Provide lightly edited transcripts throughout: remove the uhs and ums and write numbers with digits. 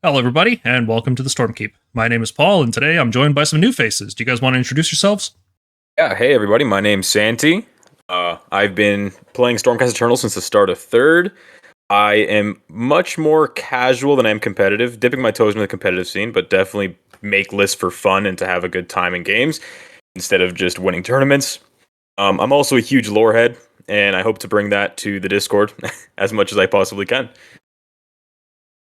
Hello, everybody, and welcome to the Stormkeep. My name is Paul, and today I'm joined by some new faces. Do you guys want to introduce yourselves? Yeah, hey everybody, my name's Santi. I've been playing Stormcast Eternals since the start of 3rd. I am much more casual than I am competitive, dipping my toes into the competitive scene, but definitely make lists for fun and to have a good time in games instead of just winning tournaments. I'm also a huge lore head, and I hope to bring that to the Discord as much as I possibly can.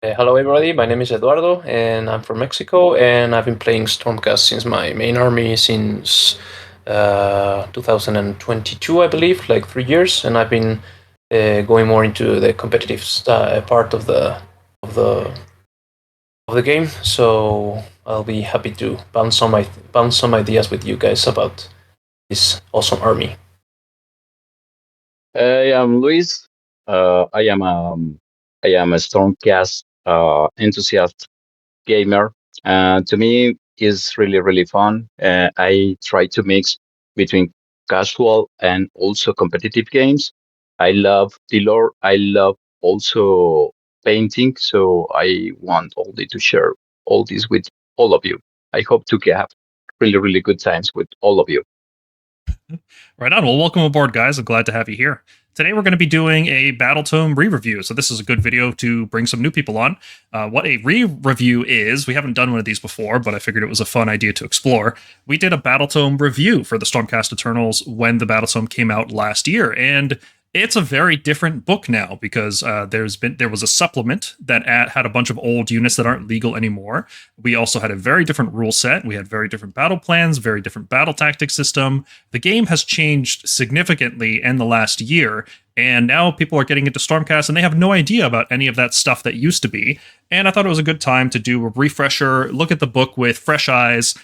Hello everybody, my name is Eduardo and I'm from Mexico, and I've been playing Stormcast since my main army since 2022, I believe, like 3 years, and I've been going more into the competitive part of the game. So I'll be happy to bounce some ideas with you guys about this awesome army. I'm Luis. I am a Stormcast enthusiast gamer. To me, it's really fun. I try to mix between casual and also competitive games. I love the lore. I love also painting. So I want only to share all this with all of you. I hope to have really good times with all of you. Right on. Well, welcome aboard, guys. I'm glad to have you here. Today we're going to be doing a Battletome re-review, so this is a good video to bring some new people on. What a re-review is, we haven't done one of these before, but I figured it was a fun idea to explore. We did a Battletome review for the Stormcast Eternals when the Battletome came out last year, and it's a very different book now because there was a supplement that had a bunch of old units that aren't legal anymore. We also had a very different rule set. We had very different battle plans, very different battle tactic system. The game has changed significantly in the last year, and now people are getting into Stormcast and they have no idea about any of that stuff that used to be. And I thought it was a good time to do a refresher, look at the book with fresh eyes,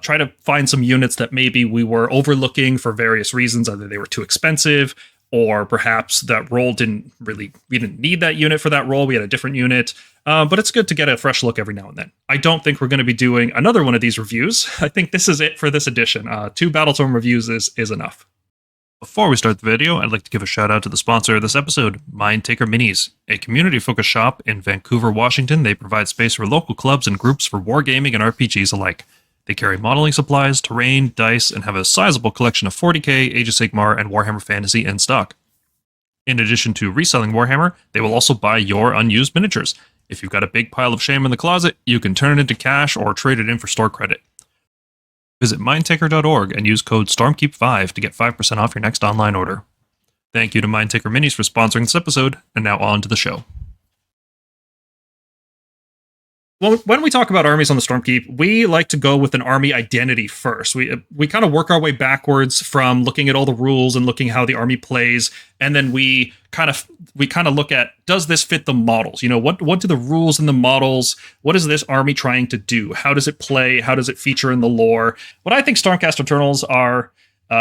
try to find some units that maybe we were overlooking for various reasons, either they were too expensive, or perhaps that role we didn't need that unit for that role. We had a different unit, but it's good to get a fresh look every now and then. I don't think we're going to be doing another one of these reviews. I think this is it for this edition. 2 Battletome reviews is enough. Before we start the video, I'd like to give a shout out to the sponsor of this episode, Mindtaker Minis, a community-focused shop in Vancouver, Washington. They provide space for local clubs and groups for wargaming and RPGs alike. They carry modeling supplies, terrain, dice, and have a sizable collection of 40k, Age of Sigmar, and Warhammer Fantasy in stock. In addition to reselling Warhammer, they will also buy your unused miniatures. If you've got a big pile of shame in the closet, you can turn it into cash or trade it in for store credit. Visit mindtaker.org and use code STORMKEEP5 to get 5% off your next online order. Thank you to Mindtaker Minis for sponsoring this episode, and now on to the show. Well, when we talk about armies on the Stormkeep, we like to go with an army identity first. We kind of work our way backwards from looking at all the rules and looking how the army plays, and then we kind of look at, does this fit the models? You know, what do the rules and the models? What is this army trying to do? How does it play? How does it feature in the lore? What I think Stormcast Eternals are.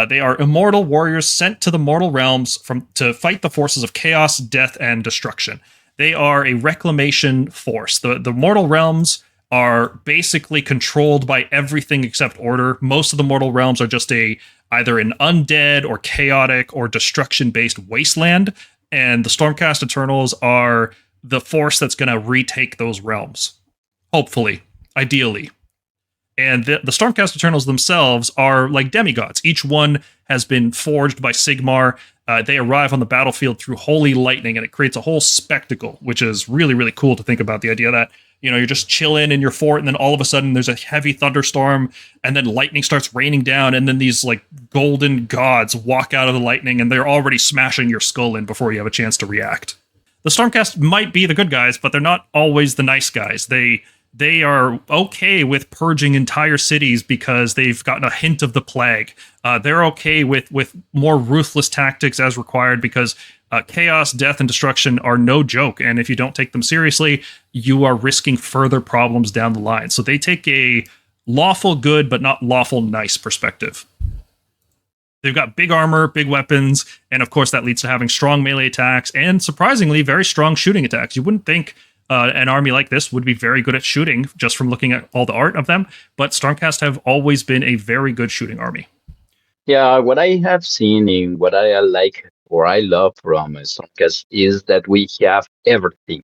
They are immortal warriors sent to the mortal realms to fight the forces of chaos, death, and destruction. They are a reclamation force. The mortal realms are basically controlled by everything except order. Most of the mortal realms are just either an undead or chaotic or destruction-based wasteland, and the Stormcast Eternals are the force that's going to retake those realms. Hopefully. Ideally. And the Stormcast Eternals themselves are like demigods. Each one has been forged by Sigmar. They arrive on the battlefield through holy lightning, and it creates a whole spectacle, which is really cool to think about. The idea that, you know, you're just chilling in your fort, and then all of a sudden there's a heavy thunderstorm, and then lightning starts raining down, and then these like golden gods walk out of the lightning, and they're already smashing your skull in before you have a chance to react. The Stormcast might be the good guys, but they're not always the nice guys. They are okay with purging entire cities because they've gotten a hint of the plague. They're okay with more ruthless tactics as required because chaos, death, and destruction are no joke. And if you don't take them seriously, you are risking further problems down the line. So they take a lawful good, but not lawful nice perspective. They've got big armor, big weapons, and of course that leads to having strong melee attacks and, surprisingly, very strong shooting attacks. You wouldn't think an army like this would be very good at shooting just from looking at all the art of them, but Stormcast have always been a very good shooting army. Yeah, what I have seen in what I like or I love from Stormcast is that we have everything.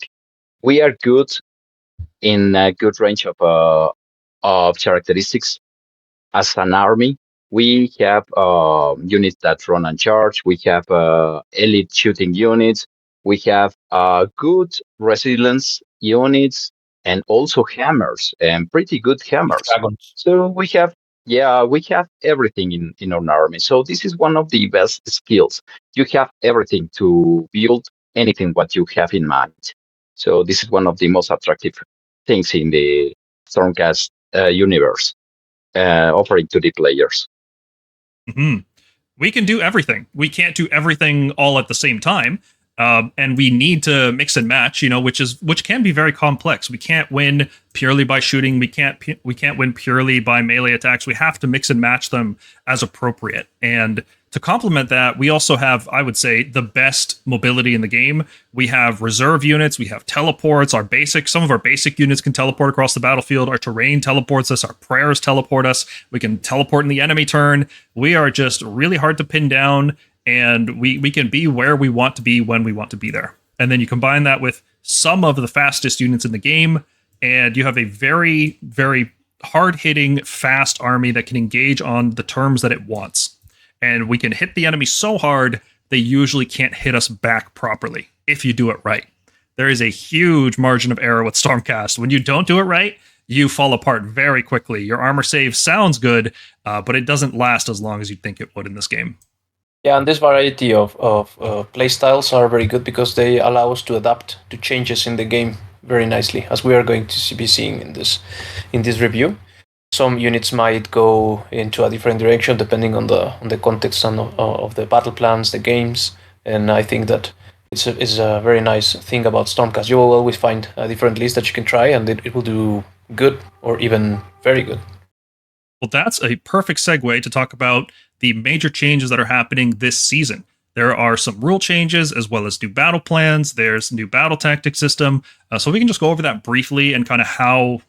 We are good in a good range of characteristics. As an army, we have units that run and charge. We have elite shooting units. We have good resilience units and also hammers and pretty good hammers. Dragons. So we have everything in our army. So this is one of the best skills. You have everything to build anything what you have in mind. So this is one of the most attractive things in the Stormcast universe, offering to the players. Mm-hmm. We can do everything. We can't do everything all at the same time. And we need to mix and match, which can be very complex. We can't win purely by shooting. We can't win purely by melee attacks. We have to mix and match them as appropriate. And to complement that, we also have, I would say, the best mobility in the game. We have reserve units. We have teleports. Some of our basic units can teleport across the battlefield. Our terrain teleports us. Our prayers teleport us. We can teleport in the enemy turn. We are just really hard to pin down. And we can be where we want to be when we want to be there. And then you combine that with some of the fastest units in the game, and you have a very, very hard-hitting, fast army that can engage on the terms that it wants. And we can hit the enemy so hard, they usually can't hit us back properly, if you do it right. There is a huge margin of error with Stormcast. When you don't do it right, you fall apart very quickly. Your armor save sounds good, but it doesn't last as long as you'd think it would in this game. Yeah, and this variety of playstyles are very good because they allow us to adapt to changes in the game very nicely, as we are going to be seeing in this review. Some units might go into a different direction depending on the context and of the battle plans, the games, and I think that it's a very nice thing about Stormcast. You will always find a different list that you can try, and it will do good or even very good. Well, that's a perfect segue to talk about the major changes that are happening this season. There are some rule changes as well as new battle plans. There's new battle tactic system. So we can just go over that briefly and kind of how,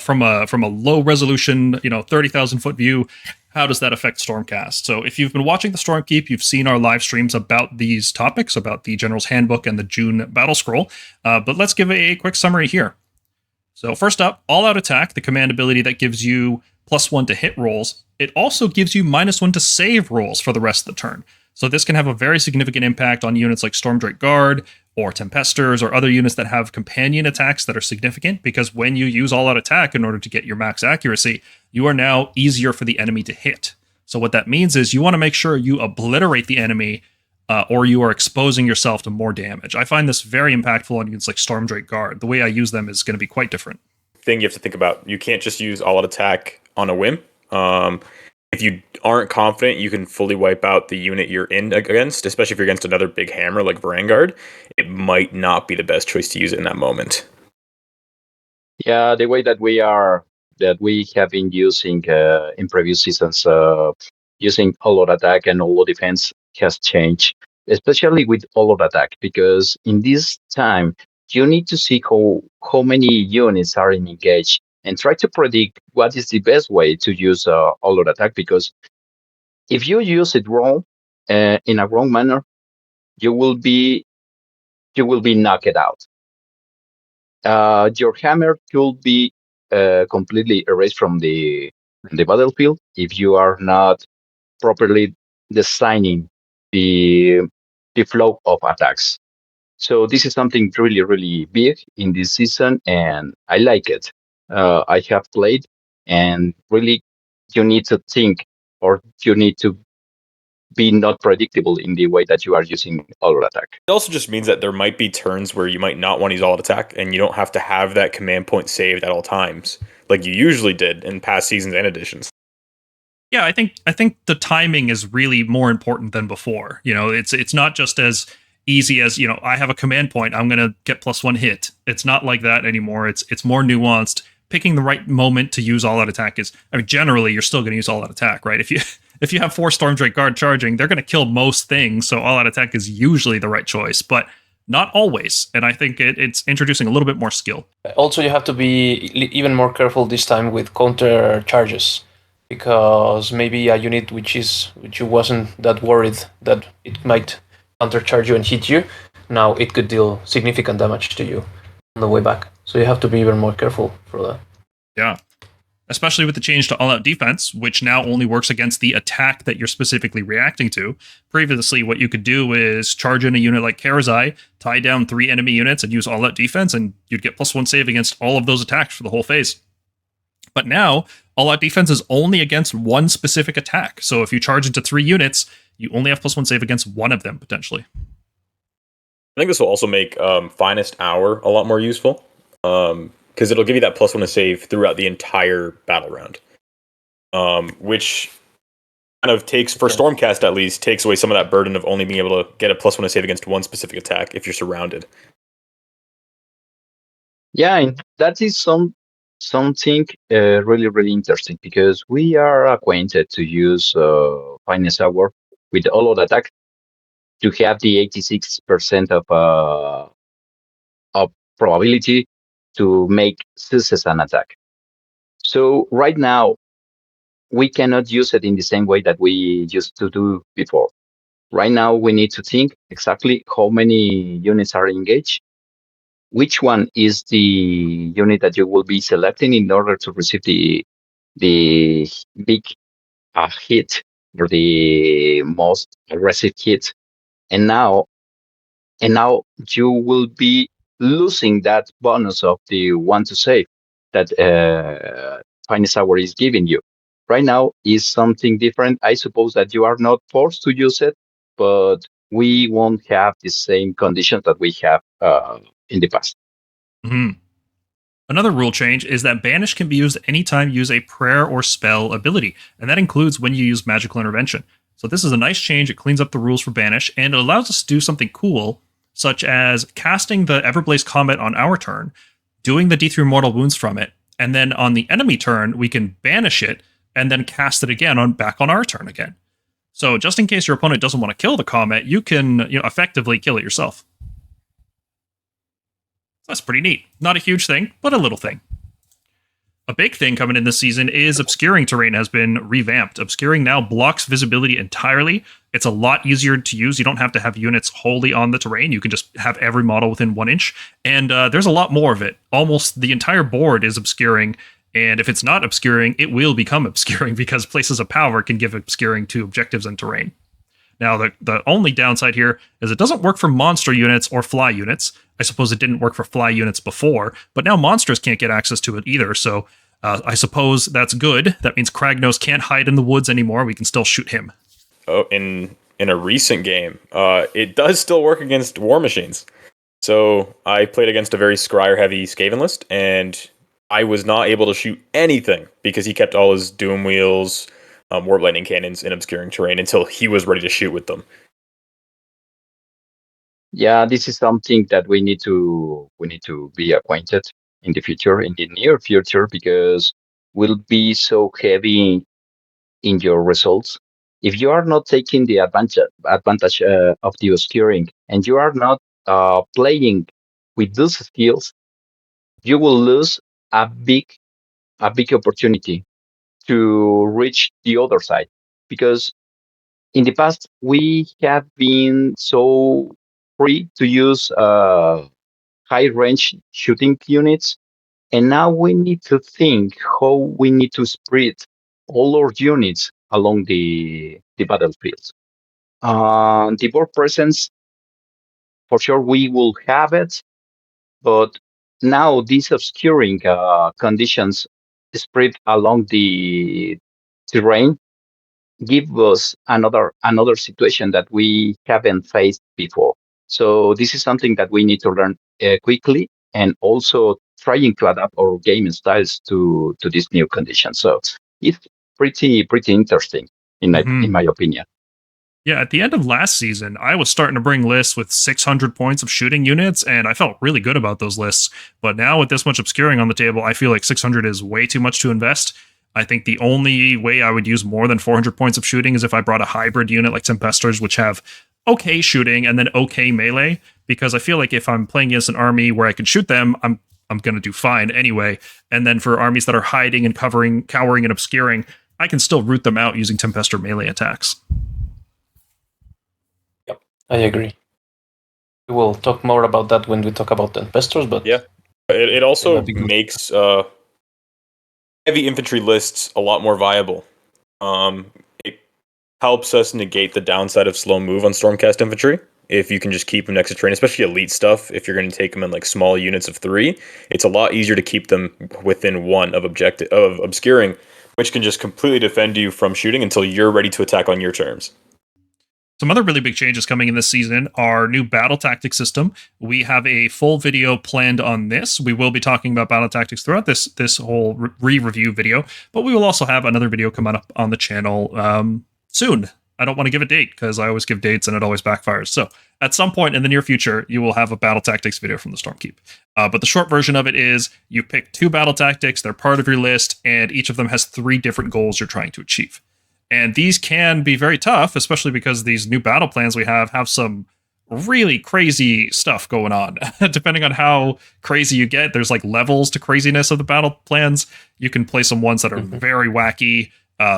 from a low resolution, 30,000 foot view, how does that affect Stormcast? So if you've been watching the Stormkeep, you've seen our live streams about these topics, about the General's Handbook and the June Battle Scroll. But let's give a quick summary here. So first up, all-out attack, the command ability that gives you +1 to hit rolls. It also gives you -1 to save rolls for the rest of the turn. So this can have a very significant impact on units like Stormdrake Guard or Tempestors or other units that have companion attacks that are significant, because when you use all-out attack in order to get your max accuracy, you are now easier for the enemy to hit. So what that means is you want to make sure you obliterate the enemy or you are exposing yourself to more damage. I find this very impactful on units like Stormdrake Guard. The way I use them is going to be quite different. Thing you have to think about, you can't just use all-out attack on a whim. If you aren't confident you can fully wipe out the unit you're in against, especially if you're against another big hammer like Vanguard, it might not be the best choice to use it in that moment. Yeah, the way that we have been using in previous seasons, using all-out attack and all-out defense has changed, especially with all-out attack, because in this time you need to see how many units are engaged and try to predict what is the best way to use all-out attack, because if you use it wrong, in a wrong manner, you will be knocked out. Your hammer could be completely erased from the battlefield if you are not properly designing the flow of attacks. So this is something really, really big in this season, and I like it. I have played, and really, you need to think, or you need to be not predictable in the way that you are using all-out attack. It also just means that there might be turns where you might not want to use all-out attack, and you don't have to have that command point saved at all times, like you usually did in past seasons and editions. Yeah, I think the timing is really more important than before. It's not just as easy as, I have a command point, I'm going to get +1 hit. It's not like that anymore. It's more nuanced. Picking the right moment to use all-out attack is, generally you're still going to use all-out attack, right? If you have 4 Stormdrake Guard charging, they're going to kill most things, so all-out attack is usually the right choice, but not always. And I think it's introducing a little bit more skill. Also, you have to be even more careful this time with counter charges, because maybe a unit which you wasn't that worried that it might countercharge you and hit you, now it could deal significant damage to you on the way back. So you have to be even more careful for that. Yeah. Especially with the change to all-out defense, which now only works against the attack that you're specifically reacting to. Previously, what you could do is charge in a unit like Karazai, tie down 3 enemy units, and use all-out defense, and you'd get +1 save against all of those attacks for the whole phase. But now, all-out defense is only against one specific attack. So if you charge into 3 units, you only have +1 save against one of them, potentially. I think this will also make Finest Hour a lot more useful. Because it'll give you that +1 to save throughout the entire battle round. Which kind of takes, for Stormcast at least, takes away some of that burden of only being able to get a +1 to save against one specific attack if you're surrounded. Yeah, and that is something really, really interesting, because we are acquainted to use Finest Hour with all-out attack to have the 86% of probability to make success an attack. So right now, we cannot use it in the same way that we used to do before. Right now, we need to think exactly how many units are engaged, which one is the unit that you will be selecting in order to receive the big hit, or the most aggressive hit. And now you will be losing that bonus of the 1 to save that Finest Hour is giving you. Right now is something different. I suppose that you are not forced to use it, but we won't have the same conditions that we have in the past. Mm-hmm. Another rule change is that Banish can be used anytime you use a prayer or spell ability, and that includes when you use Magical Intervention. So this is a nice change. It cleans up the rules for Banish, and it allows us to do something cool, such as casting the Everblaze Comet on our turn, doing the D3 Mortal Wounds from it, and then on the enemy turn, we can banish it, and then cast it again back on our turn again. So just in case your opponent doesn't want to kill the Comet, you can effectively kill it yourself. That's pretty neat. Not a huge thing, but a little thing. A big thing coming in this season is Obscuring Terrain has been revamped. Obscuring now blocks visibility entirely. It's a lot easier to use. You don't have to have units wholly on the terrain. You can just have every model within 1 inch. And there's a lot more of it. Almost the entire board is obscuring. And if it's not obscuring, it will become obscuring, because places of power can give obscuring to objectives and terrain. Now, the only downside here is it doesn't work for monster units or fly units. I suppose it didn't work for fly units before, but now monsters can't get access to it either, so I suppose that's good. That means Kragnos can't hide in the woods anymore. We can still shoot him. Oh, in a recent game, it does still work against war machines. So I played against a very Scryer-heavy Skaven list, and I was not able to shoot anything because he kept all his Doom Wheels, Warp Lightning Cannons in Obscuring Terrain until he was ready to shoot with them. Yeah, this is something that we need to be acquainted in the near future, because we'll be so heavy in your results. If you are not taking the advantage of the obscuring, and you are not playing with those skills, you will lose a big opportunity to reach the other side. Because in the past, we have been so free to use high range shooting units, and now we need to think how we need to spread all our units along the battlefield. The board presence, for sure, we will have it, but now these obscuring conditions spread along the terrain give us another situation that we haven't faced before. So this is something that we need to learn quickly, and also trying to adapt our game styles to these new conditions. So it's pretty interesting in my opinion. Yeah, at the end of last season, I was starting to bring lists with 600 points of shooting units, and I felt really good about those lists. But now with this much obscuring on the table, I feel like 600 is way too much to invest. I think the only way I would use more than 400 points of shooting is if I brought a hybrid unit like Tempestors, which have okay shooting and then okay melee, because I feel like if I'm playing against an army where I can shoot them, I'm going to do fine anyway. And then for armies that are hiding and cowering and obscuring, I can still root them out using Tempestor melee attacks. Yep, I agree. We will talk more about that when we talk about Tempestors, but yeah, It also That'd be good. makes heavy infantry lists a lot more viable. It helps us negate the downside of slow move on Stormcast infantry. If you can just keep them next to terrain, especially elite stuff, if you're going to take them in like small units of 3, it's a lot easier to keep them within 1 of obscuring, which can just completely defend you from shooting until you're ready to attack on your terms. Some other really big changes coming in this season are new battle tactics system. We have a full video planned on this. We will be talking about battle tactics throughout this whole re-review video, but we will also have another video coming up on the channel soon. I don't want to give a date because I always give dates and it always backfires. So at some point in the near future, you will have a battle tactics video from the Stormkeep. But the short version of it is you pick 2 battle tactics, they're part of your list, and each of them has 3 different goals you're trying to achieve. And these can be very tough, especially because these new battle plans we have some really crazy stuff going on. Depending on how crazy you get, there's like levels to craziness of the battle plans. You can play some ones that are very wacky.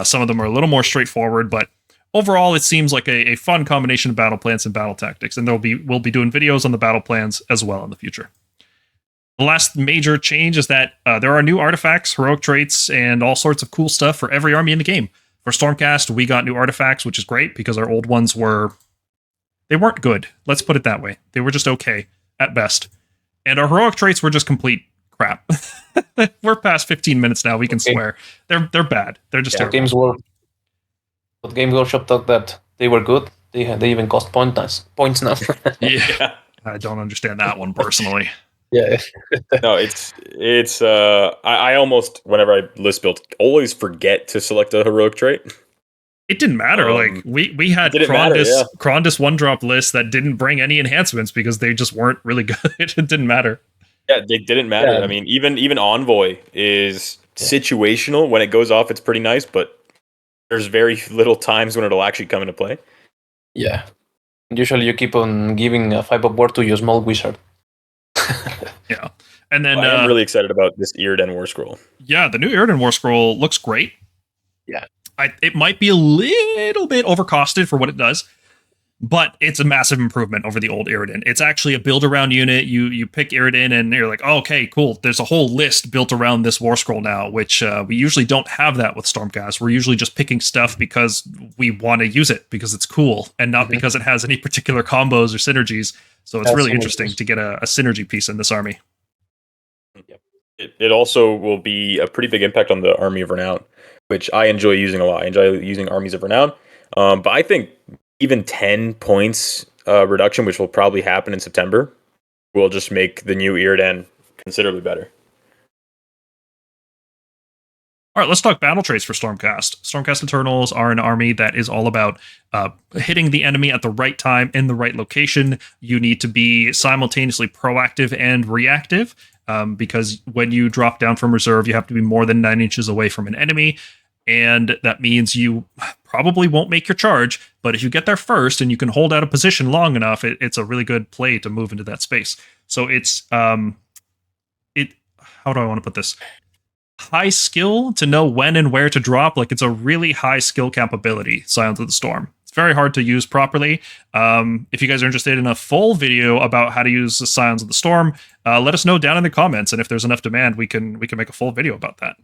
Some of them are a little more straightforward, but overall, it seems like a fun combination of battle plans and battle tactics. And we'll be doing videos on the battle plans as well in the future. The last major change is that there are new artifacts, heroic traits, and all sorts of cool stuff for every army in the game. For Stormcast, we got new artifacts, which is great because our old ones weren't good. Let's put it that way. They were just okay at best. And our heroic traits were just complete crap. We're past 15 minutes now. We can swear. They're bad. They're just terrible. Games Workshop thought that they were good. They even cost points now. Yeah. I don't understand that one personally. Yeah. No, it's I almost, whenever I list build, always forget to select a heroic trait. It didn't matter. Like we had Krondys 1-drop lists that didn't bring any enhancements because they just weren't really good. It didn't matter. Yeah, they didn't matter. Yeah. I mean, even Envoy is situational. When it goes off, it's pretty nice, but there's very little times when it'll actually come into play. Yeah. Usually you keep on giving a 5 of war to your small wizard. Yeah. And then I'm really excited about this Iridan Warscroll. Yeah, the new Iridan Warscroll looks great. Yeah. It might be a little bit overcosted for what it does, but it's a massive improvement over the old Iridan. It's actually a build-around unit. You pick Iridan and you're like, oh, okay, cool. There's a whole list built around this Warscroll now, which we usually don't have that with Stormcast. We're usually just picking stuff because we want to use it, because it's cool, and not because it has any particular combos or synergies. So it's really interesting to get a synergy piece in this army. It also will be a pretty big impact on the Army of Renown, which I enjoy using a lot. I enjoy using Armies of Renown. But I think even 10 points reduction, which will probably happen in September, will just make the new Iridan considerably better. All right, let's talk battle traits for Stormcast. Stormcast Eternals are an army that is all about hitting the enemy at the right time in the right location. You need to be simultaneously proactive and reactive, because when you drop down from reserve, you have to be more than 9 inches away from an enemy. And that means you probably won't make your charge, but if you get there first and you can hold out a position long enough, it's a really good play to move into that space. So it's, how do I want to put this? High skill to know when and where to drop. Like, it's a really high skill capability, Silence of the Storm. It's very hard to use properly. If you guys are interested in a full video about how to use the Silence of the Storm, let us know down in the comments, and if there's enough demand, we can make a full video about that.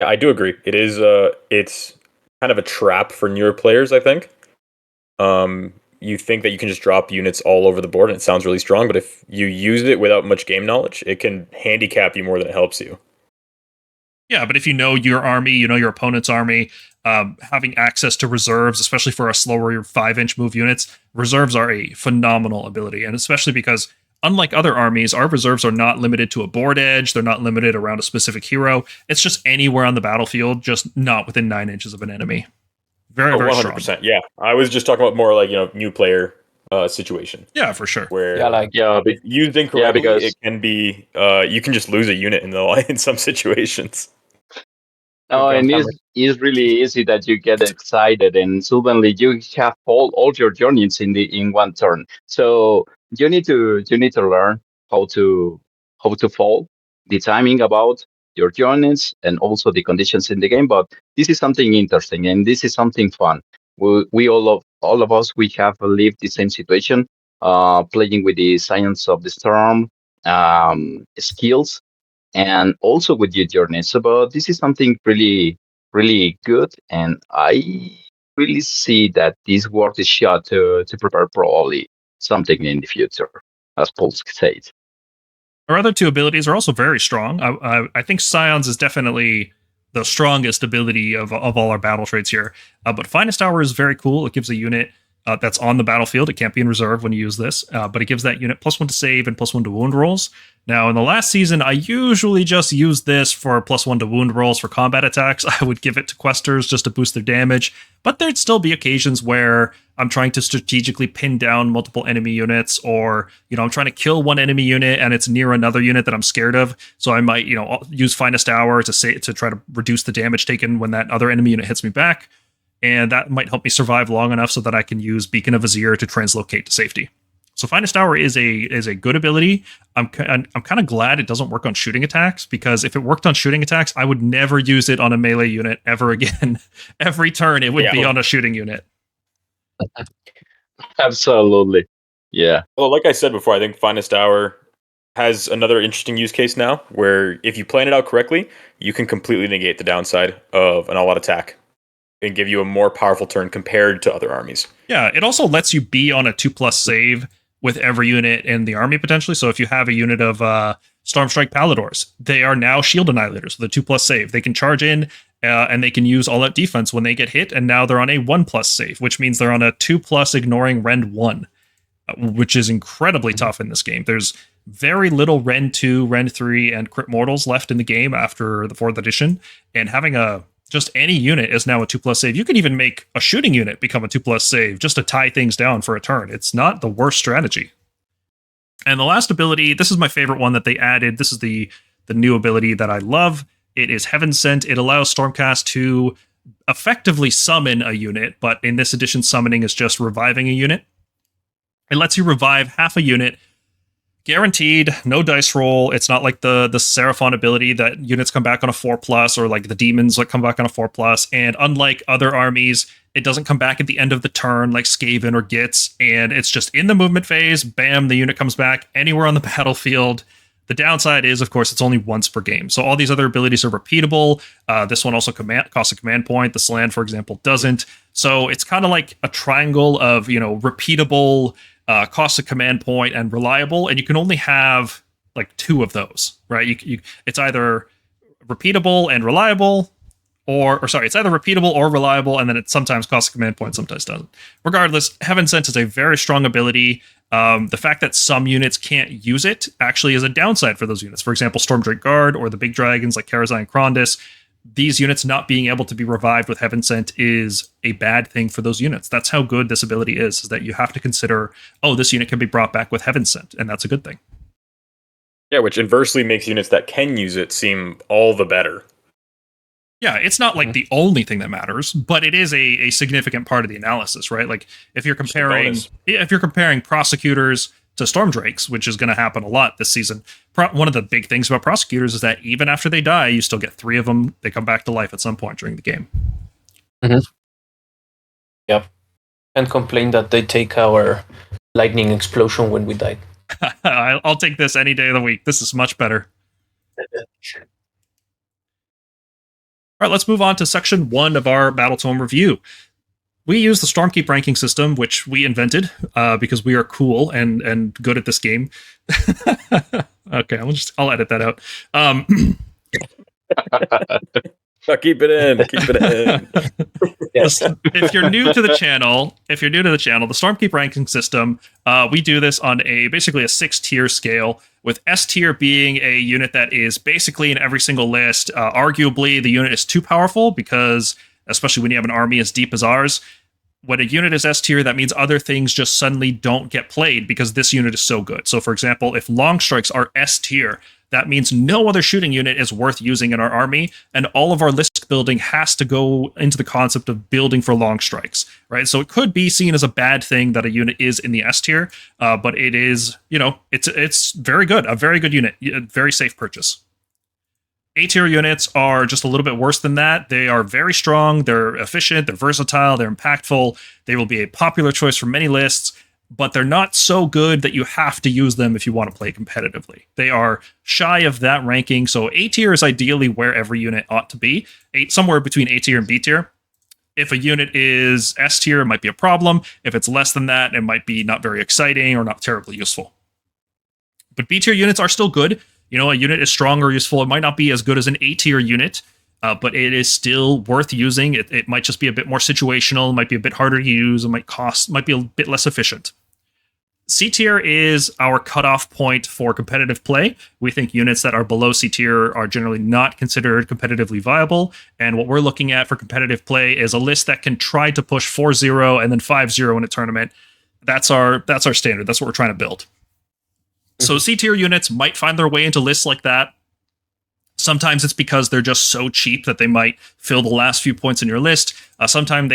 I do agree. It is it's kind of a trap for newer players, I think. You think that you can just drop units all over the board and it sounds really strong, but if you use it without much game knowledge, it can handicap you more than it helps you. Yeah, but if you know your army, you know your opponent's army, having access to reserves, especially for a slower 5-inch move units, reserves are a phenomenal ability, and especially because unlike other armies, our reserves are not limited to a board edge. They're not limited around a specific hero. It's just anywhere on the battlefield, just not within 9 inches of an enemy. Very 100%. strong. Yeah, I was just talking about more like, new player situation. Yeah, for sure. Where used incorrectly, because it can be you can just lose a unit in some situations. No, and it's really easy that you get excited and suddenly you have all your units in one turn. So you need to learn how to fall, the timing about your units, and also the conditions in the game. But this is something interesting and this is something fun. We all of us, we have lived the same situation, playing with the Science of the Storm, skills and also with your journey. So, but this is something really, really good, and I really see that this worth a shot to prepare probably something in the future, as Paul said. Our other two abilities are also very strong. I think Scions is definitely the strongest ability of all our battle traits here. But Finest Hour is very cool. It gives a unit that's on the battlefield. It can't be in reserve when you use this, but it gives that unit +1 to save and +1 to wound rolls. Now, in the last season, I usually just used this for +1 to wound rolls for combat attacks. I would give it to Questors just to boost their damage, but there'd still be occasions where I'm trying to strategically pin down multiple enemy units, or, I'm trying to kill one enemy unit and it's near another unit that I'm scared of. So I might, use Finest Hour to try to reduce the damage taken when that other enemy unit hits me back. And that might help me survive long enough so that I can use Beacon of Azir to translocate to safety. So Finest Hour is a good ability. I'm kind of glad it doesn't work on shooting attacks, because if it worked on shooting attacks, I would never use it on a melee unit ever again. Every turn it would be on a shooting unit. Absolutely. Yeah. Well, like I said before, I think Finest Hour has another interesting use case now, where if you plan it out correctly, you can completely negate the downside of an all-out attack and give you a more powerful turn compared to other armies. Yeah, it also lets you be on a 2+ save with every unit in the army, potentially. So if you have a unit of Stormstrike Palladors, they are now Shield Annihilators with a 2+ save. They can charge in and they can use all-out defense when they get hit, and now they're on a 1+ save, which means they're on a 2+ ignoring Rend 1, which is incredibly tough in this game. There's very little Rend 2, Rend 3, and Crit Mortals left in the game after the 4th edition, and having just any unit is now a 2+ save. You can even make a shooting unit become a 2+ save just to tie things down for a turn. It's not the worst strategy. And the last ability, this is my favorite one that they added. This is the new ability that I love. It is Heaven Sent. It allows Stormcast to effectively summon a unit, but in this edition, summoning is just reviving a unit. It lets you revive half a unit, guaranteed, no dice roll. It's not like the Seraphon ability that units come back on a 4+, or like the demons that come back on a 4+. And unlike other armies, it doesn't come back at the end of the turn like Skaven or Gitz, and it's just in the movement phase. Bam, the unit comes back anywhere on the battlefield. The downside is, of course, it's only once per game. So all these other abilities are repeatable. This one also costs a command point. The Slan, for example, doesn't. So it's kind of like a triangle of, repeatable, cost a command point, and reliable. And you can only have like 2 of those, right? It's either repeatable and reliable, it's either repeatable or reliable, and then it sometimes costs a command point, sometimes doesn't. Regardless, Heaven Sent is a very strong ability. The fact that some units can't use it actually is a downside for those units. For example, Stormdrake Guard or the big dragons like Karazai and Krondys, these units not being able to be revived with Heaven Sent is a bad thing for those units. That's how good this ability is that you have to consider, this unit can be brought back with Heaven Sent, and that's a good thing. Yeah, which inversely makes units that can use it seem all the better. Yeah, it's not like the only thing that matters, but it is a significant part of the analysis, right? Like if you're comparing Prosecutors to Stormdrakes, which is going to happen a lot this season, one of the big things about Prosecutors is that even after they die, you still get 3 of them. They come back to life at some point during the game. Mm-hmm. Yep. And complain that they take our lightning explosion when we die. I'll take this any day of the week. This is much better. All right, let's move on to section 1 of our Battletome review. We use the Stormkeep ranking system, which we invented because we are cool and good at this game. Okay, I'll edit that out. Keep it in. Yes. If you're new to the channel, the Stormkeep ranking system, we do this on basically a 6-tier scale, with S tier being a unit that is basically in every single list. Arguably, the unit is too powerful because, especially when you have an army as deep as ours, when a unit is S tier, that means other things just suddenly don't get played because this unit is so good. So, for example, if Longstrikes are S tier, that means no other shooting unit is worth using in our army, and all of our list building has to go into the concept of building for Longstrikes, right? So it could be seen as a bad thing that a unit is in the S tier, but it is, it's very good, a very good unit, a very safe purchase. A tier units are just a little bit worse than that. They are very strong, they're efficient, they're versatile, they're impactful, they will be a popular choice for many lists. but they're not so good that you have to use them if you want to play competitively. They are shy of that ranking, so A tier is ideally where every unit ought to be, somewhere between A tier and B tier. If a unit is S tier, it might be a problem. If it's less than that, it might be not very exciting or not terribly useful. But B tier units are still good. A unit is strong or useful. It might not be as good as an A tier unit, but it is still worth using. It might just be a bit more situational, might be a bit harder to use, it might be a bit less efficient. C tier is our cutoff point for competitive play. We think units that are below C tier are generally not considered competitively viable, and what we're looking at for competitive play is a list that can try to push 4-0 and then 5-0 in a tournament. That's our standard. That's what we're trying to build. So C tier units might find their way into lists like that. Sometimes it's because they're just so cheap that they might fill the last few points in your list. Sometimes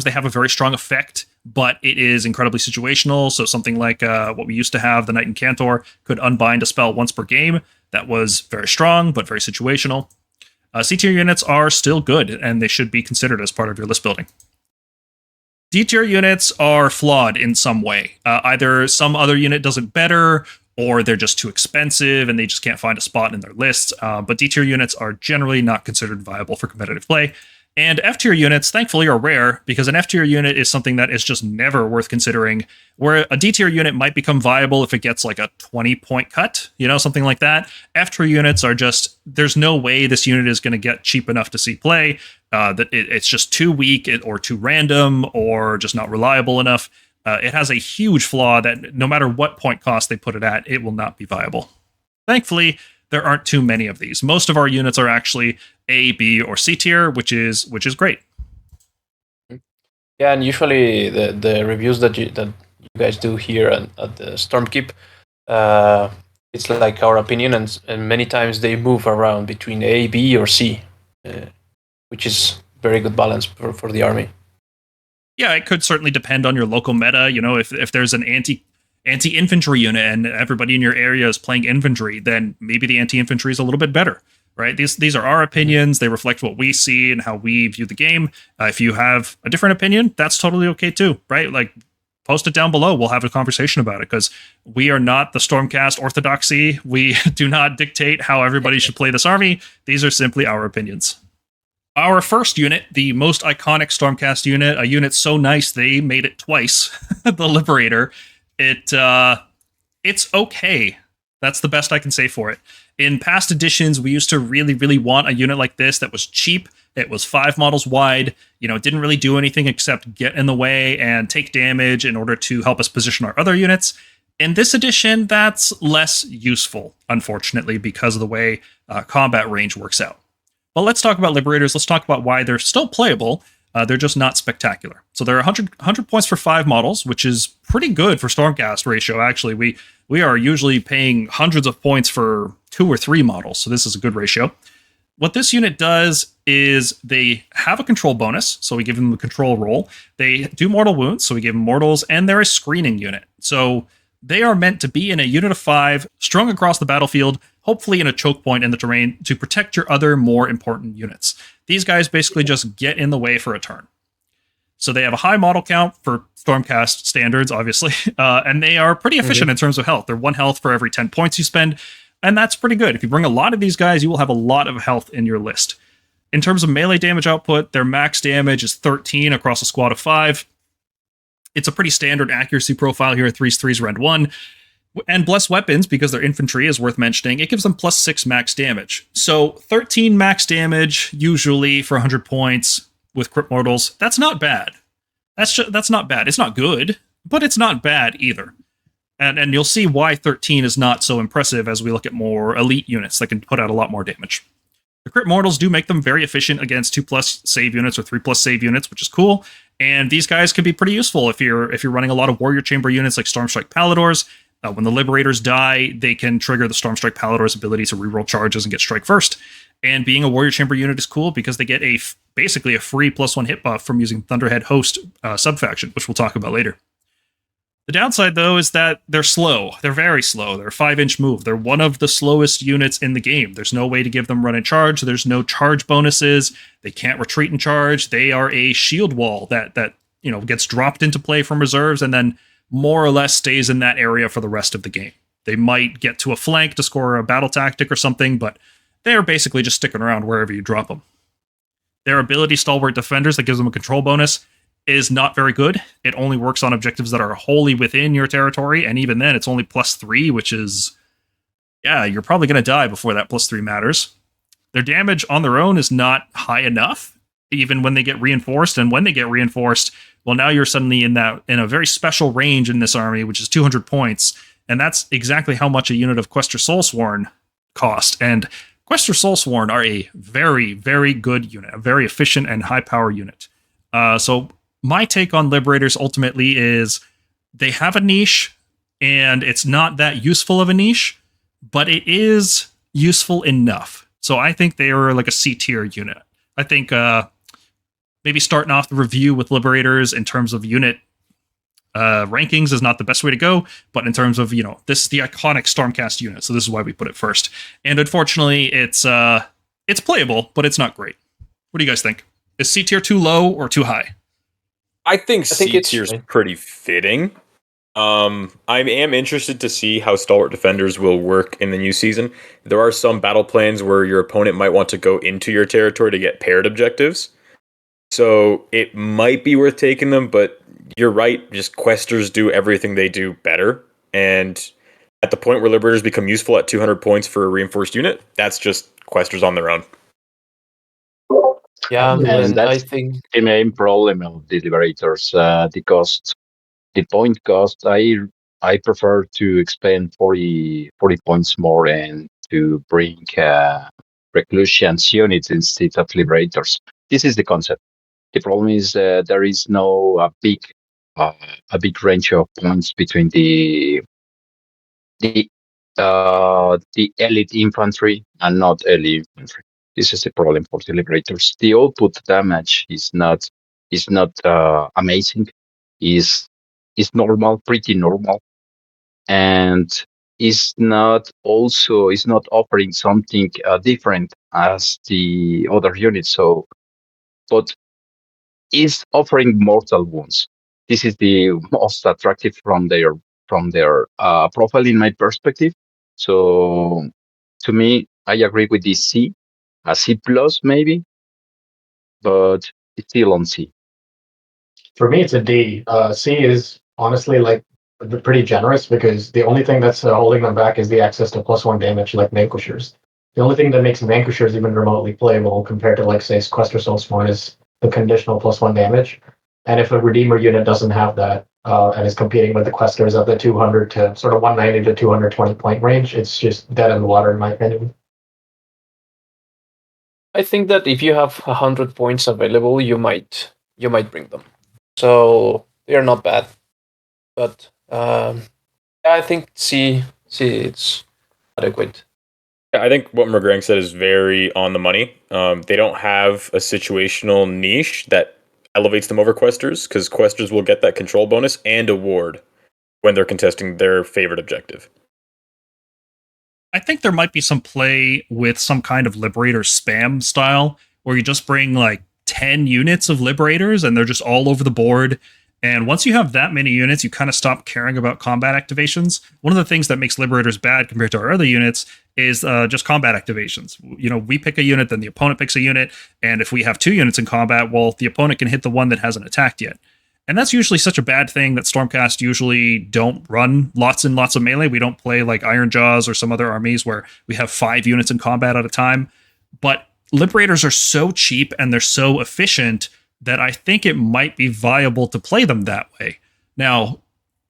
they have a very strong effect, but it is incredibly situational. So something like what we used to have, the Knight Incantor, could unbind a spell once per game. That was very strong, but very situational. C tier units are still good, and they should be considered as part of your list building. D tier units are flawed in some way. Either some other unit does it better, or they're just too expensive and they just can't find a spot in their lists. But D tier units are generally not considered viable for competitive play. And F tier units, thankfully, are rare, because an F tier unit is something that is just never worth considering, where a D tier unit might become viable if it gets like a 20-point cut, something like that. F tier units are just, there's no way this unit is going to get cheap enough to see play, that it's just too weak or too random or just not reliable enough. It has a huge flaw that no matter what point cost they put it at, it will not be viable. Thankfully, there aren't too many of these. Most of our units are actually A, B, or C tier, which is great. Yeah, and usually the reviews that you guys do here at the Stormkeep, it's like our opinion, and many times they move around between A, B, or C, which is very good balance for the army. Yeah, it could certainly depend on your local meta. If there's an anti-infantry unit and everybody in your area is playing infantry, then maybe the anti-infantry is a little bit better, right? These are our opinions. They reflect what we see and how we view the game. If you have a different opinion, that's totally okay too, right? Like, post it down below. We'll have a conversation about it, because we are not the Stormcast orthodoxy. We do not dictate how everybody should play this army. These are simply our opinions. Our first unit, the most iconic Stormcast unit, a unit so nice they made it twice, the Liberator. It's okay. That's the best I can say for it. In past editions, we used to really, really want a unit like this that was cheap. It was 5 models wide. It didn't really do anything except get in the way and take damage in order to help us position our other units. In this edition, that's less useful, unfortunately, because of the way combat range works out. But let's talk about Liberators. Let's talk about why they're still playable. They're just not spectacular. So they're 100 points for 5 models, which is pretty good for Stormcast ratio, actually. We are usually paying hundreds of points for 2 or 3 models, so this is a good ratio. What this unit does is they have a control bonus, so we give them the control roll. They do mortal wounds, so we give them mortals, and they're a screening unit. So they are meant to be in a unit of 5, strung across the battlefield, hopefully in a choke point in the terrain, to protect your other more important units. These guys basically just get in the way for a turn. So they have a high model count for Stormcast standards, obviously, and they are pretty efficient in terms of health. They're 1 health for every 10 points you spend, and that's pretty good. If you bring a lot of these guys, you will have a lot of health in your list. In terms of melee damage output, their max damage is 13 across a squad of 5. It's a pretty standard accuracy profile here, 3s, rend 1. And blessed weapons, because they're infantry, is worth mentioning. It gives them +6 max damage. So 13 max damage, usually for 100 points with crit mortals. That's not bad. That's not bad. It's not good, but it's not bad either. And you'll see why 13 is not so impressive as we look at more elite units that can put out a lot more damage. The crit mortals do make them very efficient against 2+ save units or 3+ save units, which is cool. And these guys can be pretty useful if you're running a lot of warrior chamber units like Stormstrike Palladors. When the Liberators die, they can trigger the Stormstrike Palladors' ability to reroll charges and get strike first. And being a warrior chamber unit is cool because they get basically a free +1 hit buff from using Thunderhead Host subfaction, which we'll talk about later. The downside, though, is that they're slow. They're very slow. They're a 5-inch move. They're one of the slowest units in the game. There's no way to give them run and charge. There's no charge bonuses. They can't retreat and charge. They are a shield wall that gets dropped into play from reserves and then more or less stays in that area for the rest of the game. They might get to a flank to score a battle tactic or something, but they're basically just sticking around wherever you drop them. Their ability, Stalwart Defenders, that gives them a control bonus, is not very good. It only works on objectives that are wholly within your territory, and even then, it's only +3, which is, yeah, you're probably going to die before that +3 matters. Their damage on their own is not high enough, even when they get reinforced, and when they get reinforced, well, now you're suddenly in a very special range in this army, which is 200 points, and that's exactly how much a unit of Questor Soulsworn cost. And Questor Soulsworn are a very, very good unit, a very efficient and high power unit. So my take on Liberators ultimately is they have a niche, and it's not that useful of a niche, but it is useful enough. So I think they are like a C tier unit. I think maybe starting off the review with Liberators in terms of unit rankings is not the best way to go, but in terms of, this is the iconic Stormcast unit, so this is why we put it first. And unfortunately, it's playable, but it's not great. What do you guys think? Is C tier too low or too high? I think C tier is pretty fitting. I am interested to see how Stalwart Defenders will work in the new season. There are some battle plans where your opponent might want to go into your territory to get paired objectives. So it might be worth taking them, but you're right, just Questors do everything they do better. And at the point where Liberators become useful at 200 points for a reinforced unit, that's just Questors on their own. Yeah, and that's I think the main problem of the Liberators, the cost. The point cost, I prefer to expend 40 points more and to bring Reclusians units instead of Liberators. This is the concept. The problem is there is no a big range of points between the elite infantry and not elite infantry. This is the problem for the Liberators. The output damage is not amazing. Is normal, pretty normal, and is not offering something different as the other units. So, but is offering mortal wounds. This is the most attractive from their profile in my perspective. So, to me, I agree with the C, a C plus maybe, but it's still on C. For me, it's a D. C is honestly like pretty generous because the only thing that's holding them back is the access to +1 damage, like Vanquishers. The only thing that makes Vanquishers even remotely playable compared to, like, say, Questor Soulsworn is the conditional +1 damage. And if a Redeemer unit doesn't have that and is competing with the Questors at the 200 to sort of 190 to 220 point range, it's just dead in the water, in my opinion. I think that if you have 100 points available, you might bring them. So they're not bad, but I think C it's adequate. Yeah, I think what McGregor said is very on the money. They don't have a situational niche that elevates them over Questors, because Questors will get that control bonus and award when they're contesting their favorite objective. I think there might be some play with some kind of Liberator spam style, where you just bring like 10 units of Liberators and they're just all over the board. And once you have that many units, you kind of stop caring about combat activations. One of the things that makes Liberators bad compared to our other units is just combat activations. We pick a unit, then the opponent picks a unit, and if we have 2 units in combat, well, the opponent can hit the one that hasn't attacked yet. And that's usually such a bad thing that Stormcast usually don't run lots and lots of melee. We don't play like Iron Jaws or some other armies where we have 5 units in combat at a time. But Liberators are so cheap and they're so efficient that I think it might be viable to play them that way. Now,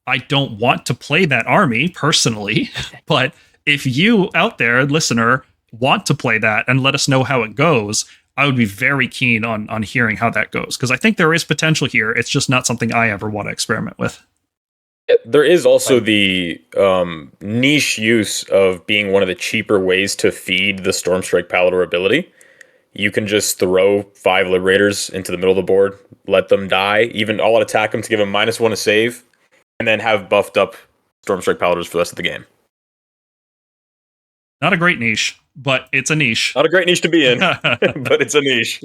I don't want to play that army personally, but if you out there, listener, want to play that and let us know how it goes, I would be very keen on hearing how that goes, because I think there is potential here. It's just not something I ever want to experiment with. There is also the niche use of being one of the cheaper ways to feed the Stormstrike Pallador ability. You can just throw 5 Liberators into the middle of the board, let them die, even all out attack them to give them -1 to save, and then have buffed up Stormstrike Palladors for the rest of the game. Not a great niche, but it's a niche. Not a great niche to be in, but it's a niche.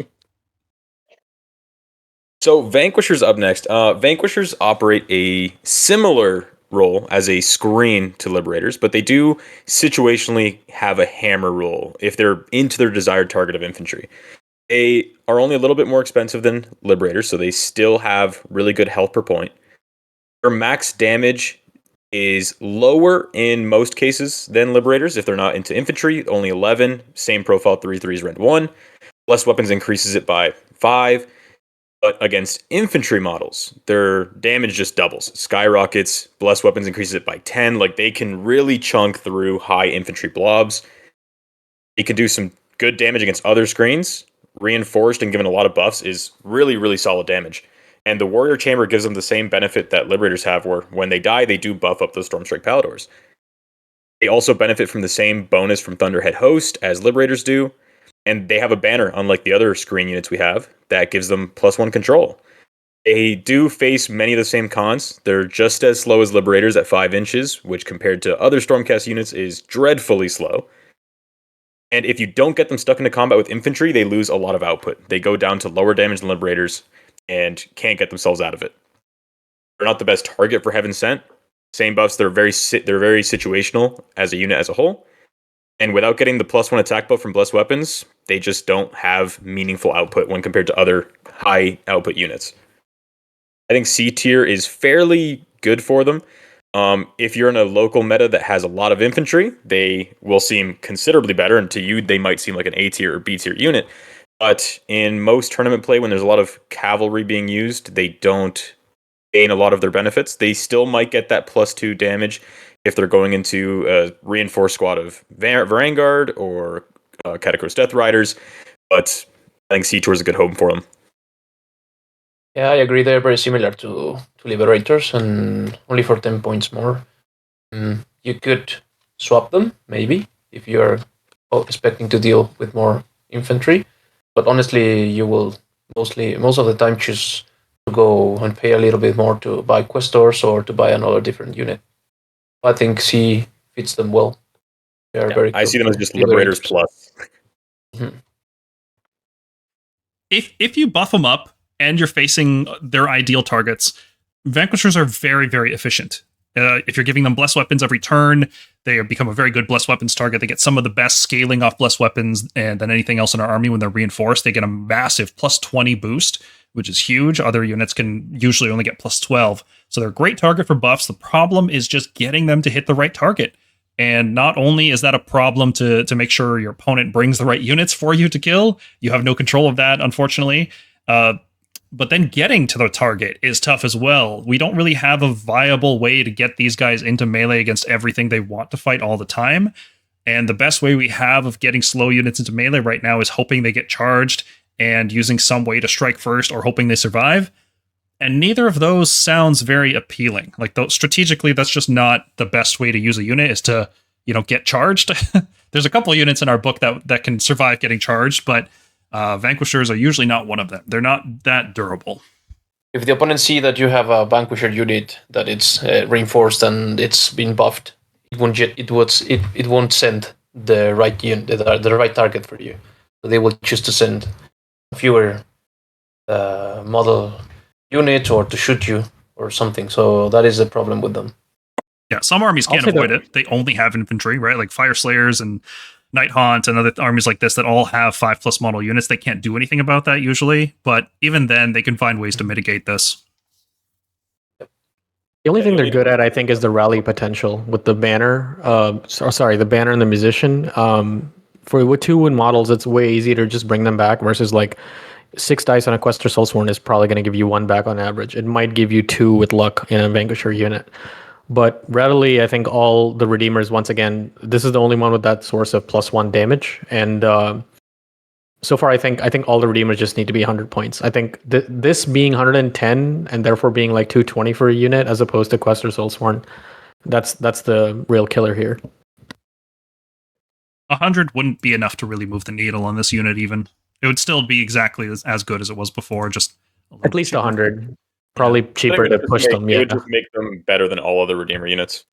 So Vanquishers up next. Vanquishers operate a similar role as a screen to Liberators, but they do situationally have a hammer role if they're into their desired target of infantry. They are only a little bit more expensive than Liberators, so they still have really good health per point. Their max damage is lower in most cases than Liberators if they're not into infantry, only 11. Same profile, 3/3s, rend 1. Less weapons increases it by 5. But against infantry models, their damage just doubles. Skyrockets, blessed weapons increases it by 10. Like, they can really chunk through high infantry blobs. It can do some good damage against other screens. Reinforced and given a lot of buffs is really, really solid damage. And the Warrior Chamber gives them the same benefit that Liberators have, where when they die, they do buff up those Stormstrike Palladors. They also benefit from the same bonus from Thunderhead Host as Liberators do. And they have a banner, unlike the other screen units we have, that gives them +1 control. They do face many of the same cons. They're just as slow as Liberators at 5 inches, which compared to other Stormcast units is dreadfully slow. And if you don't get them stuck into combat with infantry, they lose a lot of output. They go down to lower damage than Liberators and can't get themselves out of it. They're not the best target for Heaven Sent. Same buffs, they're very situational as a unit as a whole. And without getting the +1 attack buff from Blessed Weapons, they just don't have meaningful output when compared to other high output units. I think C tier is fairly good for them. If you're in a local meta that has a lot of infantry, they will seem considerably better, and to you, they might seem like an A tier or B tier unit. But in most tournament play, when there's a lot of cavalry being used, they don't gain a lot of their benefits. They still might get that +2 damage if they're going into a reinforced squad of Vanguard or Catacross Death Riders, but I think C-Tour is a good home for them. Yeah, I agree. They're very similar to Liberators, and only for 10 points more. You could swap them, maybe, if you're expecting to deal with more infantry, but honestly, you will most of the time choose to go and pay a little bit more to buy Questors or to buy another different unit. I think C fits them well. They are very. I see them as just Liberators plus. Mm-hmm. If you buff them up and you're facing their ideal targets, Vanquishers are very, very efficient. If you're giving them blessed weapons every turn, they become a very good blessed weapons target. They get some of the best scaling off blessed weapons and than anything else in our army when they're reinforced. They get a massive +20 boost, which is huge. Other units can usually only get +12. So they're a great target for buffs. The problem is just getting them to hit the right target. And not only is that a problem to make sure your opponent brings the right units for you to kill, you have no control of that, unfortunately. But then getting to the target is tough as well. We don't really have a viable way to get these guys into melee against everything they want to fight all the time. And the best way we have of getting slow units into melee right now is hoping they get charged and using some way to strike first or hoping they survive. And neither of those sounds very appealing. Like, strategically, that's just not the best way to use a unit, is to, get charged. There's a couple of units in our book that can survive getting charged, but Vanquishers are usually not one of them. They're not that durable. If the opponent see that you have a Vanquisher unit that it's reinforced and it's been buffed, it won't send the right unit, the right target for you. So they will choose to send fewer model units or to shoot you or something. So that is the problem with them. Yeah, some armies can't avoid it. They only have infantry, right? Like Fire Slayers and Night Haunt and other armies like this that all have 5+ model units. They can't do anything about that usually, but even then, they can find ways to mitigate this. The only thing they're good at, I think, is the rally potential with the banner. The banner and the musician. With 2-win models, it's way easier to just bring them back versus like 6 dice on a Questor Soulsworn is probably going to give you 1 back on average. It might give you 2 with luck in a Vanquisher unit. But readily, I think all the Redeemers, once again, this is the only one with that source of +1 damage. And so far, I think all the Redeemers just need to be 100 points. I think this being 110 and therefore being like 220 for a unit as opposed to Questor Soulsworn, that's the real killer here. 100 wouldn't be enough to really move the needle on this unit even. It would still be exactly as good as it was before, just at least 100. Probably cheaper to push them. It would just make them better than all other Redeemer units.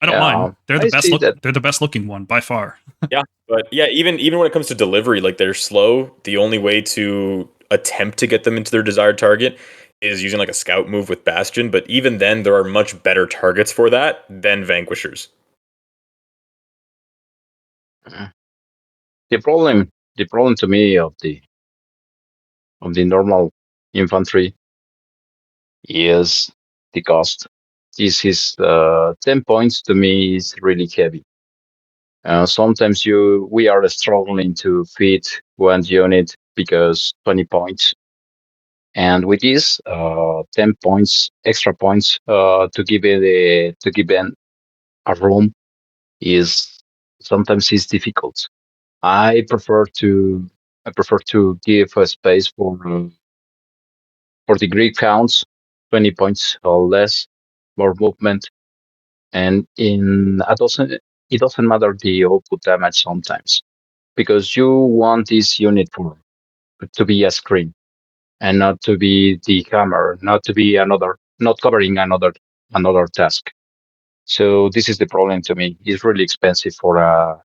I don't mind. They're the I best see look. that. They're the best looking one by far. Yeah, but yeah, even when it comes to delivery, like they're slow. The only way to attempt to get them into their desired target is using like a scout move with Bastion. But even then, there are much better targets for that than Vanquishers. The problem to me of the normal infantry is the cost. This is 10 points to me is really heavy. Sometimes we are struggling to feed one unit because 20 points. And with this 10 points, extra points to give it a room is sometimes is difficult. I prefer to give a space for the Gryph-hounds, 20 points or less, more movement, and it doesn't matter the output damage sometimes because you want this unit to be a screen and not to be the hammer, not covering another task. So this is the problem to me. It's really expensive for a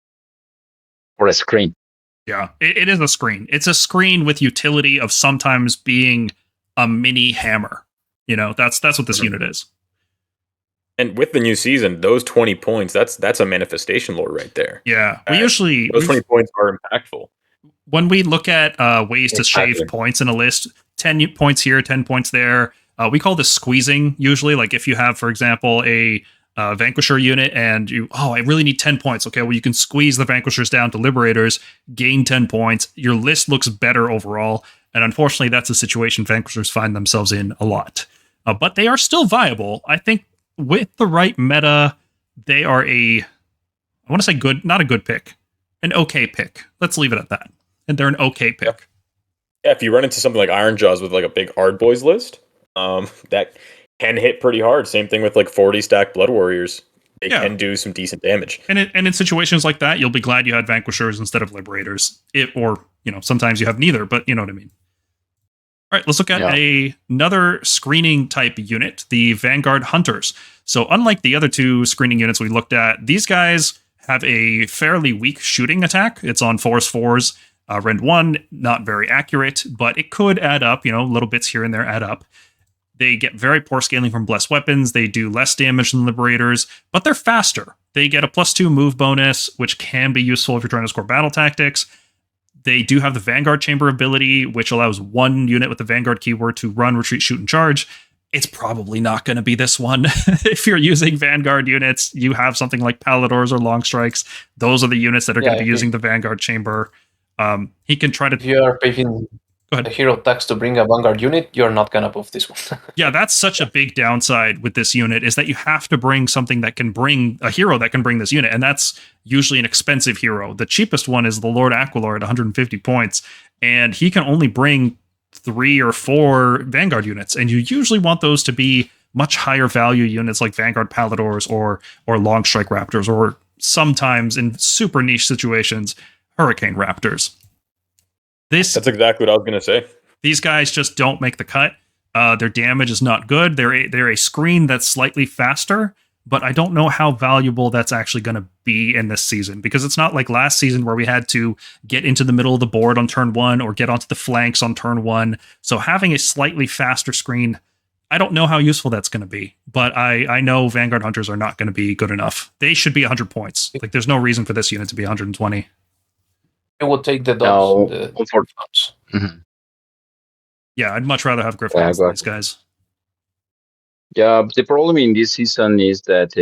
screen. Yeah, it is a screen. It's a screen with utility of sometimes being a mini hammer. That's what this unit is. And with the new season, those 20 points, that's a manifestation lore right there. Yeah, those 20 points are impactful. When we look at ways to shave points in a list, 10 points here, 10 points there, we call this squeezing usually. Like if you have, for example, a Vanquisher unit and I really need 10 points. Okay, well, you can squeeze the Vanquishers down to Liberators, gain 10 points. Your list looks better overall. And unfortunately, that's a situation Vanquishers find themselves in a lot. But they are still viable. I think with the right meta, they are I want to say good, not a good pick, an okay pick. Let's leave it at that. And they're an okay pick. Yeah, if you run into something like Iron Jaws with like a big hard boys list, that can hit pretty hard. Same thing with like 40 stack Blood Warriors. They can do some decent damage. And in situations like that, you'll be glad you had Vanquishers instead of Liberators. Sometimes you have neither, but you know what I mean. All right, let's look at another screening type unit, the Vanguard-Hunters. So unlike the other two screening units we looked at, these guys have a fairly weak shooting attack. It's on Force 4s. Rend 1, not very accurate, but it could add up. Little bits here and there add up. They get very poor scaling from Blessed Weapons. They do less damage than Liberators, but they're faster. They get a +2 move bonus, which can be useful if you're trying to score battle tactics. They do have the Vanguard Chamber ability, which allows one unit with the Vanguard keyword to run, retreat, shoot, and charge. It's probably not going to be this one. If you're using Vanguard units, you have something like Palladors or Longstrikes. Those are the units that are going to be using the Vanguard Chamber. He can try to... If you are paying a hero tax to bring a Vanguard unit, you're not going to buff this one. Yeah, that's such a big downside with this unit, is that you have to bring something that can bring a hero that can bring this unit, and that's usually an expensive hero. The cheapest one is the Lord Aquilor at 150 points, and he can only bring 3 or 4 Vanguard units, and you usually want those to be much higher value units like Vanguard Palladors or Longstrike Raptors, or sometimes in super niche situations, Hurricane Raptors. That's exactly what I was going to say. These guys just don't make the cut. Their damage is not good. They're a screen that's slightly faster, but I don't know how valuable that's actually going to be in this season, because it's not like last season where we had to get into the middle of the board on turn 1 or get onto the flanks on turn 1. So having a slightly faster screen, I don't know how useful that's going to be, but I know Vanguard Hunters are not going to be good enough. They should be 100 points. Like, there's no reason for this unit to be 120. It will take the dogs. Mm-hmm. Yeah, I'd much rather have Gryph-hounds than these guys. Yeah, the problem in this season is that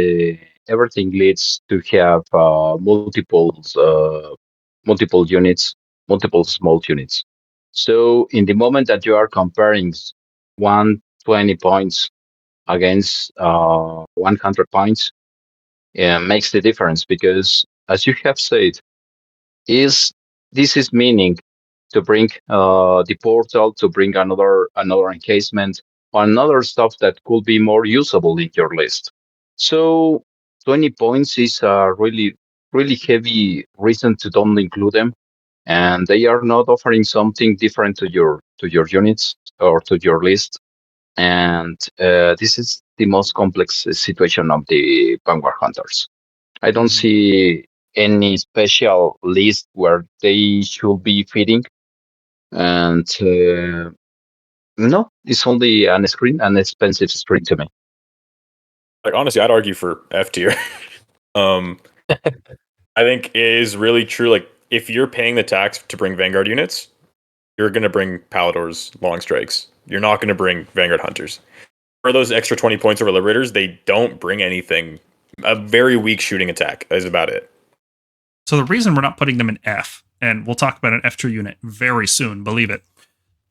everything leads to have multiple units, multiple small units. So in the moment that you are comparing 120 points against 100 points, makes the difference, because, as you have said, this is meaning to bring the portal, to bring another encasement, or another stuff that could be more usable in your list. So 20 points is a really, really heavy reason to don't include them, and they are not offering something different to your units or to your list. and this is the most complex situation of the Vanguard-Hunters. I don't see any special list where they should be fitting, and no, it's only an expensive screen to me. Like, honestly, I'd argue for F tier. I think it is really true. Like, if you're paying the tax to bring Vanguard units, you're going to bring Palladors, Longstrikes. You're not going to bring Vanguard-Hunters. For those extra 20 points over Liberators, they don't bring anything. A very weak shooting attack is about it. So the reason we're not putting them in F, and we'll talk about an F tier unit very soon, believe it.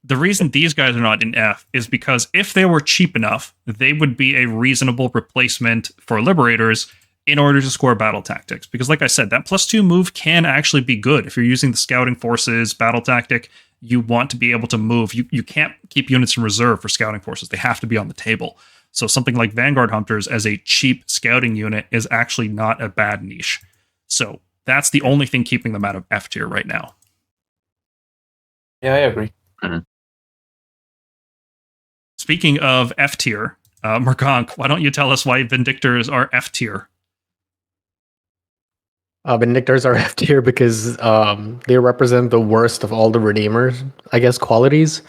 The reason these guys are not in F is because if they were cheap enough, they would be a reasonable replacement for Liberators in order to score battle tactics. Because like I said, that +2 move can actually be good. If you're using the scouting forces battle tactic, you want to be able to move. You can't keep units in reserve for scouting forces. They have to be on the table. So something like Vanguard-Hunters as a cheap scouting unit is actually not a bad niche. So that's the only thing keeping them out of F tier right now. Yeah, I agree. Mm-hmm. Speaking of F tier, Mergonk, why don't you tell us why Vindictors are F tier? Vindictors are F tier because they represent the worst of all the Redeemers, I guess, qualities.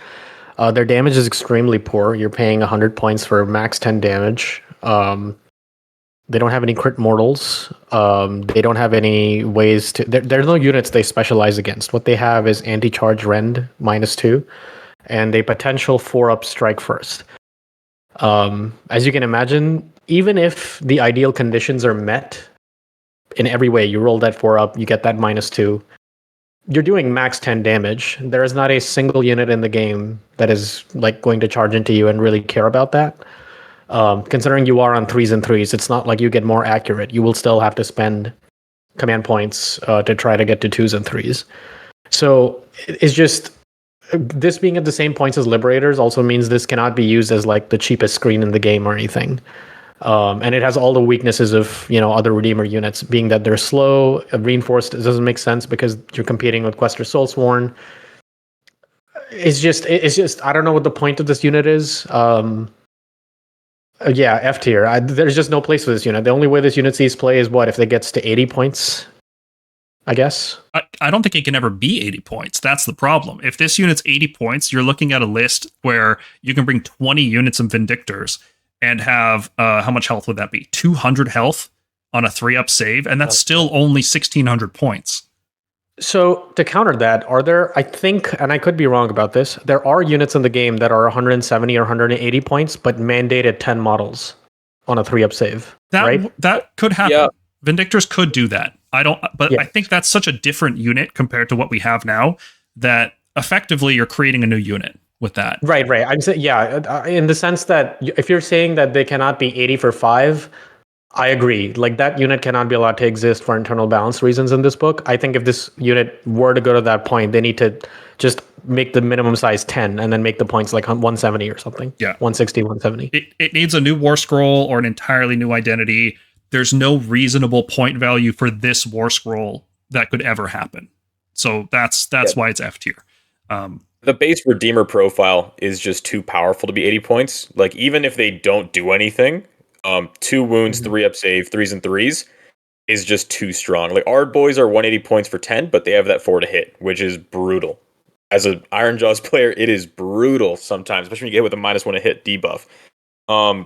Their damage is extremely poor. You're paying 100 points for max 10 damage. They don't have any crit mortals. They don't have any ways to... There's no units they specialize against. What they have is anti-charge rend, -2, and a potential 4-up strike first. As you can imagine, even if the ideal conditions are met in every way, you roll that 4-up, you get that -2, you're doing max 10 damage. There is not a single unit in the game that is like going to charge into you and really care about that. Considering you are on 3s and 3s, it's not like you get more accurate. You will still have to spend command points to try to get to 2s and 3s. So it's just... This being at the same points as Liberators also means this cannot be used as like the cheapest screen in the game or anything. And it has all the weaknesses of, other Redeemer units, being that they're slow, reinforced. It doesn't make sense because you're competing with Questor Soulsworn. It's just, I don't know what the point of this unit is. Yeah, F tier. There's just no place for this unit. The only way this unit sees play is if it gets to 80 points, I guess. I don't think it can ever be 80 points. That's the problem. If this unit's 80 points, you're looking at a list where you can bring 20 units of Vindictors and have, how much health would that be? 200 health on a 3-up save, and that's still only 1,600 points. So to counter that, are there, I think, and I could be wrong about this, there are units in the game that are 170 or 180 points, but mandated 10 models on a 3-up save, right? That could happen. Yeah. Vindictors could do that. I think that's such a different unit compared to what we have now that effectively you're creating a new unit with that. Right. I'm saying, in the sense that if you're saying that they cannot be 80 for 5, I agree. Like, that unit cannot be allowed to exist for internal balance reasons in this book. I think if this unit were to go to that point, they need to just make the minimum size 10 and then make the points like 170 or something. Yeah. 160, 170. It needs a new war scroll or an entirely new identity. There's no reasonable point value for this war scroll that could ever happen. So that's why it's F tier. The base Redeemer profile is just too powerful to be 80 points. Like, even if they don't do anything, 2 wounds, 3-up save, 3s and 3s is just too strong. Like, Ard Boys are 180 points for 10, but they have that 4 to hit, which is brutal. As an Iron Jaws player, it is brutal sometimes, especially when you get hit with a -1 to hit debuff.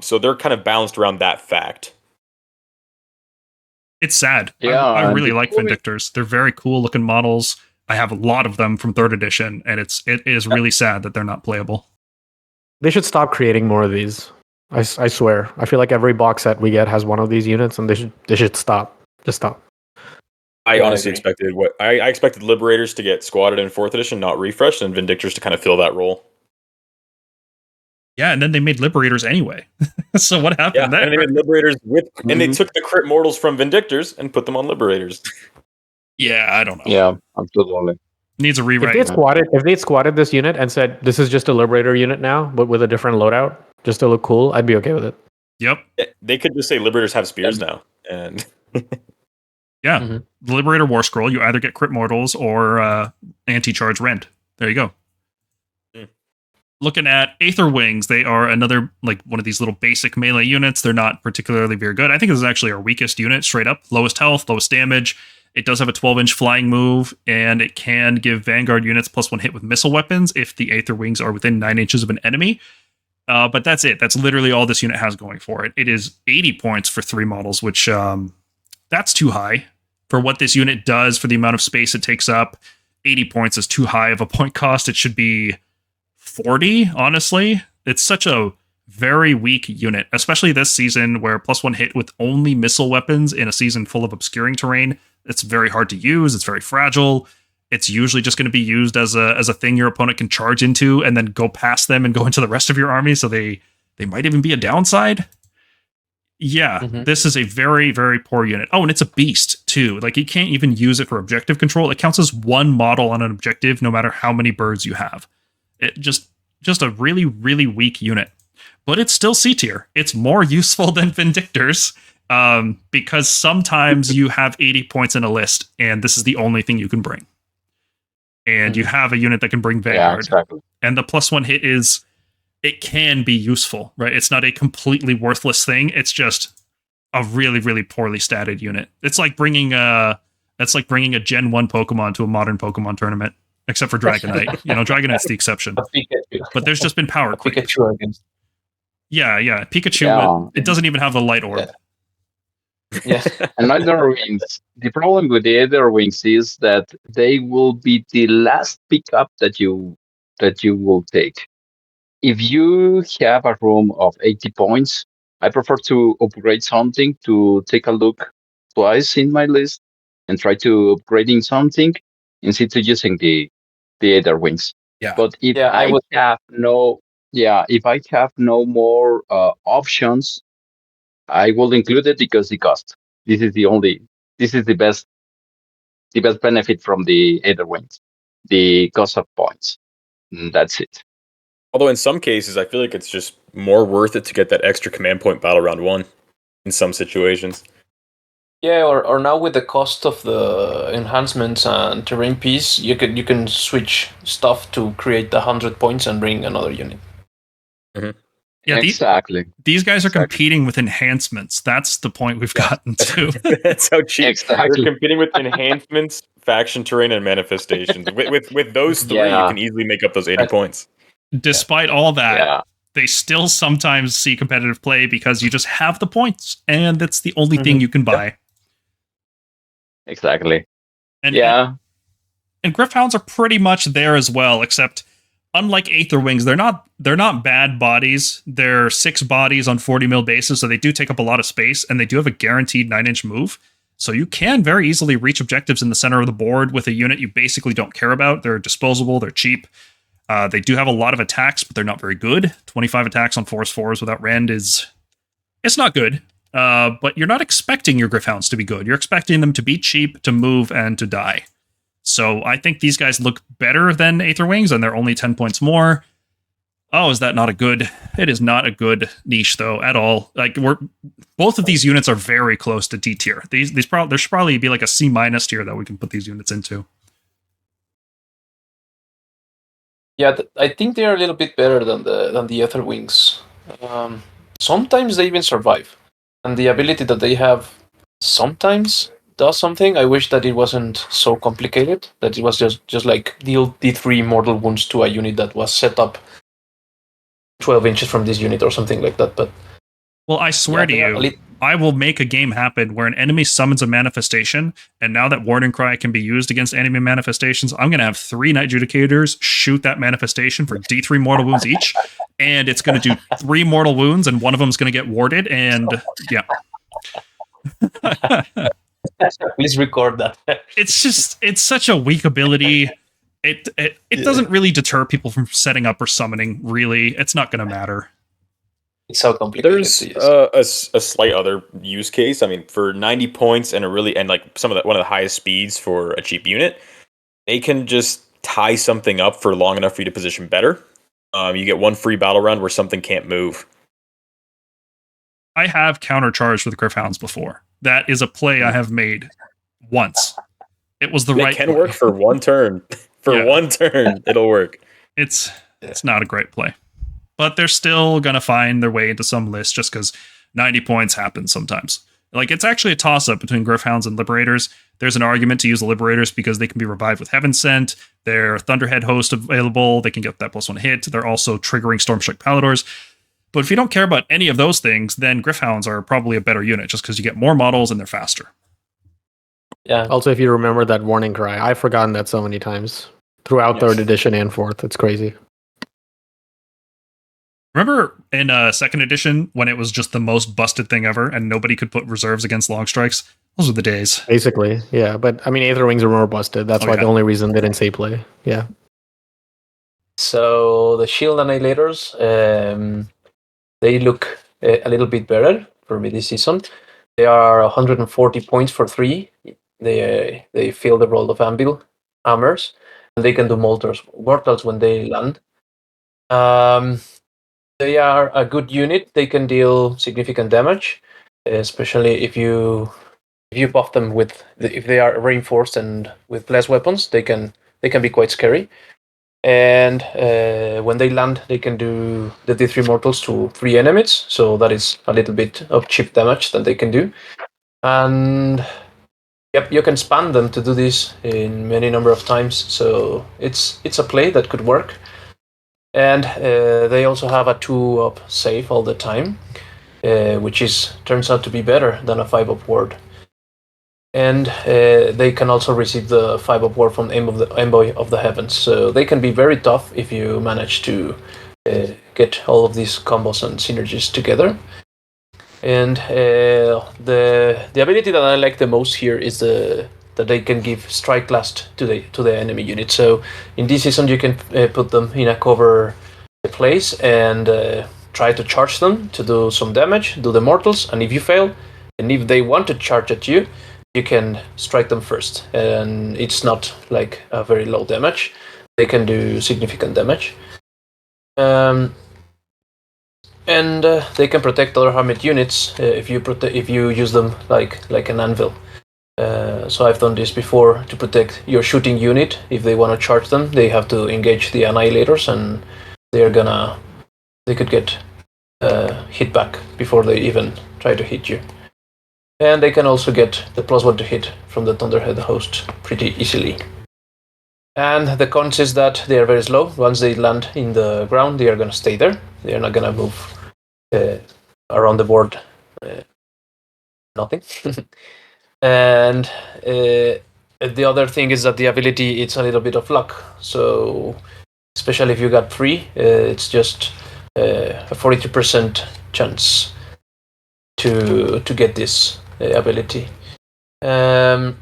So they're kind of balanced around that fact. It's sad. Yeah, I really like Vindictors. They're very cool looking models. I have a lot of them from 3rd edition, and it is really sad that they're not playable. They should stop creating more of these. I swear. I feel like every box set we get has one of these units, and they should stop. Just stop. I honestly expected I expected Liberators to get squatted in 4th edition, not refreshed, and Vindictors to kind of fill that role. Yeah, and then they made Liberators anyway. So what happened there? And they made Liberators and they took the crit mortals from Vindictors and put them on Liberators. Yeah, I don't know. Yeah, absolutely. Needs a rewrite. If they squatted this unit and said this is just a Liberator unit now, but with a different loadout, just to look cool, I'd be okay with it. Yep. They could just say Liberators have spears now, and yeah, the Liberator War Scroll. You either get crit mortals or anti-charge rend. There you go. Looking at Aetherwings, they are another like one of these little basic melee units. They're not particularly very good. I think this is actually our weakest unit, straight up. Lowest health, lowest damage. It does have a 12-inch flying move, and it can give Vanguard units +1 hit with missile weapons if the Aetherwings are within 9 inches of an enemy. But that's it. That's literally all this unit has going for it. It is 80 points for 3 models, which that's too high. For what this unit does, for the amount of space it takes up, 80 points is too high of a point cost. It should be 40, honestly. It's such a very weak unit, especially this season where +1 hit with only missile weapons in a season full of obscuring terrain. It's very hard to use. It's very fragile. It's usually just going to be used as a thing your opponent can charge into and then go past them and go into the rest of your army. So they might even be a downside. Yeah, This is a very, very poor unit. Oh, and it's a beast too. Like, you can't even use it for objective control. It counts as 1 model on an objective, no matter how many birds you have. It just a really, really weak unit. But it's still C tier. It's more useful than Vindictors, because sometimes you have 80 points in a list, and this is the only thing you can bring. And you have a unit that can bring Vanguard. Yeah, exactly. And the +1 hit it can be useful, right? It's not a completely worthless thing. It's just a really, really poorly statted unit. It's like bringing a Gen 1 Pokemon to a modern Pokemon tournament, except for Dragonite. Dragonite's the exception. But there's just been power creep. Pikachu against. Yeah. Pikachu, it doesn't even have the light orb. Yeah. And Aetherwings, the problem with the Aetherwings is that they will be the last pickup that you will take. If you have a room of 80 points, I prefer to upgrade something, to take a look twice in my list and try to upgrading something instead of using the Aetherwings. Yeah. But if I have no more options, I will include it because the cost. This is the best benefit from the Aetherwings, the cost of points. That's it. Although in some cases, I feel like it's just more worth it to get that extra command point battle round 1 in some situations. Yeah, or now with the cost of the enhancements and terrain piece, you can switch stuff to create the 100 points and bring another unit. Mm-hmm. Yeah, exactly. These guys are competing with enhancements. That's the point we've gotten to. That's how cheap. Exactly. They're competing with enhancements, faction terrain, and manifestations. With those 3, you can easily make up those 80 points. Despite all that, they still sometimes see competitive play because you just have the points, and that's the only thing you can buy. Exactly. And Gryph-hounds are pretty much there as well, except unlike Aetherwings, they're not bad bodies. They're 6 bodies on 40 mil bases, so they do take up a lot of space, and they do have a guaranteed 9-inch move. So you can very easily reach objectives in the center of the board with a unit you basically don't care about. They're disposable, they're cheap. They do have a lot of attacks, but they're not very good. 25 attacks on Force 4s without Rend it's not good. But you're not expecting your Gryph-hounds to be good. You're expecting them to be cheap, to move, and to die. So I think these guys look better than Aetherwings, and they're only 10 points more. Oh, is that not a good? It is not a good niche, though, at all. Like, both of these units are very close to D tier. There should probably be like a C- tier that we can put these units into. Yeah, I think they're a little bit better than the Aetherwings. Sometimes they even survive, and the ability that they have sometimes does something. I wish that it wasn't so complicated. That it was just like deal D3 mortal wounds to a unit that was set up 12 inches from this unit or something like that. But well, I swear to you, I will make a game happen where an enemy summons a manifestation, and now that Warning Cry can be used against enemy manifestations, I'm going to have 3 Night Judicators shoot that manifestation for D3 mortal wounds each, and it's going to do 3 mortal wounds, and one of them is going to get warded, and yeah. Please record that. It's such a weak ability. It doesn't really deter people from setting up or summoning, really. It's not going to matter. It's so complicated. There's a slight other use case. I mean, for 90 points and one of the highest speeds for a cheap unit, they can just tie something up for long enough for you to position better. You get 1 free battle round where something can't move. I have countercharged with Gryph-hounds before. That is a play I have made once. It was the right. It can work for 1 turn. For 1 turn, it'll work. It's not a great play. But they're still going to find their way into some list just because 90 points happen sometimes. Like, it's actually a toss-up between Gryph-hounds and Liberators. There's an argument to use the Liberators because they can be revived with Heaven Sent. They're Thunderhead host available. They can get that +1 hit. They're also triggering Stormstrike Palladors. But if you don't care about any of those things, then Gryph-hounds are probably a better unit just because you get more models and they're faster. Yeah. Also, if you remember that warning cry, I've forgotten that so many times throughout 3rd edition and 4th. It's crazy. Remember in 2nd edition when it was just the most busted thing ever and nobody could put reserves against long strikes? Those were the days. Basically, yeah. But I mean, Aetherwings are more busted. That's why the only reason they didn't say play. Yeah. So the Shield Annihilators, they look a little bit better for me this season. They are 140 points for 3. They fill the role of Anvil Hammers, and they can do mortals when they land. They are a good unit. They can deal significant damage, especially if you buff them with if they are reinforced and with less weapons. They can be quite scary. And when they land, they can do the D3 mortals to 3 enemies. So that is a little bit of cheap damage that they can do. And yep, you can spam them to do this in many number of times. So it's a play that could work. And they also have a 2-up save all the time, which turns out to be better than a 5-up ward. And they can also receive the 5-up ward from Envoy of the Heavens. So they can be very tough if you manage to get all of these combos and synergies together. And the ability that I like the most here is that they can give Strike Blast to the enemy unit. So in this season you can put them in a cover place and try to charge them to do some damage, do the mortals, and if you fail, and if they want to charge at you, you can strike them first. And it's not like a very low damage. They can do significant damage. And they can protect other armored units if you use them like an anvil. So I've done this before to protect your shooting unit. If they want to charge them, they have to engage the Annihilators, and they could get hit back before they even try to hit you. And they can also get the +1 to hit from the Thunderhead host pretty easily. And the cons is that they are very slow. Once they land in the ground, they are going to stay there. They are not going to move around the board. Nothing. And the other thing is that the ability, it's a little bit of luck. So especially if you got 3, it's just a 42% chance to get this ability. And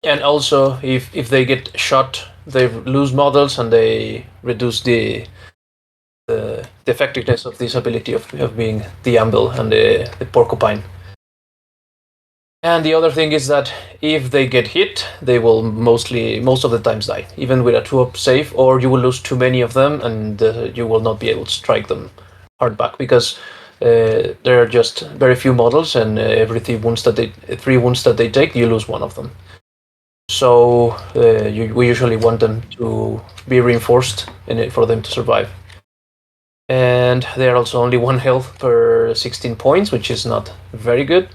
also if they get shot, they lose models and they reduce the effectiveness of this ability of being the Anvil and the Porcupine. And the other thing is that if they get hit, they will most of the times die, even with a 2-up save, or you will lose too many of them and you will not be able to strike them hard back because there are just very few models, and every 3 wounds that they take, you lose 1 of them. So we usually want them to be reinforced for them to survive. And they are also only 1 health per 16 points, which is not very good.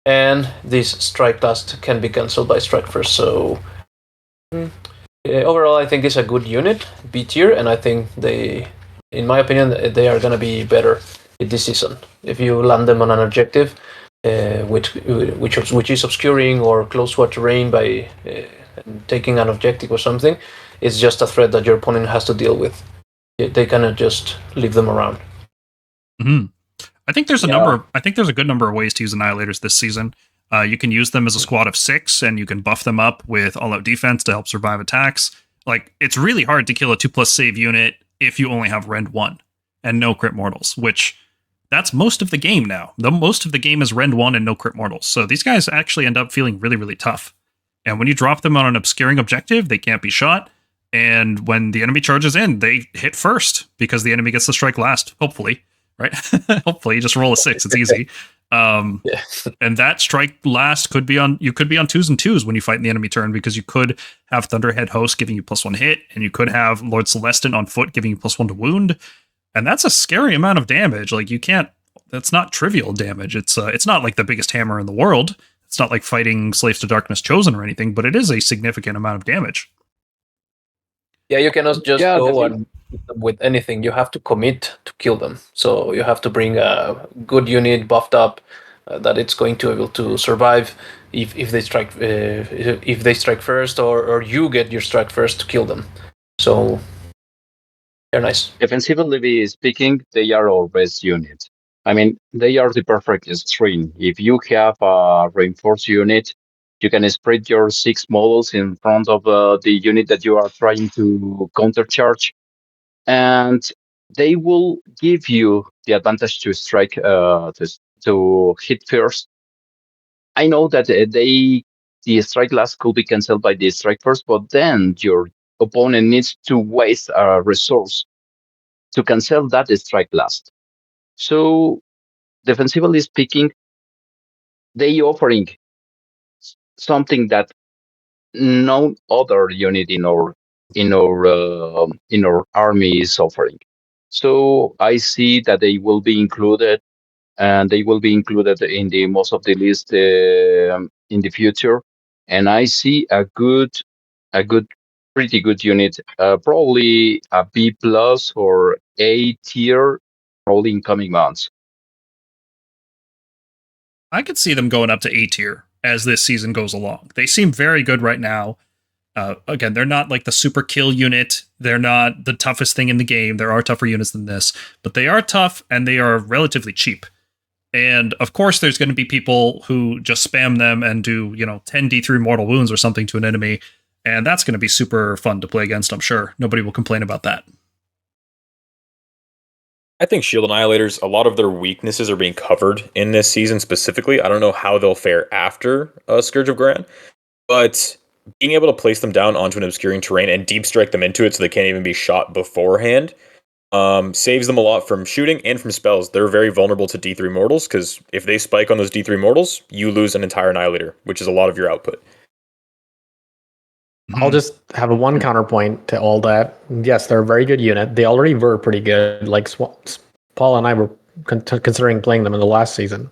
And this Strike Blast can be cancelled by Strike First. So overall, I think it's a good unit, B tier, and I think in my opinion, they are going to be better this season. If you land them on an objective, which is obscuring or close to a terrain by taking an objective or something, it's just a threat that your opponent has to deal with. They cannot just leave them around. Mm-hmm. I think there's a good number of ways to use Annihilators this season. You can use them as a squad of 6, and you can buff them up with all-out defense to help survive attacks. Like, it's really hard to kill a 2+ save unit if you only have Rend 1 and no crit mortals, which that's most of the game now. Most of the game is Rend 1 and no crit mortals. So these guys actually end up feeling really, really tough. And when you drop them on an obscuring objective, they can't be shot. And when the enemy charges in, they hit first because the enemy gets to strike last, hopefully. Right? Hopefully, you just roll a 6. It's easy. Yeah. And that strike last could be on 2s and 2s when you fight in the enemy turn, because you could have Thunderhead Host giving you +1 hit, and you could have Lord Celestin on foot giving you +1 to wound. And that's a scary amount of damage. Like, you can't, that's not trivial damage. It's not like the biggest hammer in the world. It's not like fighting Slaves to Darkness Chosen or anything, but it is a significant amount of damage. Yeah, you cannot just Yeah, go definitely. and hit them with anything. You have to commit to kill them. So you have to bring a good unit buffed up that it's going to be able to survive if they strike first, or you get your strike first to kill them. So they're nice. Defensively speaking, they are our best unit. I mean, they are the perfect string. If you have a reinforced unit, you can spread your 6 models in front of the unit that you are trying to countercharge, and they will give you the advantage to strike, to hit first. I know that the strike last could be cancelled by the strike first, but then your opponent needs to waste a resource to cancel that strike last. So, defensively speaking, they offering something that no other unit in our army is offering. So I see that they will be included, and they will be included in the most of the list in the future. And I see a pretty good unit, probably a B plus or A tier, probably in coming months. I could see them going up to A tier as this season goes along. They seem very good right now. Again, they're not like the super kill unit. They're not the toughest thing in the game. There are tougher units than this, but they are tough and they are relatively cheap. And of course, there's going to be people who just spam them and do, 10 D3 mortal wounds or something to an enemy. And that's going to be super fun to play against, I'm sure. Nobody will complain about that. I think Shield Annihilators, a lot of their weaknesses are being covered in this season specifically. I don't know how they'll fare after Scourge of Gran, but being able to place them down onto an obscuring terrain and deep strike them into it so they can't even be shot beforehand saves them a lot from shooting and from spells. They're very vulnerable to D3 mortals, because if they spike on those D3 mortals, you lose an entire Annihilator, which is a lot of your output. I'll just have one counterpoint to all that. Yes, they're a very good unit. They already were pretty good. Like Paul and I were considering playing them in the last season.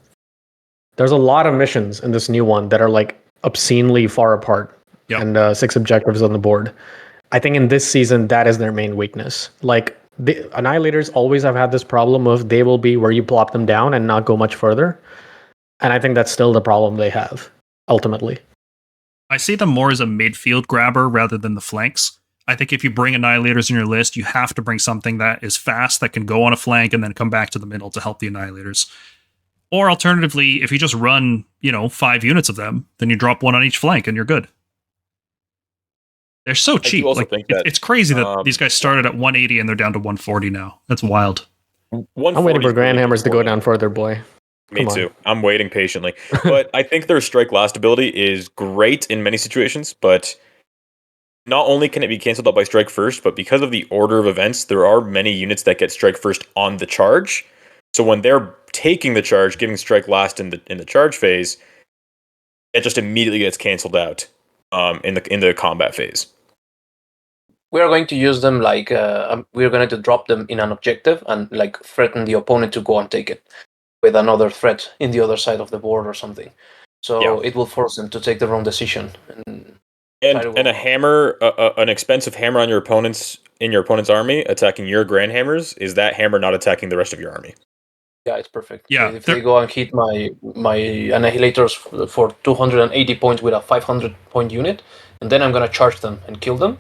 There's a lot of missions in this new one that are like obscenely far apart, and 6 objectives on the board. I think in this season that is their main weakness. Like, the Annihilators always have had this problem of they will be where you plop them down and not go much further. And I think that's still the problem they have, ultimately. I see them more as a midfield grabber rather than the flanks. I think if you bring Annihilators in your list, you have to bring something that is fast, that can go on a flank and then come back to the middle to help the Annihilators. Or alternatively, if you just run, 5 units of them, then you drop one on each flank and you're good. They're so cheap. Like, it's crazy that these guys started at 180 and they're down to 140 now. That's wild. I'm waiting for Grandhammers to go down further, boy. Me too. I'm waiting patiently. But I think their strike last ability is great in many situations, but not only can it be cancelled out by strike first, but because of the order of events, there are many units that get strike first on the charge. So when they're taking the charge, giving strike last in the charge phase, it just immediately gets cancelled out in the combat phase. We are going to use them like we're going to drop them in an objective and like threaten the opponent to go and take it with another threat in the other side of the board or something. So it will force them to take the wrong decision. And a hammer, an expensive hammer on your opponent's army attacking your Grandhammers, is that hammer not attacking the rest of your army? Yeah, it's perfect. Yeah, if they go and hit my Annihilators for 280 points with a 500 point unit, and then I'm going to charge them and kill them,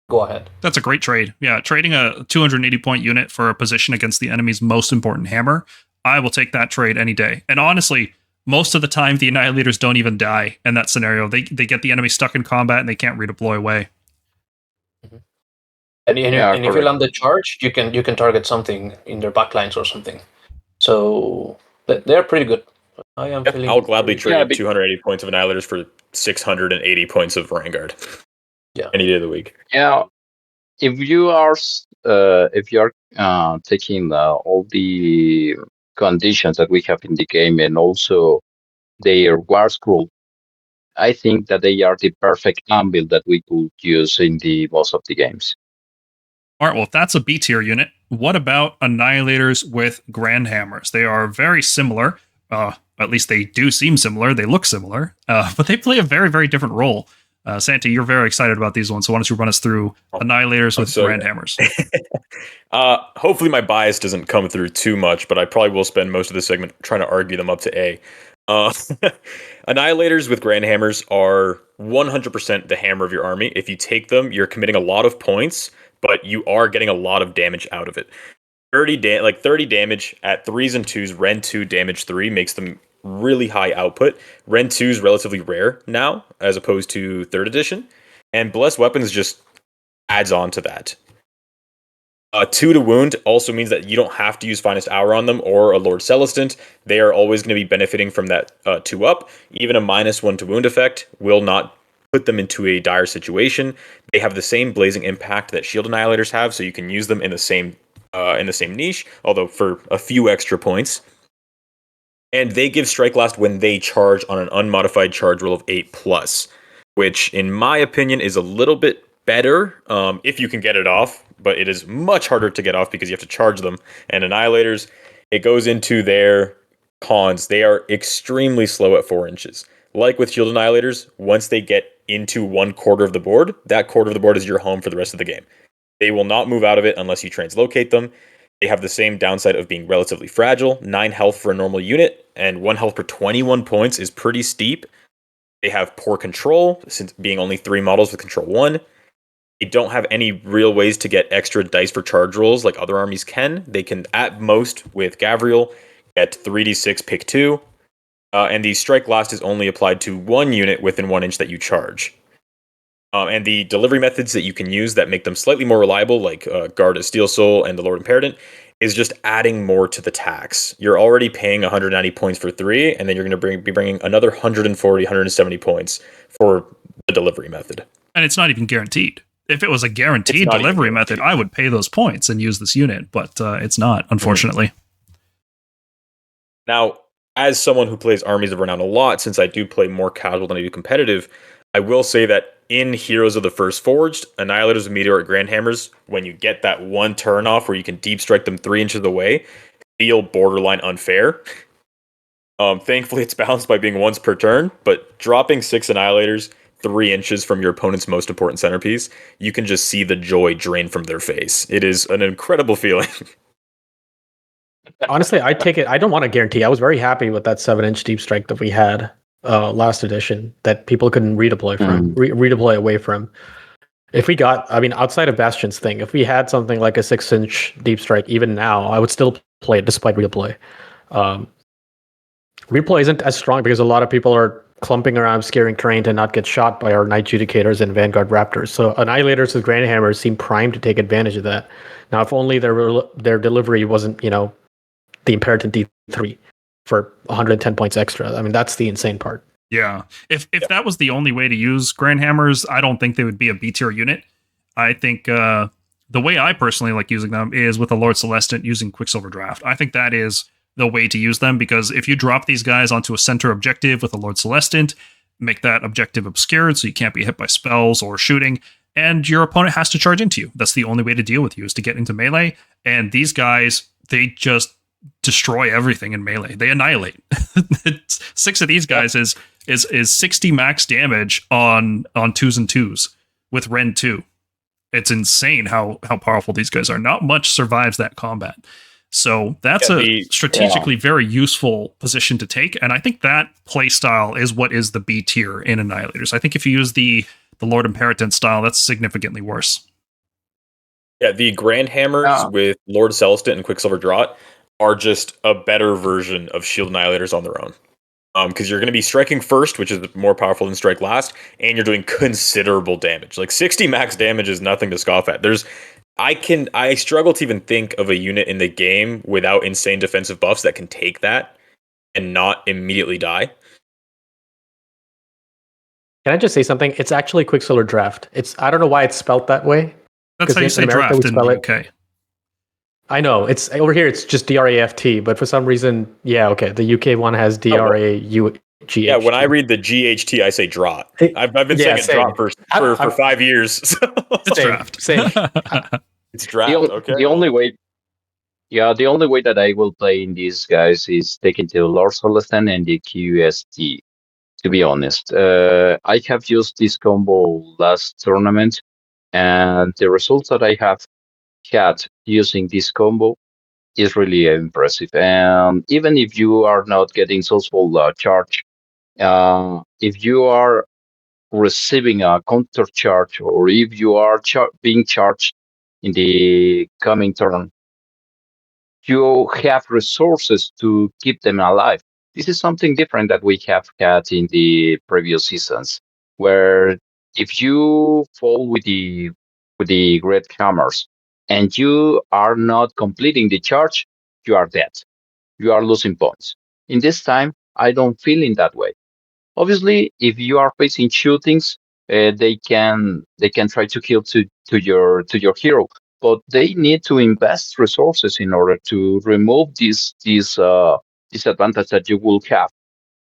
go ahead. That's a great trade. Yeah, trading a 280 point unit for a position against the enemy's most important hammer, I will take that trade any day. And honestly, most of the time the Annihilators don't even die in that scenario. They get the enemy stuck in combat and they can't redeploy away. Mm-hmm. And if you land the charge, you can target something in their backlines or something. So they're pretty good. I'll gladly trade 280 points of Annihilators for 680 points of Vanguard. Yeah, any day of the week. Yeah, if you are taking all the conditions that we have in the game, and also their Warscroll, I think that they are the perfect anvil that we could use in the most of the games. All right, well, if that's a B tier unit, what about Annihilators with Grandhammers? They are very similar. At least they do seem similar. They look similar, but they play a very, very different role. Santi, you're very excited about these ones, so why don't you run us through Annihilators with Grandhammers? Hopefully my bias doesn't come through too much, but I probably will spend most of this segment trying to argue them up to A. Annihilators with Grandhammers are 100% the hammer of your army. If you take them, you're committing a lot of points, but you are getting a lot of damage out of it. 30 damage at 3s and 2s, Ren 2 damage 3 makes them really high output. Ren 2 is relatively rare now, as opposed to 3rd edition, and Blessed Weapons just adds on to that. 2 to wound also means that you don't have to use Finest Hour on them or a Lord Celestant. They are always going to be benefiting from that 2 up. Even a -1 to wound effect will not put them into a dire situation. They have the same blazing impact that Shield Annihilators have, so you can use them in the same niche, although for a few extra points. And they give Strike Last when they charge on an unmodified charge roll of 8+, which in my opinion is a little bit better if you can get it off, but it is much harder to get off because you have to charge them. And Annihilators, it goes into their cons. They are extremely slow at 4 inches. Like with Shield Annihilators, once they get into 1/4 of the board, that quarter of the board is your home for the rest of the game. They will not move out of it unless you translocate them. They have the same downside of being relatively fragile. 9 health for a normal unit, and 1 health per 21 points is pretty steep. They have poor control, since being only 3 models with control 1. They don't have any real ways to get extra dice for charge rolls like other armies can. They can, at most, with Gavriel, get 3d6 pick 2. And the Strike Last is only applied to 1 unit within 1 inch that you charge. And the delivery methods that you can use that make them slightly more reliable, like Guard of Steel Soul and the Lord Imperatant, is just adding more to the tax. You're already paying 190 points for 3, and then you're going to be bringing another 140, 170 points for the delivery method. And it's not even guaranteed. If it was a guaranteed delivery method, I would pay those points and use this unit, but it's not, unfortunately. Now, as someone who plays Armies of Renown a lot, since I do play more casual than I do competitive, I will say that in Heroes of the First Forged, Annihilators with Meteoric Grandhammers, when you get that one turn off where you can deep strike them 3 inches away, feel borderline unfair. Thankfully, it's balanced by being once per turn, but dropping 6 Annihilators 3 inches from your opponent's most important centerpiece, you can just see the joy drain from their face. It is an incredible feeling. Honestly, I take it. I don't want to guarantee. I was very happy with that 7-inch deep strike that we had last edition that people couldn't redeploy from, redeploy away from. If we got, I mean, outside of Bastion's thing, if we had something like a 6-inch deep strike, even now, I would still play it despite redeploy. Redeploy isn't as strong because a lot of people are clumping around scaring terrain to not get shot by our Night Judicators and Vanguard Raptors. So Annihilators with Grandhammers seem primed to take advantage of that. Now, if only their delivery wasn't, the Imperatant D3 for 110 points extra. I mean, that's the insane part. Yeah. If that was the only way to use Grandhammers, I don't think they would be a B tier unit. I think the way I personally like using them is with a Lord Celestant using Quicksilver Draft. I think that is the way to use them, because if you drop these guys onto a center objective with a Lord Celestant, make that objective obscured so you can't be hit by spells or shooting, and your opponent has to charge into you. That's the only way to deal with you, is to get into melee. And these guys, they just destroy everything in melee. They annihilate. 6 of these guys is 60 max damage on 2s and 2s with Ren 2. It's insane how powerful these guys are. Not much survives that combat. So that's a strategically very useful position to take. And I think that play style is what is the B tier in Annihilators. I think if you use the Lord Imperatant style, that's significantly worse. Yeah, the Grandhammers with Lord Celestant and Quicksilver Draught are just a better version of Shield Annihilators on their own. Because you're going to be striking first, which is more powerful than strike last, and you're doing considerable damage. Like 60 max damage is nothing to scoff at. I struggle to even think of a unit in the game without insane defensive buffs that can take that and not immediately die. Can I just say something? It's actually Quicksilver Draft. I don't know why it's spelt that way. That's how you say draft in the UK. I know it's over here. It's just DRAFT, but for some reason, the UK one has DRAUGHT. Yeah, when I read the GHT, I say draught. I've been saying it draught for 5 years. So. It's draft. Same. It's draft. Okay. The only way that I will play in these guys is taking the Lord Celestin and the QST. To be honest, I have used this combo last tournament, and the results that I have had using this combo is really impressive. And even if you are not getting Soulsful charge, if you are receiving a counter charge, or if you are being charged in the coming turn, you have resources to keep them alive. This is something different that we have had in the previous seasons, where if you fall with the Gryph-hounds and you are not completing the charge, you are dead. You are losing points. In this time, I don't feel in that way. Obviously, if you are facing shootings, they can try to kill to your hero, but they need to invest resources in order to remove this disadvantage that you will have.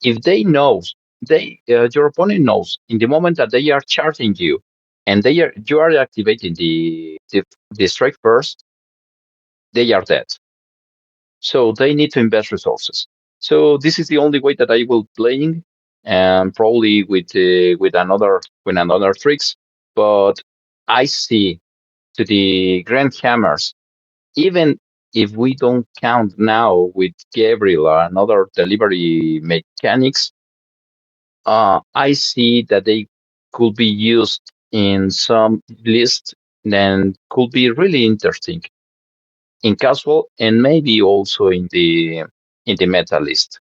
If they know, your opponent knows in the moment that they are charging you, and you are activating the strike first, they are dead. So they need to invest resources. So this is the only way that I will playing, and probably with another tricks. But I see to the Grandhammers, even if we don't count now with Gabriel or another delivery mechanics, I see that they could be used in some list, then could be really interesting in casual and maybe also in the meta list.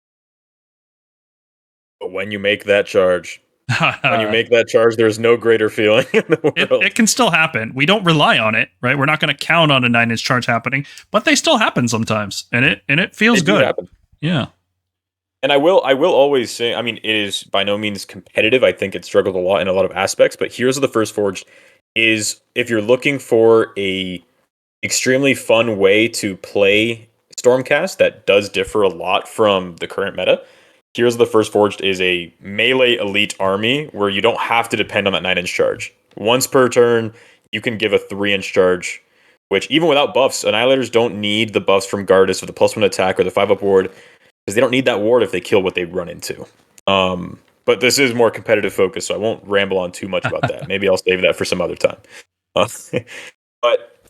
But when you make that charge, there's no greater feeling in the world. It can still happen. We don't rely on it, right? We're not going to count on a 9-inch charge happening, but they still happen sometimes, and it feels good. Happen. Yeah. And I will always say, I mean, it is by no means competitive. I think it struggles a lot in a lot of aspects, but Heroes of the First Forged is, if you're looking for a extremely fun way to play Stormcast that does differ a lot from the current meta, Heroes of the First Forged is a melee elite army where you don't have to depend on that 9-inch charge. Once per turn, you can give a 3-inch charge, which even without buffs, Annihilators don't need the buffs from Gardas or the +1 attack or the 5-up ward, because they don't need that ward if they kill what they run into. But this is more competitive focus, so I won't ramble on too much about that. Maybe I'll save that for some other time. But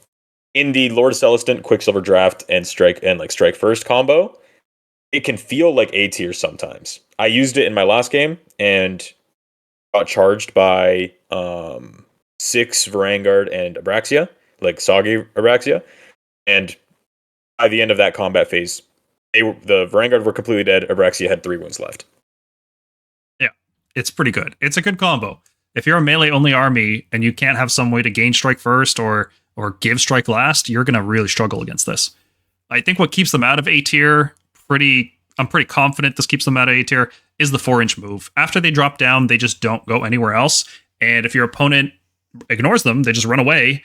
in the Lord Celestin, Quicksilver Draft, and Strike First combo, it can feel like A tier sometimes. I used it in my last game and got charged by 6 Vanguard and Abraxia, like Soggy Abraxia, and by the end of that combat phase, the Vanguard were completely dead. Abraxia had 3 wounds left. Yeah, it's pretty good. It's a good combo. If you're a melee only army and you can't have some way to gain strike first or give strike last, you're going to really struggle against this. I think what keeps them out of A tier, I'm pretty confident this keeps them out of A tier, is the 4-inch move. After they drop down, they just don't go anywhere else. And if your opponent ignores them, they just run away,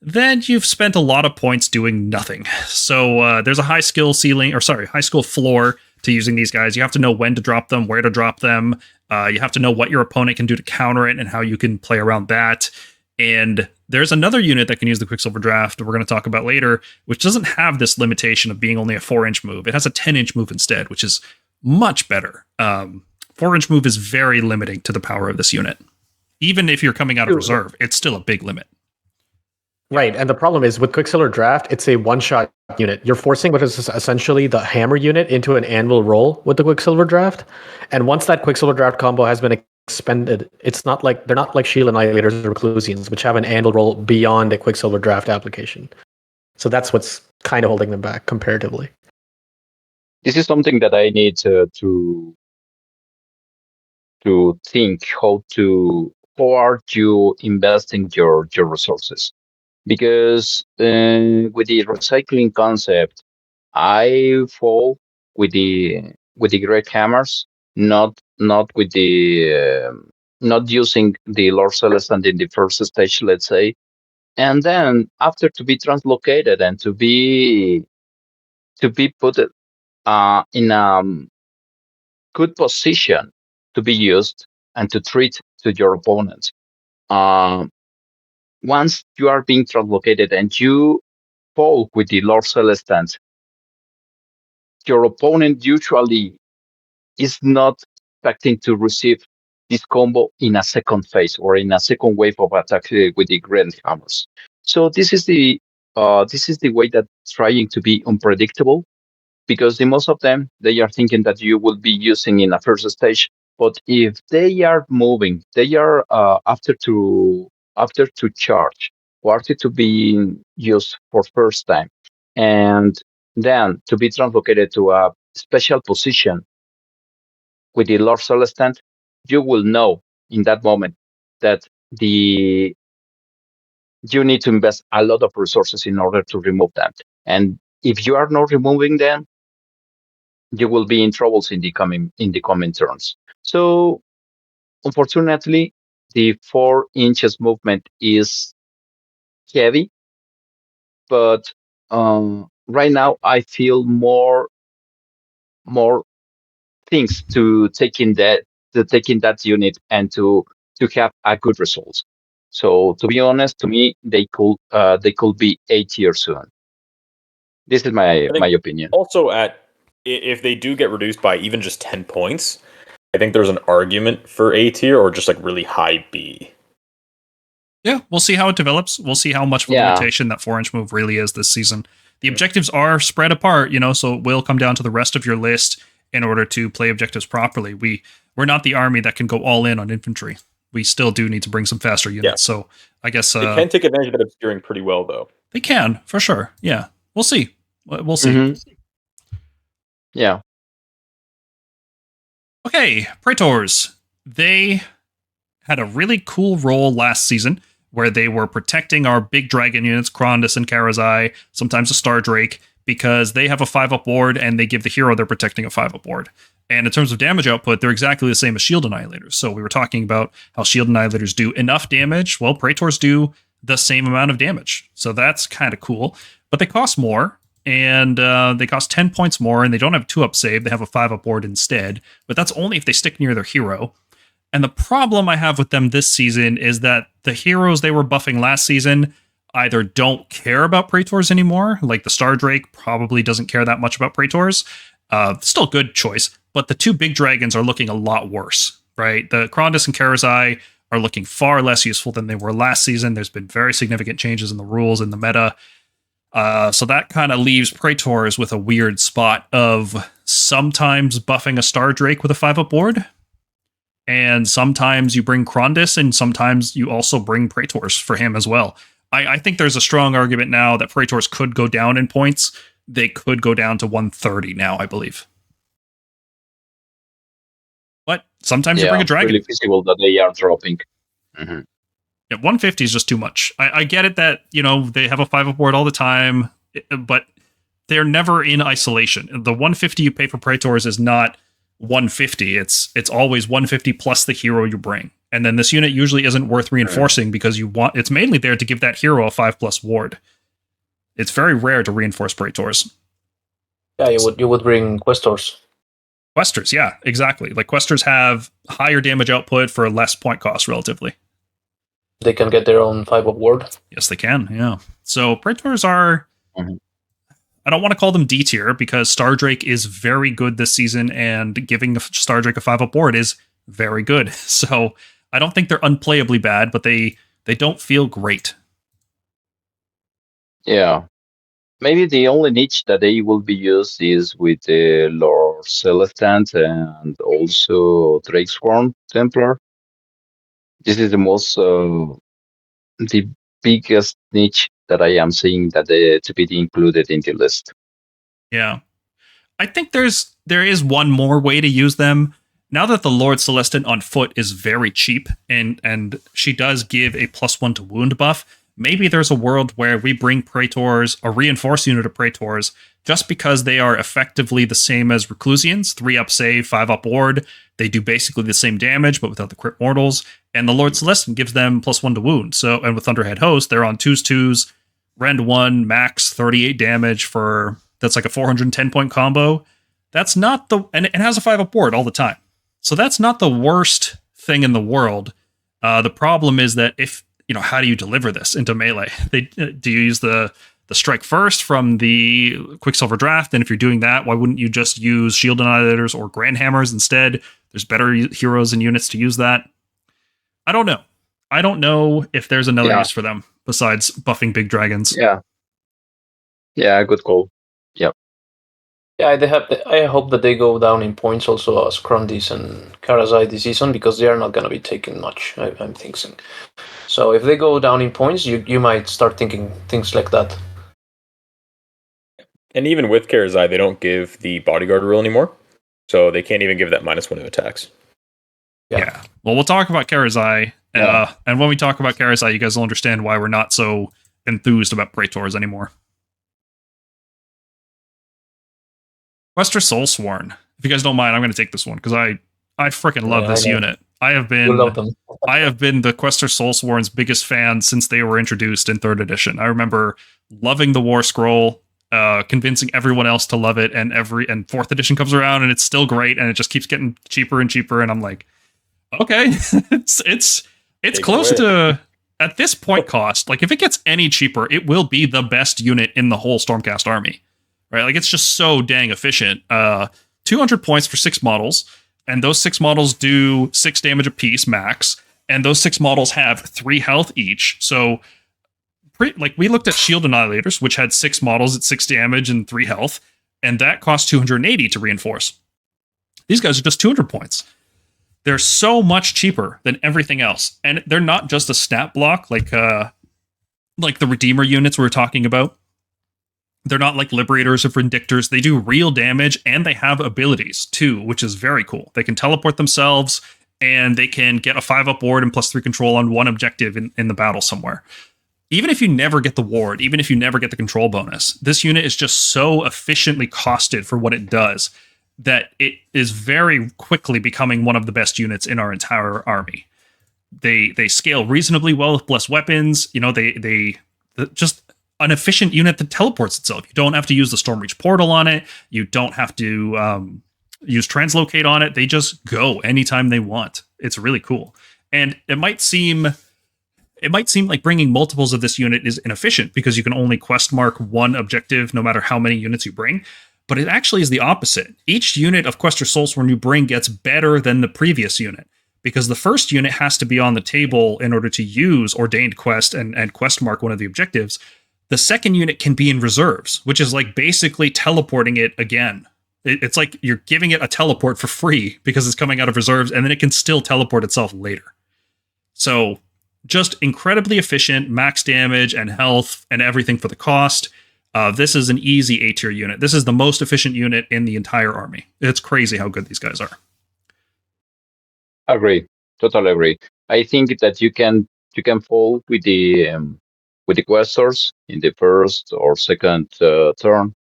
then you've spent a lot of points doing nothing. So there's a high skill floor to using these guys. You have to know when to drop them, where to drop them. You have to know what your opponent can do to counter it and how you can play around that. And there's another unit that can use the Quicksilver Draft that we're going to talk about later, which doesn't have this limitation of being only a 4-inch move. It has a 10-inch move instead, which is much better. 4-inch move is very limiting to the power of this unit. Even if you're coming out of reserve, it's still a big limit. Right, and the problem is with Quicksilver Draft, it's a one-shot unit. You're forcing what is essentially the hammer unit into an anvil roll with the Quicksilver Draft, and once that Quicksilver Draft combo has been expended, it's not like they're not like Shield Annihilators or Reclusians, which have an anvil roll beyond a Quicksilver Draft application. So that's what's kind of holding them back comparatively. This is something that I need to think how are you investing your resources. Because with the recycling concept, I fall with the Greyhammers, not with the not using the Lord Celestin in the first stage, let's say, And then after to be translocated and to be put in a good position to be used and to treat to your opponents. Once you are being translocated and you fall with the Lord Celestant, your opponent usually is not expecting to receive this combo in a second phase or in a second wave of attack with the Grandhammers. So this is the way that trying to be unpredictable, because the most of them, they are thinking that you will be using in a first stage. But if they are moving, they are after to charge or after to be used for first time, and then to be translocated to a special position with the Lord Celestant, you will know in that moment that you need to invest a lot of resources in order to remove that. And if you are not removing them, you will be in troubles in the coming turns. So unfortunately, the 4 inches movement is heavy, but right now I feel more things to taking that unit and to have a good result. So to be honest, to me, they could be 8 years soon. This is my opinion. Also, if they do get reduced by even just 10 points, I think there's an argument for A tier or just like really high B. Yeah, we'll see how it develops. We'll see how much of a limitation that 4-inch move really is this season. The objectives are spread apart, so it will come down to the rest of your list in order to play objectives properly. We're not the army that can go all in on infantry. We still do need to bring some faster units. Yeah. So I guess they can take advantage of that obscuring pretty well, though. They can, for sure. Yeah, we'll see. We'll see. Mm-hmm. Yeah. Okay, Praetors. They had a really cool role last season where they were protecting our big dragon units, Krondys and Karazai, sometimes a Stardrake, because they have a 5-up ward and they give the hero they're protecting a 5-up ward. And in terms of damage output, they're exactly the same as Shield Annihilators. So we were talking about how Shield Annihilators do enough damage. Well, Praetors do the same amount of damage. So that's kind of cool. But they cost more, and they cost 10 points more, and they don't have a 2-up save. They have a 5-up ward instead. But that's only if they stick near their hero. And the problem I have with them this season is that the heroes they were buffing last season either don't care about Praetors anymore, like the Stardrake probably doesn't care that much about Praetors. Still a good choice, but the 2 big dragons are looking a lot worse, right? The Krondys and Karazai are looking far less useful than they were last season. There's been very significant changes in the rules in the meta. So that kind of leaves Praetors with a weird spot of sometimes buffing a Stardrake with a 5-up ward, and sometimes you bring Krondys, and sometimes you also bring Praetors for him as well. I think there's a strong argument now that Praetors could go down in points. They could go down to 130 now, I believe. But sometimes you bring a dragon. Really visible that they are dropping. Mm-hmm. Yeah, 150 is just too much. I get it that, they have a 5-up ward all the time, but they're never in isolation. The 150 you pay for Praetors is not 150. It's always 150 plus the hero you bring. And then this unit usually isn't worth reinforcing because it's mainly there to give that hero a 5+ ward. It's very rare to reinforce Praetors. Yeah, you would bring Questors. Questors, yeah, exactly. Like Questors have higher damage output for less point cost relatively. They can get their own 5-up ward. Yes, they can, yeah. So Praetors are... I don't want to call them D tier because Stardrake is very good this season, and giving Stardrake a 5-up ward is very good. So I don't think they're unplayably bad, but they don't feel great. Yeah. Maybe the only niche that they will be used is with the Lord Celestant and also Drakesworn Templar. This is the most, the biggest niche that I am seeing that to be included in the list. Yeah. I think there is one more way to use them. Now that the Lord Celestant on foot is very cheap and she does give a +1 to wound buff, maybe there's a world where we bring Praetors, a reinforced unit of Praetors, just because they are effectively the same as Reclusians, 3-up save, 5-up ward. They do basically the same damage, but without the crit mortals. And the Lord Celestin gives them +1 to wound. So, and with Thunderhead Host, they're on 2s, rend 1, max 38 damage for, that's like a 410 point combo. That's not and it has a 5-up ward all the time. So that's not the worst thing in the world. The problem is that if, how do you deliver this into melee? Do you use the strike first from the Quicksilver draft? And if you're doing that, why wouldn't you just use Shield Annihilators or Grandhammers instead? There's better heroes and units to use that. I don't know. I don't know if there's another use for them besides buffing big dragons. Yeah, good call. Yep. Yeah, I hope that they go down in points also as Krondis and Karazai this season, because they are not going to be taking much, I'm thinking. So if they go down in points, you might start thinking things like that. And even with Karazai, they don't give the bodyguard rule anymore, so they can't even give that -1 to attacks. Yeah. Well, we'll talk about Karazai, and when we talk about Karazai, you guys will understand why we're not so enthused about Praetors anymore. Questor Soulsworn. If you guys don't mind, I'm going to take this one because I freaking love this unit. I have been the Questor Soulsworn's biggest fan since they were introduced in 3rd edition. I remember loving the War Scroll, convincing everyone else to love it, and 4th edition comes around and it's still great, and it just keeps getting cheaper and cheaper, and I'm like, okay, it's close to, at this point cost, like if it gets any cheaper, it will be the best unit in the whole Stormcast army. Right? Like it's just so dang efficient. 200 points for 6 models, and those 6 models do 6 damage apiece max, and those 6 models have 3 health each. So we looked at Shield Annihilators, which had 6 models at 6 damage and 3 health, and that cost 280 to reinforce. These guys are just 200 points. They're so much cheaper than everything else, and they're not just a stat block like the Redeemer units we were talking about. They're not like Liberators or Vindictors. They do real damage, and they have abilities too, which is very cool. They can teleport themselves, and they can get a 5-up ward and +3 control on one objective in the battle somewhere. Even if you never get the ward, even if you never get the control bonus, this unit is just so efficiently costed for what it does that it is very quickly becoming one of the best units in our entire army. They scale reasonably well with blessed weapons. They just an efficient unit that teleports itself. You don't have to use the Stormreach portal on it. You don't have to use Translocate on it. They just go anytime they want. It's really cool. And it might seem like bringing multiples of this unit is inefficient because you can only quest mark one objective no matter how many units you bring. But it actually is the opposite. Each unit of Questor Soulsworn you bring gets better than the previous unit, because the first unit has to be on the table in order to use Ordained Quest and quest mark one of the objectives. The second unit can be in reserves, which is like basically teleporting it again. It's like you're giving it a teleport for free because it's coming out of reserves, and then it can still teleport itself later. So just incredibly efficient, max damage and health and everything for the cost. This is an easy A tier unit. This is the most efficient unit in the entire army. It's crazy how good these guys are. Agree. Totally agree. I think that you can fall with the Questors in the first or second turn.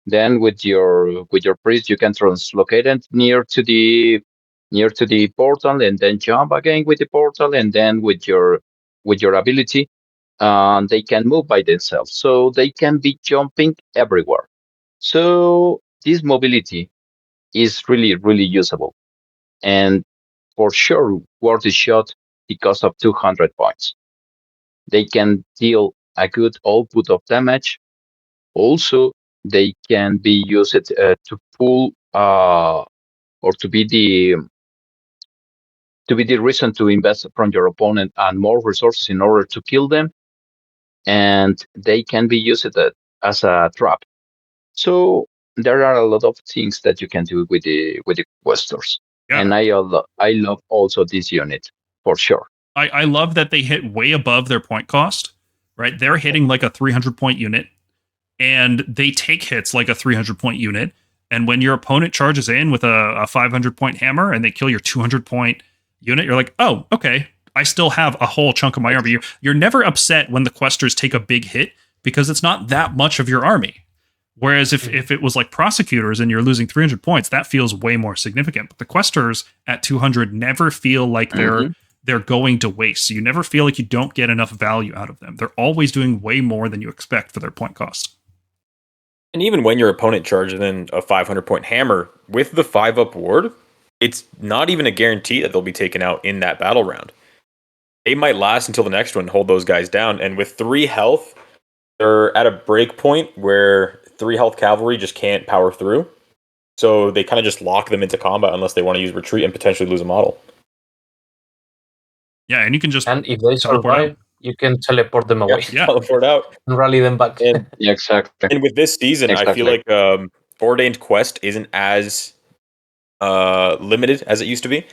Then with your priest, you can translocate it near to the portal, and then jump again with the portal, and then with your ability, they can move by themselves, so they can be jumping everywhere. So this mobility is really, really usable, and for sure, worth a shot because of 200 points. They can deal a good output of damage. Also, they can be used to pull or to be the reason to invest from your opponent and more resources in order to kill them, and they can be used as a trap. So there are a lot of things that you can do with the Questors, and I love also this unit for sure. I love that they hit way above their point cost. Right, they're hitting like a 300 point unit, and they take hits like a 300 point unit. And when your opponent charges in with a 500 point hammer and they kill your 200 point unit, you're like, oh, okay, I still have a whole chunk of my army. You're never upset when the Questors take a big hit because it's not that much of your army. Whereas if it was like Prosecutors and you're losing 300 points, that feels way more significant. But the Questors at 200 never feel like they're they're going to waste. So you never feel like you don't get enough value out of them. They're always doing way more than you expect for their point cost. And even when your opponent charges in a 500-point hammer with the 5-up ward, it's not even a guarantee that they'll be taken out in that battle round. They might last until the next one, hold those guys down. And with 3 health, they're at a break point where 3 health cavalry just can't power through. So they kind of just lock them into combat unless they want to use retreat and potentially lose a model. Yeah, and you can just... And if they teleport survive, you can teleport them away. Yeah. Teleport out. And rally them back. And, Yeah, exactly. and with this season, I feel like Ordained Quest isn't as limited as it used to be.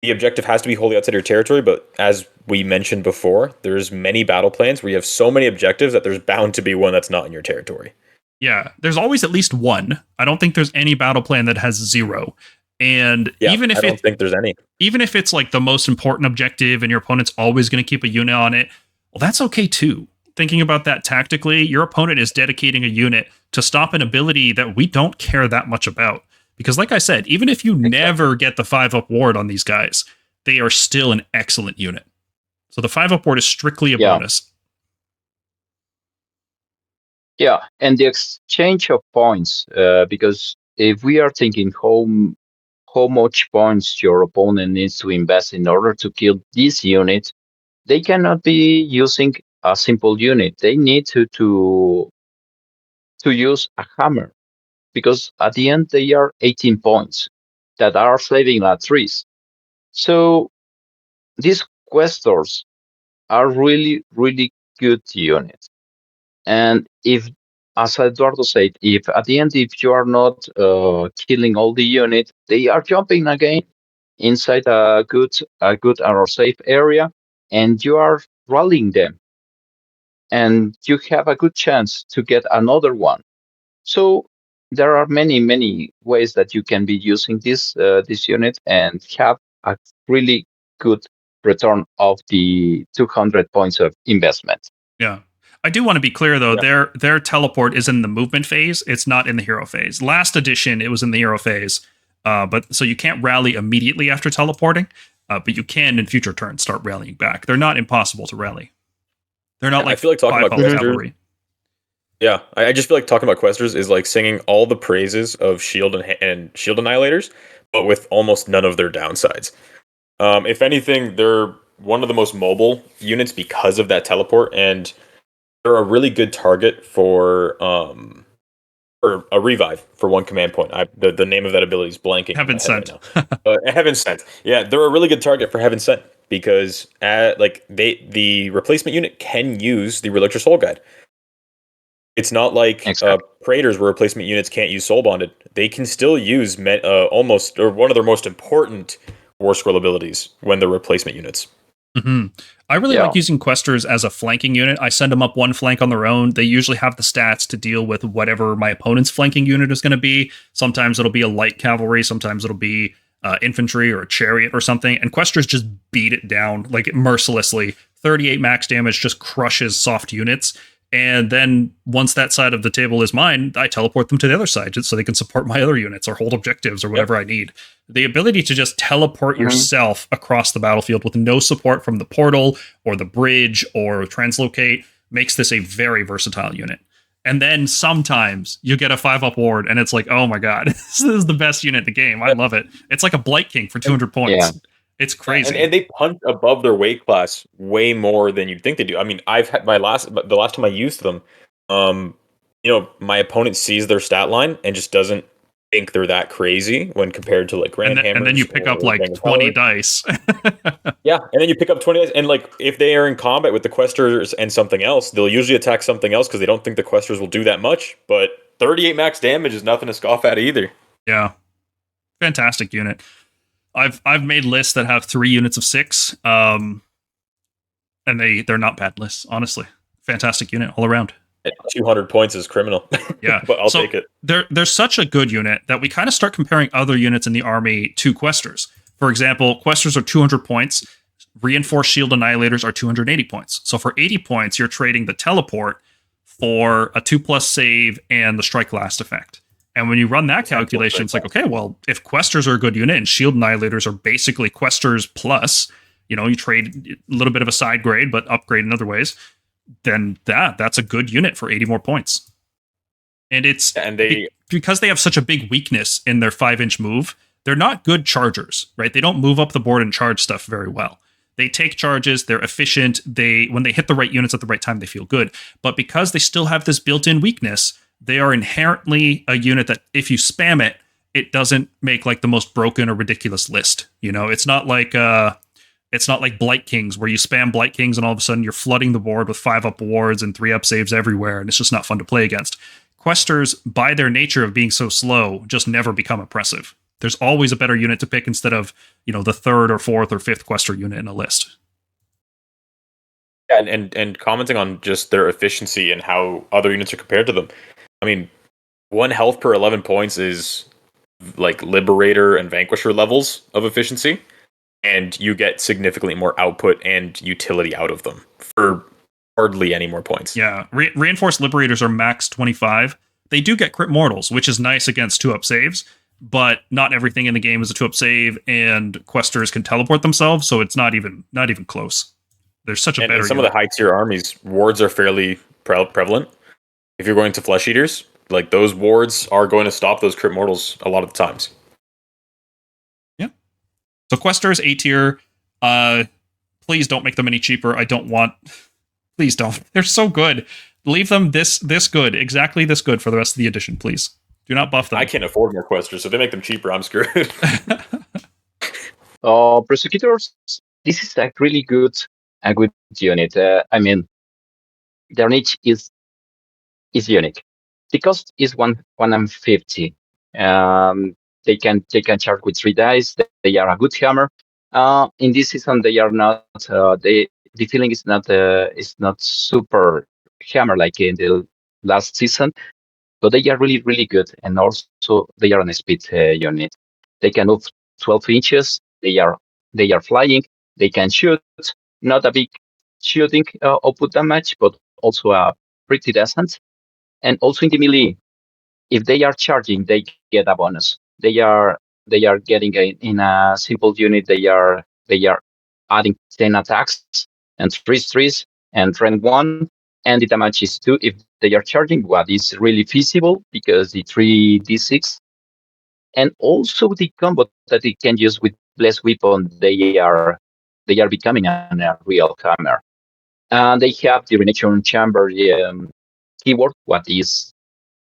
The objective has to be wholly outside your territory, but as we mentioned before, there's many battle plans where you have so many objectives that there's bound to be one that's not in your territory. Yeah, there's always at least one. I don't think there's any battle plan that has 0. And even if I don't think there's any. Even if it's like the most important objective and your opponent's always going to keep a unit on it, well, that's okay too. Thinking about that tactically, your opponent is dedicating a unit to stop an ability that we don't care that much about. Because like I said, even if you never get the 5-up ward on these guys, they are still an excellent unit. So the 5-up ward is strictly a bonus. Yeah, and the exchange of points, because if we are thinking how much points your opponent needs to invest in order to kill this unit, they cannot be using a simple unit. They need to use a hammer, because at the end they are 18 points that are saving at 3s. So these Questors are really, really good units. And if, as Eduardo said, if at the end, if you are not killing all the unit, they are jumping again inside a good or safe area, and you are rallying them, and you have a good chance to get another one. So there are many ways that you can be using this unit and have a really good return of the 200 points of investment. Yeah. I do want to be clear, though, their teleport is in the movement phase. It's not in the hero phase. Last edition, it was in the hero phase. But so you can't rally immediately after teleporting, but you can in future turns start rallying back. They're not impossible to rally. They're not like I feel like talking about cavalry. Yeah, I just feel like talking about Questors is like singing all the praises of Shield and Shield Annihilators, but with almost none of their downsides. If anything, they're one of the most mobile units because of that teleport, and they're a really good target for a revive for 1 command point. The name of that ability is blanking. Heaven Sent. Right Heaven Sent. Yeah, they're a really good target for Heaven Sent because the replacement unit can use the Relictor Soul Guide. It's not like Praetors where replacement units can't use Soul Bonded. They can still use almost or one of their most important Warscroll abilities when they're replacement units. Mm-hmm. I really like using Questors as a flanking unit. I send them up one flank on their own. They usually have the stats to deal with whatever my opponent's flanking unit is going to be. Sometimes it'll be a light cavalry. Sometimes it'll be infantry or a chariot or something. And Questors just beat it down like mercilessly. 38 max damage just crushes soft units. And then once that side of the table is mine, I teleport them to the other side just so they can support my other units or hold objectives or whatever I need. The ability to just teleport yourself across the battlefield with no support from the portal or the bridge or translocate makes this a very versatile unit. And then sometimes you get a 5-up ward and it's like, oh my god, this is the best unit in the game. I love it. It's like a Blight King for 200 points. Yeah. It's crazy. And they punch above their weight class way more than you'd think they do. I mean, I've had the last time I used them, my opponent sees their stat line and just doesn't think they're that crazy when compared to like Grandhammers. And then you pick up like 20 dice. Yeah, and then you pick up 20 dice. And like if they are in combat with the Questors and something else, they'll usually attack something else because they don't think the Questors will do that much. But 38 max damage is nothing to scoff at either. Yeah. Fantastic unit. I've made lists that have 3 units of 6, and they're not bad lists, honestly. Fantastic unit all around. 200 points is criminal. Yeah, but I'll take it. They're such a good unit that we kind of start comparing other units in the army to Questors. For example, Questors are 200 points. Reinforced Shield Annihilators are 280 points. So for 80 points, you're trading the teleport for a 2+ save and the Strike Last effect. And when you run that calculation, it's like, okay, well, if Questors are a good unit and Shield Annihilators are basically Questors plus, you trade a little bit of a side grade, but upgrade in other ways, then that's a good unit for 80 more points. And because they have such a big weakness in their 5-inch move, they're not good chargers, right? They don't move up the board and charge stuff very well. They take charges, they're efficient, when they hit the right units at the right time, they feel good. But because they still have this built-in weakness, they are inherently a unit that if you spam it, it doesn't make like the most broken or ridiculous list. It's not like Blight Kings, where you spam Blight Kings and all of a sudden you're flooding the board with 5-up wards and 3-up saves everywhere, and it's just not fun to play against. Questors, by their nature of being so slow, just never become oppressive. There's always a better unit to pick instead of, the third or fourth or fifth Questor unit in a list. Yeah, and commenting on just their efficiency and how other units are compared to them. I mean, 1 health per 11 points is like Liberator and Vanquisher levels of efficiency, and you get significantly more output and utility out of them for hardly any more points. Yeah, Reinforced Liberators are max 25. They do get crit mortals, which is nice against 2-up saves, but not everything in the game is a 2-up save, and Questors can teleport themselves, so it's not even close. There's such a better some unit. of the high tier armies, wards are fairly prevalent. If you're going to Flesh Eaters, like those wards are going to stop those crit mortals a lot of the times. Yeah. So Questors A tier. Please don't make them any cheaper. Please don't. They're so good. Leave them this good, exactly this good for the rest of the edition, please. Do not buff them. I can't afford more Questors, so if they make them cheaper, I'm screwed. Prosecutors, this is a really good unit. I mean, their niche is unique. The cost is 150. They can charge with 3 dice. They are a good hammer. In this season, they are not. The feeling is not super hammer like in the last season, but they are really really good. And also they are on a speed unit. They can move 12 inches. They are flying. They can shoot. Not a big shooting output damage, but also pretty decent. And also in the melee, if they are charging, they get a bonus. They are getting in a simple unit. They are adding 10 attacks and 3 threes and rank 1, and the damage is 2 if they are charging. What is really feasible because the 3d6, and also the combo that they can use with less weapon. They are becoming a real hammer. And they have the Renation Chamber keyword, what is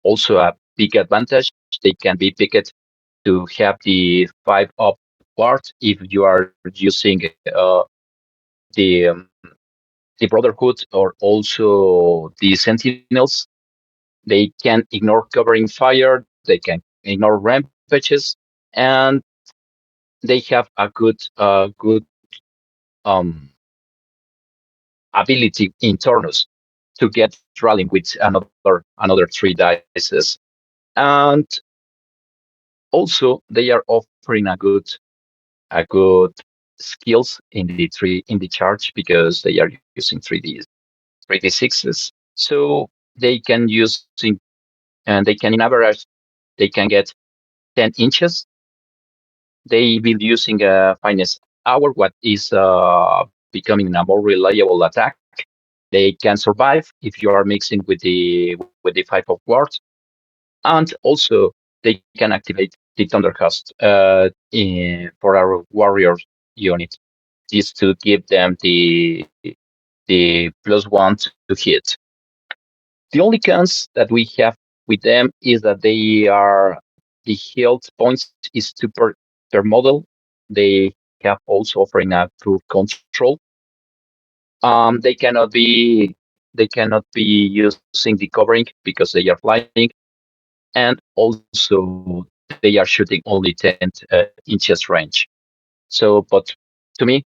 also a big advantage. They can be picked to have the 5-up guard if you are using the Brotherhood or also the Sentinels. They can ignore covering fire. They can ignore rampages, and they have a good ability in Turnus to get rallying with another 3 dices. And also they are offering a good skills in the charge because they are using 3d6s. So they can and they can in average they can get 10 inches. They will using a finest hour, what is becoming a more reliable attack. They can survive if you are mixing with the 5-up guard, and also they can activate the Thundercast for our warrior unit. This to give them the +1 to hit. The only cons that we have with them is that the health points is 2 per model. They have also offering a crew control. They cannot be using the covering because they are flying, and also they are shooting only 10 inches range. So, but to me,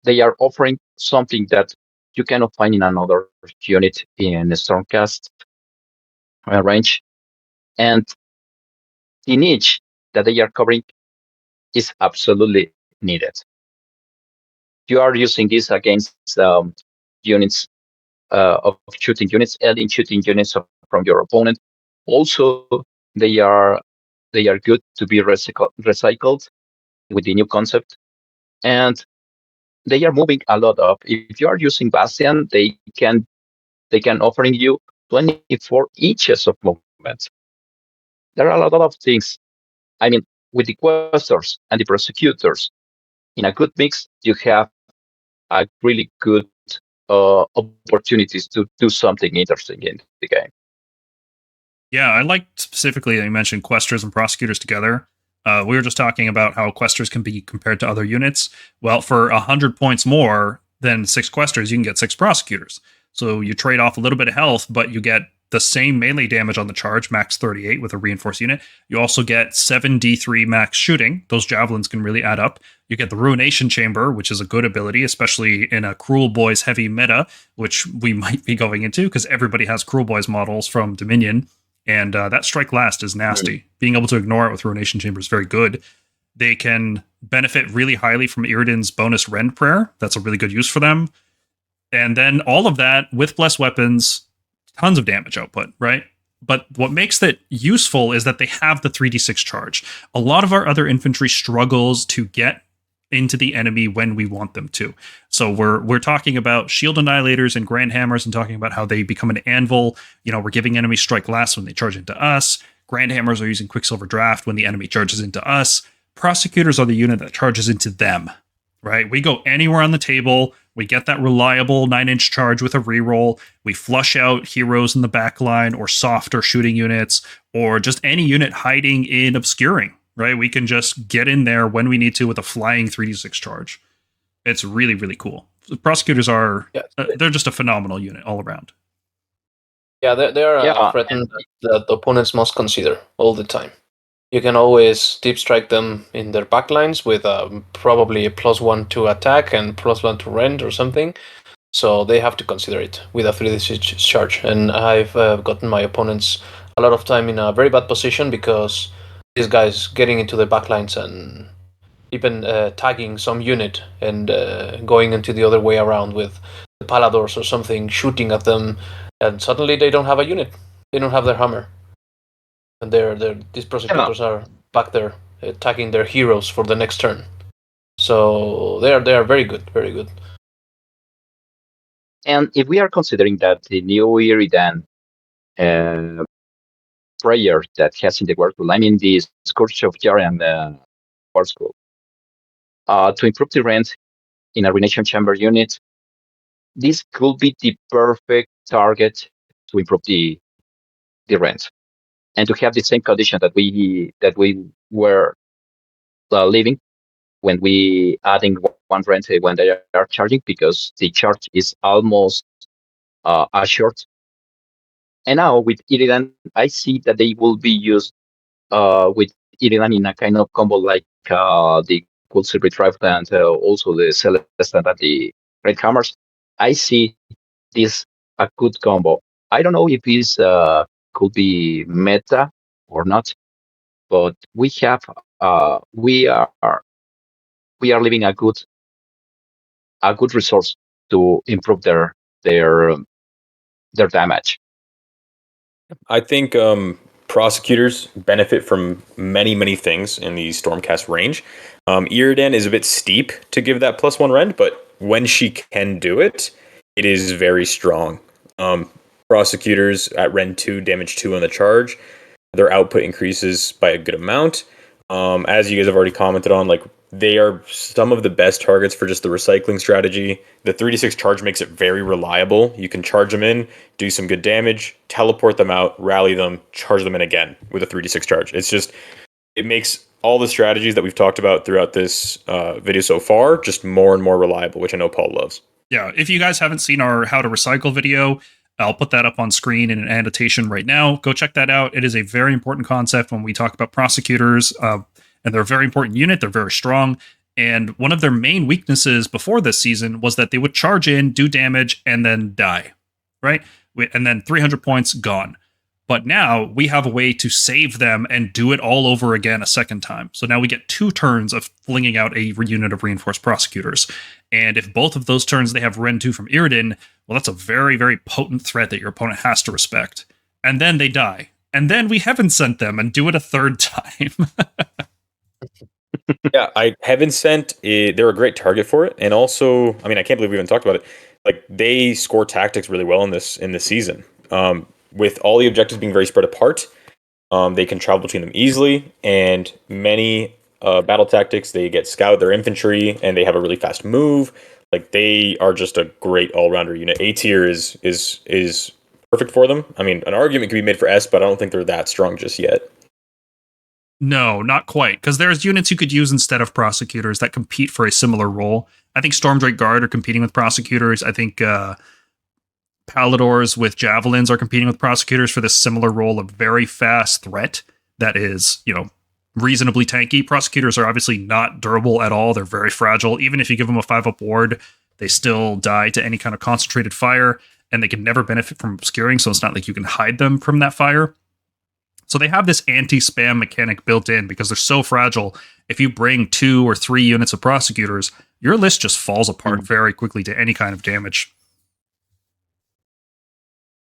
they are offering something that you cannot find in another unit in the Stormcast range, and the niche that they are covering is absolutely needed. You are using this against units of shooting units, alien shooting units from your opponent. Also, they are good to be recycled with the new concept, and they are moving a lot of. If you are using Bastion, they can offering you 24 inches of movement. There are a lot of things. I mean, with the Questors and the Prosecutors, in a good mix, you have a really good opportunities to do something interesting in the game. Yeah, I like specifically that you mentioned Questors and Prosecutors together. We were just talking about how Questors can be compared to other units. Well, for 100 points more than 6 Questors, you can get 6 Prosecutors. So you trade off a little bit of health, but you get the same melee damage on the charge, max 38 with a reinforced unit. You also get 7d3 max shooting. Those javelins can really add up. You get the Ruination Chamber, which is a good ability, especially in a Cruel Boys heavy meta, which we might be going into because everybody has Cruel Boys models from Dominion. And that Strike Last is nasty. Being able to ignore it with Ruination Chamber is very good. They can benefit really highly from Iridan's bonus Rend Prayer. That's a really good use for them. And then all of that with Blessed Weapons, tons of damage output, right? But what makes that useful is that they have the 3d6 charge. A lot of our other infantry struggles to get into the enemy when we want them to. So we're talking about shield annihilators and Grandhammers and talking about how they become an anvil. You know, we're giving enemies strike last when they charge into us. Grandhammers are using Quicksilver Draft when the enemy charges into us. Prosecutors are the unit that charges into them, right? We go anywhere on the table. We get that reliable 9-inch charge with a reroll. We flush out heroes in the back line or softer shooting units or just any unit hiding in obscuring. Right, we can just get in there when we need to with a flying 3d6 charge. It's really, really cool. The Prosecutors are, they're just a phenomenal unit all around. Yeah, they're a threat that opponents must consider all the time. You can always deep strike them in their backlines with probably a +1 to attack and +1 to rend or something. So they have to consider it with a 3d6 charge. And I've gotten my opponents a lot of time in a very bad position because these guys getting into the backlines and even tagging some unit and going into the other way around with the Palladors or something, shooting at them, and suddenly they don't have a unit. They don't have their hammer. And these Prosecutors are back there tagging their heroes for the next turn. So they are very good, very good. And if we are considering that the new Iridan prayer that has in the Warscroll, I mean the Scourge of Jar and the Warscroll, to improve the rend in a Ruination Chamber unit, this could be the perfect target to improve the rend and to have the same condition that we were living when we adding one rend when they are charging, because the charge is almost assured. And now with Iridan, I see that they will be used with Iridan in a kind of combo like the Quicksilver Draft and also the Celestant and the Red Hammers. I see this a good combo. I don't know if this could be meta or not, but we have we are living a good resource to improve their damage. I think Prosecutors benefit from many things in the Stormcast range. Iridan is a bit steep to give that +1 rend, but when she can do it, it is very strong. Prosecutors at rend 2, damage 2 on the charge. Their output increases by a good amount. As you guys have already commented on, like, they are some of the best targets for just the recycling strategy. The 3d6 charge makes it very reliable. You can charge them in, do some good damage, teleport them out, rally them, charge them in again with a 3d6 charge. It makes all the strategies that we've talked about throughout this video so far just more and more reliable, which I know Paul loves. Yeah, if you guys haven't seen our How to Recycle video, I'll put that up on screen in an annotation right now. Go check that out. It is a very important concept when we talk about Prosecutors. And they're a very important unit. They're very strong. And one of their main weaknesses before this season was that they would charge in, do damage, and then die, right? And then 300 points, gone. But now we have a way to save them and do it all over again a second time. So now we get 2 turns of flinging out a unit of reinforced Prosecutors. And if both of those turns they have Rend 2 from Iridan, well, that's a very, very potent threat that your opponent has to respect. And then they die. And then we heaven sent them and do it a third time. Yeah, Heaven Sent, they're a great target for it, and also, I mean, I can't believe we haven't talked about it. Like they score tactics really well in this season. With all the objectives being very spread apart, they can travel between them easily, and many battle tactics they get scout, their infantry, and they have a really fast move. Like they are just a great all rounder unit. A tier is perfect for them. I mean, an argument could be made for S, but I don't think they're that strong just yet. No, not quite, because there's units you could use instead of Prosecutors that compete for a similar role. I think Stormdrake Guard are competing with Prosecutors. I think Palladors with Javelins are competing with Prosecutors for this similar role of very fast threat that is, reasonably tanky. Prosecutors are obviously not durable at all. They're very fragile. Even if you give them a 5-up ward, they still die to any kind of concentrated fire, and they can never benefit from obscuring, so it's not like you can hide them from that fire. So they have this anti-spam mechanic built in because they're so fragile. If you bring 2 or 3 units of Prosecutors, your list just falls apart very quickly to any kind of damage.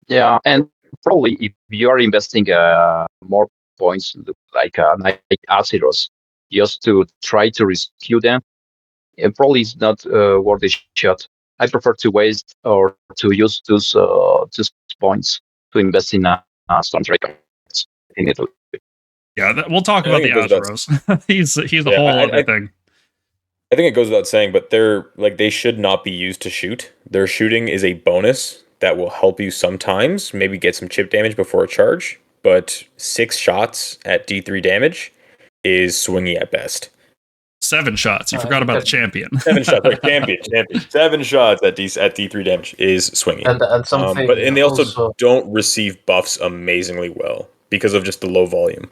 Yeah, and probably if you are investing more points like Aetherwings just to try to rescue them, it probably is not worth the shot. I prefer to waste or to use those points to invest in Stormstrike in Italy. Yeah, we'll talk about the Aetherwings. he's a whole other thing. I think it goes without saying, but they should not be used to shoot. Their shooting is a bonus that will help you sometimes, maybe get some chip damage before a charge, but 6 shots at D3 damage is swingy at best. 7 shots. You forgot about the champion. 7 shots, like champion. 7 shots at D3 damage is swingy. And something, and they also don't receive buffs amazingly well because of just the low volume.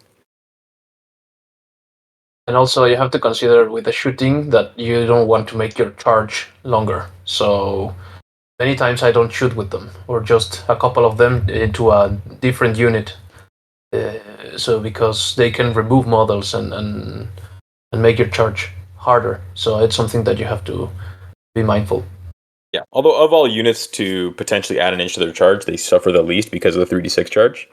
And also, you have to consider with the shooting that you don't want to make your charge longer. So many times I don't shoot with them, or just a couple of them into a different unit. So because they can remove models and make your charge harder. So it's something that you have to be mindful. Yeah, although of all units to potentially add an inch to their charge, they suffer the least because of the 3d6 charge.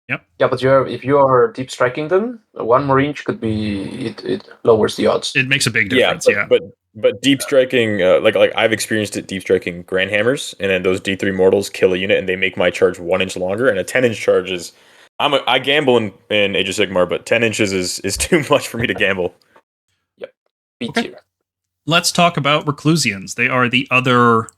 Yep. Yeah, but if you are deep striking them, 1 more inch could be it lowers the odds. It makes a big difference. But deep striking, like I've experienced it deep striking Grandhammers, and then those D3 mortals kill a unit, and they make my charge 1 inch longer. And a 10-inch charge is, I gamble in Age of Sigmar, but 10 inches is too much for me to gamble. Yep. B tier. Okay. Let's talk about Reclusians. They are the other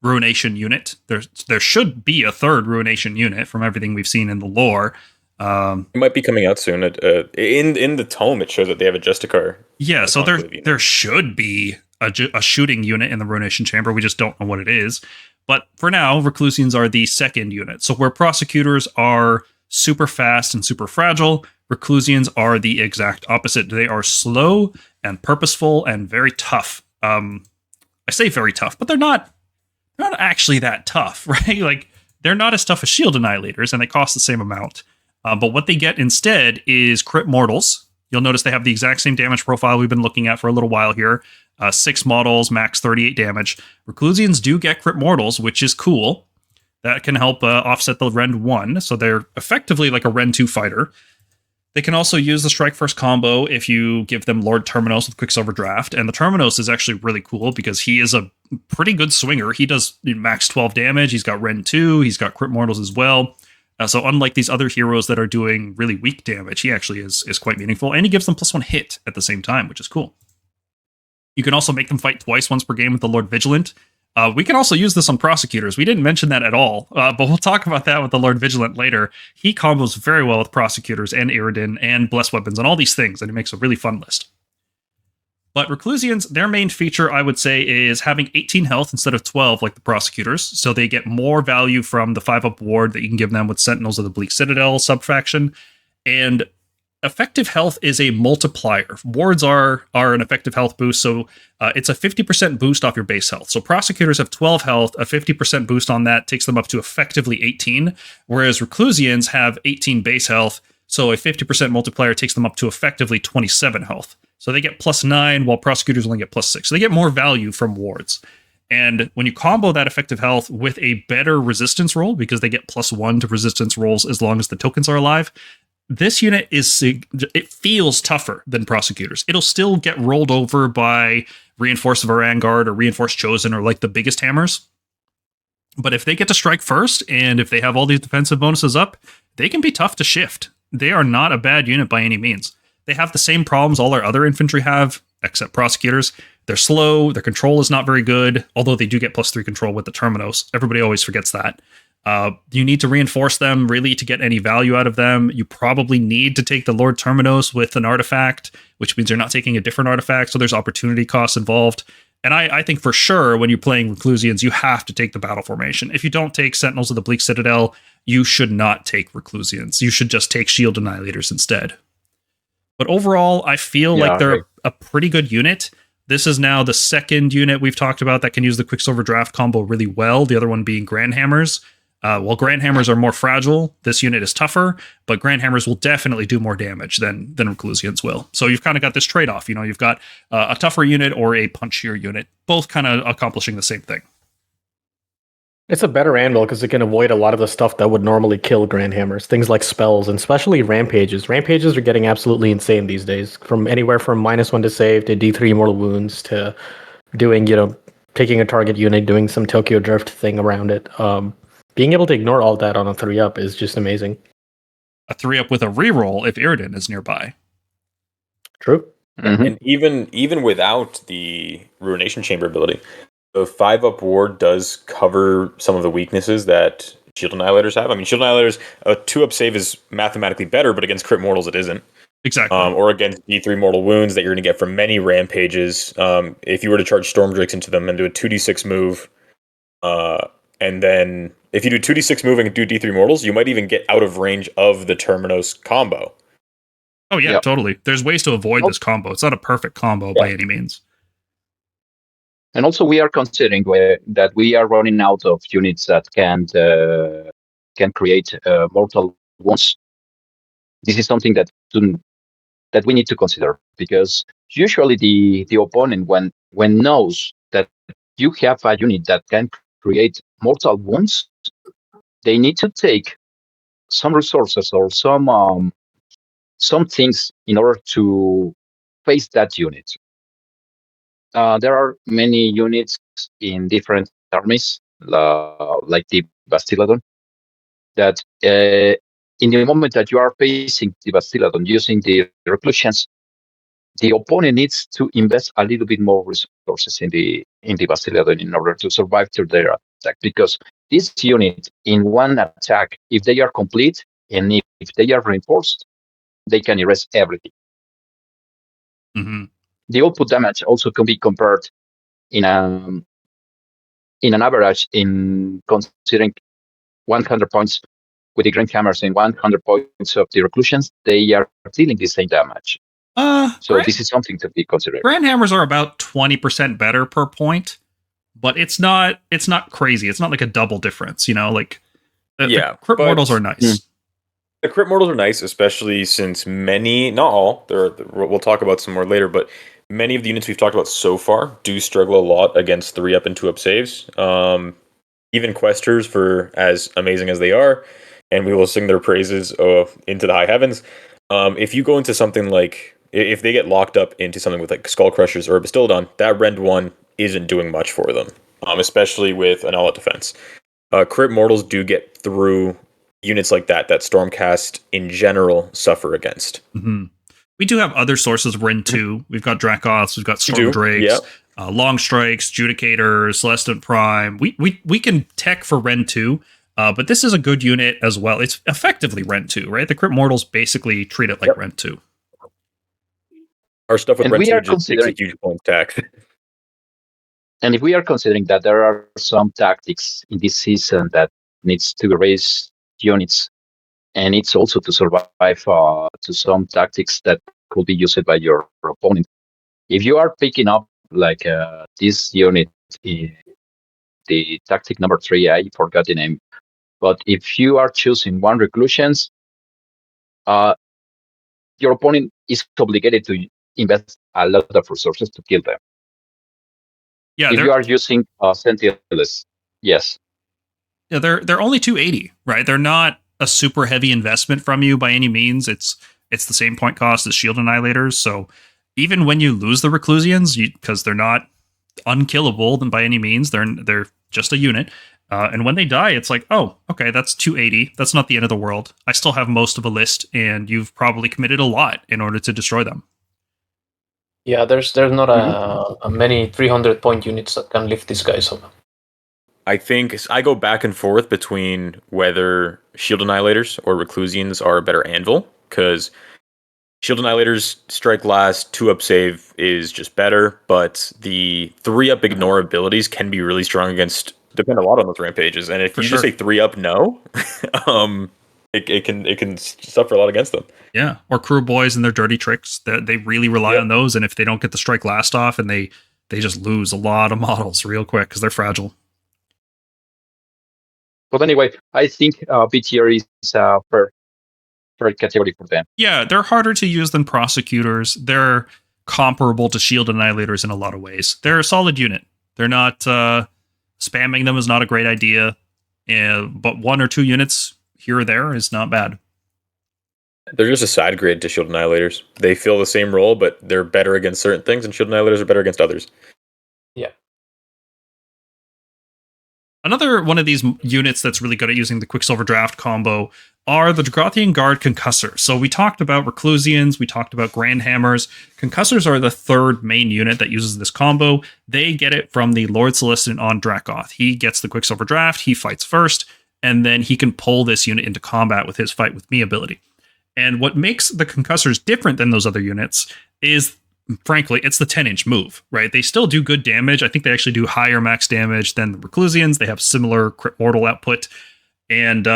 Ruination unit. There should be a third Ruination unit from everything we've seen in the lore. It might be coming out soon. In the tome, it shows that they have a Justicar. Yeah, so there should be a shooting unit in the Ruination Chamber. We just don't know what it is. But for now, Reclusians are the second unit. So where Prosecutors are super fast and super fragile, Reclusians are the exact opposite. They are slow and purposeful and very tough. I say very tough, but they're not actually that tough, right? Like, they're not as tough as Shield Annihilators, and they cost the same amount. But what they get instead is crit mortals. You'll notice they have the exact same damage profile we've been looking at for a little while here. 6 models, max 38 damage. Reclusians do get crit mortals, which is cool. That can help offset the Rend 1, so they're effectively like a Rend 2 fighter. They can also use the Strike First combo if you give them Lord Terminos with Quicksilver Draft, and the Terminos is actually really cool because he is a pretty good swinger. He does max 12 damage, he's got Rend 2, he's got crit mortals as well. So unlike these other heroes that are doing really weak damage, he actually is quite meaningful, and he gives them +1 hit at the same time, which is cool. You can also make them fight twice, once per game with the Lord Vigilant. We can also use this on Prosecutors. We didn't mention that at all, but we'll talk about that with the Lord Vigilant later. He combos very well with Prosecutors and Iridan and Blessed Weapons and all these things, and it makes a really fun list. But Reclusians, their main feature, I would say, is having 18 health instead of 12 like the Prosecutors, so they get more value from the 5-up ward that you can give them with Sentinels of the Bleak Citadel subfaction, and effective health is a multiplier. Wards are an effective health boost, so it's a 50% boost off your base health. So Prosecutors have 12 health, a 50% boost on that takes them up to effectively 18, whereas Reclusians have 18 base health, so a 50% multiplier takes them up to effectively 27 health. So they get +9, while Prosecutors only get +6. So they get more value from wards. And when you combo that effective health with a better resistance roll, because they get +1 to resistance rolls as long as the tokens are alive, this unit it feels tougher than Prosecutors. It'll still get rolled over by Reinforced Vanguard or Reinforced Chosen or like the biggest hammers. But if they get to strike first, and if they have all these defensive bonuses up, they can be tough to shift. They are not a bad unit by any means. They have the same problems all our other infantry have, except Prosecutors. They're slow, their control is not very good, although they do get +3 control with the Terminus. Everybody always forgets that. You need to reinforce them, really, to get any value out of them. You probably need to take the Lord Terminus with an artifact, which means you're not taking a different artifact, so there's opportunity costs involved. And I think for sure, when you're playing Reclusians, you have to take the battle formation. If you don't take Sentinels of the Bleak Citadel, you should not take Reclusians. You should just take Shield Annihilators instead. But overall, I feel like they're a pretty good unit. This is now the second unit we've talked about that can use the Quicksilver Draft combo really well, the other one being Grandhammers. While Grandhammers are more fragile, this unit is tougher, but Grandhammers will definitely do more damage than Reclusians will. So you've kind of got this trade-off. You know, you've got a tougher unit or a punchier unit, both kind of accomplishing the same thing. It's a better anvil because it can avoid a lot of the stuff that would normally kill Grandhammers, things like spells, and especially rampages. Rampages are getting absolutely insane these days, from anywhere from -1 to save to D3 mortal wounds to doing, taking a target unit, doing some Tokyo Drift thing around it. Being able to ignore all that on a 3-up is just amazing. A 3-up with a reroll if Iridan is nearby. True. Mm-hmm. And even without the Ruination Chamber ability, the 5-up ward does cover some of the weaknesses that Shield Annihilators have. I mean, Shield Annihilators, a 2-up save is mathematically better, but against crit mortals it isn't. Exactly. Or against D3 mortal wounds that you're going to get from many rampages. If you were to charge Stormdrakes into them and do a 2d6 move, and then if you do 2d6 move and do D3 mortals, you might even get out of range of the Terminus combo. Oh, yeah, totally. There's ways to avoid this combo. It's not a perfect combo by any means. And also, we are considering that we are running out of units that can create mortal wounds. This is something that we need to consider, because usually the opponent, when knows that you have a unit that can create mortal wounds, they need to take some resources or some things in order to face that unit. There are many units in different armies, like the Bastiladon, that in the moment that you are facing the Bastiladon using the Reclusians, the opponent needs to invest a little bit more resources in the Bastiladon in order to survive through their attack. Because this unit, in one attack, if they are complete and if they are reinforced, they can erase everything. Mm-hmm. The output damage also can be compared in an average, in considering 100 points with the Grandhammers and 100 points of the Reclusians, they are dealing the same damage. So this is something to be considered. Grandhammers are about 20% better per point, but it's not crazy. It's not like a double difference, like the crit mortals are nice. The crit mortals are nice, especially since many, not all, we'll talk about some more later, but many of the units we've talked about so far do struggle a lot against 3-up and 2-up saves. Even Questors, for as amazing as they are, and we will sing their praises into the high heavens. If you go into something like, if they get locked up into something with like Skull Crushers or a Bastiladon, that Rend 1 isn't doing much for them, especially with an all-out defense. Crit mortals do get through units like that Stormcast in general suffer against. Mm-hmm. We do have other sources of Rend 2. We've got Dracoths, we've got Stormdrakes, Longstrikes, Judicators, Celestant Prime. We can tech for Rend 2, but this is a good unit as well. It's effectively Rend 2, right? The crit mortals basically treat it like Rend 2. Our stuff with Rend 2 just takes a huge point tax. And if we are considering that there are some tactics in this season that needs to raise units, and it's also to survive to some tactics that could be used by your opponent. If you are picking up like this unit, the tactic number 3, I forgot the name, but if you are choosing one Reclusians, your opponent is obligated to invest a lot of resources to kill them. Yeah, if you are using Sentinels, yes. Yeah, they're only 280, right? They're not a super heavy investment from you by any means. It's the same point cost as Shield Annihilators. So even when you lose the Reclusians, because they're not unkillable by any means, they're just a unit. And when they die, it's like, oh, okay, that's 280. That's not the end of the world. I still have most of a list, and you've probably committed a lot in order to destroy them. Yeah, there's not a many 300 point units that can lift these guys up. I think I go back and forth between whether Shield Annihilators or Reclusians are a better anvil, because Shield Annihilators strike last, 2-up save is just better, but the 3-up ignore abilities can be really strong against, depend a lot on those rampages, and if you just say 3-up no, it can suffer a lot against them. Yeah, or crew boys and their dirty tricks. They really rely on those, and if they don't get the strike last off, and they just lose a lot of models real quick because they're fragile. But anyway, I think BTR is fair category for them. Yeah, they're harder to use than Prosecutors. They're comparable to Shield Annihilators in a lot of ways. They're a solid unit. They're not spamming them is not a great idea, but 1 or 2 units here or there is not bad. They're just a side grid to Shield Annihilators. They fill the same role, but they're better against certain things, and Shield Annihilators are better against others. Yeah. Another one of these units that's really good at using the Quicksilver Draft combo are the Dracothian Guard Concussors. So we talked about Reclusians, we talked about Grandhammers. Concussors are the third main unit that uses this combo. They get it from the Lord Celestin on Dracoth. He gets the Quicksilver Draft, he fights first, and then he can pull this unit into combat with his Fight With Me ability. And what makes the Concussors different than those other units is, frankly, it's the 10-inch move, right? They still do good damage. I think they actually do higher max damage than the Reclusians. They have similar crit mortal output, and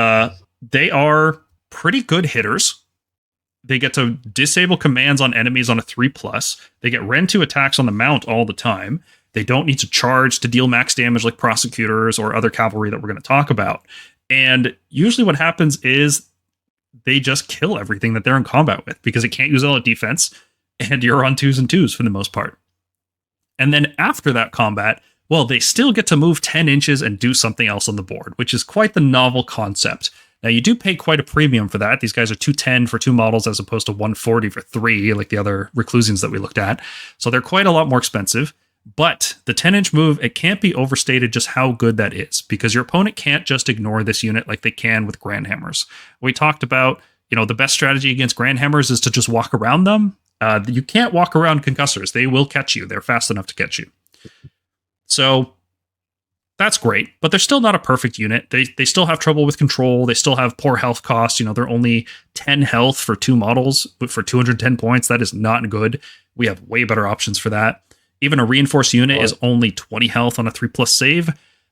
they are pretty good hitters. They get to disable commands on enemies on a 3+. They get Rend 2 attacks on the mount all the time. They don't need to charge to deal max damage like Prosecutors or other cavalry that we're going to talk about. And usually what happens is they just kill everything that they're in combat with because it can't use all its defense, and you're on 2s and 2s for the most part. And then after that combat, well, they still get to move 10 inches and do something else on the board, which is quite the novel concept. Now, you do pay quite a premium for that. These guys are 210 for 2 models as opposed to 140 for 3, like the other Reclusians that we looked at. So they're quite a lot more expensive. But the 10-inch move, it can't be overstated just how good that is, because your opponent can't just ignore this unit like they can with Grandhammers. We talked about, the best strategy against Grandhammers is to just walk around them. You can't walk around Concussors. They will catch you. They're fast enough to catch you. So that's great, but they're still not a perfect unit. They still have trouble with control. They still have poor health costs. They're only 10 health for 2 models, but for 210 points, that is not good. We have way better options for that. Even a reinforced unit is only 20 health on a 3+ save.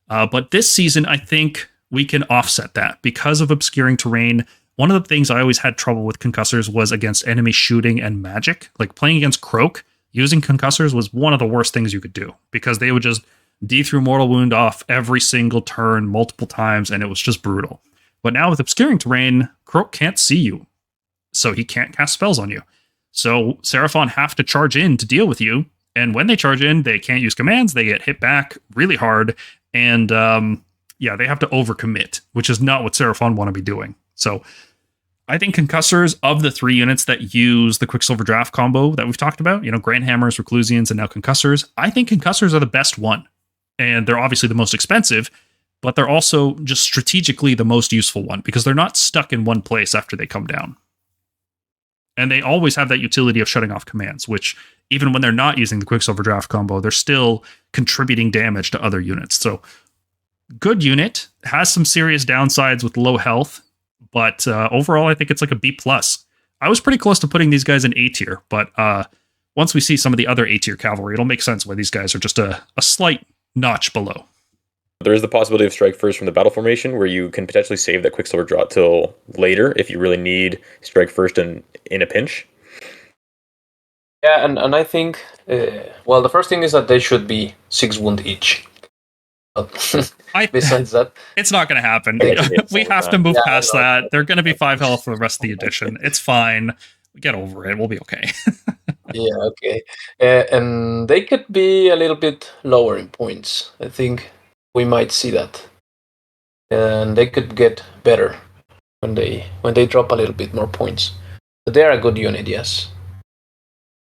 But this season, I think we can offset that because of obscuring terrain. One of the things I always had trouble with Concussors was against enemy shooting and magic. Like playing against Croak, using Concussors was one of the worst things you could do because they would just D through Mortal Wound off every single turn multiple times, and it was just brutal. But now with obscuring terrain, Croak can't see you, so he can't cast spells on you. So Seraphon have to charge in to deal with you, and when they charge in, they can't use commands, they get hit back really hard, and they have to overcommit, which is not what Seraphon want to be doing. So I think Concussors, of the 3 units that use the Quicksilver Draft combo that we've talked about, Grandhammers, Reclusians, and now Concussors, I think Concussors are the best one. And they're obviously the most expensive, but they're also just strategically the most useful one because they're not stuck in one place after they come down. And they always have that utility of shutting off commands, which even when they're not using the Quicksilver Draft combo, they're still contributing damage to other units. So good unit, has some serious downsides with low health, but overall I think it's like a B+. I was pretty close to putting these guys in A tier, but once we see some of the other A tier cavalry, it'll make sense why these guys are just a slight notch below. There is the possibility of strike first from the battle formation, where you can potentially save that Quicksilver draw till later if you really need strike first in a pinch. Yeah, and I think, the first thing is that they should be 6 wound each. But besides that, it's not going to happen. We have to move past that. They're going to be 5 health for the rest of the edition. It's fine. Get over it. We'll be okay. Yeah, okay. And they could be a little bit lower in points. I think we might see that. And they could get better. when they drop a little bit more points. But they're a good unit, yes.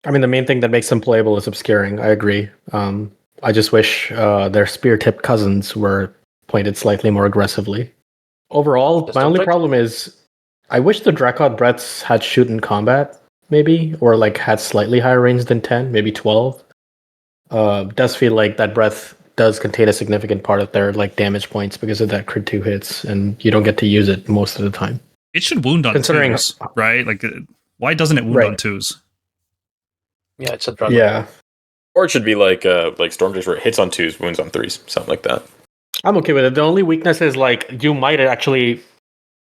I mean, the main thing that makes them playable is obscuring. I agree. I just wish their spear-tipped cousins were pointed slightly more aggressively. Overall, my only problem is I wish the Dracod breaths had shoot in combat, maybe, or like had slightly higher range than 10, maybe 12. Does feel like that breath does contain a significant part of their like damage points because of that crit 2 hits, and you don't get to use it most of the time. It should wound on Considering- twos, right? Like, why doesn't it wound Right. on twos? Yeah, it's a drug. Yeah, Or it should be like Stormdrake where it hits on 2s, wounds on 3s, something like that. I'm okay with it. The only weakness is like you might actually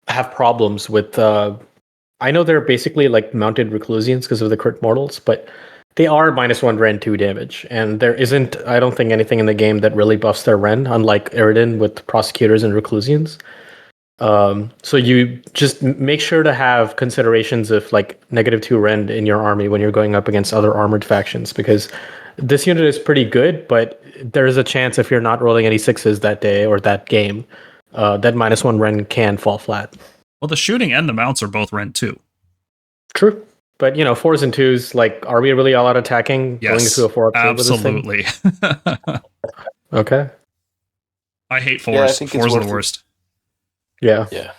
have problems with. I know they're basically like mounted Reclusians because of the crit mortals, but they are -1 Ren 2 damage, and there isn't. I don't think anything in the game that really buffs their Ren, unlike Iridan with Prosecutors and Reclusians. So you just make sure to have considerations of like -2 Ren in your army when you're going up against other armored factions, because this unit is pretty good, but there is a chance if you're not rolling any 6s that day or that game, that -1 Ren can fall flat. Well, the shooting and the mounts are both Rend 2. True. But, 4s and 2s, like, are we really all out attacking? Yes, going into a 4-up with this thing? absolutely. Okay. I hate Yeah, I 4s. think it's 4s are worth the it. worst. Yeah. Yeah.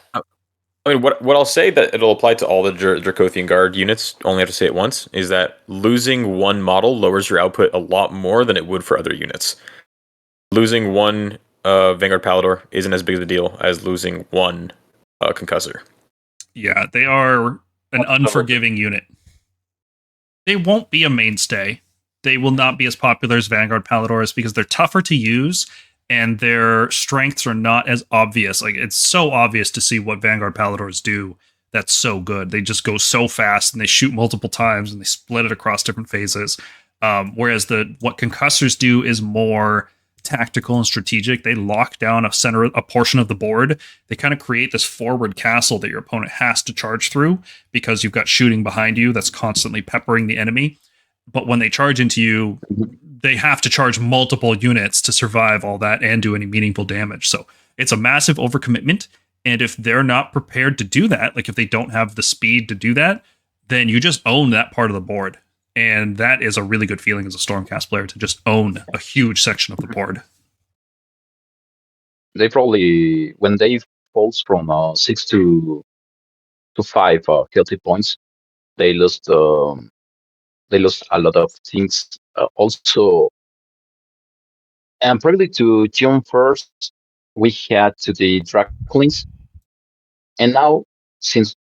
I mean, what I'll say that it'll apply to all the Dracothian Guard units, only have to say it once, is that losing one model lowers your output a lot more than it would for other units. Losing one Vanguard Pallador isn't as big of a deal as losing one Concussor. Yeah, they are an unforgiving unit. They won't be a mainstay. They will not be as popular as Vanguard Palladors because they're tougher to use and their strengths are not as obvious. Like, it's so obvious to see what Vanguard Palladors do. That's so good. They just go so fast and they shoot multiple times and they split it across different phases. Whereas what Concussors do is more tactical and strategic. They lock down a portion of the board. They kind of create this forward castle that your opponent has to charge through because you've got shooting behind you that's constantly peppering the enemy. But when they charge into you, they have to charge multiple units to survive all that and do any meaningful damage. So it's a massive overcommitment. And if they're not prepared to do that, like if they don't have the speed to do that, then you just own that part of the board. And that is a really good feeling as a Stormcast player, to just own a huge section of the board. They probably, when they falls from 6 to 5 healthy points, they lost a lot of things. Also, and probably to June 1st, we had to the Dracolins, and now since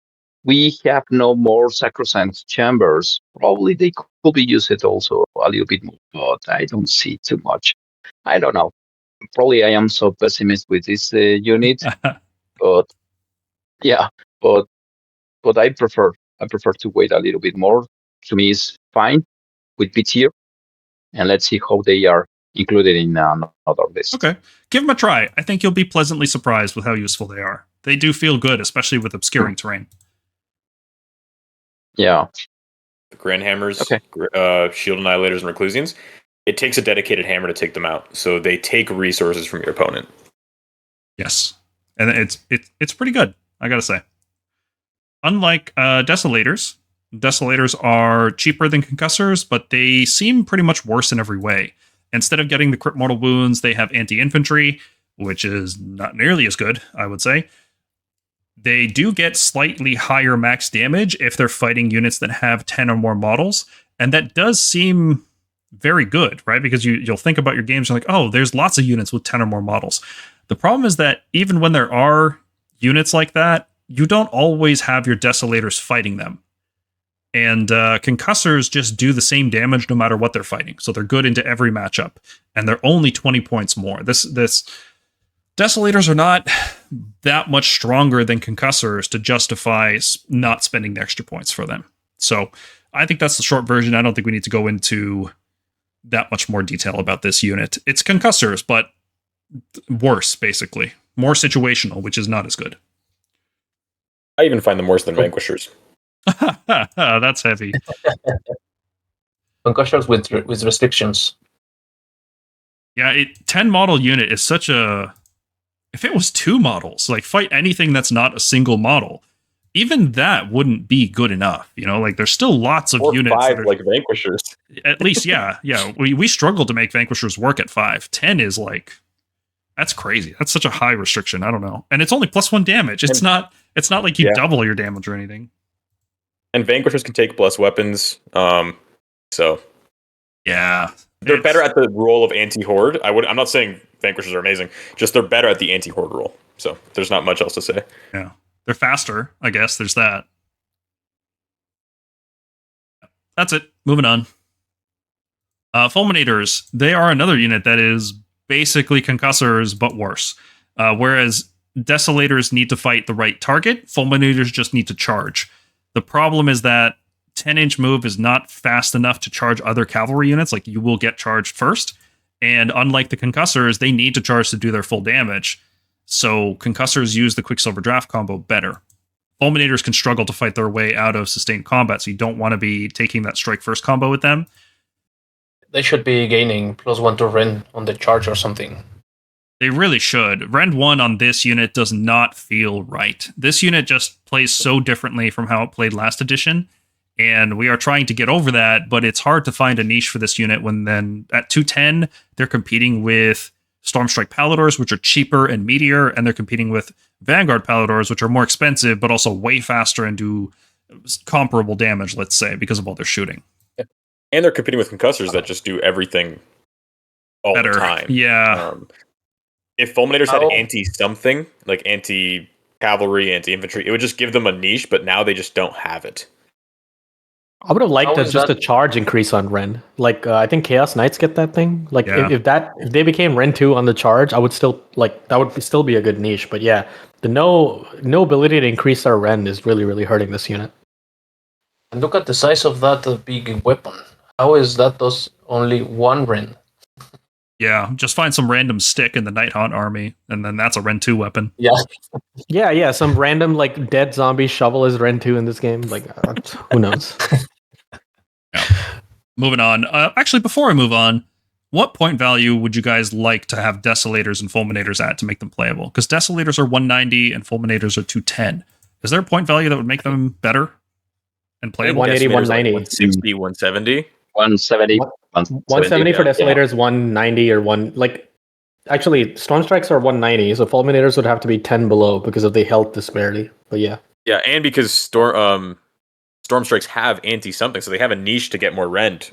we have no more sacrosanct chambers, probably they could be used also a little bit more, but I don't see too much. I don't know. Probably I am so pessimist with this unit, but yeah, but I prefer to wait a little bit more. To me, it's fine with B tier, and let's see how they are included in another list. Okay, give them a try. I think you'll be pleasantly surprised with how useful they are. They do feel good, especially with obscuring terrain. Yeah. The Grandhammers, Okay. Shield Annihilators, and Reclusians, it takes a dedicated hammer to take them out. So they take resources from your opponent. Yes, and it's pretty good, I gotta say. Unlike Desolators, Desolators are cheaper than Concussors, but they seem pretty much worse in every way. Instead of getting the crit mortal wounds, they have anti-infantry, which is not nearly as good, I would say. They do get slightly higher max damage if they're fighting units that have 10 or more models, and that does seem very good, right? Because you'll think about your games, you're like, oh, there's lots of units with 10 or more models. The problem is that even when there are units like that, you don't always have your Desolators fighting them. And Concussors just do the same damage no matter what they're fighting. So they're good into every matchup. And they're only 20 points more. This Desolators are not that much stronger than Concussors to justify not spending the extra points for them. So I think that's the short version. I don't think we need to go into that much more detail about this unit. It's Concussors, but worse, basically. More situational, which is not as good. I even find them worse than Vanquishers. That's heavy. Concussors with restrictions. Yeah, 10 model unit is such a if it was 2 models, like fight anything that's not a single model, even that wouldn't be good enough. Like there's still lots of Or units 5 that are, like Vanquishers. at least, yeah. We struggle to make Vanquishers work at 5. 10 is like, that's crazy. That's such a high restriction. I don't know. And it's only +1 damage. It's not like you double your damage or anything. And Vanquishers can take plus weapons. So yeah, they're better at the role of anti-horde. I'm not saying Vanquishers are amazing. Just they're better at the anti-horde role. So there's not much else to say. Yeah, they're faster. I guess there's that. That's it. Moving on. Fulminators. They are another unit that is basically Concussors, but worse. Whereas Desolators need to fight the right target, Fulminators just need to charge. The problem is that 10-inch move is not fast enough to charge other cavalry units. Like, you will get charged first. And unlike the Concussors, they need to charge to do their full damage. So Concussors use the Quicksilver Draft combo better. Fulminators can struggle to fight their way out of sustained combat, so you don't want to be taking that strike first combo with them. They should be gaining +1 to Rend on the charge or something. They really should. Rend 1 on this unit does not feel right. This unit just plays so differently from how it played last edition, and we are trying to get over that, but it's hard to find a niche for this unit when then at 210, they're competing with Stormstrike Palladors, which are cheaper and meatier, and they're competing with Vanguard Palladors, which are more expensive, but also way faster and do comparable damage, let's say, because of all their shooting. And they're competing with Concussors that just do everything all Better. the time. Yeah. If Fulminators had anti-something, like anti-cavalry, anti-infantry, it would just give them a niche, but now they just don't have it. I would have liked How is just that- a charge increase on Ren. Like I think Chaos Knights get that thing. Like Yeah. if they became Ren 2 on the charge, I would still like that would still be a good niche. But yeah, the no ability to increase our Ren is really, really hurting this unit. And look at the size of that big weapon. How is that does only 1 Rend? Yeah, just find some random stick in the Night Haunt army, and then that's a Ren 2 weapon. Yeah. Yeah. Some random like dead zombie shovel is Ren 2 in this game. Like who knows? Moving on. Actually, before I move on, what point value would you guys like to have Desolators and Fulminators at to make them playable? Because Desolators are 190 and Fulminators are 210. Is there a point value that would make them better and playable? 180, 190. 160, 170. 170. 170 for yeah. Desolators, 190 or actually Stormstrikes are 190, so Fulminators would have to be 10 below because of the health disparity. But yeah. Yeah, and because Stormstrikes have anti-something, so they have a niche to get more rend.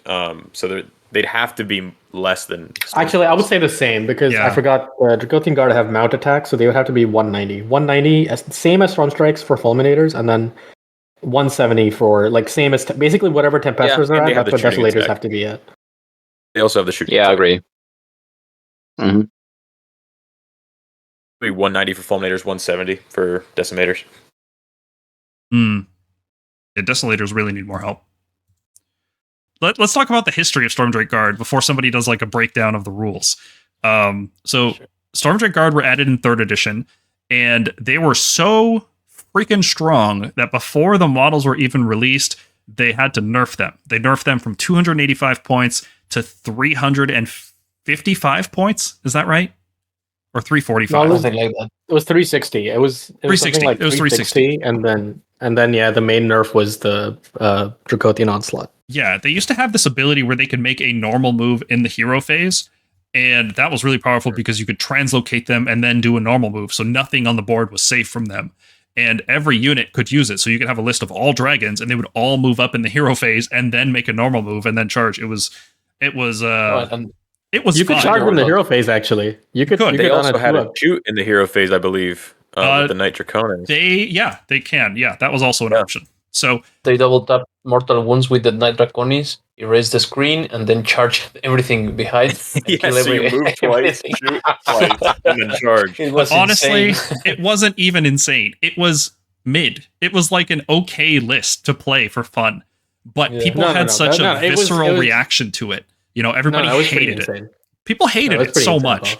So they'd have to be less than... Actually, I would say the same because I forgot Dracothian Guard have mount attack, so they would have to be 190. 190, same as Stormstrikes for Fulminators, and then 170 for, like, same as... basically, whatever Tempestors are at, that's what Desolators have to be at. They also have the shooting Yeah, I attack. agree. Mm-hmm. Maybe 190 for Fulminators, 170 for Decimators. The Desolators really need more help. Let's talk about the history of Stormdrake Guard before somebody does like a breakdown of the rules. Stormdrake Guard were added in 3rd edition, and they were so freaking strong that before the models were even released, they had to nerf them. They nerfed them from 285 points to 355 points. Is that right? Or 345? No, Something like that. It was 360. It was 360. Like it was 360. And then yeah, the main nerf was the Dracothian Onslaught. Yeah, they used to have this ability where they could make a normal move in the hero phase, and that was really powerful because you could translocate them and then do a normal move, so nothing on the board was safe from them. And every unit could use it, so you could have a list of all dragons, and they would all move up in the hero phase and then make a normal move and then charge. It was And you could fun. charge in the hero phase, actually. You could. They on also a had a 2-up. shoot in the hero phase, I believe, with the Night Draconans. They can. Yeah, that was also an option. So they double tap mortal wounds with the Night Draconis, erase the screen, and then charge everything behind. Yeah, so you move twice, shoot twice, and then charge. It was honestly, insane. it wasn't even insane. It was mid. It was like an okay list to play for fun. But people had such a visceral reaction to it. You know, everybody it was hated pretty it. People hated it so much.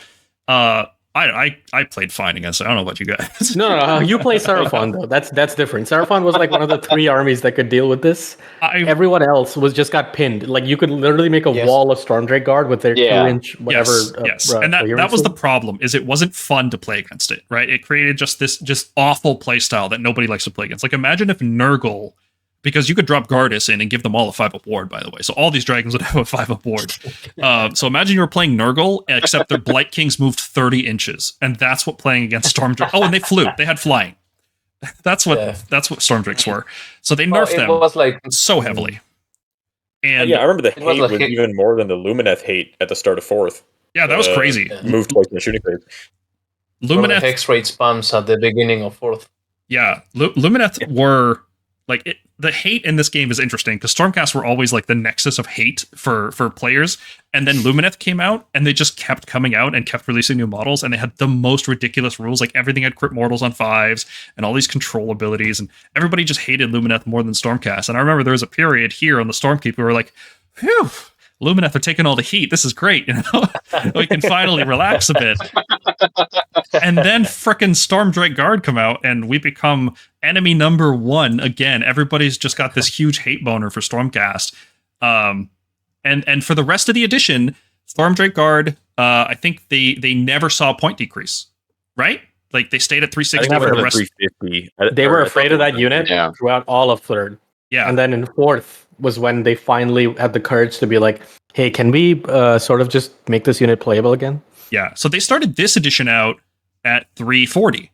I played fine against it. I don't know about you guys. No. You play Seraphon though. That's different. Seraphon was like one of the 3 armies that could deal with this. Everyone else just got pinned. Like you could literally make a wall of Stormdrake Guard with their 2-inch whatever. Yes. And that was the problem. Is it wasn't fun to play against it. Right. It created just awful play style that nobody likes to play against. Like imagine if Nurgle. Because you could drop Gardas in and give them all a 5-up ward, by the way. So all these dragons would have a 5-up ward. So imagine you were playing Nurgle, except their Blight Kings moved 30 inches. And that's what playing against Stormdrake... Oh, and they flew. They had flying. That's what Stormdrakes were. So they nerfed them was like, so heavily. And I remember the hate was like even more than the Lumineth hate at the start of 4th. Yeah, that was crazy. Moved twice in the shooting phase. Lumineth Hex rate spams at the beginning of 4th. Yeah, Lumineth were... Like the hate in this game is interesting because Stormcast were always like the nexus of hate for players, and then Lumineth came out and they just kept coming out and kept releasing new models, and they had the most ridiculous rules. Like everything had crit mortals on 5s and all these control abilities, and everybody just hated Lumineth more than Stormcast. And I remember there was a period here on the Stormkeep where we were like, phew, Lumineth are taking all the heat. This is great, we can finally relax a bit. And then frickin' Stormdrake Guard come out, and we become enemy number 1 again. Everybody's just got this huge hate boner for Stormcast. And for the rest of the edition, Stormdrake Guard, I think they never saw a point decrease, right? Like they stayed at 360 for the rest. 350. They were afraid of that unit throughout all of 3rd. Yeah, and then in 4th was when they finally had the courage to be like, hey, can we sort of just make this unit playable again? Yeah, so they started this edition out at 340.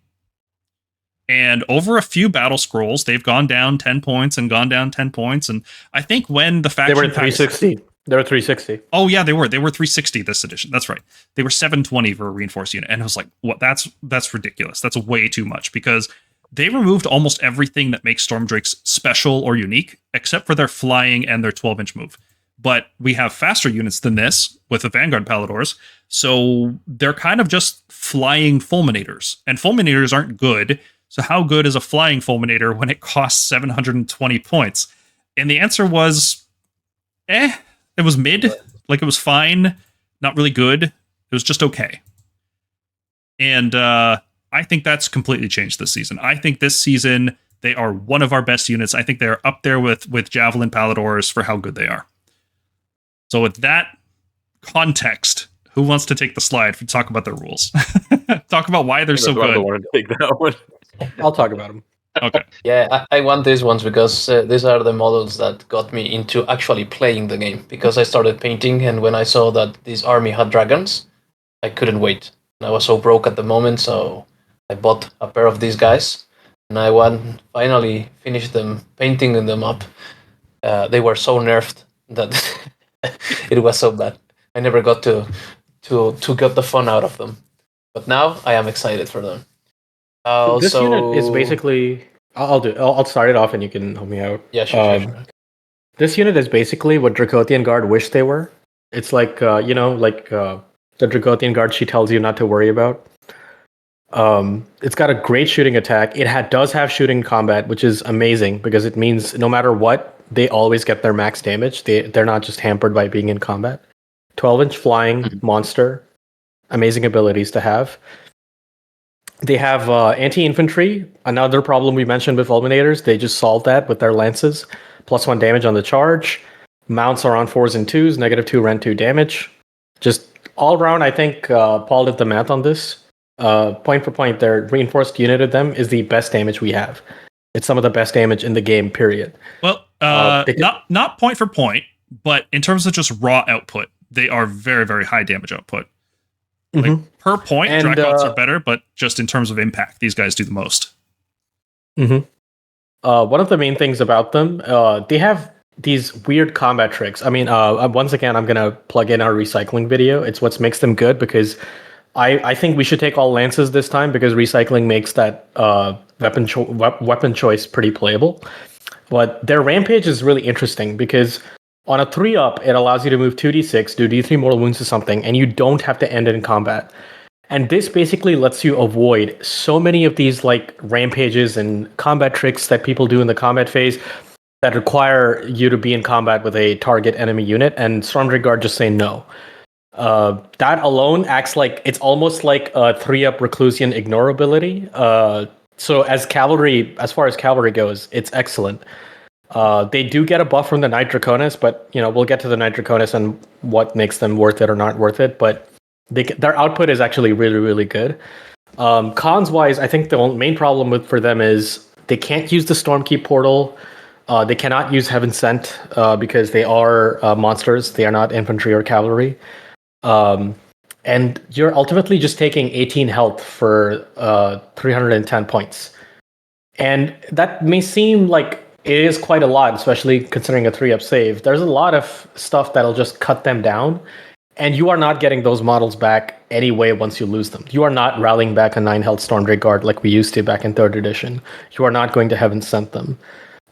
And over a few battle scrolls, they've gone down 10 points and gone down 10 points. And I think when the faction... They were 360. They were 360. Oh, yeah, they were. They were 360 this edition. That's right. They were 720 for a reinforced unit. And I was like, what? That's ridiculous. That's way too much because they removed almost everything that makes Stormdrakes special or unique, except for their flying and their 12-inch move. But we have faster units than this with the Vanguard Palladors, so they're kind of just flying Fulminators. And Fulminators aren't good, so how good is a flying Fulminator when it costs 720 points? And the answer was, it was mid. Like, it was fine, not really good. It was just okay. And I think that's completely changed this season. I think this season, they are one of our best units. I think they're up there with Javelin Palladors for how good they are. So with that context, who wants to take the slide to talk about their rules? Talk about why they're so good. I want to take that one. I'll talk about them. Okay. Yeah, I want these ones because these are the models that got me into actually playing the game. Because I started painting, and when I saw that this army had dragons, I couldn't wait. And I was so broke at the moment, so I bought a pair of these guys, and I finally finished them, painting them up. They were so nerfed that it was so bad. I never got to get the fun out of them. But now I am excited for them. This unit is basically... I'll start it off and you can help me out. Yeah, sure. This unit is basically what Dracothian Guard wished they were. It's like, the Dracothian Guard she tells you not to worry about. It's got a great shooting attack. It does have shooting combat, which is amazing because it means no matter what, they always get their max damage. They're not just hampered by being in combat. 12-inch flying monster. Amazing abilities to have. They have anti-infantry. Another problem we mentioned with Fulminators. They just solved that with their lances. +1 damage on the charge. Mounts are on 4s and 2s. -2 rend 2 damage. Just all around, I think Paul did the math on this. Point for point, their reinforced unit of them is the best damage we have. It's some of the best damage in the game, period. Well, not point for point, but in terms of just raw output, they are very, very high damage output. Like per point, Dracots are better, but just in terms of impact, these guys do the most. One of the main things about them, they have these weird combat tricks. I mean, once again, I'm going to plug in our recycling video. It's what makes them good because I think we should take all lances this time because recycling makes that weapon choice pretty playable. But their rampage is really interesting because on a 3-up, it allows you to move 2d6, do d3 mortal wounds to something, and you don't have to end it in combat. And this basically lets you avoid so many of these like rampages and combat tricks that people do in the combat phase that require you to be in combat with a target enemy unit, and Stormdrake Guard just say no. That alone acts like it's almost like a 3-up Reclusian ignore ability. So as far as cavalry goes, it's excellent. They do get a buff from the Knight Draconis, but we'll get to the Knight Draconis and what makes them worth it or not worth it. But their output is actually really, really good. Cons wise, I think the main problem for them is they can't use the Stormkeep portal. They cannot use Heaven Sent because they are monsters. They are not infantry or cavalry. And you're ultimately just taking 18 health for 310 points. And that may seem like it is quite a lot, especially considering a 3-up save. There's a lot of stuff that'll just cut them down, and you are not getting those models back anyway once you lose them. You are not rallying back a 9 health Stormdrake Guard like we used to back in 3rd edition. You are not going to Heaven Sent them.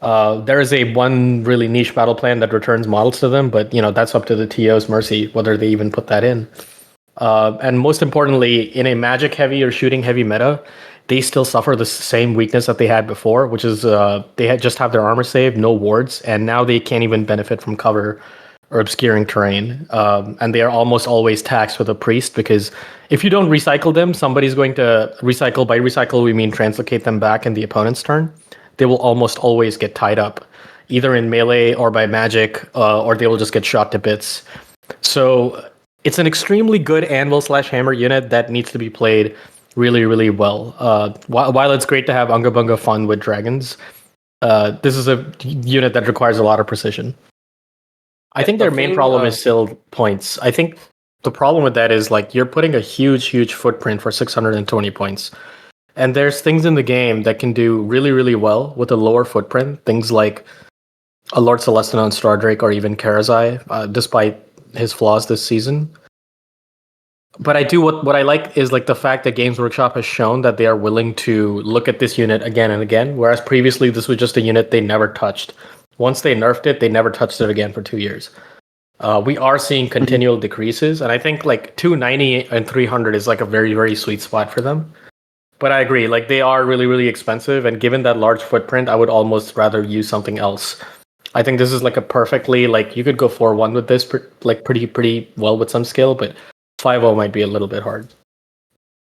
There is one really niche battle plan that returns models to them, but that's up to the TO's mercy whether they even put that in. And most importantly, in a magic heavy or shooting heavy meta, they still suffer the same weakness that they had before, which is they just have their armor save, no wards, and now they can't even benefit from cover or obscuring terrain. And they are almost always taxed with a priest, because if you don't recycle them, somebody's going to recycle. By recycle, we mean translocate them back in the opponent's turn. They will almost always get tied up, either in melee or by magic, or they will just get shot to bits. So it's an extremely good anvil/hammer unit that needs to be played really, really well. While it's great to have Unga Bunga fun with dragons, this is a unit that requires a lot of precision. I think their main problem is still points. I think the problem with that is you're putting a huge footprint for 620 points. And there's things in the game that can do really, really well with a lower footprint. Things like a Lord Celestin on Stardrake or even Karazai, despite his flaws this season. But I do what I like is the fact that Games Workshop has shown that they are willing to look at this unit again and again, whereas previously this was just a unit they never touched. Once they nerfed it, they never touched it again for 2 years. We are seeing continual decreases, and I think 290 and 300 is a very, very sweet spot for them. But I agree, they are really, really expensive, and given that large footprint, I would almost rather use something else. I think this is a perfectly, you could go 4-1 with this, pretty well with some skill, but 5-0 might be a little bit hard.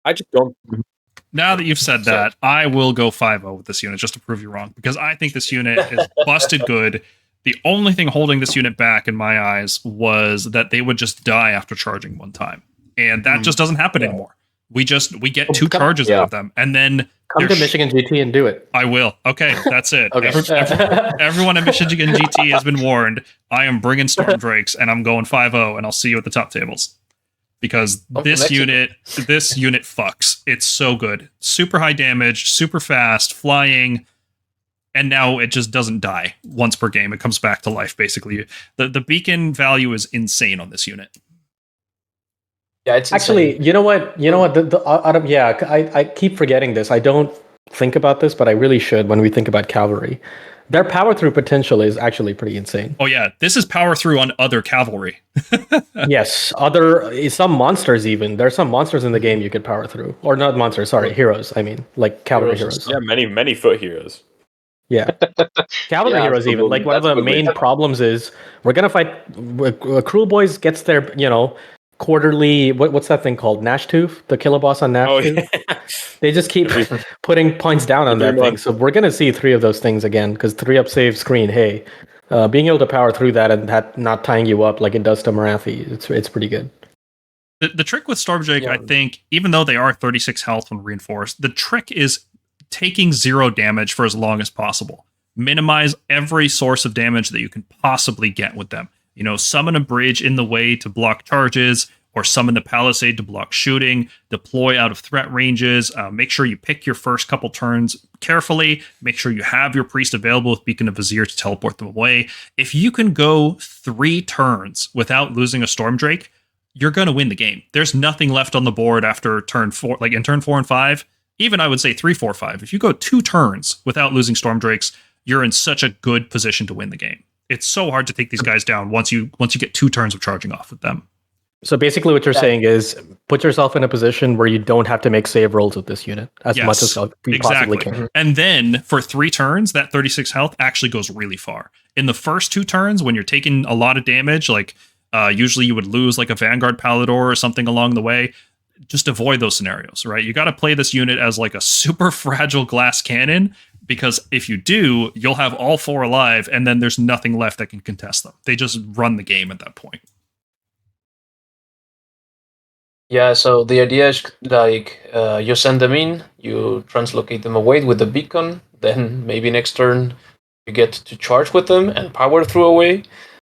I just don't. Now that you've said that, I will go 5-0 with this unit just to prove you wrong, because I think this unit is busted good. The only thing holding this unit back in my eyes was that they would just die after charging one time. And that just doesn't happen anymore. We get 2 charges out of them, and then come to Michigan GT and do it. I will. Okay, that's it. Okay. Everyone at Michigan GT has been warned. I am bringing Stormdrakes, and I'm going 5-0, and I'll see you at the top tables. Because this unit fucks. It's so good. Super high damage, super fast, flying, and now it just doesn't die once per game. It comes back to life, basically. The beacon value is insane on this unit. Yeah, it's actually, you know what? I keep forgetting this. I don't think about this, but I really should when we think about cavalry. Their power through potential is actually pretty insane. Oh yeah, this is power through on other cavalry. Yes, some monsters even. There's some monsters in the game you could power through, or not monsters. Sorry, heroes. I mean, cavalry heroes. Yeah, many foot heroes. Yeah, cavalry heroes even. One of the main problems is we're gonna fight. Cruel Boys gets their quarterly, what's that thing called? Nashtooth, the killer boss on Nashtooth. Yeah. They just keep putting points down on that thing. So we're going to see 3 of those things again, because 3-up save screen, hey, being able to power through that and that not tying you up like it does to Marathi, it's pretty good. The trick with Stormdrake, I think, even though they are 36 health when reinforced, the trick is taking 0 damage for as long as possible. Minimize every source of damage that you can possibly get with them. Summon a bridge in the way to block charges, or summon the palisade to block shooting, deploy out of threat ranges, make sure you pick your first couple turns carefully, make sure you have your priest available with Beacon of Vizier to teleport them away. If you can go 3 turns without losing a Stormdrake, you're going to win the game. There's nothing left on the board after turn 4, in turn 4 and 5, even I would say 3, 4, 5. If you go 2 turns without losing Stormdrakes, you're in such a good position to win the game. It's so hard to take these guys down once you get 2 turns of charging off with them. So basically what you're saying is put yourself in a position where you don't have to make save rolls with this unit as much as you possibly can. And then for 3 turns, that 36 health actually goes really far. In the first 2 turns, when you're taking a lot of damage, Usually you would lose like a Vanguard Pallador or something along the way. Just avoid those scenarios, right? You got to play this unit as like a super fragile glass cannon, because if you do, you'll have all 4 alive, and then there's nothing left that can contest them. They just run the game at that point. Yeah, so the idea is like you send them in, you translocate them away with the beacon, then maybe next turn you get to charge with them and power through away,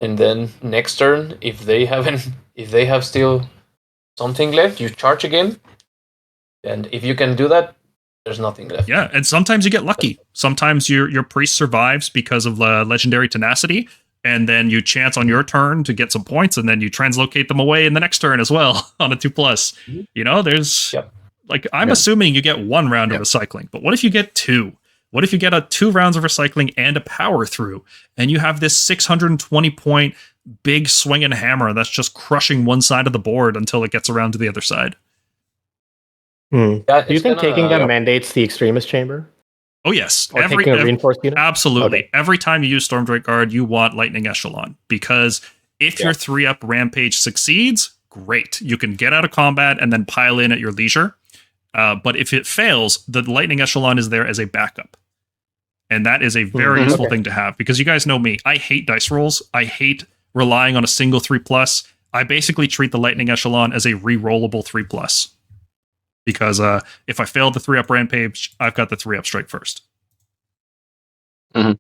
and then next turn, if they have still something left, you charge again, and if you can do that, there's nothing left. Yeah, and sometimes you get lucky. Sometimes your priest survives because of legendary tenacity, and then you chance on your turn to get some points, and then you translocate them away in the next turn as well on a 2+. You know, there's like I'm assuming you get 1 round of recycling, but what if you get 2? What if you get a 2 rounds of recycling and a power through, and you have this 620 point big swinging hammer that's just crushing one side of the board until it gets around to the other side? Yeah, Do you think taking them mandates the extremist chamber? Oh yes, Or taking a reinforced unit? Absolutely. Okay. Every time you use Stormdrake Guard, you want Lightning Echelon, because if your 3-up Rampage succeeds, great. You can get out of combat and then pile in at your leisure. But if it fails, the Lightning Echelon is there as a backup. And that is a very useful thing to have, because you guys know me. I hate dice rolls. I hate relying on a single 3+. I basically treat the Lightning Echelon as a re-rollable 3+. Because if I fail the 3-up Rampage, I've got the 3-up Strike First. Mm-hmm.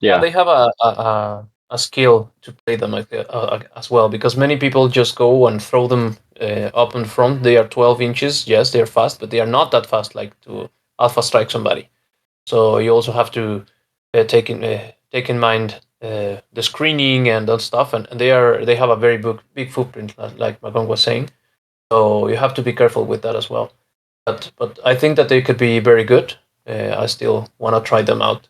Yeah. They have a skill to play them as well, because many people just go and throw them up in front. They are 12 inches. Yes, they are fast, but they are not that fast like to alpha strike somebody. So you also have to take in mind the screening and that stuff, and they have a very big footprint, like Magong was saying. So you have to be careful with that as well. But I think that they could be very good. I still want to try them out,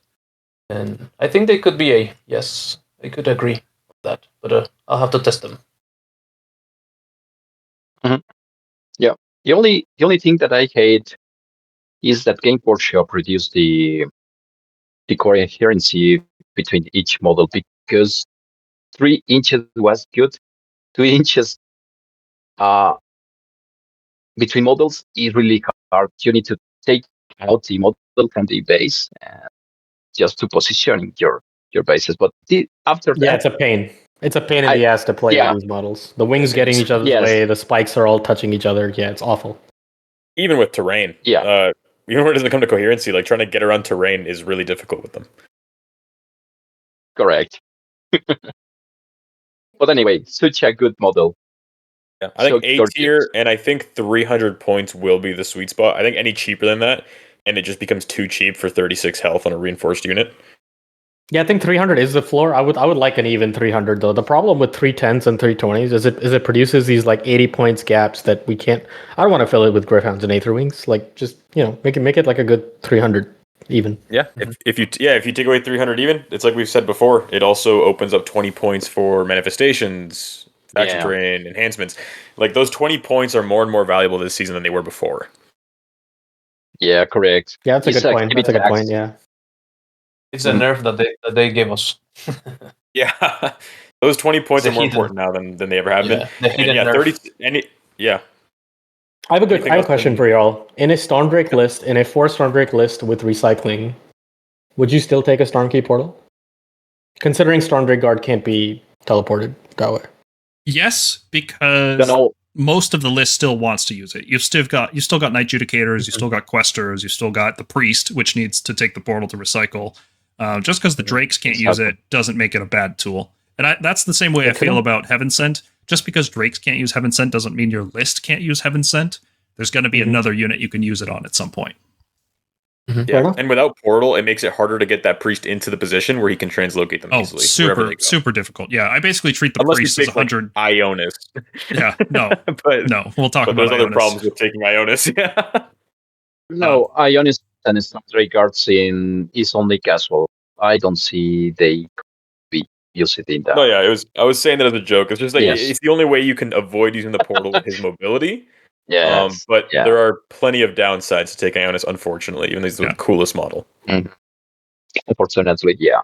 and I think they could be A. Yes, I could agree with that, but I'll have to test them. Mm-hmm. Yeah. The only thing that I hate is that Game Workshop reduced the coherency between each model, because 3 inches was good, 2 inches between models is really hard. You need to take out the model from the base just to position your bases. But after that, it's a pain. It's a pain in the ass to play with these models. The wings getting each other's way, the spikes are all touching each other. Yeah, it's awful. Even with terrain. Yeah. Even when it doesn't come to coherency, like trying to get around terrain is really difficult with them. Correct. But anyway, such a good model. Yeah, I think A tier, and I think 300 points will be the sweet spot. I think any cheaper than that, and it just becomes too cheap for 36 health on a reinforced unit. Yeah, I think 300 is the floor. I would like an even 300 though. The problem with 310s and 320s is it produces these like 80 points gaps that we can't. I don't want to fill it with Gryph-hounds and Aetherwings. Like just make it like a good 300 even. Yeah, if you take away 300 even, it's like we've said before. It also opens up 20 points for manifestations, faction terrain, enhancements. Like those 20 points are more and more valuable this season than they were before. Yeah, correct. Yeah, that's a good point. That's a good point. Yeah. It's a nerf that they gave us. Yeah, those 20 points are more important now than they ever have been. And 30. I have a question for y'all. In a Stormdrake list, in a 4 Stormdrake list with recycling, would you still take a Stormkeep portal? Considering Stormdrake Guard can't be teleported that way. Yes, because most of the list still wants to use it. You've still got Night Judicators, you still got Questors, you still got the Priest, which needs to take the portal to recycle. Just because the Drakes can't use it doesn't make it a bad tool. And that's the same way I feel about Heaven Sent. Just because Drakes can't use Heaven Sent doesn't mean your list can't use Heaven Sent. There's going to be another unit you can use it on at some point. Yeah, and without portal, it makes it harder to get that priest into the position where he can translocate them easily. Super difficult. Yeah, I basically treat the priest as 100. Like Ionus. Yeah, no, we'll talk about. There's other Ionus. problems with taking Ionus. Yeah. No, Ionus and Stormdrake Guard is only casual. I don't see they be using it in that. No, yeah, I was saying that as a joke. It's just like it's the only way you can avoid using the portal with his mobility. Yeah, but there are plenty of downsides to taking Ionus, unfortunately, even though he's the coolest model. Unfortunately, yeah.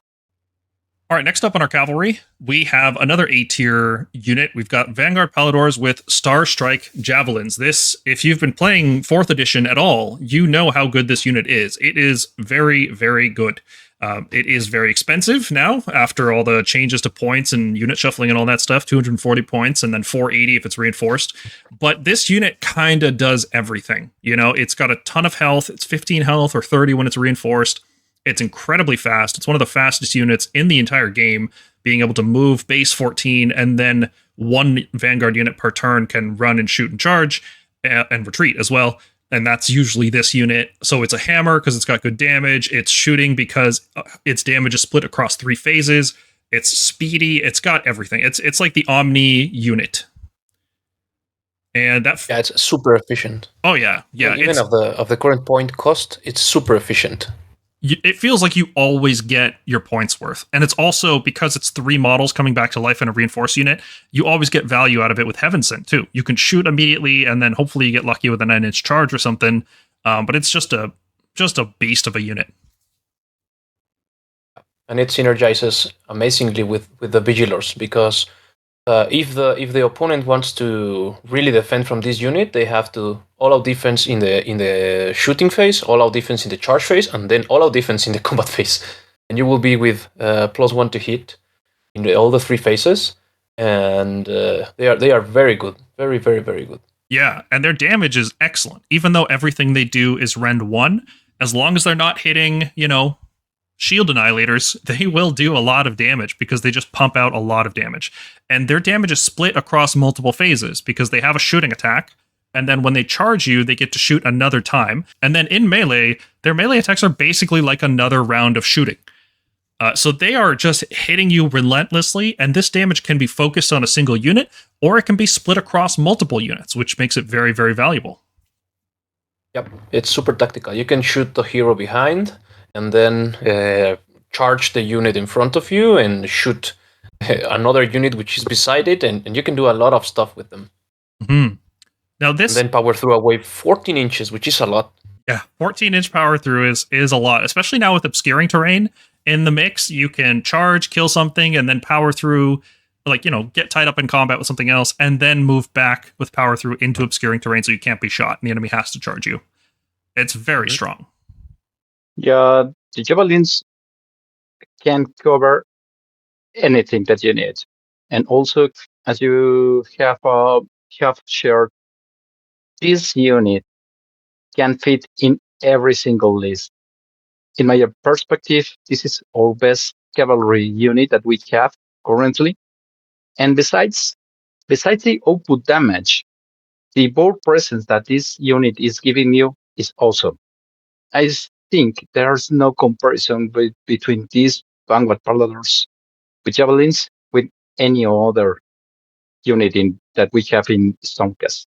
All right, next up on our cavalry, we have another A-tier unit. We've got Vanguard Palladors with Starstrike Javelins. This, if you've been playing 4th edition at all, you know how good this unit is. It is very, very good. It is very expensive now after all the changes to points and unit shuffling and all that stuff, 240 points and then 480 if it's reinforced. But this unit kind of does everything. You know, it's got a ton of health. It's 15 health or 30 when it's reinforced. It's incredibly fast. It's one of the fastest units in the entire game, being able to move base 14 and then one Vanguard unit per turn can run and shoot and charge and retreat as well. And that's usually this unit. So it's a hammer because it's got good damage. It's shooting because its damage is split across 3 phases. It's speedy. It's got everything. It's like the Omni unit. And that it's super efficient. Oh yeah. Even of the current point cost, it's super efficient. It feels like you always get your points worth. And it's also, because it's 3 models coming back to life in a reinforced unit, you always get value out of it with Heaven Sent, too. You can shoot immediately, and then hopefully you get lucky with a 9-inch charge or something. But it's just a beast of a unit. And it synergizes amazingly with the Vigilors, because if the opponent wants to really defend from this unit, they have to all-out defense in the shooting phase, all-out defense in the charge phase, and then all-out defense in the combat phase. And you will be with +1 to hit in all the 3 phases, and they are very good, very, very, very good. Yeah, and their damage is excellent, even though everything they do is rend 1. As long as they're not hitting, shield annihilators, they will do a lot of damage because they just pump out a lot of damage. And their damage is split across multiple phases because they have a shooting attack, and then when they charge you, they get to shoot another time. And then in melee, their melee attacks are basically like another round of shooting. So they are just hitting you relentlessly, and this damage can be focused on a single unit, or it can be split across multiple units, which makes it very, very valuable. Yep, it's super tactical. You can shoot the hero behind, and then charge the unit in front of you and shoot another unit which is beside it, and you can do a lot of stuff with them. Mm-hmm. Now this, and then power through a wave 14 inches, which is a lot. Yeah, 14-inch power through is a lot, especially now with obscuring terrain in the mix. You can charge, kill something, and then power through, get tied up in combat with something else, and then move back with power through into obscuring terrain so you can't be shot, and the enemy has to charge you. It's very strong. Yeah, the javelins can cover anything that you need, and also, as you have shared, this unit can fit in every single list. In my perspective, this is our best cavalry unit that we have currently, and besides the output damage, the board presence that this unit is giving you is awesome. I think there's no comparison between these Vanguard Palladors with javelins with any other unit that we have in Stormcast.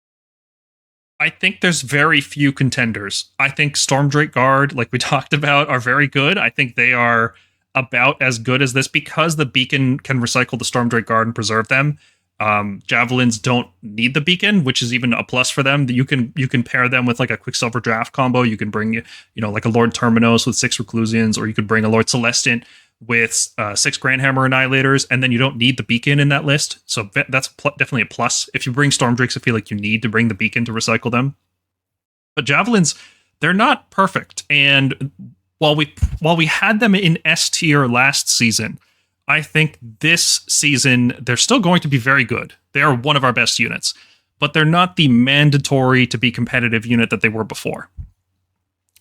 I think there's very few contenders. I think Stormdrake Guard, like we talked about, are very good. I think they are about as good as this because the beacon can recycle the Stormdrake Guard and preserve them. Javelins don't need the beacon, which is even a plus for them. You can pair them with like a Quicksilver Draft combo. You can bring like a Lord Terminos with 6 Reclusians, or you could bring a Lord Celestant with 6 Grandhammer Annihilators, and then you don't need the beacon in that list. So that's definitely a plus. If you bring Stormdrakes, I feel like you need to bring the beacon to recycle them. But Javelins, they're not perfect. And while we had them in S tier last season, I think this season they're still going to be very good. They are one of our best units, but they're not the mandatory to be competitive unit that they were before.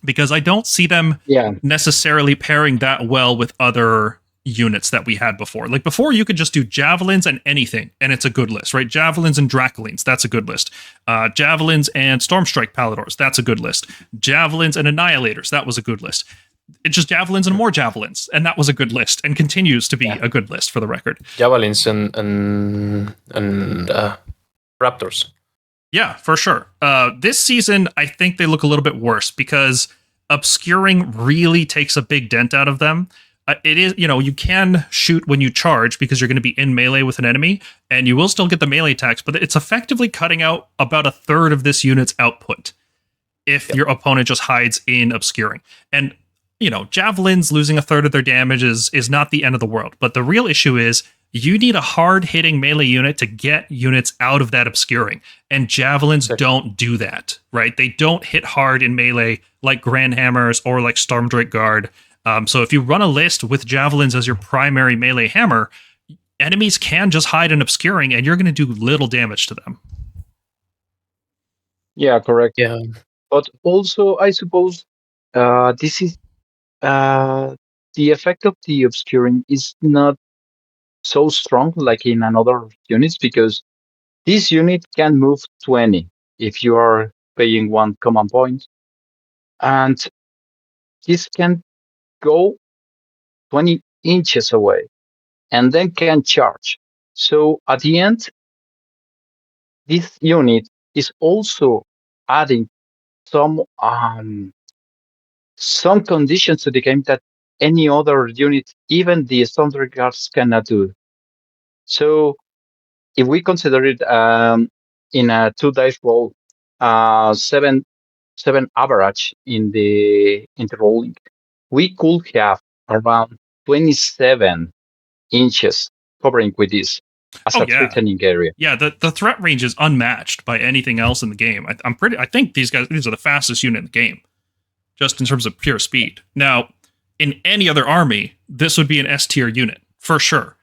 Because I don't see them necessarily pairing that well with other units that we had before. Like before, you could just do Javelins and anything, and it's a good list, right? Javelins and Dracolines, that's a good list. Javelins and Stormstrike Palladors, that's a good list. Javelins and Annihilators, that was a good list. It's just Javelins and more Javelins, and that was a good list, and continues to be a good list for the record. Javelins and Raptors. Yeah, for sure. This season, I think they look a little bit worse because obscuring really takes a big dent out of them. It is, you can shoot when you charge because you're going to be in melee with an enemy, and you will still get the melee attacks, but it's effectively cutting out about a third of this unit's output if your opponent just hides in obscuring. And javelins losing a third of their damage is not the end of the world. But the real issue is you need a hard-hitting melee unit to get units out of that obscuring. And javelins don't do that, right? They don't hit hard in melee like Grandhammers or like Stormdrake Guard. So if you run a list with javelins as your primary melee hammer, enemies can just hide in obscuring, and you're going to do little damage to them. Yeah, correct. Yeah. But also, I suppose this is the effect of the obscuring is not so strong like in another units, because this unit can move 20 if you are paying 1 command point, and this can go 20 inches away and then can charge. So at the end, this unit is also adding some conditions to the game that any other unit, even the Stormdrake Guards, cannot do. So if we consider it in a 2 dice roll, 7 average in the rolling, we could have around 27 inches covering with this as a threatening area. Yeah, the threat range is unmatched by anything else in the game. I think these are the fastest unit in the game, just in terms of pure speed. Now, in any other army, this would be an S tier unit for sure.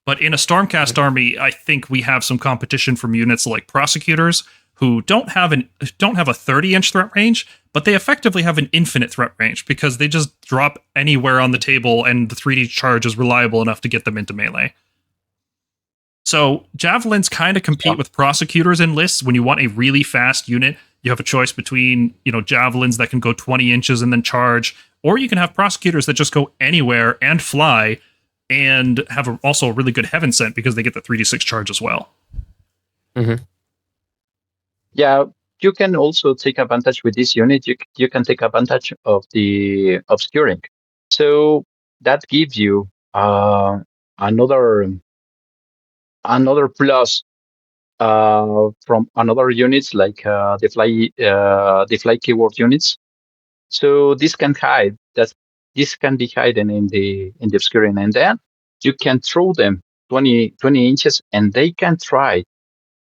But in a Stormcast army, I think we have some competition from units like Prosecutors, who don't have a 30-inch threat range, but they effectively have an infinite threat range because they just drop anywhere on the table, and the 3D charge is reliable enough to get them into melee. So javelins kind of compete with Prosecutors in lists. When you want a really fast unit, you have a choice between javelins that can go 20 inches and then charge, or you can have Prosecutors that just go anywhere and fly, and have also a really good heaven sent because they get the 3d6 charge as well. Mm-hmm. Yeah, you can also take advantage with this unit. You can take advantage of the obscuring. So that gives you another plus from another units like the fly keyword units. So this can hide. This can be hidden in the obscuring, and then you can throw them 20 inches, and they can try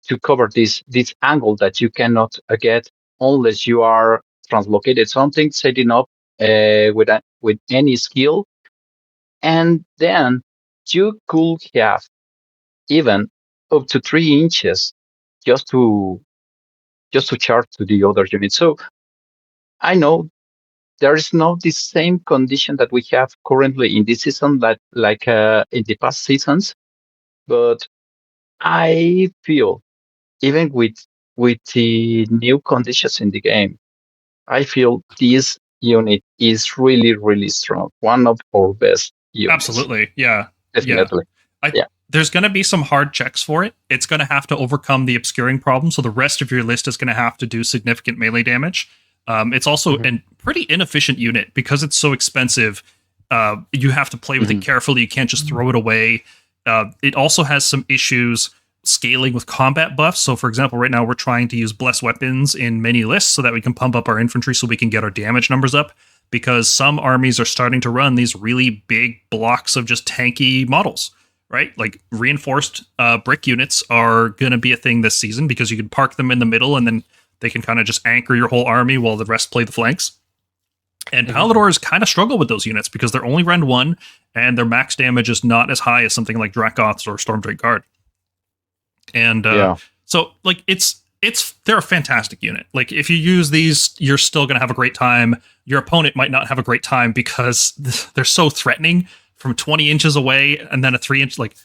to cover this angle that you cannot get unless you are translocated something, setting up with any skill, and then you could have even up to 3 inches just to charge to the other unit. So I know there is not the same condition that we have currently in this season like in the past seasons, but I feel even with the new conditions in the game, I feel this unit is really, really strong. One of our best units. Absolutely, yeah. Definitely. Yeah. There's going to be some hard checks for it. It's going to have to overcome the obscuring problem, so the rest of your list is going to have to do significant melee damage. It's also a pretty inefficient unit because it's so expensive. You have to play with it carefully. You can't just throw it away. It also has some issues scaling with combat buffs. So, for example, right now we're trying to use blessed weapons in many lists so that we can pump up our infantry so we can get our damage numbers up, because some armies are starting to run these really big blocks of just tanky models, right? Like reinforced brick units are going to be a thing this season because you can park them in the middle and then they can kind of just anchor your whole army while the rest play the flanks. And Palladors kind of struggle with those units because they're only rend 1 and their max damage is not as high as something like Dracoths or Stormdrake Guard. And so like they're a fantastic unit. Like if you use these, you're still going to have a great time. Your opponent might not have a great time because they're so threatening from 20 inches away and then a 3-inch, like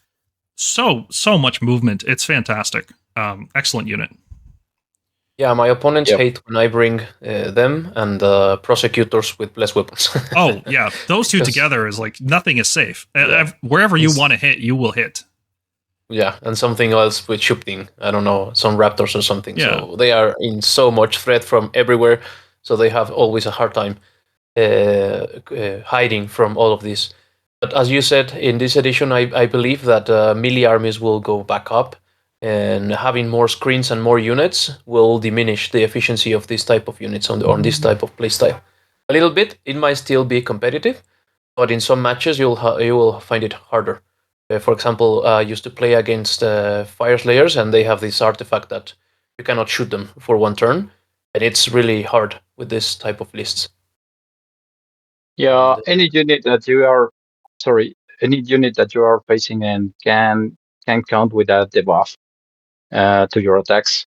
so much movement. It's fantastic. Excellent unit. Yeah, my opponents hate when I bring them and Prosecutors with blessed weapons. Oh, yeah. Those two together is like nothing is safe. Wherever you want to hit, you will hit. Yeah, and something else with shooting. I don't know, some raptors or something. Yeah. So they are in so much threat from everywhere. So they have always a hard time hiding from all of this. But as you said, in this edition, I believe that melee armies will go back up. And having more screens and more units will diminish the efficiency of this type of units on this type of playstyle. a little bit. It might still be competitive, but in some matches you will find it harder. For example, I used to play against Fire Slayers, and they have this artifact that you cannot shoot them for one turn, and it's really hard with this type of lists. Yeah, any unit that you are facing and can count with a debuff to your attacks.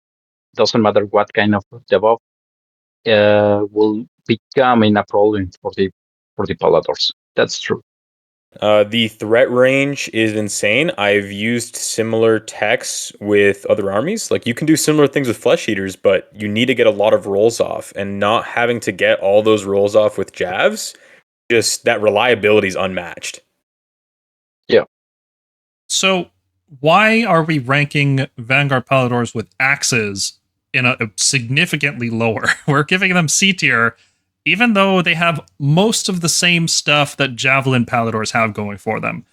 Doesn't matter what kind of debuff will become in a problem for the Palladors. That's true. The threat range is insane. I've used similar techs with other armies. Like, you can do similar things with Flesh Eaters, but you need to get a lot of rolls off, and not having to get all those rolls off with Javs, just that reliability is unmatched. Yeah. So why are we ranking Vanguard Palladors with axes in a significantly lower? We're giving them C tier, even though they have most of the same stuff that Javelin Palladors have going for them.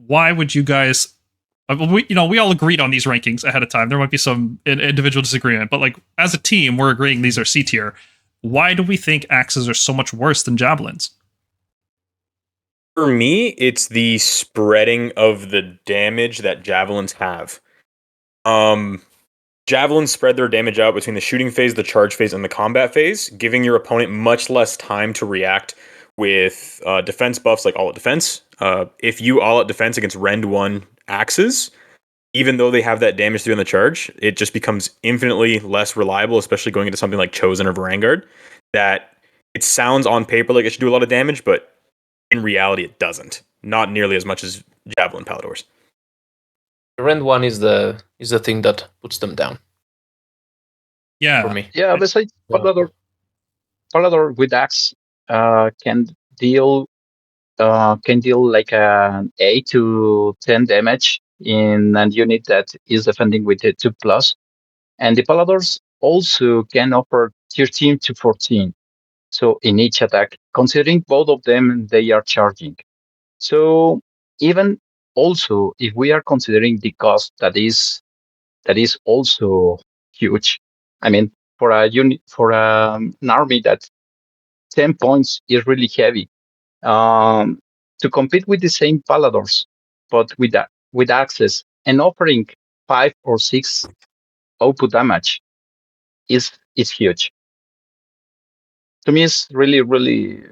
Why would you guys... we all agreed on these rankings ahead of time. There might be some individual disagreement, but like as a team, we're agreeing these are C tier. Why do we think axes are so much worse than javelins? For me, it's the spreading of the damage that javelins have. Javelins spread their damage out between the shooting phase, the charge phase, and the combat phase, giving your opponent much less time to react with defense buffs like all-out defense. If you all-out defense against Rend 1 axes, even though they have that damage through on the charge, it just becomes infinitely less reliable, especially going into something like Chosen or Vanguard, that it sounds on paper like it should do a lot of damage, but in reality it doesn't. Not nearly as much as Javelin Palladors. Rend 1 is the thing that puts them down. Yeah. For me. Yeah, besides Pallador with axe can deal like an 8 to 10 damage in a unit that is defending with a 2+. And the Palladors also can offer 13 to 14. So in each attack, considering both of them, they are charging. So even also, if we are considering the cost that is also huge. I mean, for a unit, for an army that 10 points is really heavy. To compete with the same Palladors, but with access and offering 5 or 6 output damage is huge. To me, it's really, really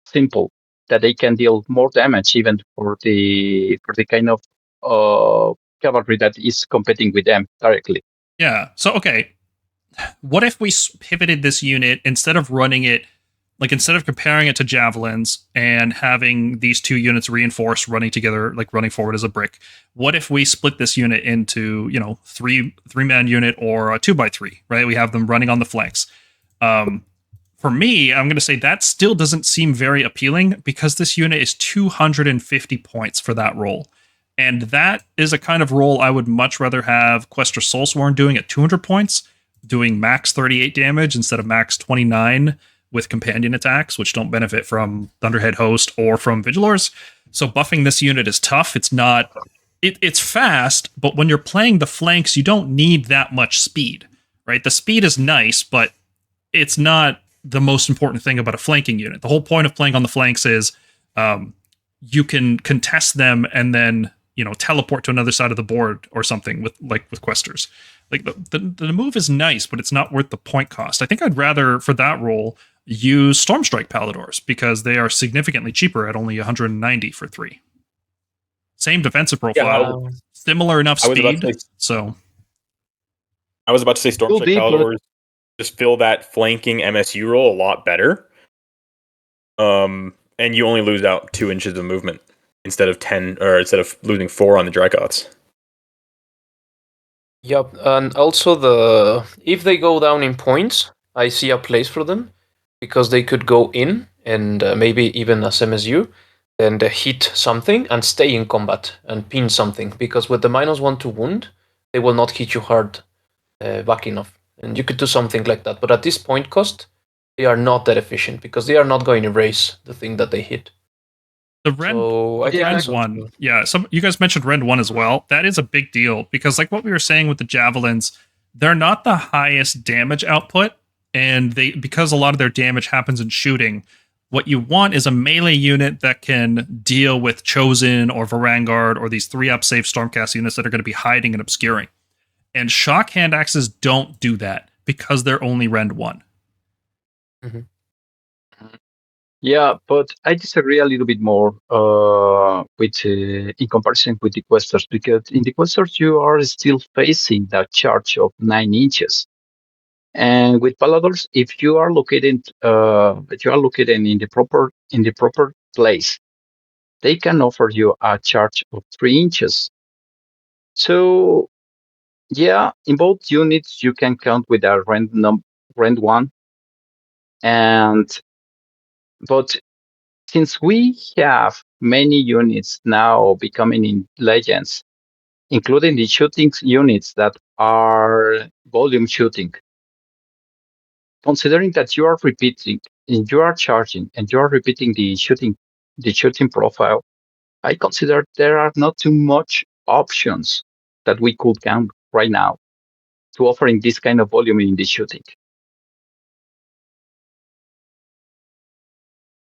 simple that they can deal more damage even for the kind of cavalry that is competing with them directly. Yeah. So, okay. What if we pivoted this unit instead of running it, like instead of comparing it to javelins and having these two units reinforced running together, like running forward as a brick? What if we split this unit into, 3-man unit or a 2x3, right? We have them running on the flanks. For me, I'm going to say that still doesn't seem very appealing because this unit is 250 points for that role. And that is a kind of role I would much rather have Questor Soulsworn doing at 200 points, doing max 38 damage instead of max 29 with companion attacks, which don't benefit from Thunderhead Host or from Vigilors. So buffing this unit is tough. It's not... It's fast, but when you're playing the flanks, you don't need that much speed, right? The speed is nice, but it's not the most important thing about a flanking unit. The whole point of playing on the flanks is you can contest them and then teleport to another side of the board or something with Questors. Like the move is nice, but it's not worth the point cost. I think I'd rather for that role use Stormstrike Palladors because they are significantly cheaper at only 190 for 3. Same defensive profile, similar enough speed. I was about to say Stormstrike Palladors just fill that flanking MSU role a lot better. And you only lose out 2 inches of movement instead of 10, or instead of losing 4 on the Dracoths. Yep, and also if they go down in points, I see a place for them because they could go in and maybe even as MSU and hit something and stay in combat and pin something because with the -1 to wound, they will not hit you hard back enough. And you could do something like that. But at this point cost, they are not that efficient because they are not going to erase the thing that they hit. The Rend 1. Yeah, you guys mentioned Rend 1 as well. That is a big deal because like what we were saying with the Javelins, they're not the highest damage output, and because a lot of their damage happens in shooting, what you want is a melee unit that can deal with Chosen or Vanguard or these 3-up safe Stormcast units that are going to be hiding and obscuring. And Shock Handaxes don't do that because they're only Rend 1. Mm-hmm. Yeah, but I disagree a little bit more with in comparison with the Questors, because in the Questors you are still facing that charge of 9 inches, and with Palladors, if you are located in the proper place, they can offer you a charge of 3 inches. So yeah, in both units you can count with a Rend 1, but since we have many units now becoming in Legends, including the shooting units that are volume shooting, considering that you are repeating and you are charging and you are repeating the shooting profile, I consider there are not too much options that we could count right now to offering this kind of volume in the shooting.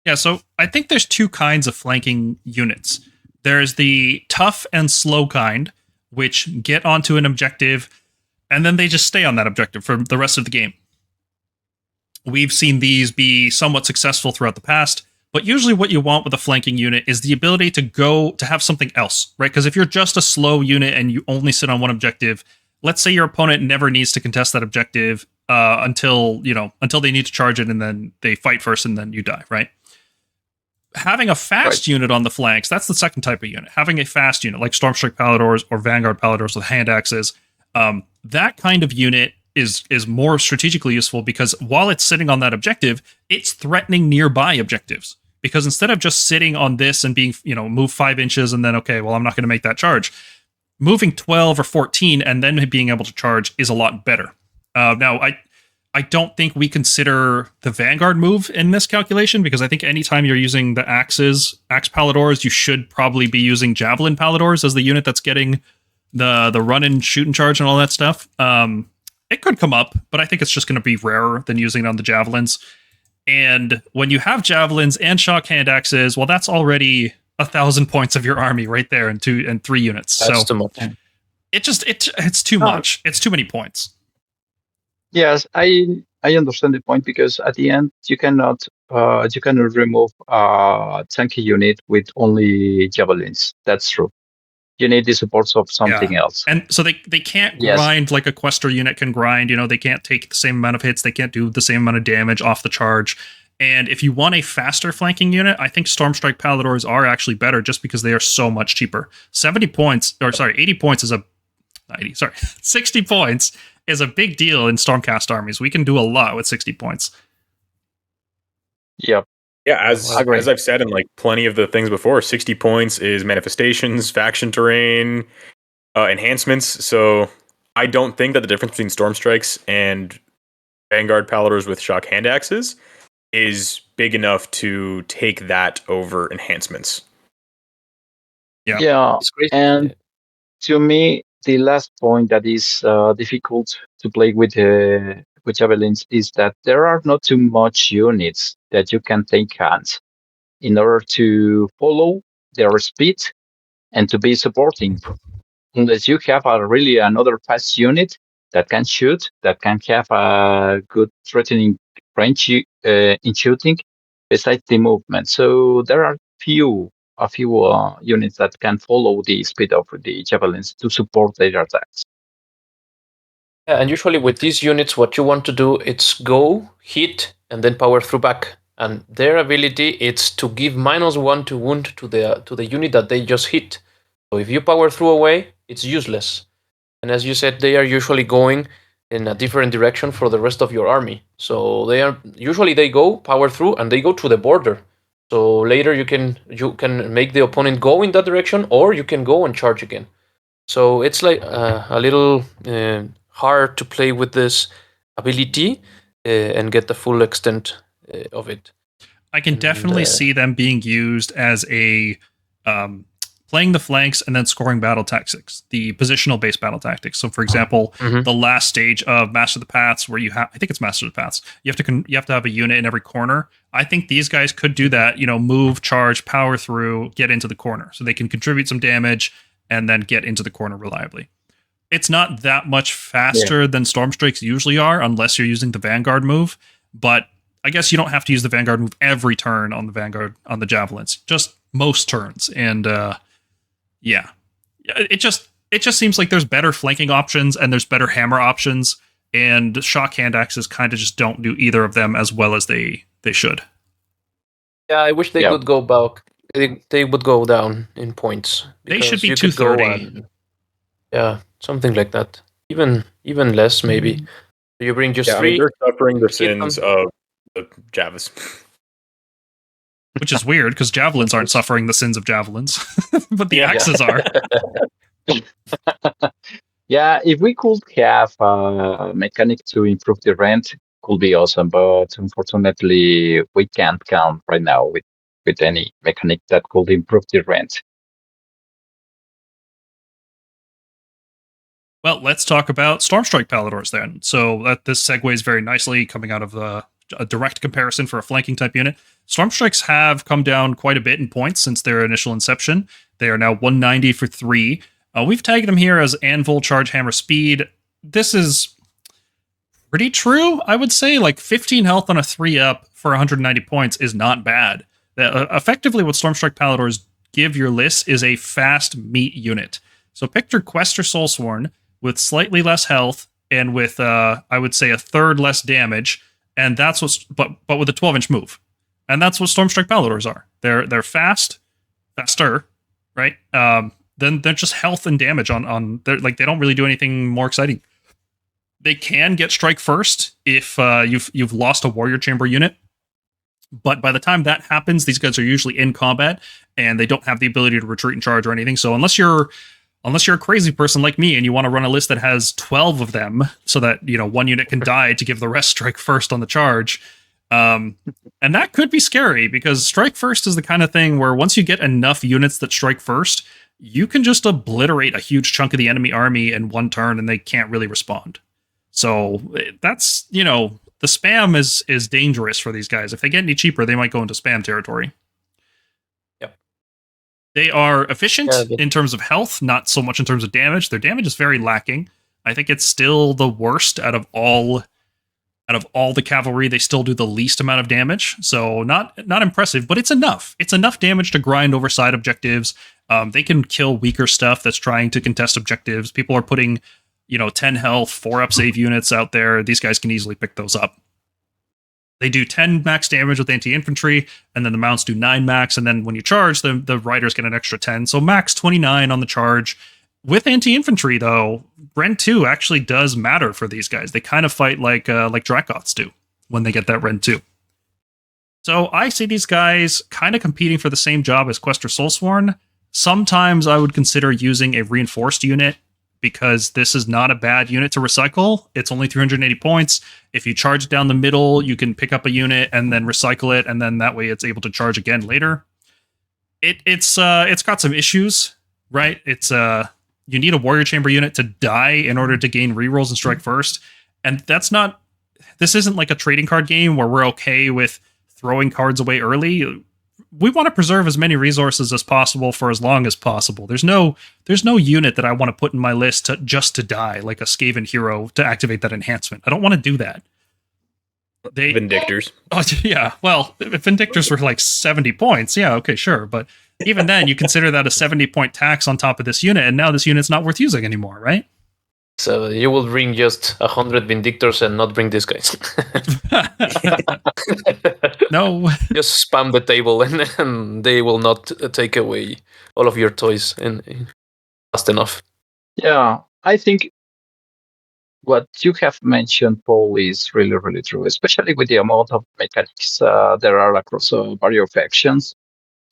Yeah, so I think there's two kinds of flanking units. There's the tough and slow kind, which get onto an objective, and then they just stay on that objective for the rest of the game. We've seen these be somewhat successful throughout the past, but usually what you want with a flanking unit is the ability to have something else, right? Because if you're just a slow unit and you only sit on one objective, let's say your opponent never needs to contest that objective until they need to charge it, and then they fight first and then you die, right? Having a fast unit on the flanks, that's the second type of unit. Having a fast unit like Stormstrike Palladors or Vanguard Palladors with Handaxes, that kind of unit is more strategically useful because while it's sitting on that objective, it's threatening nearby objectives. Because instead of just sitting on this and being, move 5 inches and then, okay, well, I'm not going to make that charge, moving 12 or 14 and then being able to charge is a lot better. Now, I don't think we consider the Vanguard move in this calculation because I think anytime you're using the Axe Palladors, you should probably be using Javelin Palladors as the unit that's getting the run and shoot and charge and all that stuff. It could come up, but I think it's just going to be rarer than using it on the Javelins. And when you have Javelins and Shock Handaxes, well, that's already 1,000 points of your army right there in 2 and 3 units. That's so too much. It's too much. It's too many points. Yes, I understand the point because at the end you cannot remove a tanky unit with only javelins. That's true. You need the supports of something else. And so they can't grind like a Questor unit can grind. They can't take the same amount of hits. They can't do the same amount of damage off the charge. And if you want a faster flanking unit, I think Stormstrike Palladors are actually better just because they are so much cheaper. 80 points is 60 points is a big deal in Stormcast armies. We can do a lot with 60 points. Yep. Yeah, as I've said in like plenty of the things before, 60 points is manifestations, faction terrain, enhancements. So I don't think that the difference between Stormstrikes and Vanguard Palladors with Shock Handaxes is big enough to take that over enhancements. Yeah. And to me, the last point that is difficult to play with javelins is that there are not too much units that you can take hands in order to follow their speed and to be supporting. Unless you have another fast unit that can shoot, that can have a good threatening range in shooting, besides the movement. So there are a few units that can follow the speed of the javelins to support their attacks. Yeah, and usually with these units, what you want to do is go, hit, and then power through back. And their ability is to give -1 to wound to the unit that they just hit. So if you power through away, it's useless. And as you said, they are usually going in a different direction for the rest of your army. So they go power through and they go to the border. So later you can make the opponent go in that direction, or you can go and charge again. So it's like a little hard to play with this ability and get the full extent of it. I can definitely see them being used as a playing the flanks and then scoring battle tactics, the positional based battle tactics. So, for example, the last stage of Master of the Paths, where I think it's Master of the Paths, you have to have a unit in every corner. I think these guys could do that. Move, charge, power through, get into the corner, so they can contribute some damage and then get into the corner reliably. It's not that much faster than Stormstrakes usually are, unless you're using the Vanguard move. But I guess you don't have to use the Vanguard move every turn on the Vanguard on the Javelins, just most turns. And it just seems like there's better flanking options and there's better hammer options. And Shock Handaxes kind of just don't do either of them as well as they should. Yeah, I wish they could go back. They would go down in points. They should be 230. Yeah, something like that. Even less, maybe. You bring just 3. They're suffering the sins of the Javis. Which is weird, because Javelins aren't suffering the sins of Javelins. But the Axes are. Yeah, if we could have a mechanic to improve the rent, could be awesome. But unfortunately, we can't count right now with any mechanic that could improve the rent. Well, let's talk about Stormstrike Palladors then. So this segues very nicely coming out of a direct comparison for a flanking type unit. Stormstrikes have come down quite a bit in points since their initial inception. They are now 190 for 3. We've tagged them here as Anvil, Charge, Hammer, Speed. This is pretty true, I would say. Like 15 health on a 3-up for 190 points is not bad. Effectively, what Stormstrike Palladors give your list is a fast meat unit. So picture Questor Soulsworn with slightly less health and with, I would say, a third less damage. And that's but with a 12-inch move. And that's what Stormstrike Palladors are. They're faster, right? Then they're just health and damage on they don't really do anything more exciting. They can get strike first if you've lost a warrior chamber unit. But by the time that happens, these guys are usually in combat and they don't have the ability to retreat and charge or anything. So unless you're a crazy person like me and you want to run a list that has 12 of them so that, one unit can die to give the rest strike first on the charge. And that could be scary because strike first is the kind of thing where once you get enough units that strike first, you can just obliterate a huge chunk of the enemy army in one turn and they can't really respond. So that's, the spam is dangerous for these guys. If they get any cheaper, they might go into spam territory. They are efficient in terms of health, not so much in terms of damage. Their damage is very lacking. I think it's still the worst out of all the cavalry. They still do the least amount of damage. So not impressive, but it's enough. It's enough damage to grind over side objectives. They can kill weaker stuff that's trying to contest objectives. People are putting, 10 health, 4-up save units out there. These guys can easily pick those up. They do 10 max damage with anti-infantry, and then the mounts do 9 max, and then when you charge, the riders get an extra 10. So max 29 on the charge. With anti-infantry, though, Rend 2 actually does matter for these guys. They kind of fight like Dracoths do when they get that Rend 2. So I see these guys kind of competing for the same job as Questor Soulsworn. Sometimes I would consider using a reinforced unit because this is not a bad unit to recycle. It's only 380 points. If you charge down the middle, you can pick up a unit and then recycle it, and then that way it's able to charge again later. It's got some issues, right? It's you need a warrior chamber unit to die in order to gain rerolls and strike first, and this isn't like a trading card game where we're okay with throwing cards away early. We want to preserve as many resources as possible for as long as possible. There's no unit that I want to put in my list just to die, like a Skaven hero to activate that enhancement. I don't want to do that. Vindictors. Oh, yeah, well, if Vindictors were like 70 points, yeah, okay, sure. But even then, you consider that a 70-point tax on top of this unit, and now this unit's not worth using anymore, right? So you will bring just 100 Vindictors and not bring these guys. No. Just spam the table and they will not take away all of your toys and fast enough. Yeah, I think what you have mentioned, Paul, is really, really true, especially with the amount of mechanics there are across various factions.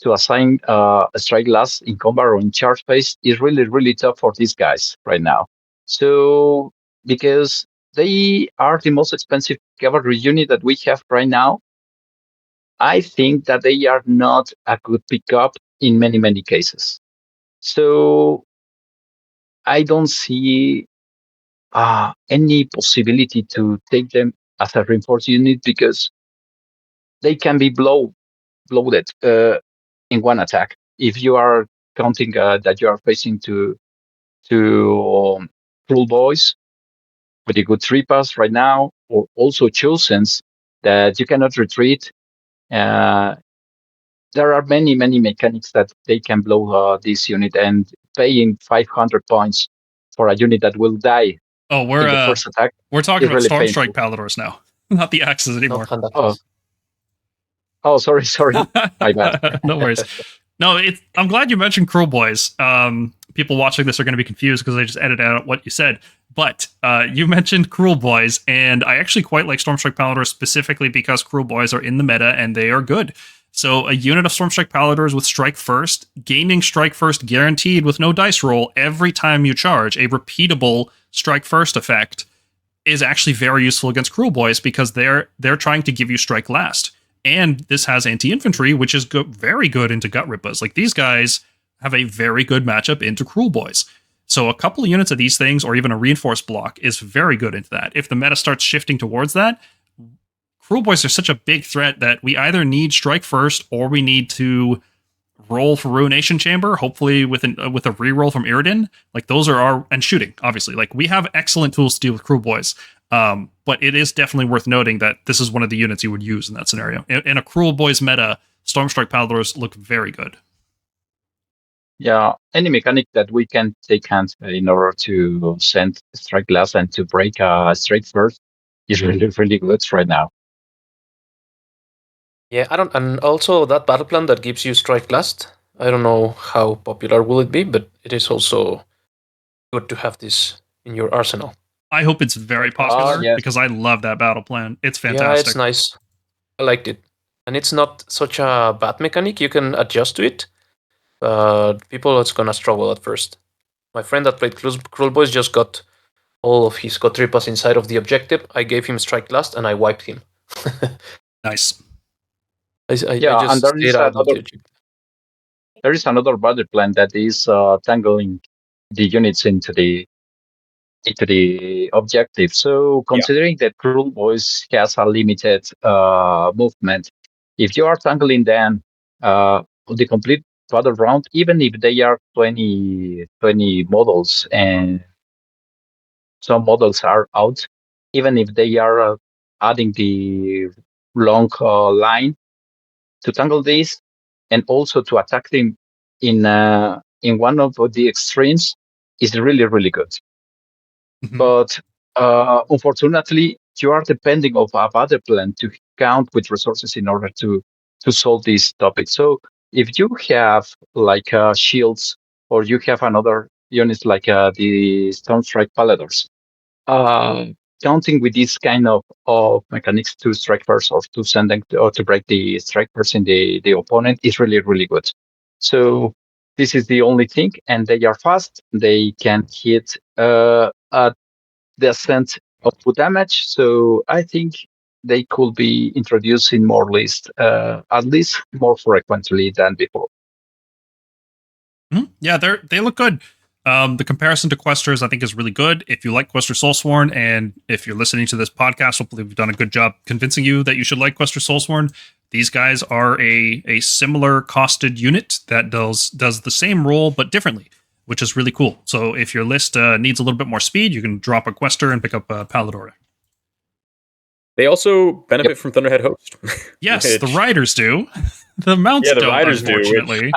To assign a strike last in combat or in charge phase is really, really tough for these guys right now. So, because they are the most expensive cavalry unit that we have right now, I think that they are not a good pickup in many, many cases. So I don't see any possibility to take them as a reinforced unit because they can be bloated in one attack. If you are counting that you are facing to Cruel Boys with a good 3-pass right now, or also Chosens that you cannot retreat. There are many mechanics that they can blow this unit, and paying 500 points for a unit that will die Oh, in the first attack we're talking is about really Stormstrike painful. Palladors now, not the axes anymore. Not Oh, oh, sorry, my bad. No worries. No, I'm glad you mentioned Cruel Boys. People watching this are going to be confused because I just edited out what you said. But you mentioned Cruel Boys, and I actually quite like Stormstrike Palladors specifically because Cruel Boys are in the meta and they are good. So a unit of Stormstrike Palladors with Strike First, gaining Strike First guaranteed with no dice roll every time you charge, a repeatable Strike First effect, is actually very useful against Cruel Boys because they're trying to give you Strike Last. And this has anti-infantry, which is very good into Gut Rippas. Like, these guys have a very good matchup into Cruel Boys. So a couple of units of these things, or even a reinforced block, is very good into that. If the meta starts shifting towards that, Cruel Boys are such a big threat that we either need Strike First or we need to roll for Ruination Chamber, hopefully with a reroll from Iridan. Like, those are and shooting, obviously. Like, we have excellent tools to deal with Cruel Boys. But it is definitely worth noting that this is one of the units you would use in that scenario. In a Cruel Boys meta, Stormstrike Palladors look very good. Yeah, any mechanic that we can take hands in order to send Strike Last and to break Strike First is really good right now. Yeah, and also that battle plan that gives you Strike Last. I don't know how popular will it be, but it is also good to have this in your arsenal. I hope it's very popular yes. because I love that battle plan. It's fantastic. Yeah, it's nice. I liked it. And it's not such a bad mechanic. You can adjust to it. People are going to struggle at first. My friend that played Cruel Boys just got all of his Gotripas inside of the objective. I gave him Strike Last and I wiped him. Nice. And there is another battle plan that is tangling the units into the objective. So considering that Cruel Boys has a limited movement, if you are tangling them the complete battle round, even if they are 20 models and some models are out, even if they are adding the long line to tangle this and also to attack them in one of the extremes is really good. Mm-hmm. But unfortunately, you are depending on a battle plan to count with resources in order to solve this topic. So if you have like shields, or you have another units like the Stormstrike Palladors, counting with this kind of mechanics to strike first or to send them or to break the strike first in the opponent is really good. So this is the only thing, and they are fast. They can hit at the ascent of full damage. So I think they could be introduced in more lists, at least more frequently than before. Mm-hmm. Yeah, they look good. The comparison to Questors, I think, is really good. If you like Questor Soulsworn, and if you're listening to this podcast, hopefully we've done a good job convincing you that you should like Questor Soulsworn. These guys are a similar costed unit that does the same role but differently, which is really cool. So if your list needs a little bit more speed, you can drop a Questor and pick up a Pallador. They also benefit from Thunderhead Host. Yes, the riders do. The mounts the don't, riders unfortunately.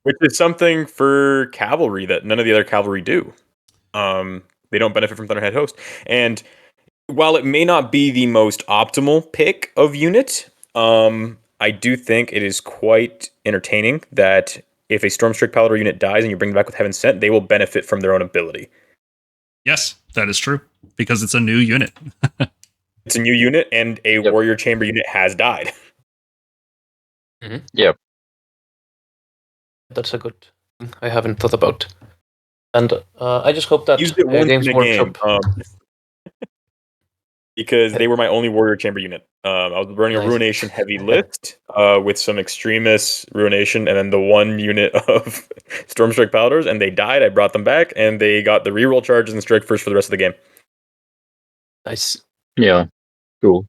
Which is something for cavalry that none of the other cavalry do. They don't benefit from Thunderhead Host. And while it may not be the most optimal pick of unit, I do think it is quite entertaining that if a Stormstrike Pallador unit dies and you bring them back with Heaven Sent, they will benefit from their own ability. Yes, that is true, because it's a new unit. It's a new unit, and a Warrior Chamber unit has died. Mm-hmm. Yep. That's a good thing I haven't thought about. And I just hope that Used it once Games in a Workshop... game. because they were my only warrior chamber unit. I was running a Nice. ruination heavy list with some extremist ruination, and then the one unit of Stormstrike Palladors, and they died. I brought them back, and they got the reroll charges and strike first for the rest of the game. Nice. Yeah, cool.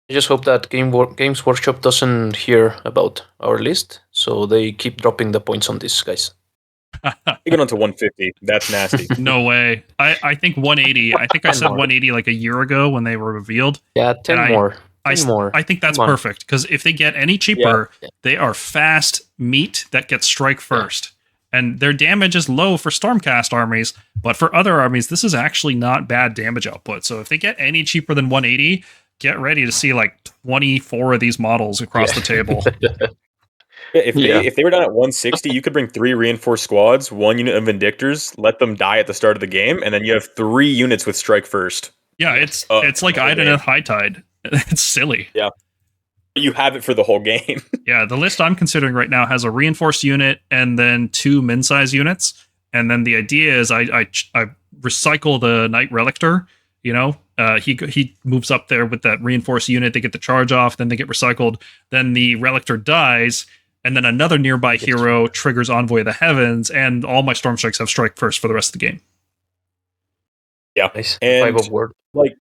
I just hope that Games Workshop doesn't hear about our list, so they keep dropping the points on these guys. They got on to 150. That's nasty. No way. I think 180. I think I said More. 180 like a year ago when they were revealed. Yeah, 10 And more. I 10 more. I think that's Come on. perfect because if they get any cheaper, Yeah. they are fast meat that gets strike first. And their damage is low for Stormcast armies, but for other armies, this is actually not bad damage output. So if they get any cheaper than 180, get ready to see like 24 of these models across the table. Yeah, if they were down at 160, you could bring 3 reinforced squads, 1 unit of Vindictors, let them die at the start of the game, and then you have 3 units with strike first. Yeah, it's like whole Iden game. and High Tide. It's silly. You have it for the whole game. Yeah, the list I'm considering right now has a reinforced unit and then 2 min-size units. And then the idea is I recycle the Knight Relictor. You know, he moves up there with that reinforced unit. They get the charge off, then they get recycled. Then the Relictor dies, and then another nearby hero triggers Envoy of the Heavens, and all my Stormstrikes have strike first for the rest of the game. Yeah. Nice. And 5 of word. like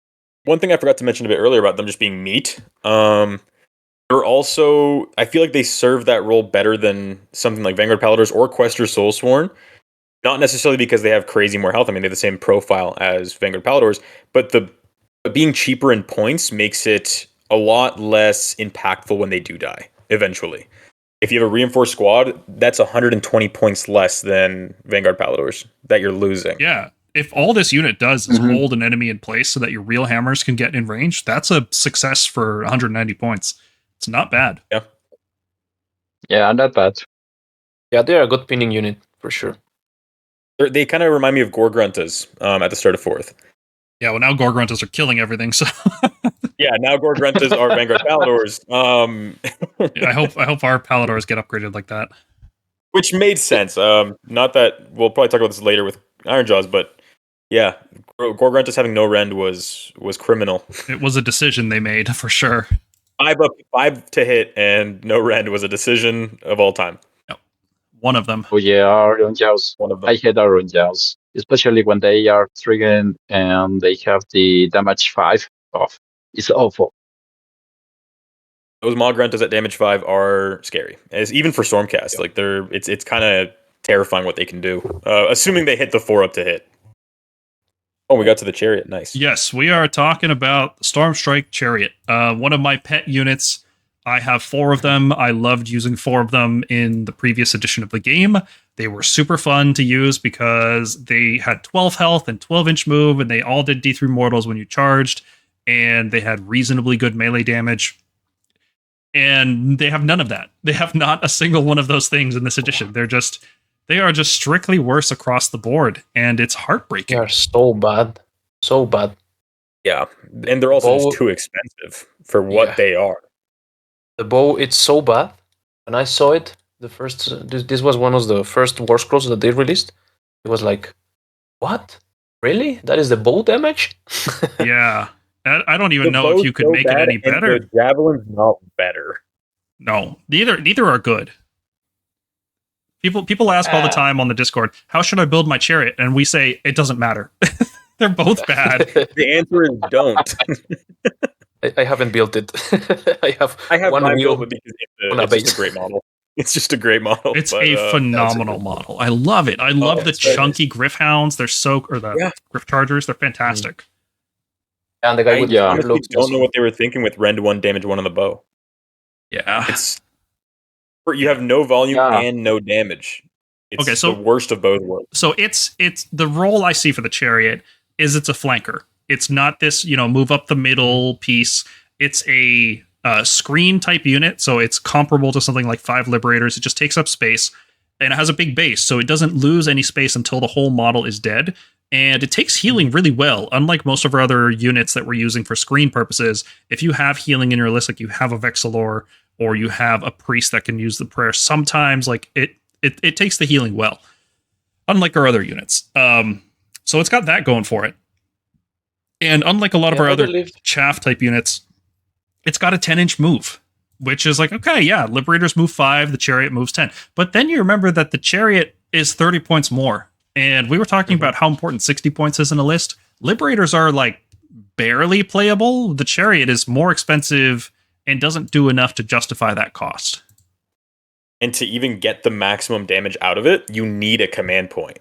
one thing I forgot to mention a bit earlier about them just being meat. They're also, I feel like they serve that role better than something like Vanguard Palladors or Questor Soulsworn. Not necessarily because they have crazy more health. I mean, they have the same profile as Vanguard Palladors, but being cheaper in points makes it a lot less impactful when they do die eventually. If you have a reinforced squad, that's 120 points less than Vanguard Palladors that you're losing. Yeah. If all this unit does is hold an enemy in place so that your real hammers can get in range, that's a success for 190 points. It's not bad. Yeah, not bad. Yeah, they're a good pinning unit for sure. They kind of remind me of Gore-Gruntas at the start of 4th. Yeah, well, now Gorgruntas are killing everything, so Yeah, now Gore-Gruntas are Vanguard Palladors. I hope our Palladors get upgraded like that. Which made sense. Not that we'll probably talk about this later with Ironjaws, but yeah, Gore-Gruntas having no rend was criminal. It was a decision they made for sure. 5 to hit and no rend was a decision of all time. One of them. Oh yeah, Iron Jaws. One of them. I hate Iron Jaws, especially when they are triggering and they have the damage 5 off. It's awful. Those Gruntas at damage 5 are scary, as even for Stormcast. Like it's kind of terrifying what they can do, assuming they hit the 4 up to hit. Oh, we got to the Chariot. Nice. Yes, we are talking about Stormstrike Chariot. One of my pet units. I have 4 of them. I loved using 4 of them in the previous edition of the game. They were super fun to use because they had 12 health and 12-inch move, and they all did D3 mortals when you charged, and they had reasonably good melee damage. And they have none of that. They have not a single one of those things in this edition. They are just strictly worse across the board, and it's They heartbreaking. are so bad. So bad. Yeah, and they're also Oh. just too expensive for what Yeah. they are. The bow, it's so bad. When I saw it, this was one of the first Warscrolls that they released. It was like, what? Really? That is the bow damage? Yeah. I don't even The know if bow's you could so make it bad, any and better. The Javelin's not better. No, neither are good. People ask all the time on the Discord, how should I build my chariot? And we say, it doesn't matter. They're both bad. The answer is don't. I haven't built it. I have one mine wheel. built because on a it's just base. a great model. It's just a great model. It's but, a phenomenal model. I love it. I love the it's very chunky Gryph-hounds. They're the Gryph Chargers. They're fantastic. And the guy I with Yeah. the honestly looks don't know what they were thinking with rend 1, damage 1 on the bow. Yeah. It's you have no volume Yeah. and no damage. It's Okay, so- the worst of both worlds. So it's the role I see for the chariot is it's a flanker. It's not this, move up the middle piece. It's a screen type unit, so it's comparable to something like 5 Liberators. It just takes up space, and it has a big base, so it doesn't lose any space until the whole model is dead. And it takes healing really well, unlike most of our other units that we're using for screen purposes. If you have healing in your list, like you have a Vexilor or you have a priest that can use the prayer, sometimes like it takes the healing well, unlike our other units. So it's got that going for it. And unlike a lot of Yeah, our I other believe- chaff type units, it's got a 10-inch move, which is like, okay, yeah, Liberators move 5, the Chariot moves 10. But then you remember that the Chariot is 30 points more. And we were talking about how important 60 points is in a list. Liberators are like barely playable. The Chariot is more expensive and doesn't do enough to justify that cost. And to even get the maximum damage out of it, you need a command point.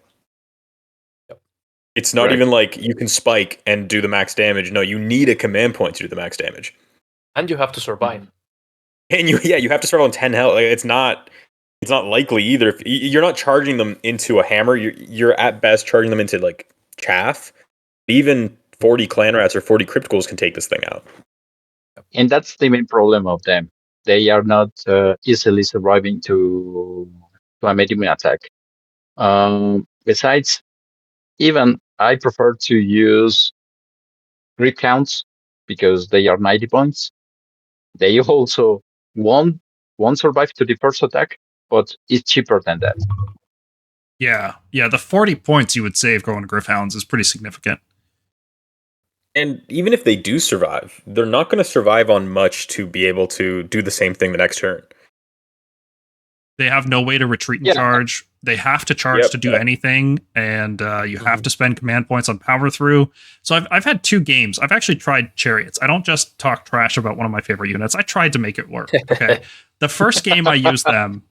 It's not Right. even like you can spike and do the max damage. No, you need a command point to do the max damage. And you have to survive. And you have to start on 10 health. Like, it's not likely either. If you're not charging them into a hammer, you're at best charging them into like chaff. Even 40 clan rats or 40 crypt ghouls can take this thing out. And that's the main problem of them. They are not easily surviving to a medium attack. Besides, even I prefer to use Gryph-hounds because they are 90 points. They also won't survive to the first attack, but it's cheaper than that. Yeah, the 40 points you would save going to Gryph-hounds is pretty significant. And even if they do survive, they're not going to survive on much to be able to do the same thing the next turn. They have no way to retreat and Yeah. charge. They have to charge Yep. to do anything, and you have to spend command points on power through. So I've had 2 games. I've actually tried Chariots. I don't just talk trash about one of my favorite units. I tried to make it work. Okay, the first game I used them.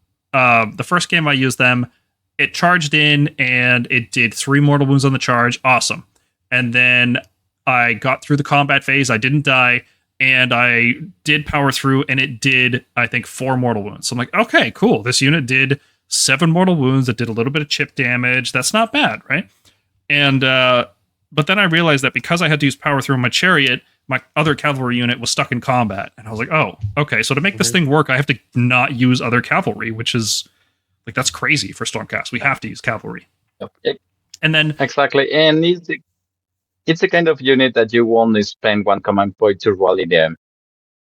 It charged in and it did 3 mortal wounds on the charge. Awesome. And then I got through the combat phase. I didn't die. And I did power through, and it did, I think, 4 mortal wounds. So I'm like, okay, cool. This unit did 7 mortal wounds. It did a little bit of chip damage. That's not bad, right? And but then I realized that because I had to use power through my Chariot, my other cavalry unit was stuck in combat. And I was like, oh, okay. So to make this thing work, I have to not use other cavalry, which is like, that's crazy for Stormcast. We have to use cavalry. Yep. And then Exactly, and it's the kind of unit that you only spend 1 command point to rally them.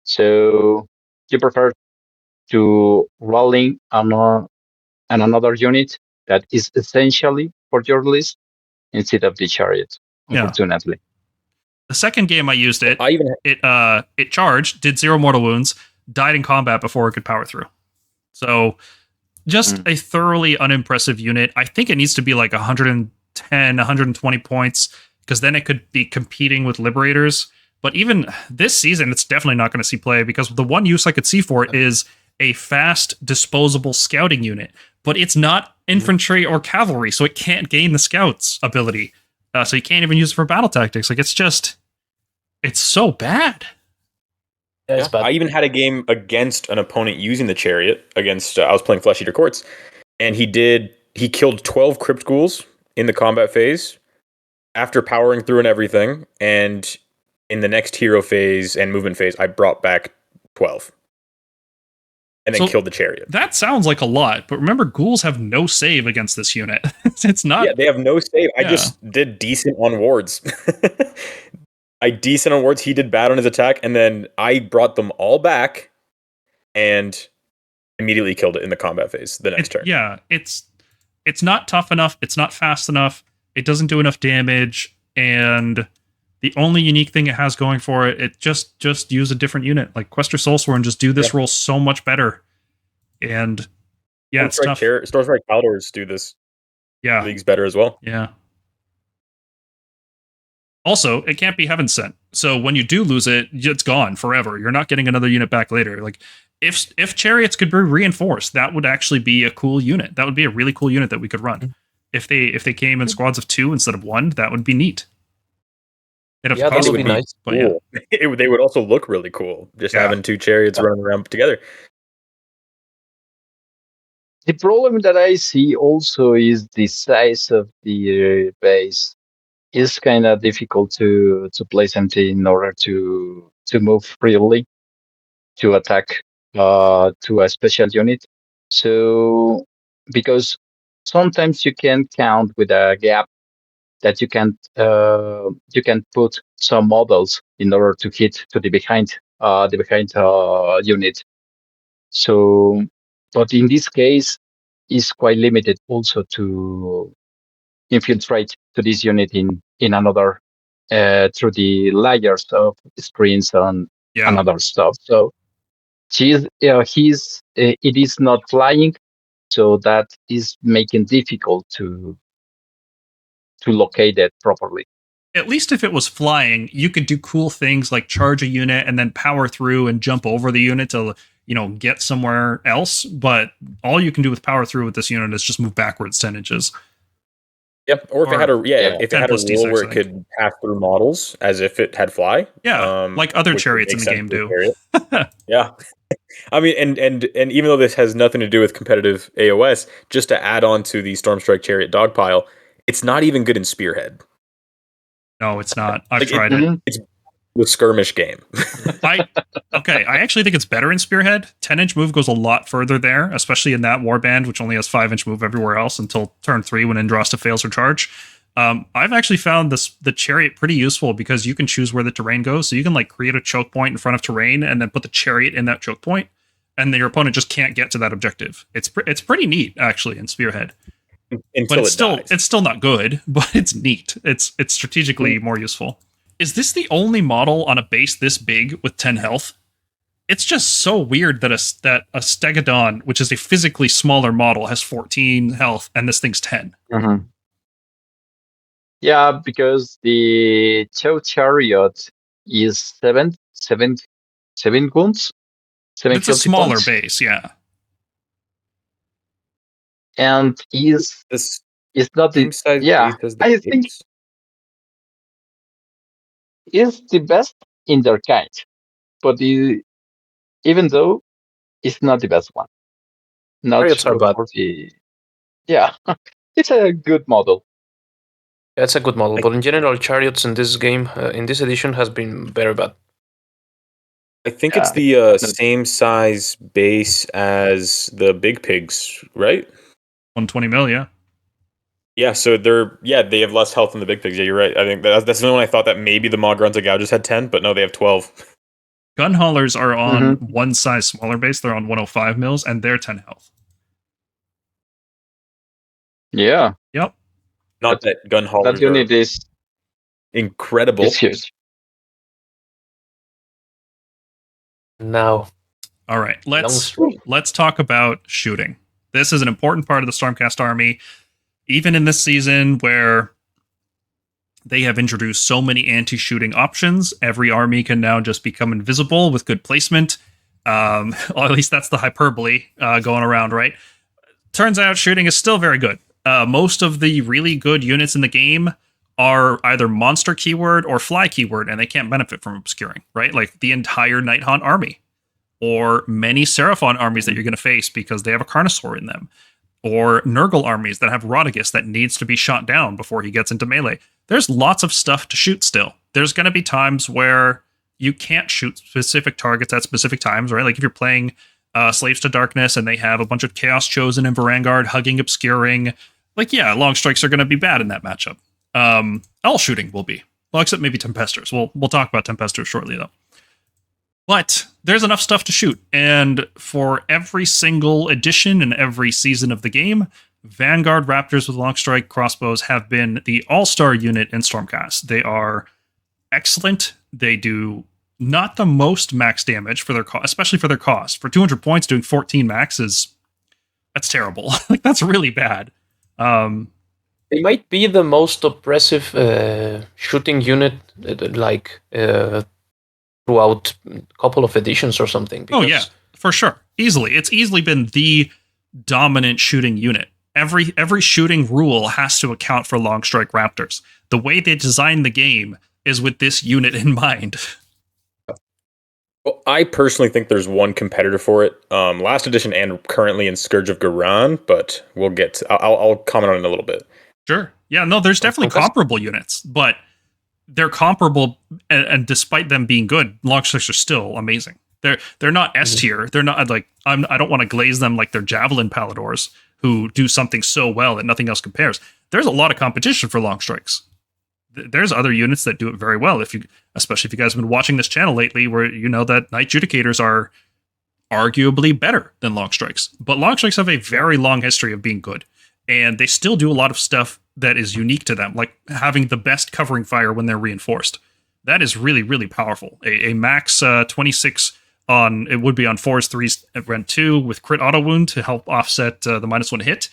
So you prefer to rolling on another unit that is essentially for your list instead of the Chariot, Yeah. unfortunately. the second game I used it, I even it charged, did 0 mortal wounds, died in combat before it could power through. So just a thoroughly unimpressive unit. I think it needs to be like 110, 120 points, because then it could be competing with Liberators. But even this season, it's definitely not going to see play, because the one use I could see for it is a fast, disposable scouting unit. But it's not infantry or cavalry, so it can't gain the scouts ability. So you can't even use it for battle tactics. Like, it's so bad. Yeah, it's bad. I even had a game against an opponent using the Chariot against I was playing Flesh Eater Courts, and he killed 12 Crypt Ghouls in the combat phase after powering through and everything, and in the next hero phase and movement phase I brought back 12 and then So- killed the Chariot. That sounds like a lot, but remember, ghouls have no save against this unit. It's not. Yeah, they have no save. I Yeah. just did decent on wards. I decent on wards. He did bad on his attack, and then I brought them all back and immediately killed it in the combat phase the next turn. Yeah, it's not tough enough. It's not fast enough. It doesn't do enough damage, and the only unique thing it has going for it just use a different unit. Like Questor Soulsworn, just do this role so much better. And yeah, it's tough. Stormstrike Palladors do this Yeah, leagues better as well. yeah. Also, it can't be heaven sent. So when you do lose it, it's gone forever. You're not getting another unit back later. Like if chariots could be reinforced, that would actually be a cool unit. That would be a really cool unit that we could run. If they came in squads of 2 instead of 1, that would be neat. It'd Yeah, that cost would be me, nice. But yeah. Cool. They would also look really cool, just Yeah. having 2 chariots running around together. The problem that I see also is the size of the base. It's kind of difficult to place empty in order to move freely to attack to a special unit. So because sometimes you can count with a gap that you can put some models in order to hit to the behind unit. So, but in this case, is quite limited also to infiltrate to this unit in another through the layers of screens and Yeah. other stuff. So it is not flying, so that is making difficult to locate it properly. At least if it was flying, you could do cool things like charge a unit and then power through and jump over the unit to, get somewhere else. But all you can do with power through with this unit is just move backwards 10 inches. Yep. Or if it had if it 10 had a plus rule D6, where it could pass through models as if it had fly. Yeah, like other which would chariots in make the sense game for do. a chariot. Yeah. I mean, and even though this has nothing to do with competitive AOS, just to add on to the Stormstrike Chariot dogpile, it's not even good in Spearhead. No, it's not. I've Like, tried it. It's the skirmish game. I actually think it's better in Spearhead. 10-inch move goes a lot further there, especially in that warband, which only has 5-inch move everywhere else until turn 3 when Andrasta fails her charge. I've actually found the chariot pretty useful because you can choose where the terrain goes. So you can create a choke point in front of terrain and then put the chariot in that choke point, and then your opponent just can't get to that objective. It's pretty neat actually in Spearhead. But it's still not good, but it's neat. It's strategically more useful. Is this the only model on a base this big with 10 health? It's just so weird that a Stegodon, which is a physically smaller model, has 14 health and this thing's 10. Mm-hmm. Yeah, because the Chariot is seven wounds. It's a smaller base, yeah. And is not the size yeah. base as the I base? think is the best in their kind, but even though it's not the best one. Not Chariots are bad. Yeah, it's a good model. Yeah, it's a good model, but in general, chariots in this game, in this edition, has been very bad. I think it's the same size base as the big pigs, right? 120 mil, yeah. Yeah, so they have less health than the big pigs. Yeah, you're right. I think that's the only one I thought that maybe the Maw Grunts just had 10, but no, they have 12. Gun haulers are on one size smaller base. They're on 105 mils, and they're 10 health. Yeah. Yep. Not that gun haulers that unit is incredible. It's huge. Now, all right, let's talk about shooting. This is an important part of the Stormcast army, even in this season where they have introduced so many anti-shooting options. Every army can now just become invisible with good placement. Or at least that's the hyperbole going around, right? Turns out shooting is still very good. Most of the really good units in the game are either monster keyword or fly keyword, and they can't benefit from obscuring, right? Like the entire Nighthaunt army, or many Seraphon armies that you're going to face because they have a Carnosaur in them, or Nurgle armies that have Rotigus that needs to be shot down before he gets into melee. There's lots of stuff to shoot still. There's going to be times where you can't shoot specific targets at specific times, right? Like if you're playing Slaves to Darkness and they have a bunch of Chaos Chosen and Vanguard hugging, obscuring, long strikes are going to be bad in that matchup. All shooting will be. Well, except maybe Tempestors. We'll talk about Tempestors shortly, though. But there's enough stuff to shoot, and for every single edition and every season of the game, Vanguard Raptors with Longstrike Crossbows have been the all-star unit in Stormcast. They are excellent. They do not the most max damage for their cost, especially for their cost. For 200 points, doing 14 max that's terrible. That's really bad. They might be the most oppressive shooting unit, throughout a couple of editions or something. Oh yeah, for sure, easily. It's easily been the dominant shooting unit. Every shooting rule has to account for Longstrike Raptors. The way they design the game is with this unit in mind. Well, I personally think there's one competitor for it. Last edition and currently in Scourge of Garan, but we'll get to, I'll comment on it in a little bit. Sure. Yeah, no, there's definitely comparable units, but they're comparable, and despite them being good, Longstrikes are still amazing. They're not S tier. They're not I don't want to glaze them like they're Javelin Palladors who do something so well that nothing else compares. There's a lot of competition for Longstrikes. There's other units that do it very well. Especially if you guys have been watching this channel lately, where you know that Night Judicators are arguably better than Longstrikes. But Longstrikes have a very long history of being good. and they still do a lot of stuff that is unique to them, like having the best covering fire when they're reinforced. That is really, really powerful. A max 26 on, it would be on 4s, 3s, at Rend 2 with crit auto wound to help offset the -1 hit.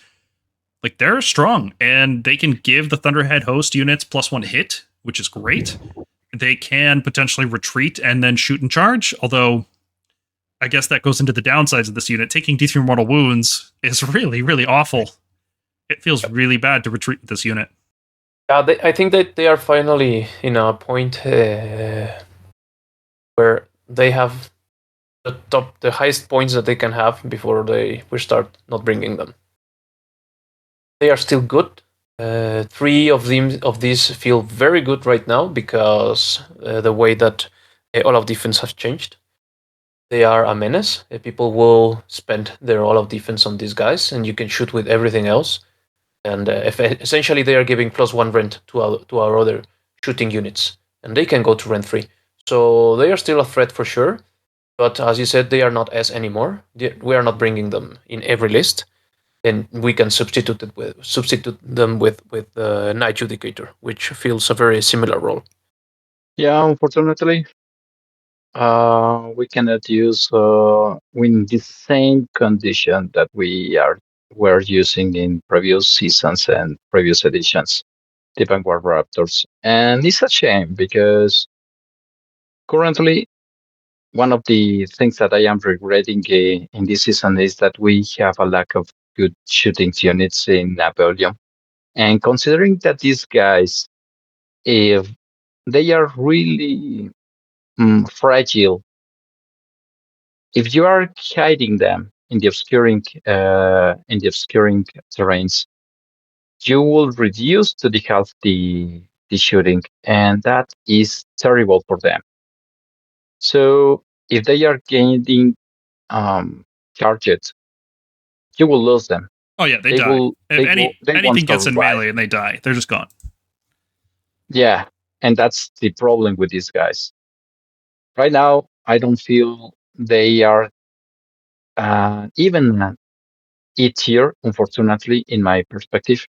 Like, they're strong, and they can give the Thunderhead host units +1 hit, which is great. They can potentially retreat and then shoot and charge, although I guess that goes into the downsides of this unit. Taking D3 mortal wounds is really, really awful. It feels really bad to retreat with this unit. I think that they are finally in a point where they have the highest points that they can have before we start not bringing them. They are still good. 3 of these feel very good right now because the way that all of defense has changed. They are a menace. People will spend their all of defense on these guys, and you can shoot with everything else. And essentially, they are giving +1 rend to our other shooting units, and they can go to rend 3. So they are still a threat for sure. But as you said, they are not S anymore. We are not bringing them in every list, and we can substitute them with the Night Judicator, which fills a very similar role. Yeah, unfortunately, we cannot use in the same condition that were using in previous seasons and previous editions, the Vanguard-Raptors. And it's a shame because currently one of the things that I am regretting in this season is that we have a lack of good shooting units in Napoleon. And considering that these guys, if they are really fragile, if you are hiding them in the obscuring terrains, you will reduce to the half the shooting, and that is terrible for them. So if they are gaining targets, you will lose them. Oh yeah, they die. If anything gets in melee and they die, they're just gone. Yeah, and that's the problem with these guys. Right now, I don't feel they are even E tier, unfortunately, in my perspective.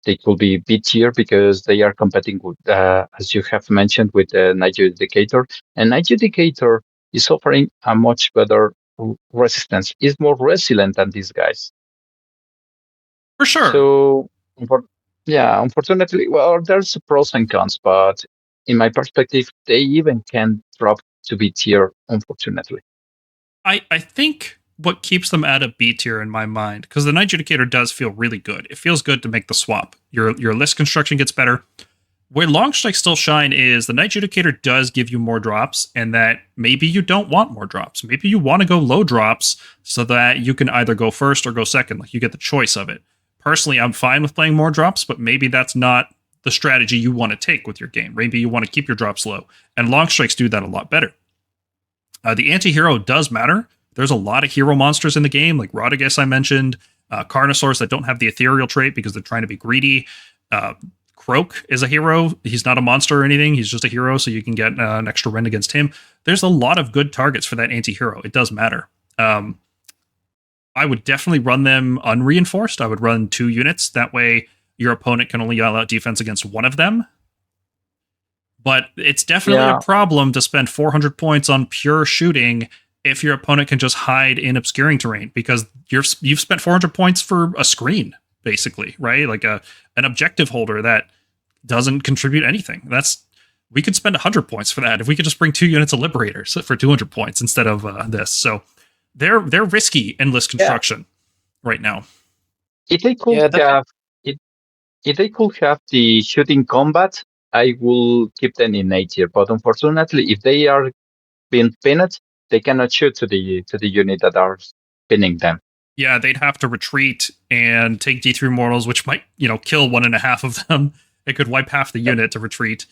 They could be B tier because they are competing with, as you have mentioned, with the Night Judicator. And Night Judicator is offering a much better resistance. It's more resilient than these guys. For sure. So, unfortunately, well, there's pros and cons, but in my perspective, they even can drop to B tier, unfortunately. I think what keeps them at a B tier in my mind, because the Night Judicator does feel really good. It feels good to make the swap. Your list construction gets better. Where Longstrike still shine is the Night Judicator does give you more drops, and that maybe you don't want more drops. Maybe you want to go low drops so that you can either go first or go second. Like, you get the choice of it. Personally, I'm fine with playing more drops, but maybe that's not the strategy you want to take with your game. Maybe you want to keep your drops low, and Longstrikes do that a lot better. The anti-hero does matter. There's a lot of hero monsters in the game, like Rodriguez I mentioned, Carnosaurs that don't have the ethereal trait because they're trying to be greedy. Croak is a hero. He's not a monster or anything. He's just a hero, so you can get an extra rend against him. There's a lot of good targets for that anti-hero. It does matter. I would definitely run them unreinforced. I would run 2 units. That way your opponent can only yell out defense against one of them. But it's definitely a problem to spend 400 points on pure shooting if your opponent can just hide in obscuring terrain, because you've spent 400 points for a screen, basically, right? Like an objective holder that doesn't contribute anything. We could spend 100 points for that if we could just bring 2 units of Liberators for 200 points instead of this. So they're risky in list construction right now. If they could have the shooting combat, I will keep them in A tier. But unfortunately, if they are being pinned, they cannot shoot to the unit that are pinning them. Yeah, they'd have to retreat and take D3 mortals, which might, kill 1.5 of them. It could wipe half the unit to retreat.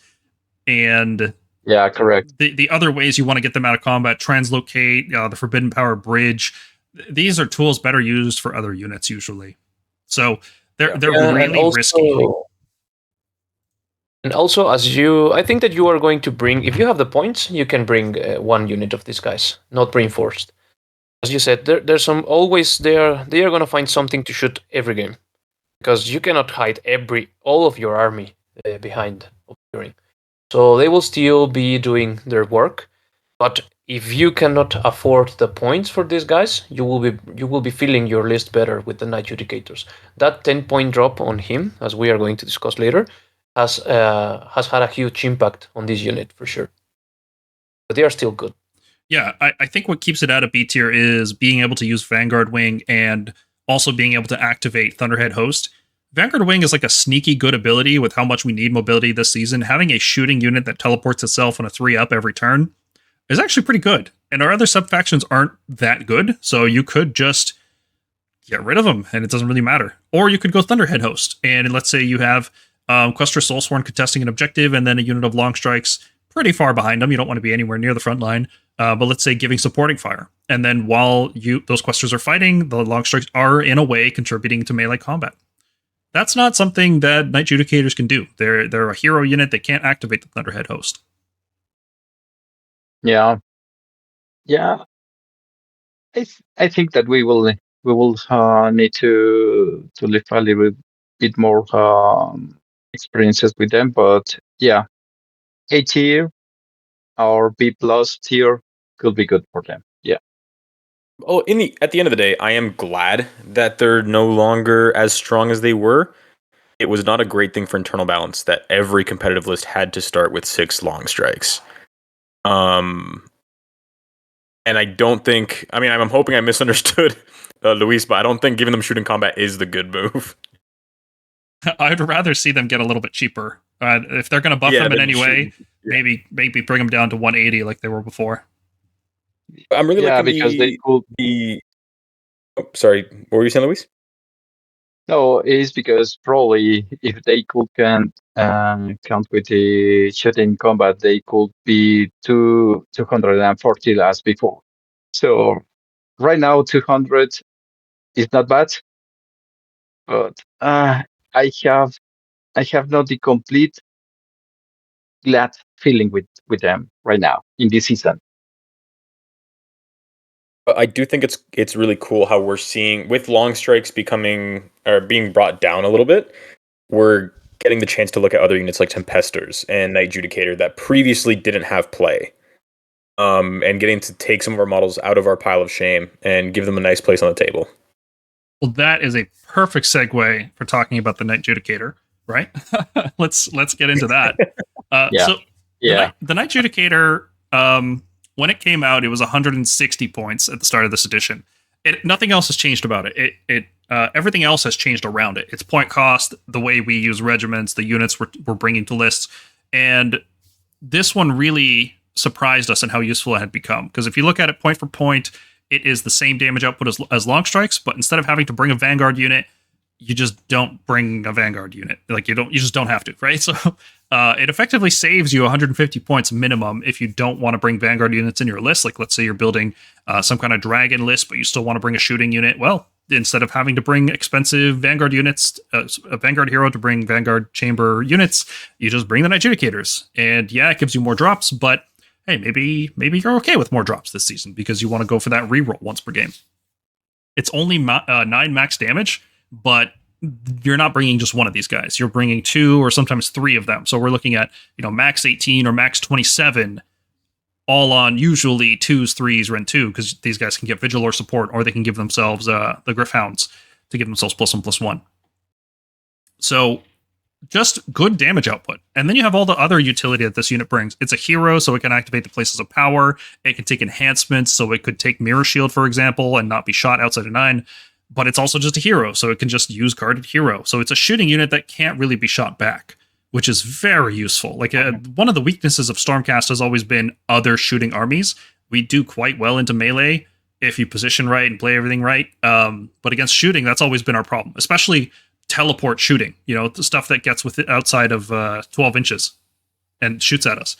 And yeah, correct. The other ways you want to get them out of combat, translocate, the Forbidden Power Bridge. These are tools better used for other units usually. So they're really risky. And also, I think that you are going to bring, if you have the points, you can bring 1 unit of these guys, not reinforced. As you said, there's some always they are going to find something to shoot every game. because you cannot hide all of your army behind obscuring. So they will still be doing their work, but if you cannot afford the points for these guys, you will be filling your list better with the Knight Judicators. That 10-point drop on him, as we are going to discuss later, has had a huge impact on this unit for sure. But they are still good. Yeah, I think what keeps it out of B tier is being able to use Vanguard Wing and also being able to activate Thunderhead Host. Vanguard Wing is like a sneaky good ability with how much we need mobility this season. Having a shooting unit that teleports itself on a 3-up every turn is actually pretty good. And our other sub-factions aren't that good, so you could just get rid of them, and it doesn't really matter. Or you could go Thunderhead Host, and let's say you have Questor Soulsworn contesting an objective, and then a unit of Longstrikes pretty far behind them. You don't want to be anywhere near the front line. But let's say giving supporting fire. And then while those Questors are fighting, the Longstrikes are in a way contributing to melee combat. That's not something that Knight Judicators can do. They're a hero unit. They can't activate the Thunderhead Host. Yeah. I think that we will need to live a little bit more experiences with them. But yeah, A tier or B plus tier could be good for them. Yeah. Oh, at the end of the day, I am glad that they're no longer as strong as they were. It was not a great thing for internal balance that every competitive list had to start with 6 long strikes. And I don't think, I'm hoping I misunderstood Luis, but I don't think giving them shooting combat is the good move. I'd rather see them get a little bit cheaper. If they're going to buff them in any way, maybe bring them down to 180 like they were before. I'm really liking because they could be. Oh, sorry, what were you saying, Luis? No, it's because probably if they could count with the shooting combat, they could be 240 as before. So right now 200 is not bad, but I have not the complete glad feeling with them right now in this season. I do think it's really cool how we're seeing with long strikes being brought down a little bit. We're getting the chance to look at other units like Tempestors and Knight Judicator that previously didn't have play, and getting to take some of our models out of our pile of shame and give them a nice place on the table. Well, that is a perfect segue for talking about the Knight Judicator, right? let's get into that. The Knight Judicator. When it came out, it was 160 points at the start of this edition. Nothing else has changed about it. Everything else has changed around it. Its point cost, the way we use regiments, the units we're bringing to lists, and this one really surprised us in how useful it had become. Because if you look at it point for point, it is the same damage output as long strikes, but instead of having to bring a Vanguard unit, you just don't bring a Vanguard unit. You just don't have to, right? So it effectively saves you 150 points minimum if you don't want to bring Vanguard units in your list. Like, let's say you're building some kind of dragon list, but you still want to bring a shooting unit. Well, instead of having to bring expensive Vanguard units, a Vanguard hero to bring Vanguard chamber units, you just bring the Knight Judicators. And yeah, it gives you more drops, but hey, maybe you're okay with more drops this season because you want to go for that reroll once per game. It's only 9 max damage, but you're not bringing just one of these guys. You're bringing 2 or sometimes 3 of them. So we're looking at, max 18 or max 27, all on usually 2s, 3s, Rend 2, because these guys can get Vigil or support, or they can give themselves the Gryph-hounds to give themselves +1/+1. So just good damage output. And then you have all the other utility that this unit brings. It's a hero, so it can activate the places of power. It can take enhancements, so it could take Mirror Shield, for example, and not be shot outside of 9. But it's also just a hero, so it can just use guarded hero. So it's a shooting unit that can't really be shot back, which is very useful. One of the weaknesses of Stormcast has always been other shooting armies. We do quite well into melee if you position right and play everything right. But against shooting, that's always been our problem, especially teleport shooting, the stuff that gets outside of 12 inches and shoots at us.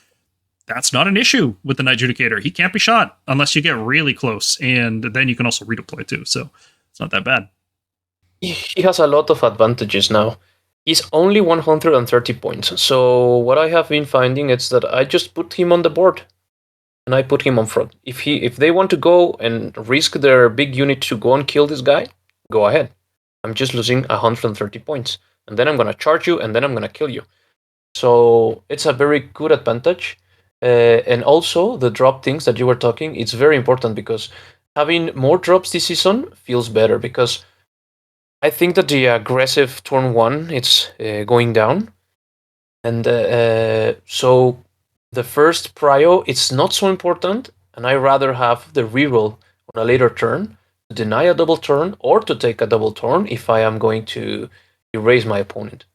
That's not an issue with the Knight Judicator. He can't be shot unless you get really close, and then you can also redeploy too. So it's not that bad. He has a lot of advantages now. He's only 130 points. So what I have been finding is that I just put him on the board and I put him on front. If they want to go and risk their big unit to go and kill this guy, go ahead. I'm just losing 130 points. And then I'm going to charge you, and then I'm going to kill you. So it's a very good advantage. And also, the drop things that you were talking, it's very important because having more drops this season feels better because I think that the aggressive turn 1, it's going down. And so the first prio, it's not so important, and I rather have the reroll on a later turn to deny a double turn or to take a double turn if I am going to erase my opponent.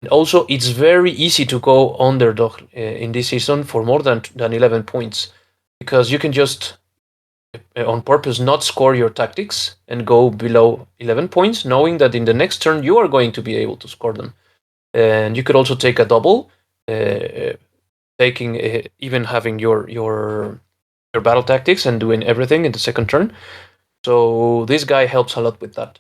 And also, it's very easy to go underdog in this season for more than 11 points because you can just on purpose not score your tactics and go below 11 points, knowing that in the next turn you are going to be able to score them. And you could also take a double, taking even having your battle tactics and doing everything in the second turn. So this guy helps a lot with that,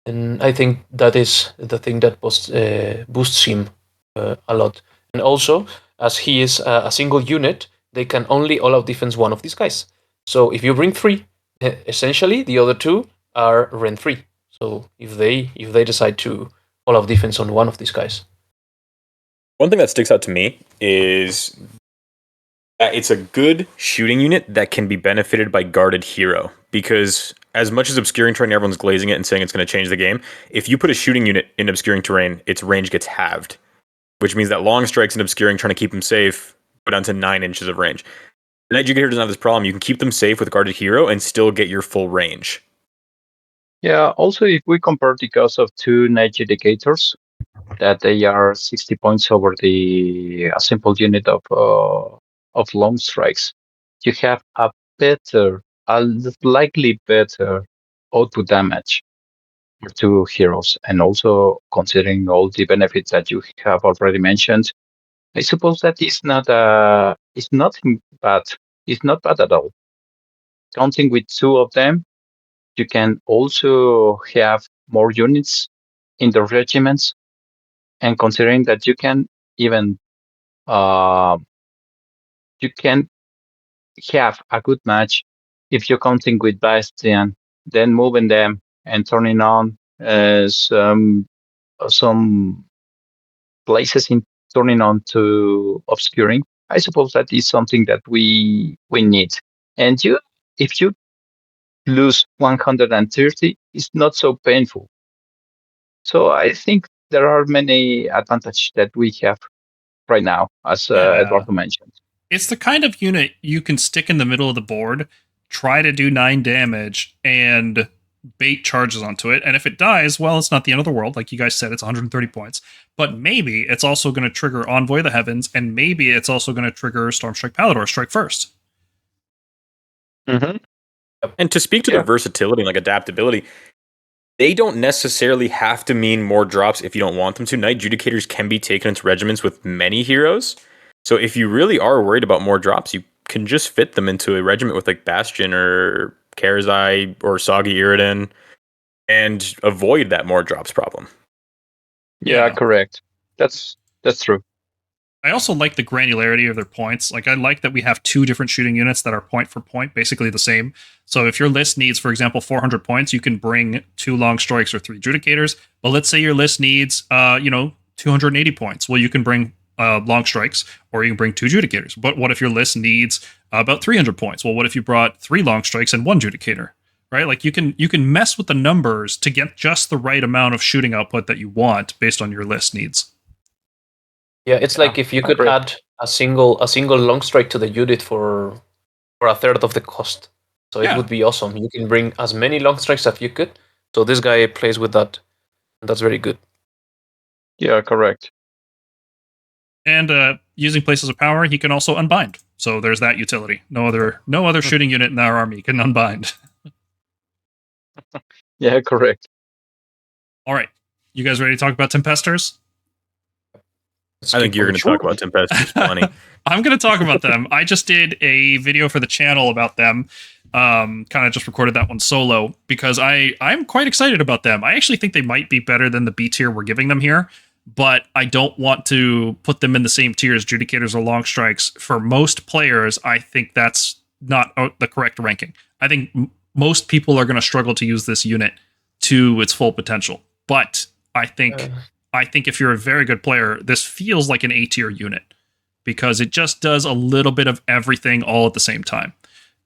and I think that is the thing that boosts him a lot. And also, as he is a single unit, they can only all out defense one of these guys. So if you bring 3, essentially the other 2 are rent free. So if they decide to all out defense on one of these guys. One thing that sticks out to me is that it's a good shooting unit that can be benefited by guarded hero. Because as much as obscuring terrain, everyone's glazing it and saying it's going to change the game. If you put a shooting unit in obscuring terrain, its range gets halved, which means that long strikes and obscuring, trying to keep them safe, go down to 9 inches of range. The Night Judicator doesn't have this problem. You can keep them safe with guarded hero and still get your full range. Yeah, also if we compare the cost of 2 Night Judicators, that they are 60 points over a simple unit of long strikes, you have a slightly better output damage for 2 heroes. And also considering all the benefits that you have already mentioned, I suppose that it's not bad. It's not bad at all. Counting with 2 of them, you can also have more units in the regiments, and considering that you can even you can have a good match if you're counting with Bastion, then moving them and turning on some places in turning on to obscuring. I suppose that is something that we need. And if you lose 130, it's not so painful. So I think there are many advantages that we have right now, as Eduardo mentioned. It's the kind of unit you can stick in the middle of the board, try to do 9 damage, and bait charges onto it. And if it dies, well, it's not the end of the world. Like you guys said, it's 130 points. But maybe it's also going to trigger Envoy of the Heavens, and maybe it's also going to trigger Stormstrike Palladors strike first. Mm-hmm. And to speak to the versatility and like adaptability, they don't necessarily have to mean more drops if you don't want them to. Night Judicators can be taken into regiments with many heroes. So if you really are worried about more drops, you can just fit them into a regiment with like Bastion or Karazai or Soggy Iridan and avoid that more drops problem. Yeah, correct. That's true. I also like the granularity of their points. Like I like that we have 2 different shooting units that are point for point, basically the same. So if your list needs, for example, 400 points, you can bring 2 long strikes or 3 judicators. But let's say your list needs, 280 points. Well, you can bring long strikes, or you can bring 2 judicators. But what if your list needs about 300 points? Well, what if you brought 3 long strikes and 1 judicator? Right? Like you can mess with the numbers to get just the right amount of shooting output that you want based on your list needs. Yeah, it's like if you could add a single long strike to the unit for a third of the cost. So it would be awesome. You can bring as many long strikes as you could. So this guy plays with that, and that's very good. Yeah, correct. And using places of power, he can also unbind. So there's that utility. No other shooting unit in our army can unbind. Yeah, correct. All right, you guys ready to talk about Tempestors? I think you're going to talk about Tempestors plenty. I'm going to talk about them. I just did a video for the channel about them. Kind of just recorded that one solo because I'm quite excited about them. I actually think they might be better than the B tier we're giving them here, but I don't want to put them in the same tier as Judicators or Long Strikes. For most players, I think that's not the correct ranking. I think most people are going to struggle to use this unit to its full potential. But I think if you're a very good player, this feels like an A tier unit because it just does a little bit of everything all at the same time.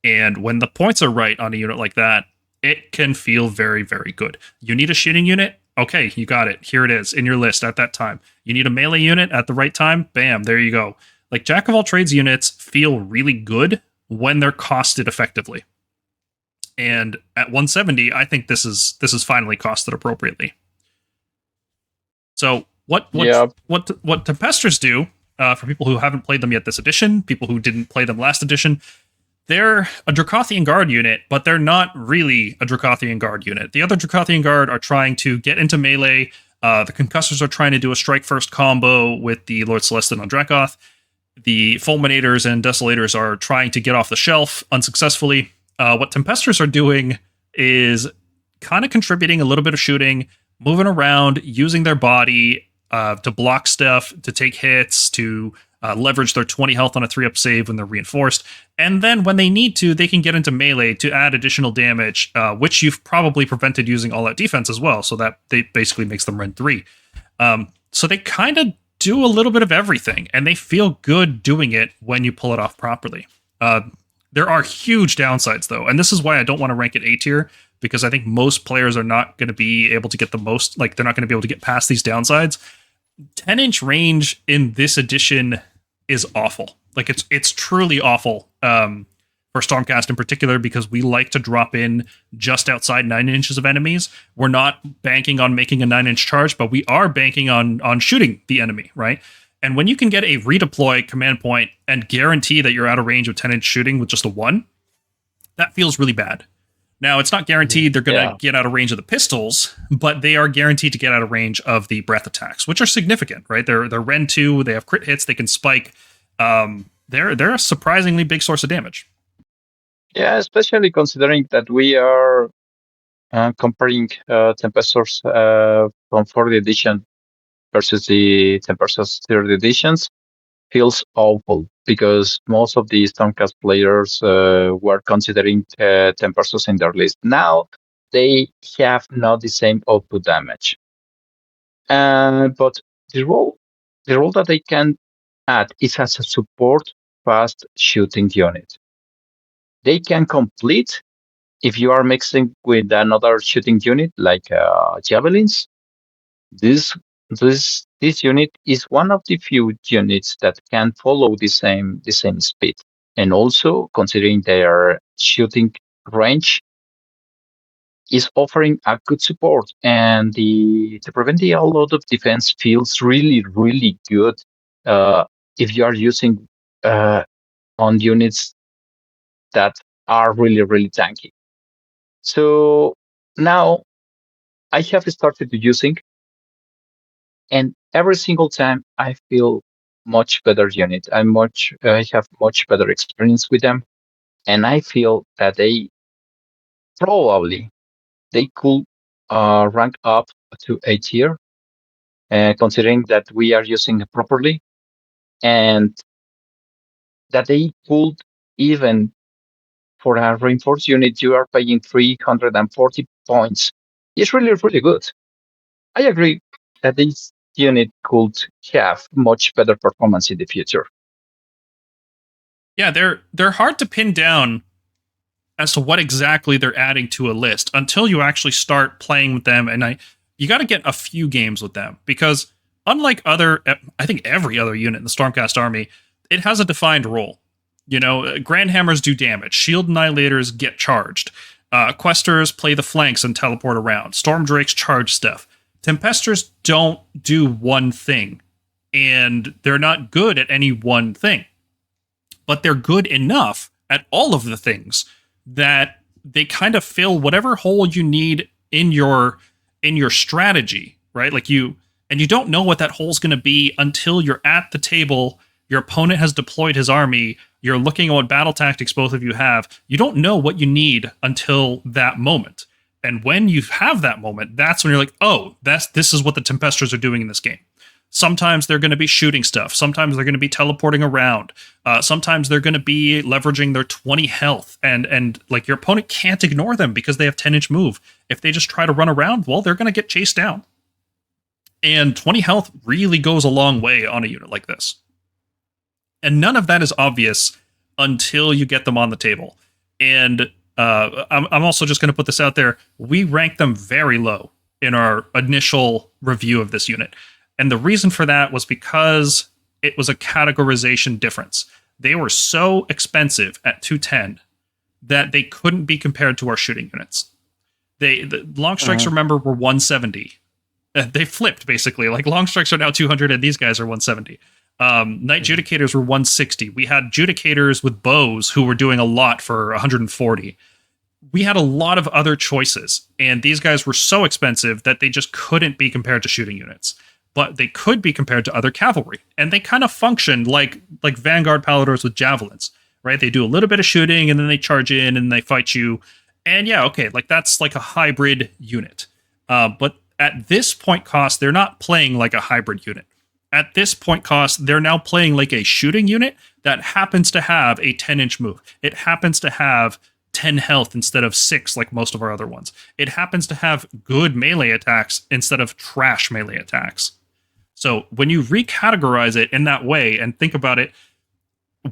And when the points are right on a unit like that, it can feel very, very good. You need a shooting unit? Okay, you got it. Here it is in your list at that time. You need a melee unit at the right time? Bam, there you go. Like, Jack of all trades units feel really good when they're costed effectively. And at 170, I think this is finally costed appropriately. So what Tempestors do, for people who haven't played them yet this edition, people who didn't play them last edition, they're a Dracothian Guard unit, but they're not really a Dracothian Guard unit. The other Dracothian Guard are trying to get into melee. The Concussors are trying to do a strike first combo with the Lord Celestin on Dracoth. The Fulminators and Desolators are trying to get off the shelf unsuccessfully. What Tempestors are doing is kind of contributing a little bit of shooting, moving around, using their body to block stuff, to take hits, to leverage their 20 health on a 3-up save when they're reinforced. And then when they need to, they can get into melee to add additional damage, which you've probably prevented using all-out defense as well, so that they basically makes them run 3. So they kind of do a little bit of everything, and they feel good doing it when you pull it off properly. There are huge downsides, though, and this is why I don't want to rank it A tier, because I think most players are not going to be able to get the most, like, they're not going to be able to get past these downsides. 10-inch range in this edition is awful. Like, it's truly awful for Stormcast in particular, because we like to drop in just outside 9 inches of enemies. We're not banking on making a 9-inch charge, but we are banking on shooting the enemy, right? And when you can get a redeploy command point and guarantee that you're out of range of 10-inch shooting with just a 1, that feels really bad. Now, it's not guaranteed they're going to get out of range of the pistols, but they are guaranteed to get out of range of the breath attacks, which are significant, right? They're Ren 2, they have crit hits, they can spike. They're a surprisingly big source of damage. Yeah, especially considering that we are comparing Tempestors from 4th edition versus the Tempestors 3rd editions. Feels awful because most of the Stormcast players were considering Tempestors in their list. Now they have not the same output damage, but the role that they can add is as a support fast shooting unit. They can complete if you are mixing with another shooting unit like Javelins. This unit is one of the few units that can follow the same speed, and also considering their shooting range is offering a good support, and to prevent the all-out of defense feels really, really good if you are using on units that are really, really tanky. So now I have started using, and every single time I feel much better unit. I have much better experience with them, and I feel that they could rank up to A tier, considering that we are using it properly, and that they could even, for a reinforced unit, you are paying 340 points. It's really, really good. I agree that this unit could have much better performance in the future. Yeah, they're hard to pin down as to what exactly they're adding to a list until you actually start playing with them, and you got to get a few games with them, because unlike I think every other unit in the Stormcast army, it has a defined role. You know, Grandhammers do damage, Shield Annihilators get charged, Questors play the flanks and teleport around, Stormdrakes charge stuff. Tempestors don't do one thing, and they're not good at any one thing, but they're good enough at all of the things that they kind of fill whatever hole you need in your strategy, right? Like you don't know what that hole's going to be until you're at the table, your opponent has deployed his army, you're looking at what battle tactics both of you have. You don't know what you need until that moment. And when you have that moment, that's when you're like, oh, this is what the Tempestors are doing in this game. Sometimes they're going to be shooting stuff. Sometimes they're going to be teleporting around. Sometimes they're going to be leveraging their 20 health. And like, your opponent can't ignore them because they have 10-inch move. If they just try to run around, well, they're going to get chased down. And 20 health really goes a long way on a unit like this. And none of that is obvious until you get them on the table. And I'm also just going to put this out there. We rank them very low in our initial review of this unit. And the reason for that was because it was a categorization difference. They were so expensive at 210 that they couldn't be compared to our shooting units. The long strikes, remember, were 170. They flipped, basically. Like, long strikes are now 200, and these guys are 170. Knight Judicators were 160. We had Judicators with bows who were doing a lot for 140. We had a lot of other choices, and these guys were so expensive that they just couldn't be compared to shooting units. But they could be compared to other cavalry, and they kind of functioned like Vanguard Palladors with javelins, right? They do a little bit of shooting, and then they charge in, and they fight you. And yeah, okay, like that's like a hybrid unit. But at this point cost, they're not playing like a hybrid unit. At this point cost, they're now playing like a shooting unit that happens to have a 10-inch move. It happens to have 10 health instead of 6 like most of our other ones. It happens to have good melee attacks instead of trash melee attacks. So when you recategorize it in that way and think about it,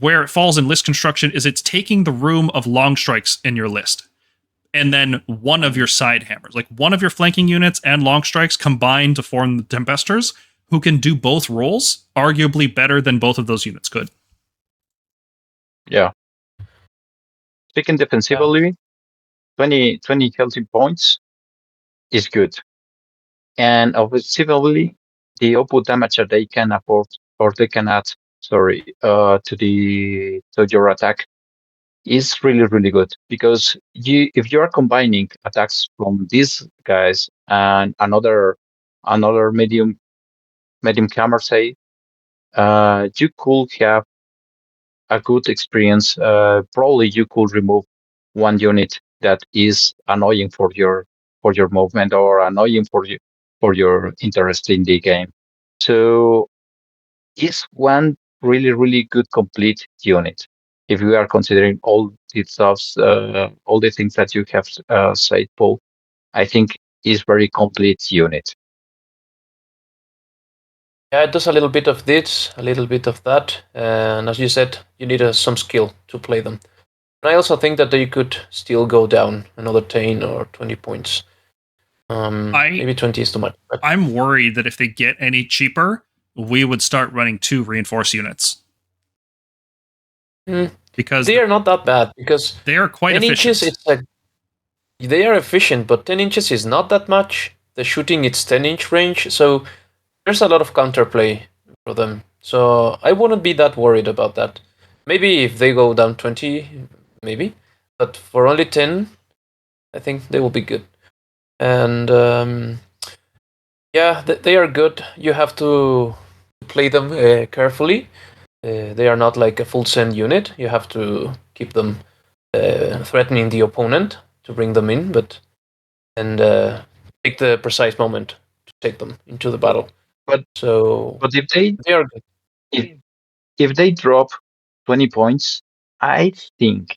where it falls in list construction is it's taking the room of long strikes in your list. And then one of your side hammers, like one of your flanking units and long strikes combined to form the Tempestors, who can do both roles, arguably better than both of those units could. Yeah. Speaking defensively, 20 healthy points is good. And offensively, the output damage that they can afford, or they can add, to your attack is really, really good. Because if you are combining attacks from these guys and another medium hammer, say, you could have a good experience. Probably you could remove one unit that is annoying for your movement or annoying for your interest in the game. So it's one really, really good complete unit. If we are considering all the stuffs, all the things that you have said, Paul, I think is very complete unit. Yeah, it does a little bit of this, a little bit of that, and as you said, you need some skill to play them. And I also think that they could still go down another 10 or 20 points. Maybe 20 is too much. But I'm worried that if they get any cheaper, we would start running 2 reinforced units. Because they are not that bad, because they are quite 10 efficient. inches, they are efficient, but 10 inches is not that much. The shooting, it's 10-inch range, so there's a lot of counterplay for them. So I wouldn't be that worried about that. Maybe if they go down 20, maybe. But for only 10, I think they will be good. And they are good. You have to play them carefully. They are not like a full send unit. You have to keep them threatening the opponent to bring them in, and take the precise moment to take them into the battle. But if they are good. If they drop 20 points, I think,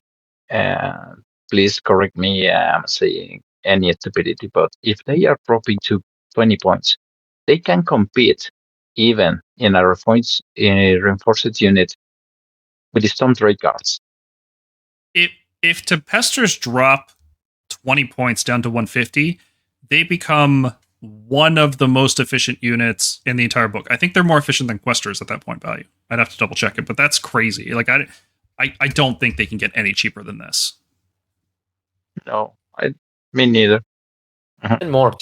please correct me, I'm saying any stupidity, but if they are dropping to 20 points, they can compete even in a reinforced unit with the Stormdrake Guards. If Tempestors drop 20 points down to 150, they become one of the most efficient units in the entire book. I think they're more efficient than Questors at that point value. I'd have to double check it, but that's crazy. Like I don't think they can get any cheaper than this. No, me neither. 10 more.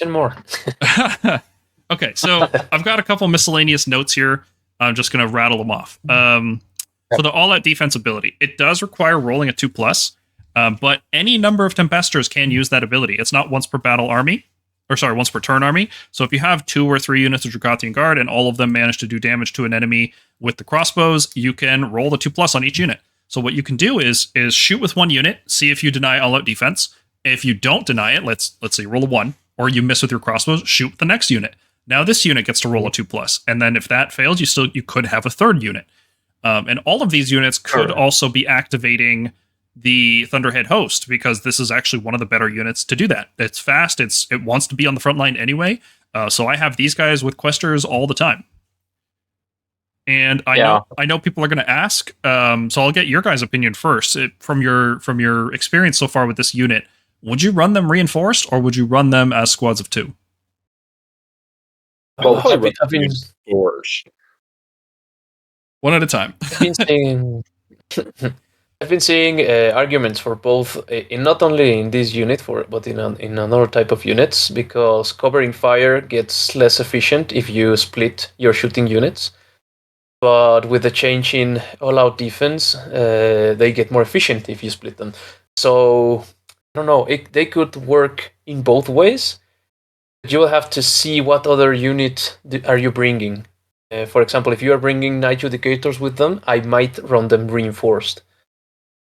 Okay, so I've got a couple miscellaneous notes here. I'm just going to rattle them off. So the all-out defense ability, it does require rolling a 2+, but any number of Tempestors can use that ability. It's not once per battle army. Once per turn army. So if you have 2 or 3 units of Dracothian Guard and all of them manage to do damage to an enemy with the crossbows, you can roll the 2+ on each unit. So what you can do is shoot with 1 unit, see if you deny all-out defense. If you don't deny it, let's say you roll a 1, or you miss with your crossbows, shoot with the next unit. Now this unit gets to roll a 2+, and then if that fails, you could have a 3rd unit. And all of these units could also be activating the Thunderhead Host, because this is actually one of the better units to do that. It's fast, it wants to be on the front line anyway, So I have these guys with Questors all the time. And I know people are going to ask, so I'll get your guys' opinion first. From your experience so far with this unit, would you run them reinforced or would you run them as squads of 2? Well, I've been forced. One at a time. I've been seeing arguments for both, in not only in this unit but in another type of units, because covering fire gets less efficient if you split your shooting units. But with the change in all-out defense, they get more efficient if you split them. So I don't know. They could work in both ways. You will have to see what other unit are you bringing. For example, if you are bringing Night Judicators with them, I might run them reinforced.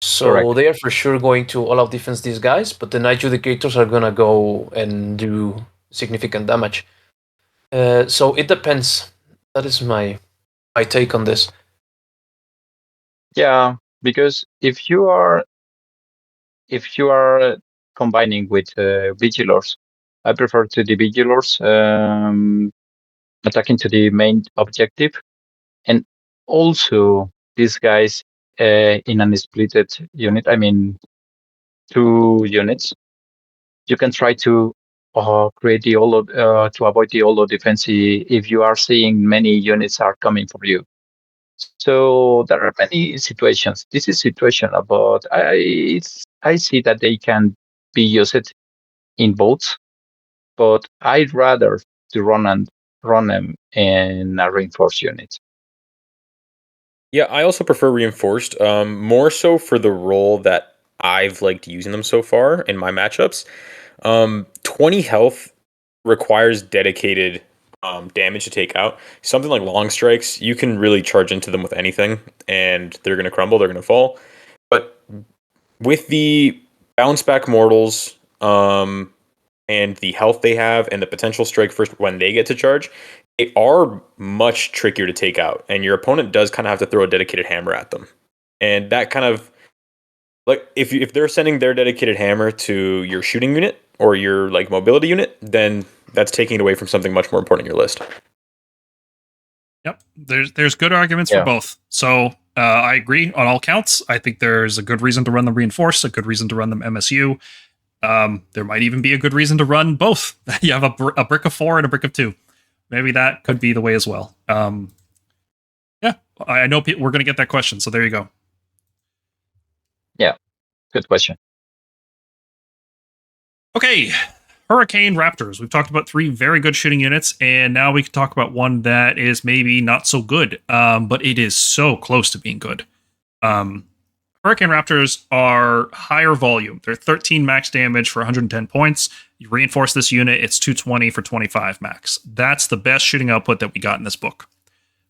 So Correct. They are for sure going to all-out defense these guys, but the Night Judicators are going to go and do significant damage. So it depends. That is my take on this. Yeah, because if you are combining with Vigilors, I prefer to the Vigilors attacking to the main objective, and also these guys in an splitted unit. I mean, 2 units. You can try to create the holo to avoid the holo defense if you are seeing many units are coming for you. So there are many situations. This is situational, but I see that they can be used in both. But I'd rather to run them in a reinforced unit. Yeah, I also prefer reinforced, more so for the role that I've liked using them so far in my matchups. 20 health requires dedicated damage to take out. Something like long strikes, you can really charge into them with anything, and they're going to crumble, they're going to fall. But with the bounce back mortals, and the health they have, and the potential strike first when they get to charge, they are much trickier to take out, and your opponent does kind of have to throw a dedicated hammer at them. And that kind of, like, if they're sending their dedicated hammer to your shooting unit or your like mobility unit, then that's taking it away from something much more important in your list. Yep, there's good arguments for both. So I agree on all counts. I think there's a good reason to run them reinforced, a good reason to run them MSU. There might even be a good reason to run both. You have a brick of 4 and a brick of 2. Maybe that could be the way as well. Yeah, I know we're going to get that question, so there you go. Yeah, good question. Okay, Hurricane Raptors. We've talked about 3 very good shooting units, and now we can talk about one that is maybe not so good, but it is so close to being good. Hurricane Raptors are higher volume. They're 13 max damage for 110 points. You reinforce this unit, it's 220 for 25 max. That's the best shooting output that we got in this book.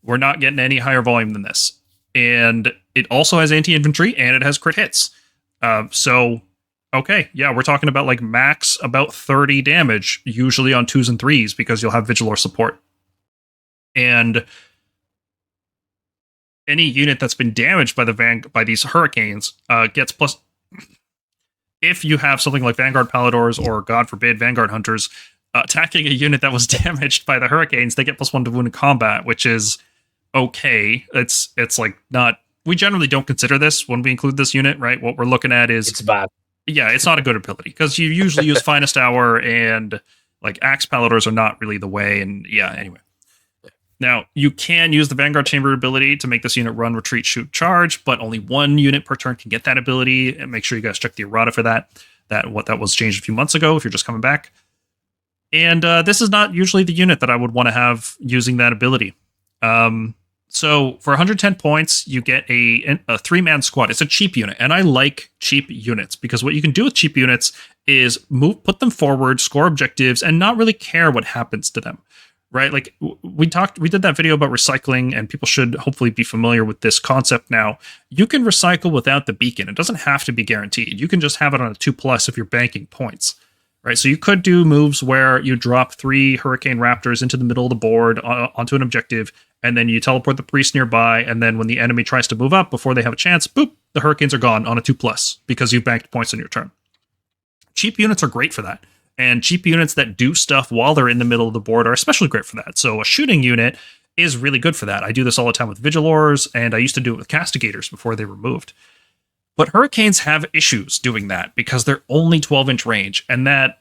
We're not getting any higher volume than this. And it also has anti-infantry, and it has crit hits. So, okay, yeah, we're talking about like max about 30 damage, usually on 2s and 3s, because you'll have Vigilor support. And any unit that's been damaged by these Hurricanes gets plus. If you have something like Vanguard Palladors or, God forbid, Vanguard-Hunters attacking a unit that was damaged by the Hurricanes, they get +1 to wound in combat, which is okay. It's like not. We generally don't consider this when we include this unit, right? What we're looking at is it's bad. Yeah, it's not a good ability because you usually use Finest Hour and like Axe Palladors are not really the way. And yeah, anyway. Now, you can use the Vanguard Chamber ability to make this unit run, retreat, shoot, charge, but only 1 unit per turn can get that ability. And make sure you guys check the errata for that. That was changed a few months ago if you're just coming back. And this is not usually the unit that I would want to have using that ability. So for 110 points, you get a 3-man squad. It's a cheap unit, and I like cheap units because what you can do with cheap units is put them forward, score objectives, and not really care what happens to them. Right? Like we did that video about recycling, and people should hopefully be familiar with this concept now. You can recycle without the beacon. It doesn't have to be guaranteed. You can just have it on a 2+ if you're banking points. Right? So you could do moves where you drop 3 Hurricane Raptors into the middle of the board onto an objective, and then you teleport the priest nearby, and then when the enemy tries to move up before they have a chance, boop, the Hurricanes are gone on a 2+ because you've banked points on your turn. Cheap units are great for that. And cheap units that do stuff while they're in the middle of the board are especially great for that. So a shooting unit is really good for that. I do this all the time with Vigilors, and I used to do it with Castigators before they were moved. But Hurricanes have issues doing that because they're only 12-inch range, and that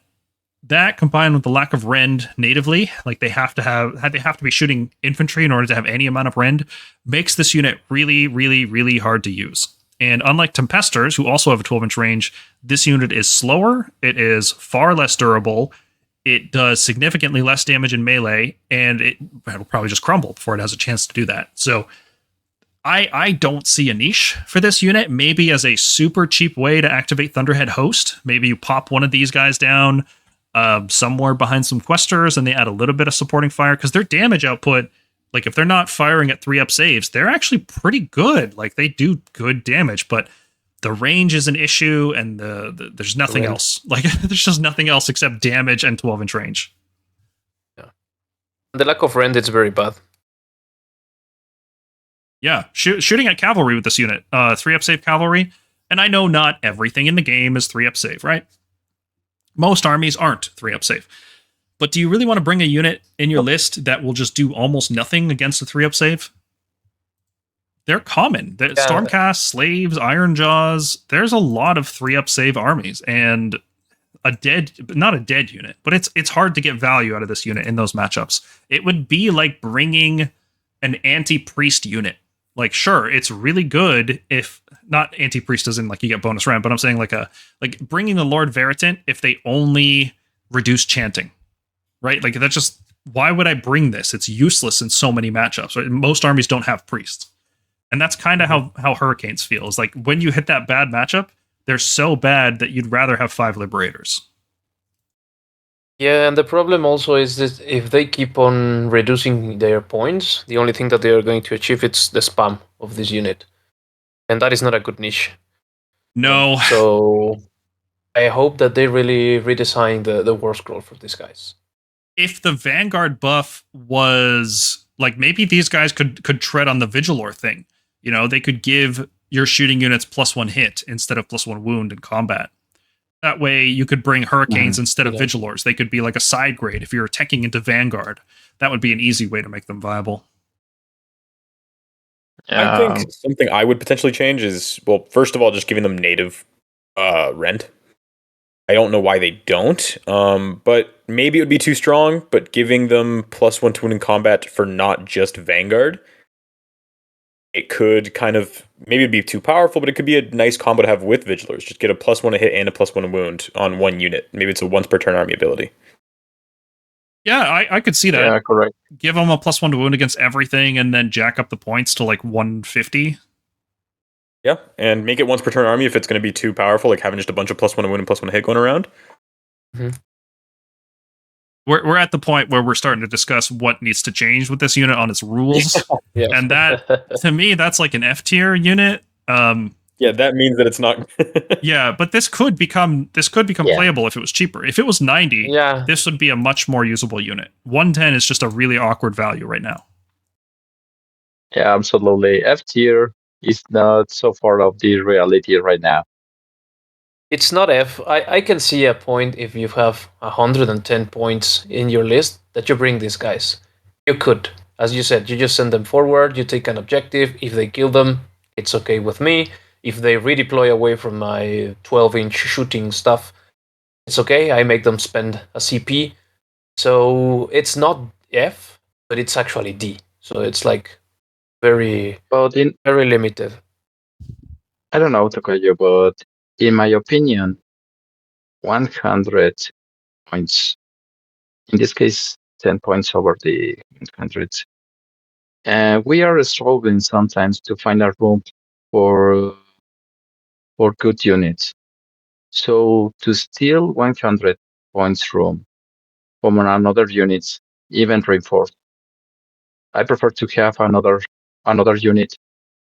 combined with the lack of rend natively, like they have to be shooting infantry in order to have any amount of rend, makes this unit really, really, really hard to use. And unlike Tempestors, who also have a 12-inch range, this unit is slower, it is far less durable, it does significantly less damage in melee, and it'll probably just crumble before it has a chance to do that. So I don't see a niche for this unit. Maybe as a super cheap way to activate Thunderhead Host, maybe you pop one of these guys down somewhere behind some Questors, and they add a little bit of supporting fire, because their damage output, like if they're not firing at 3-up saves, they're actually pretty good. Like they do good damage, but the range is an issue, and there's nothing else. Like there's just nothing else except damage and 12-inch range. Yeah, the lack of rend is very bad. Yeah, shooting at cavalry with this unit, 3-up save cavalry, and I know not everything in the game is 3-up save, right? Most armies aren't 3-up save. But do you really want to bring a unit in your list that will just do almost nothing against a 3-up save? They're common. Stormcast, Slaves, Ironjaws, there's a lot of 3-up save armies, and not a dead unit, but it's hard to get value out of this unit in those matchups. It would be like bringing an anti-priest unit. Like, sure, it's really good if not anti-priest as in like you get bonus ramp, but I'm saying like bringing the Lord Veritant if they only reduce chanting, right? Like that's just, why would I bring this? It's useless in so many matchups. Right? Most armies don't have priests, and that's kind of how Hurricanes feel. Is like when you hit that bad matchup, they're so bad that you'd rather have 5 Liberators. Yeah, and the problem also is that if they keep on reducing their points, the only thing that they are going to achieve is the spam of this unit. And that is not a good niche. No. So I hope that they really redesign the Warscroll for these guys. If the Vanguard buff was like, maybe these guys could tread on the Vigilor thing. You know, they could give your shooting units +1 hit instead of +1 wound in combat. That way, you could bring Hurricanes instead of Vigilors. They could be like a side grade if you're attacking into Vanguard. That would be an easy way to make them viable. I think something I would potentially change is, well, first of all, just giving them native rend. I don't know why they don't, but maybe it would be too strong, but giving them +1 to wound in combat for not just Vanguard, it could kind of, maybe it'd be too powerful, but it could be a nice combo to have with Vigilors. Just get a +1 to hit and a +1 wound on one unit. Maybe it's a once per turn army ability. Yeah, I could see that. Yeah, correct. Give them a +1 to wound against everything, and then jack up the points to like 150. Yeah, and make it once per turn army if it's going to be too powerful, like having just a bunch of +1 to wound and +1 to hit going around. Mm-hmm. We're at the point where we're starting to discuss what needs to change with this unit on its rules. Yes. And that, to me, that's like an F tier unit. Yeah, that means that it's not. Yeah, but this could become playable if it was cheaper. If it was 90, this would be a much more usable unit. 110 is just a really awkward value right now. Yeah, absolutely. F tier is not so far off the reality right now. It's not F. I can see a point if you have 110 points in your list that you bring these guys. You could. As you said, you just send them forward, you take an objective. If they kill them, it's okay with me. If they redeploy away from my 12-inch shooting stuff, it's okay. I make them spend a CP. So it's not F, but it's actually D. So it's like very limited. I don't know, Tokayo, but in my opinion, 100 points, in this case, 10 points over the 100. And we are struggling sometimes to find a room for good units. So to steal 100 points room from another unit, even reinforced, I prefer to have another unit,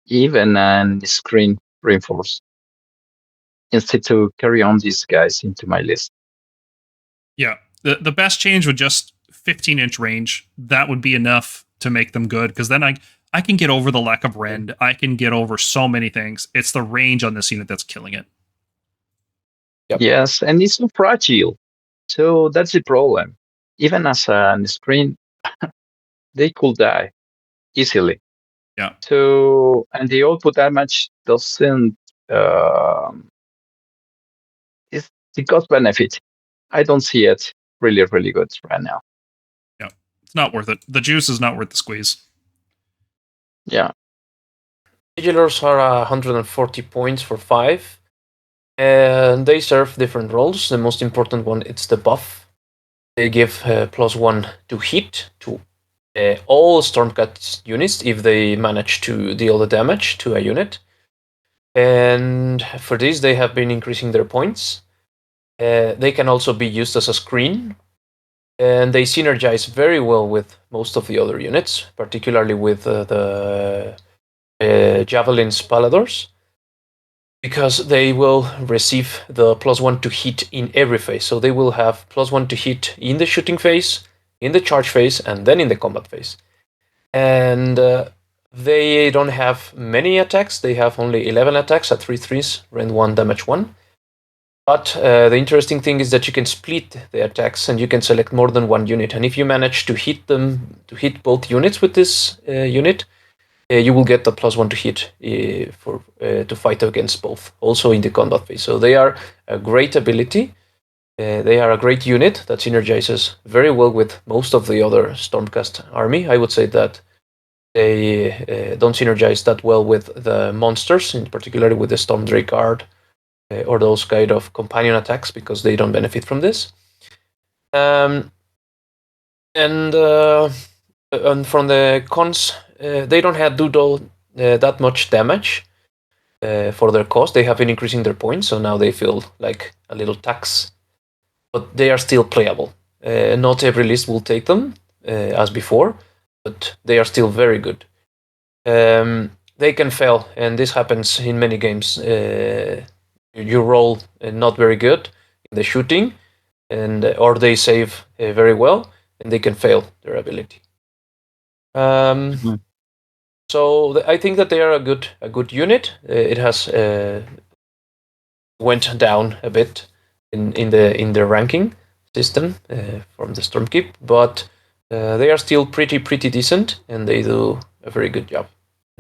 even and screen reinforced, instead to carry on these guys into my list. Yeah, the best change would just 15-inch range. That would be enough to make them good, because then I can get over the lack of rend. I can get over so many things. It's the range on this unit that's killing it. Yep. Yes, and it's so fragile. So that's the problem. Even as a screen, they could die easily. Yeah. So, and the output damage doesn't, it's the cost benefit. I don't see it really, really good right now. Yeah. It's not worth it. The juice is not worth the squeeze. Yeah. Vigilors are 140 points for 5. And they serve different roles. The most important one, it's the buff. They give +1 to hit to all Stormcast units if they manage to deal the damage to a unit. And for this, they have been increasing their points. They can also be used as a screen. And they synergize very well with most of the other units, particularly with the Javelins Palladors, because they will receive the +1 to hit in every phase. So they will have +1 to hit in the shooting phase, in the charge phase, and then in the combat phase. And they don't have many attacks. They have only 11 attacks at 3/3s, rend 1, damage 1. But the interesting thing is that you can split the attacks and you can select more than one unit. And if you manage to hit both units with this unit, you will get the +1 to hit to fight against both, also in the combat phase. So they are a great ability. They are a great unit that synergizes very well with most of the other Stormcast army. I would say that they don't synergize that well with the monsters, in particular with the Stormdrake Guard or those kind of companion attacks, because they don't benefit from this. And from the cons, they don't have that much damage for their cost. They have been increasing their points, so now they feel like a little tax. But they are still playable. Not every list will take them as before, but they are still very good. They can fail, and this happens in many games. You roll not very good in the shooting, or they save very well, and they can fail their ability. So I think that they are a good unit. It has went down a bit in the ranking system from the Stormkeep, but they are still pretty decent, and they do a very good job.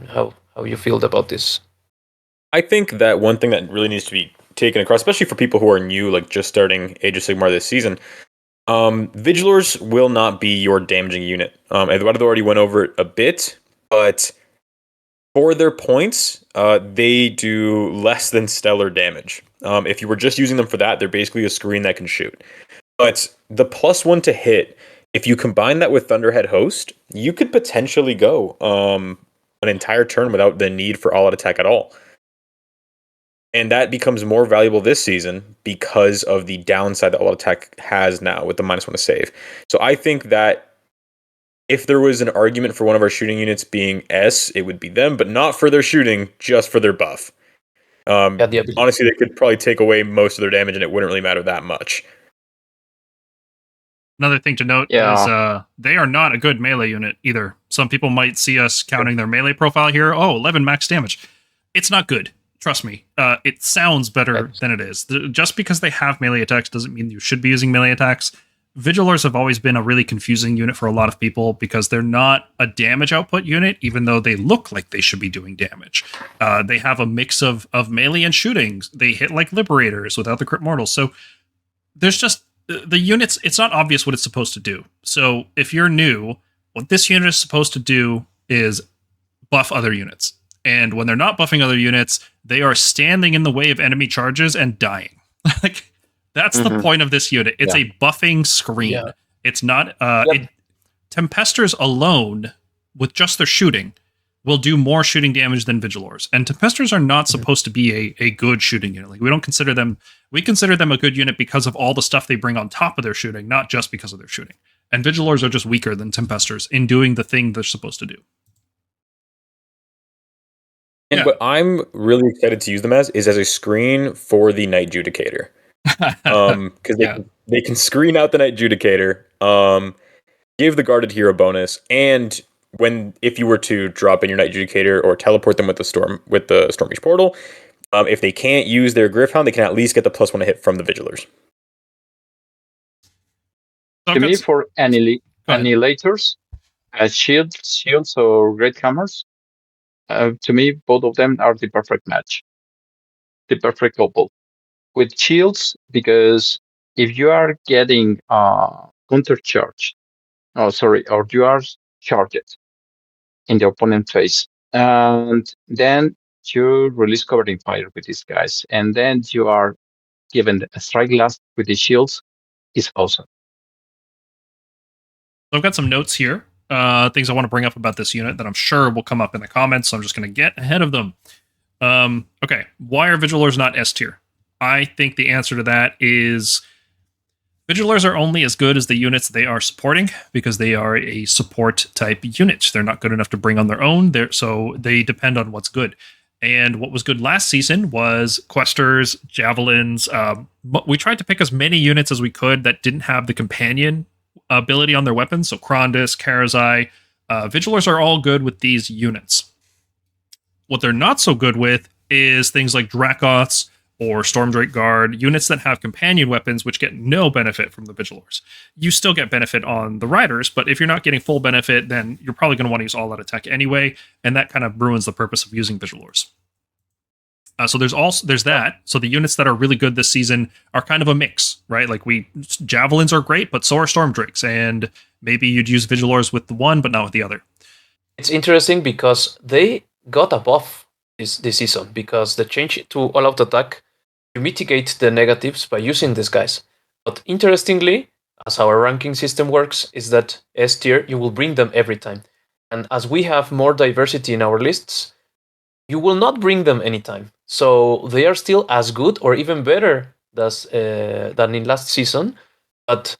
How you feel about this? I think that one thing that really needs to be taken across, especially for people who are new, like just starting Age of Sigmar this season, Vigilors will not be your damaging unit. Eduardo already went over it a bit, but for their points, they do less than stellar damage. If you were just using them for that, they're basically a screen that can shoot. But the +1 to hit, if you combine that with Thunderhead Host, you could potentially go an entire turn without the need for all-out attack at all. And that becomes more valuable this season because of the downside that all-out attack has now with the -1 to save. So I think that if there was an argument for one of our shooting units being S, it would be them, but not for their shooting, just for their buff. Honestly, they could probably take away most of their damage and it wouldn't really matter that much. Another thing to note is they are not a good melee unit either. Some people might see us counting their melee profile here. Oh, 11 max damage. It's not good. Trust me. It sounds better than it is. Just because they have melee attacks doesn't mean you should be using melee attacks. Vigilors have always been a really confusing unit for a lot of people because they're not a damage output unit, even though they look like they should be doing damage. They have a mix of melee and shootings. They hit like Liberators without the crit mortals. So there's just the units, it's not obvious what it's supposed to do. So if you're new, what this unit is supposed to do is buff other units. And when they're not buffing other units, they are standing in the way of enemy charges and dying. Like, that's the point of this unit. It's a buffing screen. Yeah. It's not... Tempestors alone, with just their shooting, will do more shooting damage than Vigilors. And Tempestors are not supposed to be a good shooting unit. Like, we don't consider them... We consider them a good unit because of all the stuff they bring on top of their shooting, not just because of their shooting. And Vigilors are just weaker than Tempestors in doing the thing they're supposed to do. And what I'm really excited to use them as is as a screen for the Night Judicator. Because they can screen out the Night Judicator, give the guarded hero bonus, and if you were to drop in your Night Judicator or teleport them with the Stormreach portal, if they can't use their Gryph-hound, they can at least get the +1 to hit from the Vigilors. So To me, that's- for Go ahead. annihilators, shields or great hammers, to me, both of them are the perfect match, the perfect couple. With shields, because if you are getting countercharged, or you are charged in the opponent phase, and then you release covering fire with these guys, and then you are given a strike last with the shields, is awesome. So I've got some notes here, things I want to bring up about this unit that I'm sure will come up in the comments, so I'm just going to get ahead of them. Okay, why are Vigilors not S tier? I think the answer to that is Vigilors are only as good as the units they are supporting because they are a support type unit. They're not good enough to bring on their own, so they depend on what's good. And what was good last season was Questors, Javelins. We tried to pick as many units as we could that didn't have the companion ability on their weapons. So Krondys, Karazai. Vigilors are all good with these units. What they're not so good with is things like Dracoths or Stormdrake Guard, units that have companion weapons which get no benefit from the Vigilors. You still get benefit on the Riders, but if you're not getting full benefit, then you're probably going to want to use all-out attack anyway, and that kind of ruins the purpose of using Vigilors. So there's that. So the units that are really good this season are kind of a mix, right? Like Javelins are great, but so are Stormdrakes, and maybe you'd use Vigilors with the one, but not with the other. It's interesting because they got a buff this season because the change to all-out attack, you mitigate the negatives by using these guys. But interestingly, as our ranking system works, is that S tier, you will bring them every time. And as we have more diversity in our lists, you will not bring them anytime. So they are still as good or even better than in last season, but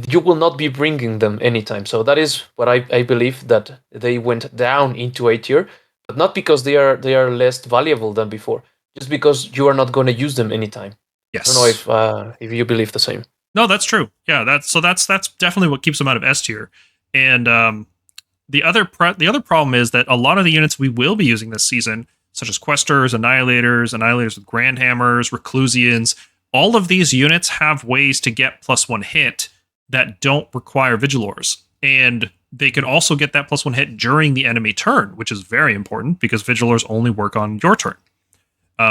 you will not be bringing them anytime. So that is what I believe, that they went down into A tier, but not because they are less valuable than before, just because you are not going to use them anytime. Yes. I don't know if you believe the same. No, that's true. Yeah, that's definitely what keeps them out of S tier. And the other problem is that a lot of the units we will be using this season, such as Questors, Annihilators with Grandhammers, Reclusians, all of these units have ways to get +1 hit that don't require Vigilors. And they can also get that +1 hit during the enemy turn, which is very important because Vigilors only work on your turn.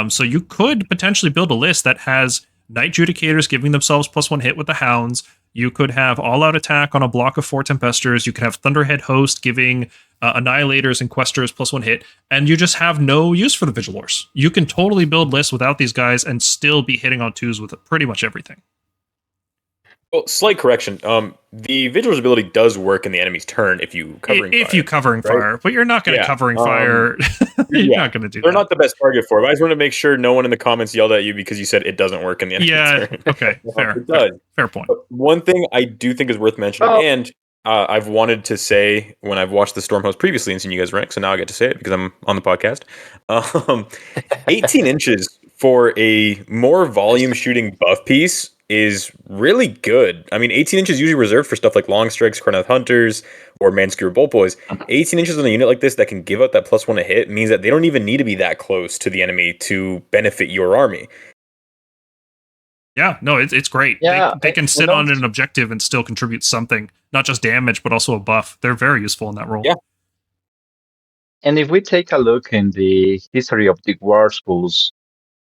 So you could potentially build a list that has Night Judicators giving themselves +1 hit with the Hounds. You could have all-out attack on a block of 4 Tempestors. You could have Thunderhead Host giving Annihilators and Questors +1 hit, and you just have no use for the Vigilors. You can totally build lists without these guys and still be hitting on 2s with pretty much everything. Well, slight correction. The Vigil's ability does work in the enemy's turn if you covering fire. If you covering fire, but you're not going to covering fire. You're not going to do that. They're not the best target for it. I just want to make sure no one in the comments yelled at you because you said it doesn't work in the enemy's turn. Okay, fair. It does. Fair point. But one thing I do think is worth mentioning, and I've wanted to say when I've watched the Stormhost previously and seen you guys rank, so now I get to say it because I'm on the podcast. 18 inches for a more volume shooting buff piece is really good. I mean, 18 inches is usually reserved for stuff like Longstrikes, Hunters, or Manskewer Bolt Boys. 18 inches on a unit like this that can give out that +1 a hit means that they don't even need to be that close to the enemy to benefit your army. Yeah, no, it's great. Yeah, they can sit on an objective and still contribute something, not just damage, but also a buff. They're very useful in that role. Yeah. And if we take a look in the history of the Warscrolls,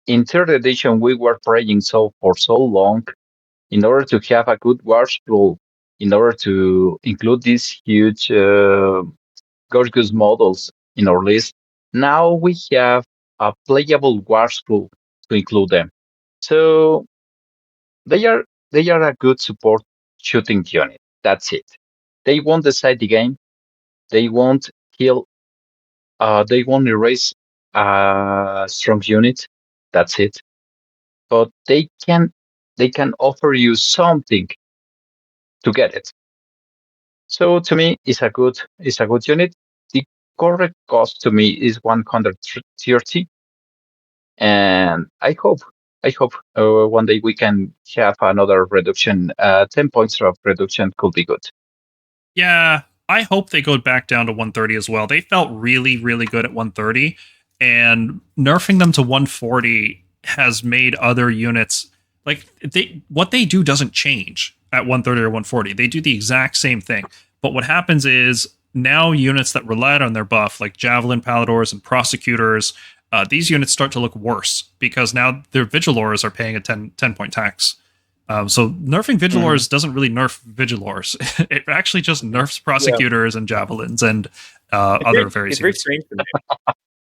in 3rd edition, we were praying for so long in order to have a good Warscroll, in order to include these huge gorgeous models in our list. Now we have a playable Warscroll to include them. So they are a good support shooting unit. That's it. They won't decide the game. They won't kill. They won't erase a strong unit. That's it. But they can offer you something to get it. So to me, it's a good unit. The correct cost to me is 130, and I hope one day we can have another reduction. 10 points of reduction could be good. Yeah, I hope they go back down to 130 as well. They felt really, really good at 130, and nerfing them to 140 has made other units what they do doesn't change. at 130 or 140. They do the exact same thing. But what happens is now units that relied on their buff, like Javelin Palladors and Prosecutors, these units start to look worse because now their Vigilors are paying a 10-point tax. So nerfing Vigilors doesn't really nerf Vigilors. It actually just nerfs Prosecutors and Javelins and other various. It's very strange to me.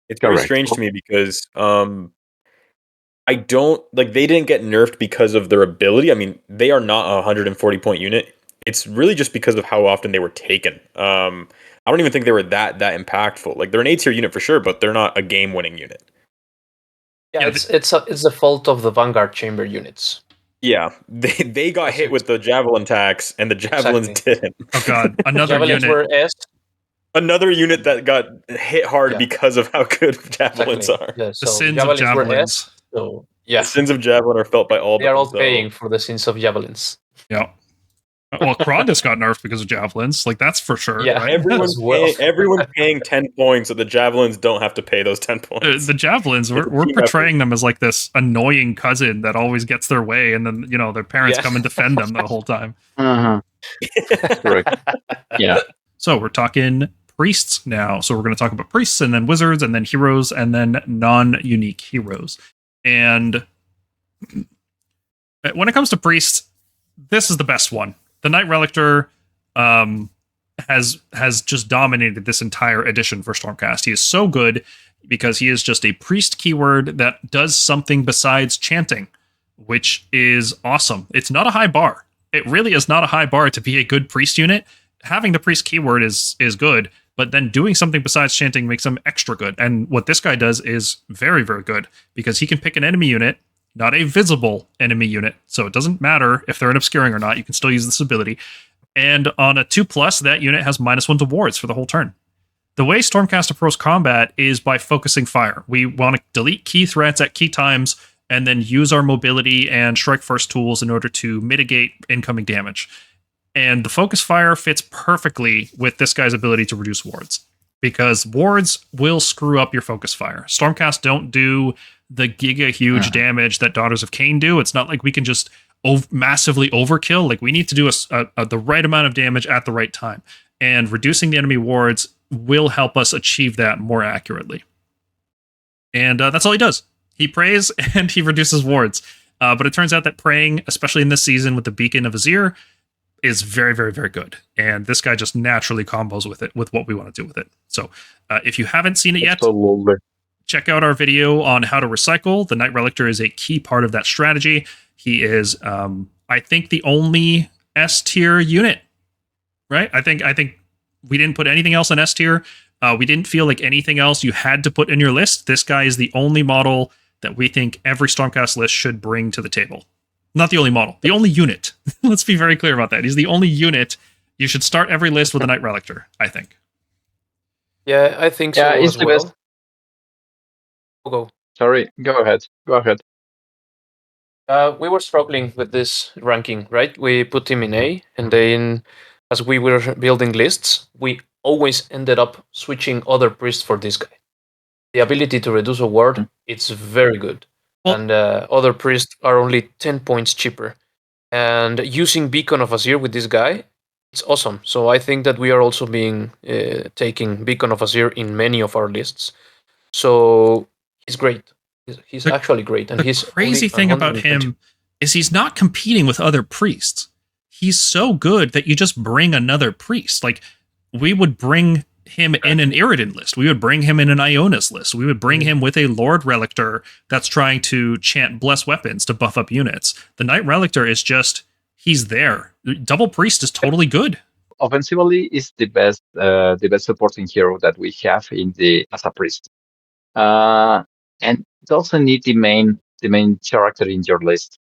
It's very strange to me because I don't like they didn't get nerfed because of their ability. I mean, they are not a 140-point unit. It's really just because of how often they were taken. I don't even think they were that impactful. Like they're an A-tier unit for sure, but they're not a game-winning unit. Yeah, it's the fault of the Vanguard chamber units. Yeah, they got hit with the Javelin tax, and the Javelins didn't. Oh god, another Javelins unit. were S. Another unit that got hit hard because of how good Javelins are. Yeah, The sins of Javelins. Were S, so, yeah. The sins of Javelin are felt by all. They are all paying for the sins of Javelins. Yeah. Well, Krondas got nerfed because of Javelins. Like, that's for sure. Yeah, right? Everyone's paying 10 points, so the Javelins don't have to pay those 10 points. The Javelins, we're portraying them as like this annoying cousin that always gets their way, and then, their parents come and defend them the whole time. Correct. Yeah. So we're talking priests now. So we're going to talk about priests and then wizards and then heroes and then non-unique heroes. And when it comes to priests, this is the best one. The Knight Relictor has just dominated this entire edition for Stormcast. He is so good because he is just a priest keyword that does something besides chanting, which is awesome. It's not a high bar. It really is not a high bar to be a good priest unit. Having the priest keyword is good, but then doing something besides chanting makes them extra good. And what this guy does is very, very good because he can pick an enemy unit, not a visible enemy unit. So it doesn't matter if they're an obscuring or not. You can still use this ability. And on a 2+, that unit has -1 to wards for the whole turn. The way Stormcast approach combat is by focusing fire. We want to delete key threats at key times and then use our mobility and strike first tools in order to mitigate incoming damage. And the focus fire fits perfectly with this guy's ability to reduce wards, because wards will screw up your focus fire. Stormcast don't do the giga huge damage that Daughters of Cain do. It's not like we can just massively overkill. Like, we need to do the right amount of damage at the right time. And reducing the enemy wards will help us achieve that more accurately. And that's all he does. He prays and he reduces wards. But it turns out that praying, especially in this season with the Beacon of Azir, is very, very, very good. And this guy just naturally combos with it, with what we want to do with it. So if you haven't seen it yet, check out our video on how to recycle. The Knight Relictor is a key part of that strategy. He is, I think, the only S tier unit, right? I think we didn't put anything else in S tier. We didn't feel like anything else you had to put in your list. This guy is the only model that we think every Stormcast list should bring to the table. Not the only model, the only unit. Let's be very clear about that. He's the only unit. You should start every list with a Knight Relictor, I think. Yeah, I think so. Yeah, it's the best. Go. Sorry, go ahead. We were struggling with this ranking, right? We put him in A, and then as we were building lists, we always ended up switching other priests for this guy. The ability to reduce a ward, it's very good. Well, and other priests are only 10 points cheaper. And using Beacon of Azir with this guy, it's awesome. So I think that we are also taking Beacon of Azir in many of our lists. So he's great. He's actually great. And the crazy thing about him is he's not competing with other priests. He's so good that you just bring another priest. Like, we would bring him in an Iridan list. We would bring him in an Ionus list. We would bring him with a Lord Relictor that's trying to chant Bless Weapons to buff up units. The Knight Relictor is just, he's there. Double Priest is totally good. Offensively, is the best supporting hero that we have as a priest. And it also need the main character in your list,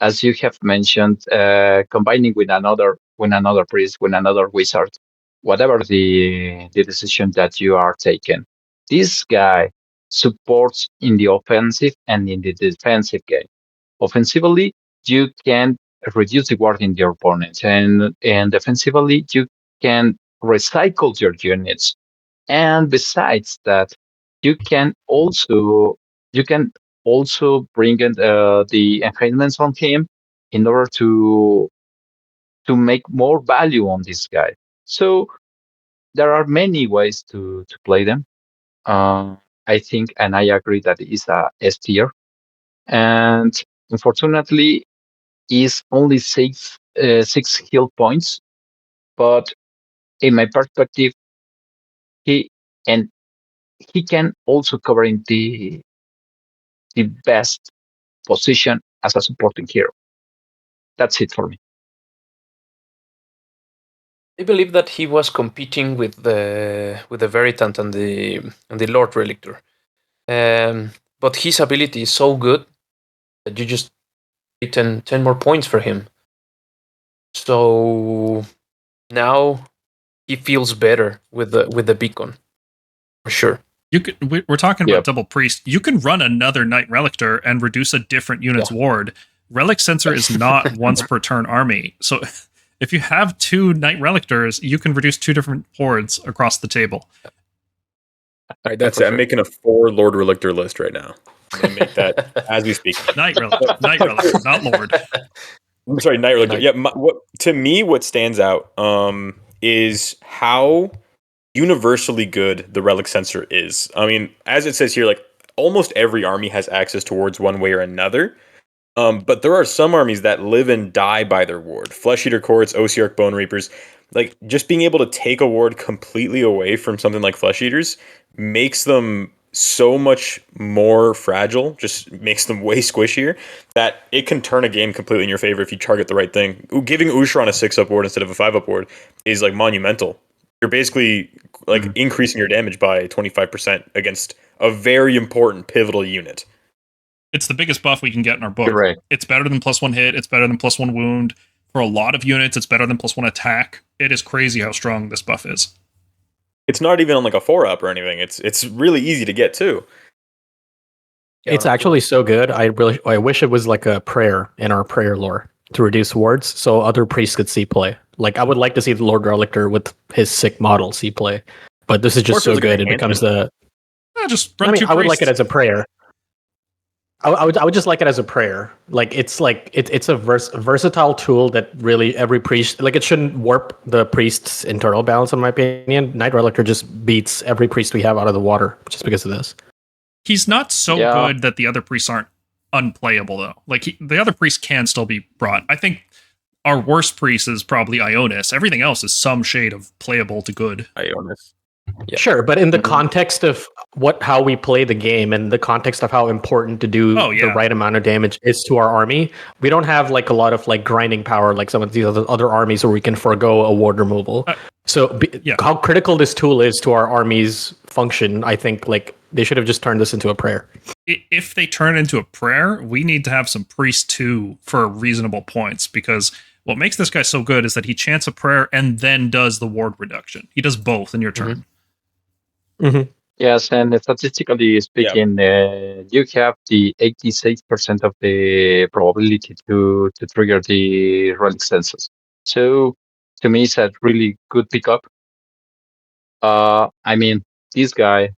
as you have mentioned, combining with another priest, with another wizard. Whatever the decision that you are taking, this guy supports in the offensive and in the defensive game. Offensively, you can reduce the ward in your opponents, and defensively, you can recycle your units. And besides that, you can also bring in the enhancements on him in order to to make more value on this guy. So there are many ways to play them. I think, and I agree that it is a S tier, and unfortunately, is only six heal points. But in my perspective, he can also cover in the best position as a supporting hero. That's it for me. I believe that he was competing with the Veritant and the Lord Relictor, but his ability is so good that you just pay 10 more points for him. So now he feels better with the beacon, for sure. We're talking about double priest. You can run another Knight Relictor and reduce a different unit's ward. Relic Sensor is not once per turn army, so if you have 2 Knight Relictors, you can reduce 2 different hordes across the table. All right, that's it. I'm making a 4 Lord Relictor list right now. I'm going to make that as we speak. Knight Relictor, not Lord. I'm sorry, Knight Relictor. Yeah, to me, what stands out is how universally good the Relic Sensor is. I mean, as it says here, like almost every army has access to wards one way or another. But there are some armies that live and die by their ward. Flesh Eater Courts, Ossiarch Bone Reapers. Like, just being able to take a ward completely away from something like Flesh Eaters makes them so much more fragile, just makes them way squishier, that it can turn a game completely in your favor if you target the right thing. Giving Usher on a 6-up ward instead of a 5-up ward is, like, monumental. You're basically, like, increasing your damage by 25% against a very important pivotal unit. It's the biggest buff we can get in our book. Correct. It's better than +1 hit. It's better than +1 wound. For a lot of units, it's better than +1 attack. It is crazy how strong this buff is. It's not even on like a 4-up or anything. It's really easy to get too. It's actually so good. I wish it was like a prayer in our prayer lore to reduce wards, so other priests could see play. Like I would like to see the Lord Relictor with his sick model see play, but this is just so good. It becomes the. I would like it as a prayer. I would just like it as a prayer. Like it's a versatile tool that really every priest, like, it shouldn't warp the priest's internal balance in my opinion. Knight Relictor just beats every priest we have out of the water just because of this. He's not so good that the other priests aren't unplayable though. Like the other priests can still be brought. I think our worst priest is probably Ionus. Everything else is some shade of playable to good. Ionus. Yeah. Sure, but in the context of how we play the game and the context of how important to do the right amount of damage is to our army, we don't have like a lot of like grinding power like some of these other armies where we can forego a ward removal. How critical this tool is to our army's function, I think like they should have just turned this into a prayer. If they turn it into a prayer, we need to have some priest too for reasonable points, because what makes this guy so good is that he chants a prayer and then does the ward reduction. He does both in your turn. Mm-hmm. Yes, and statistically speaking, you have the 86% of the probability to trigger the relic senses. So, to me, it's a really good pickup. I mean, this guy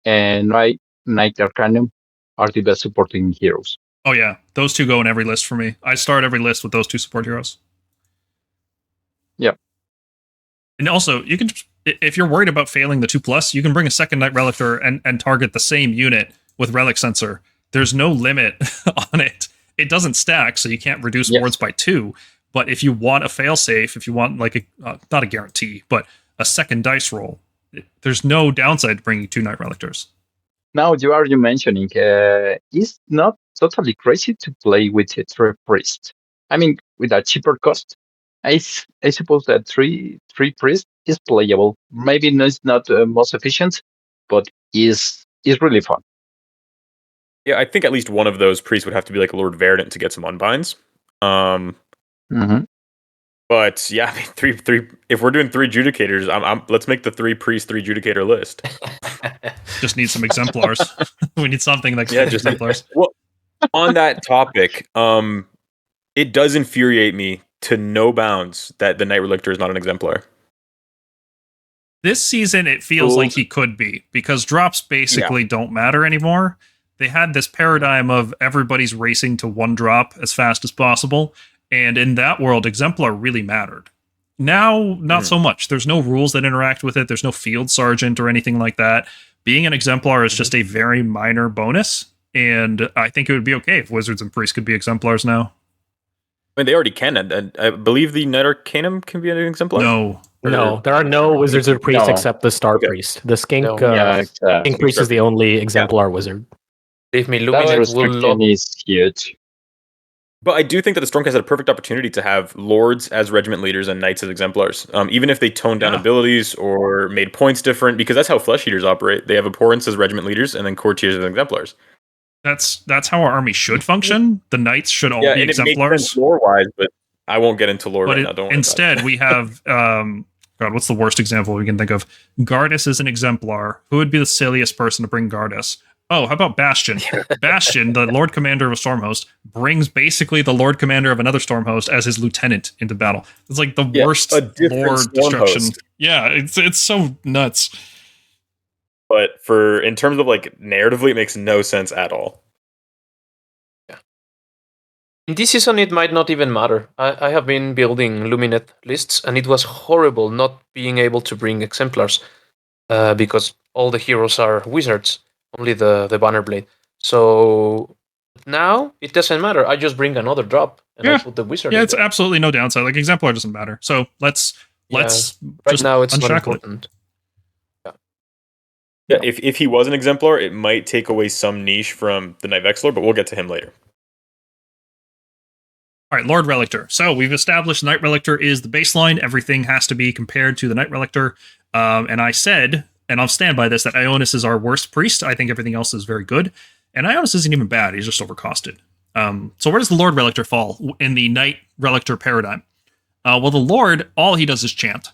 and Knight Arcanum are the best supporting heroes. Oh yeah, those two go in every list for me. I start every list with those two support heroes. Yep. And also, you can, if you're worried about failing the 2+, you can bring a second Knight Relictor and target the same unit with Relic Sensor. There's no limit on it. It doesn't stack, so you can't reduce wards by 2. But if you want a failsafe, if you want like a not a guarantee, but a second dice roll, there's no downside to bringing 2 Knight Relictors. Now you are mentioning it's not totally crazy to play with a 3 priest. I mean, with a cheaper cost, I suppose that 3 priest is playable. Maybe it's not most efficient, but is really fun. Yeah, I think at least one of those priests would have to be like a Lord Verdant to get some unbinds. But yeah, I mean, three. If we're doing 3 Judicators, let's make the 3 priest 3 Judicator list. Just need some exemplars. We need something like exemplars. Well, on that topic, it does infuriate me to no bounds that the Knight Relictor is not an exemplar. This season, it feels like he could be, because drops basically don't matter anymore. They had this paradigm of everybody's racing to 1 drop as fast as possible, And in that world, Exemplar really mattered. Now, not so much. There's no rules that interact with it. There's no field sergeant or anything like that. Being an Exemplar is just a very minor bonus. And I think it would be okay if Wizards and Priests could be Exemplars now. I mean, they already can. I believe the Knight Arcanum can be an Exemplar. No, there are no Wizards or Priests No. except the Star Priest. The Skink, exactly. Skink Priest is the only Exemplar wizard. Leave me, That Luminate will restriction love. is huge. But I do think that the Stormcast had a perfect opportunity to have Lords as regiment leaders and Knights as Exemplars, even if they toned down abilities or made points different, because that's how Flesh Eaters operate. They have Abhorrents as regiment leaders and then Courtiers as Exemplars. That's how our army should function. The Knights should all be and Exemplars. it makes sense lore-wise, but I won't get into lore But right now. Don't worry instead, we have God. What's the worst example we can think of? Gardas is an Exemplar. Who would be the silliest person to bring Gardas? Oh, how about Bastion? Bastion, the Lord Commander of a Stormhost, brings basically the Lord Commander of another Stormhost as his lieutenant into battle. It's like the worst a different Lord destruction. Stormhost. Yeah, it's so nuts. But in terms of like narratively, it makes no sense at all. In this season, it might not even matter. I have been building Luminate lists, and it was horrible not being able to bring Exemplars because all the heroes are wizards, only the Banner Blade. So now it doesn't matter. I just bring another drop and I put the wizard. Yeah, in it's there. absolutely no downside. Like Exemplar doesn't matter. So let's Right just now it's not unshackle it. important. Yeah, if he was an Exemplar, it might take away some niche from the Knight Vexillor, but we'll get to him later. All right, Lord Relictor. So we've established Knight Relictor is the baseline. Everything has to be compared to the Knight Relictor. And I said, and I'll stand by this, that Ionus is our worst priest. I think everything else is very good. And Ionus isn't even bad. He's just overcosted. So where does the Lord Relictor fall in the Knight Relictor paradigm? Well, the Lord, all he does is chant.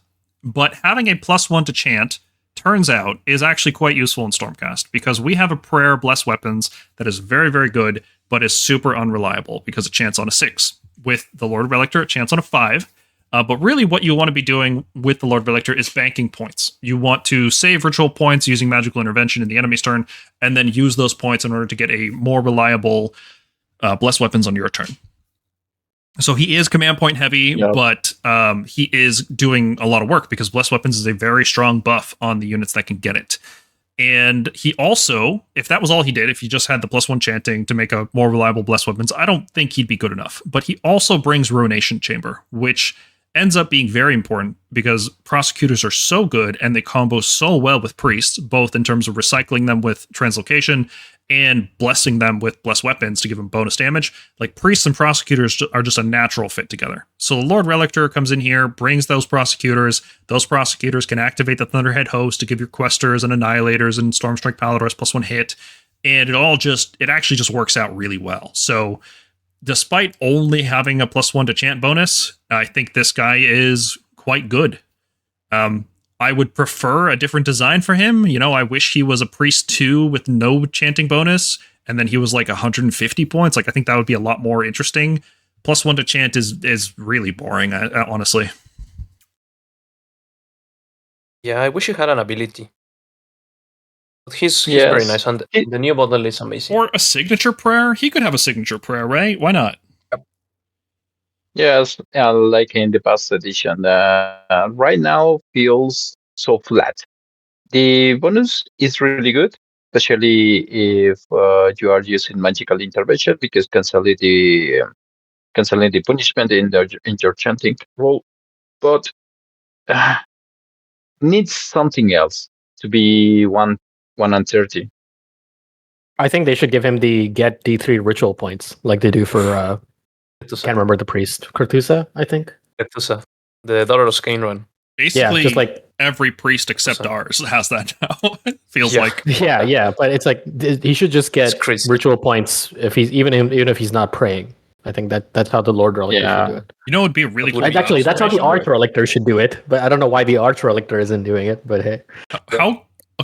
But having a +1 to chant, turns out, is actually quite useful in Stormcast, because we have a prayer, Bless Weapons, that is very, very good, but is super unreliable, because it chants on a 6. With the Lord Relictor, it chants on a 5. But really what you want to be doing with the Lord Relictor is banking points. You want to save ritual points using magical intervention in the enemy's turn, and then use those points in order to get a more reliable Bless Weapons on your turn. So he is command point heavy, but he is doing a lot of work, because Bless Weapons is a very strong buff on the units that can get it. And he also, if that was all he did, if he just had the +1 chanting to make a more reliable Bless Weapons, I don't think he'd be good enough. But he also brings Ruination Chamber, which ends up being very important, because Prosecutors are so good and they combo so well with Priests, both in terms of recycling them with Translocation and blessing them with Bless Weapons to give them bonus damage. Like, Priests and Prosecutors are just a natural fit together. So the Lord Relictor comes in here, brings those Prosecutors. Those Prosecutors can activate the Thunderhead Host to give your Questors and Annihilators and Stormstrike Palladors +1 hit. And it actually just works out really well. So despite only having a +1 to chant bonus, I think this guy is quite good. I would prefer a different design for him. You know, I wish he was a Priest 2 with no chanting bonus, and then he was like 150 points. Like, I think that would be a lot more interesting. +1 to chant is really boring, honestly. Yeah, I wish he had an ability. But he's very nice, and the new model is amazing. Or a signature prayer. He could have a signature prayer, right? Why not? Yes, like in the past edition, right now feels so flat. The bonus is really good, especially if you are using magical intervention, because canceling the punishment in your chanting roll, but needs something else to be 1 and 30. I think they should give him the get D3 ritual points, like they do for can't remember the priest. Kurtusa, I think. Kurtusa, the Dolorous Cane one. Basically, just like every priest except ours has that now. It feels like. Yeah, but it's like he should just get ritual points if he's even if he's not praying. I think that's how the Lord Relictor should do it. You know, it would be really cool. Actually, that's how the Arch Relictor should do it, but I don't know why the Arch Relictor isn't doing it. But hey,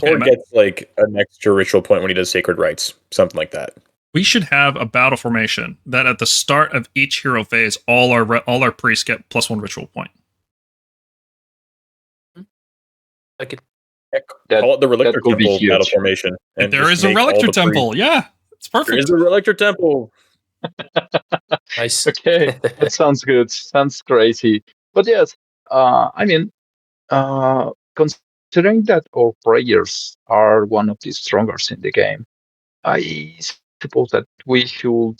or gets like an extra ritual point when he does Sacred Rites, something like that. We should have a battle formation that at the start of each hero phase, all our priests get +1 ritual point. Like it. Call it the Relictor Temple battle formation. And there is a Relictor Temple. Yeah, it's perfect. There is a Relictor Temple. Nice. Okay, that sounds good. Sounds crazy. But yes, I mean, considering that our players are one of the strongest in the game, I suppose that we should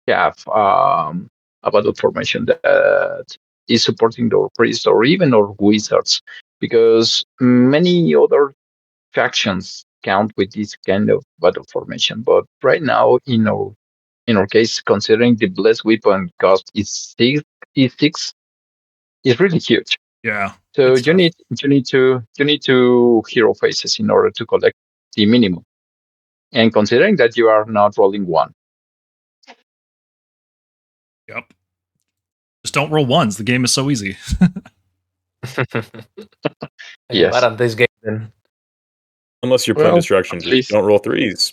have a battle formation that is supporting our priests or even our wizards, because many other factions count with this kind of battle formation. But right now, in our case, considering the blessed weapon cost is 6, is really huge. Yeah. So it's you tough. need two hero faces in order to collect the minimum. And considering that you are not rolling one. Yep. Just don't roll ones. The game is so easy. Yes. Bad at this game then. Unless you're playing Well, destruction, at just least- don't roll 3s.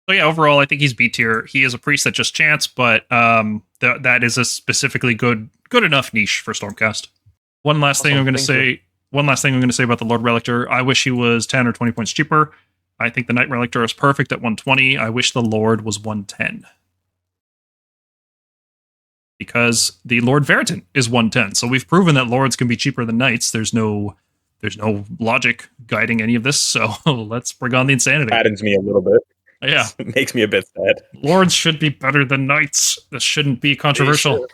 So yeah, overall, I think he's B tier. He is a priest that just chants, but that is a specifically good enough niche for Stormcast. One last thing Awesome, I'm going to thank say. One last thing I'm going to say about the Lord Relictor. I wish he was 10 or 20 points cheaper. I think the Knight Relictor is perfect at 120. I wish the Lord was 110. Because the Lord Veritant is 110. So we've proven that Lords can be cheaper than Knights. There's no logic guiding any of this. So let's bring on the insanity. Saddens me a little bit. Yeah. It makes me a bit sad. Lords should be better than Knights. This shouldn't be controversial.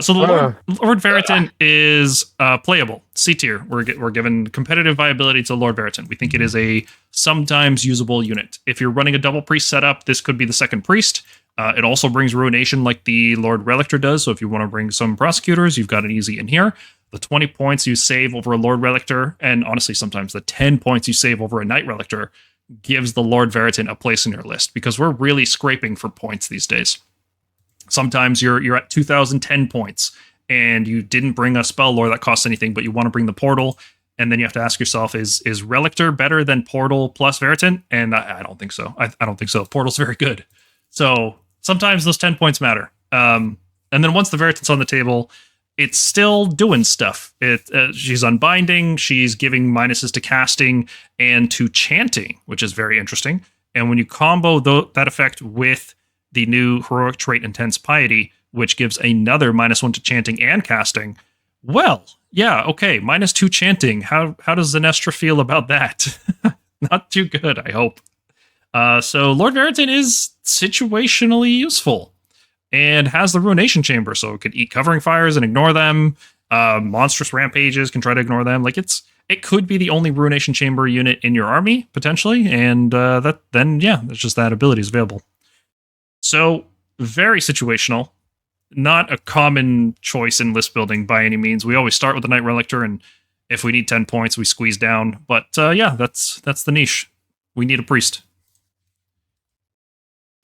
So the Lord Veritant is playable, C tier. We're given competitive viability to Lord Veritant. We think it is a sometimes usable unit. If you're running a double priest setup, this could be the second priest. It also brings ruination like the Lord Relictor does. So if you want to bring some prosecutors, you've got an easy in here. The 20 points you save over a Lord Relictor, and honestly, sometimes the 10 points you save over a Knight Relictor gives the Lord Veritant a place in your list, because we're really scraping for points these days. Sometimes you're at 2,010 points and you didn't bring a spell lore that costs anything, but you want to bring the portal, and then you have to ask yourself, is Relictor better than portal plus Veritant? And I don't think so. I don't think so. Portal's very good. So sometimes those 10 points matter. And then once the Veritant's on the table, it's still doing stuff. She's unbinding, she's giving minuses to casting and to chanting, which is very interesting. And when you combo that effect with the new heroic trait Intense Piety, which gives another -1 to chanting and casting, well, yeah, okay, -2 chanting. How does Zenestra feel about that? Not too good, I hope. So Lord Veritant is situationally useful and has the Ruination Chamber, so it could eat Covering Fires and ignore them. Monstrous Rampages can try to ignore them. Like it could be the only Ruination Chamber unit in your army, potentially, and there's just that ability is available. So, very situational. Not a common choice in list building by any means. We always start with the Knight Relictor, and if we need 10 points, we squeeze down. But that's the niche. We need a priest.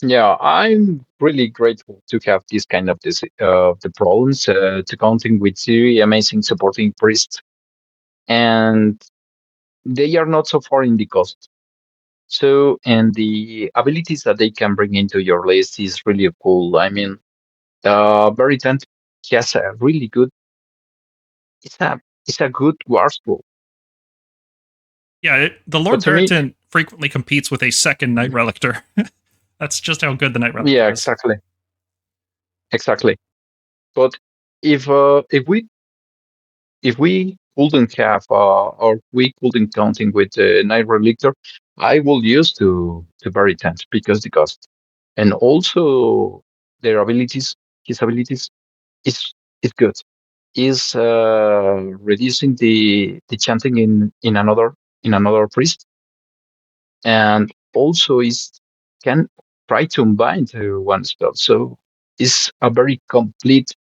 Yeah, I'm really grateful to have this kind of the problems to counting with 3 amazing supporting priests, and they are not so far in the cost. So, and the abilities that they can bring into your list is really cool. I mean, Veritant has a really good. It's a good Warscroll. Yeah, the Lord But to me- Veritant frequently competes with a second Knight Relictor. That's just how good the Knight Relictor Yeah, is. exactly. But if we couldn't have or we couldn't counting with the Knight Relictor, I will use to Veritant because the cost, and also their abilities, his abilities is good. Is reducing the chanting in another priest, and also can try to bind to one spell. So it's a very complete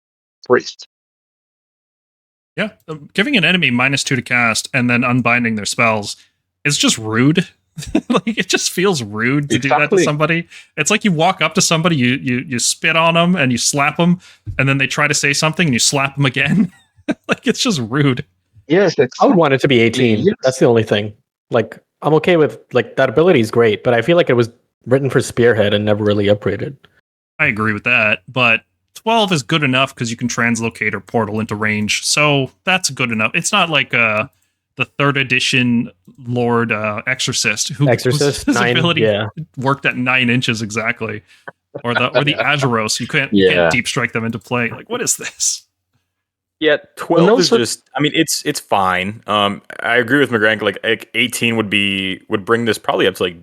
priest. Yeah, giving an enemy -2 to cast and then unbinding their spells is just rude. Like it just feels rude to do that to Exactly. somebody. It's like you walk up to somebody, you spit on them and you slap them, and then they try to say something and you slap them again. Like it's just rude. Yes, I would want it to be 18. Yes. That's the only thing. Like, I'm okay with, like, that ability is great, but I feel like it was written for Spearhead and never really upgraded. I agree with that, but 12 is good enough because you can translocate or portal into range, so that's good enough. It's not like the 3rd edition Lord Exorcist, Exorcist whose 9, ability yeah. worked at 9 inches exactly, or the Azuros. You can't deep strike them into play. Like, what is this? Yeah, 12 Well, is just. I mean, it's fine. I agree with McGrank. Like 18 would bring this probably up to like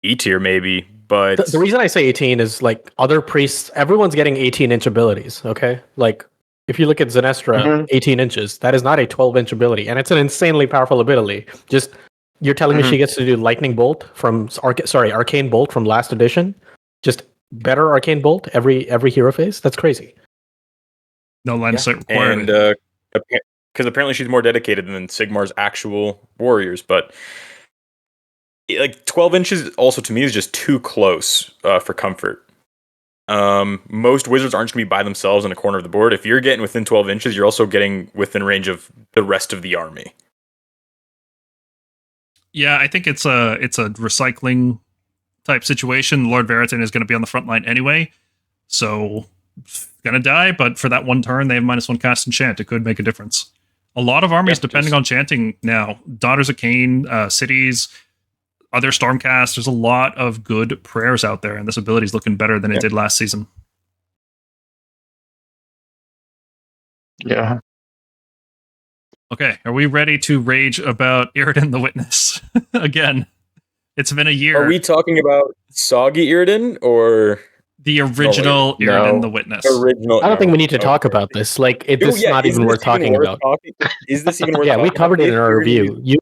E tier maybe. But The reason I say 18 is like other priests, everyone's getting 18-inch abilities. Okay, like if you look at Zenestra, 18 inches, that is not a 12-inch ability, and it's an insanely powerful ability. Just you're telling me she gets to do Lightning Bolt from Arcane Bolt from last edition, just better Arcane Bolt every hero phase. That's crazy. No line of sight required. And because apparently she's more dedicated than Sigmar's actual warriors, but like 12 inches also to me is just too close for comfort. Most wizards aren't going to be by themselves in a corner of the board. If you're getting within 12 inches, you're also getting within range of the rest of the army. Yeah, I think it's a recycling type situation. Lord Veritan is going to be on the front line anyway, so gonna die. But for that one turn, they have -1 cast enchant. It could make a difference. A lot of armies depending on chanting now. Daughters of Cain, cities, other Stormcast. There's a lot of good prayers out there, and this ability is looking better than it did last season. Yeah. Okay, are we ready to rage about Iridan the Witness again? It's been a year. Are we talking about Soggy Iridan or the original Iridan the Witness? Original. I don't think we need to talk about this. Like, this is not even worth talking about. Is this even worth? Yeah, we covered it in our review.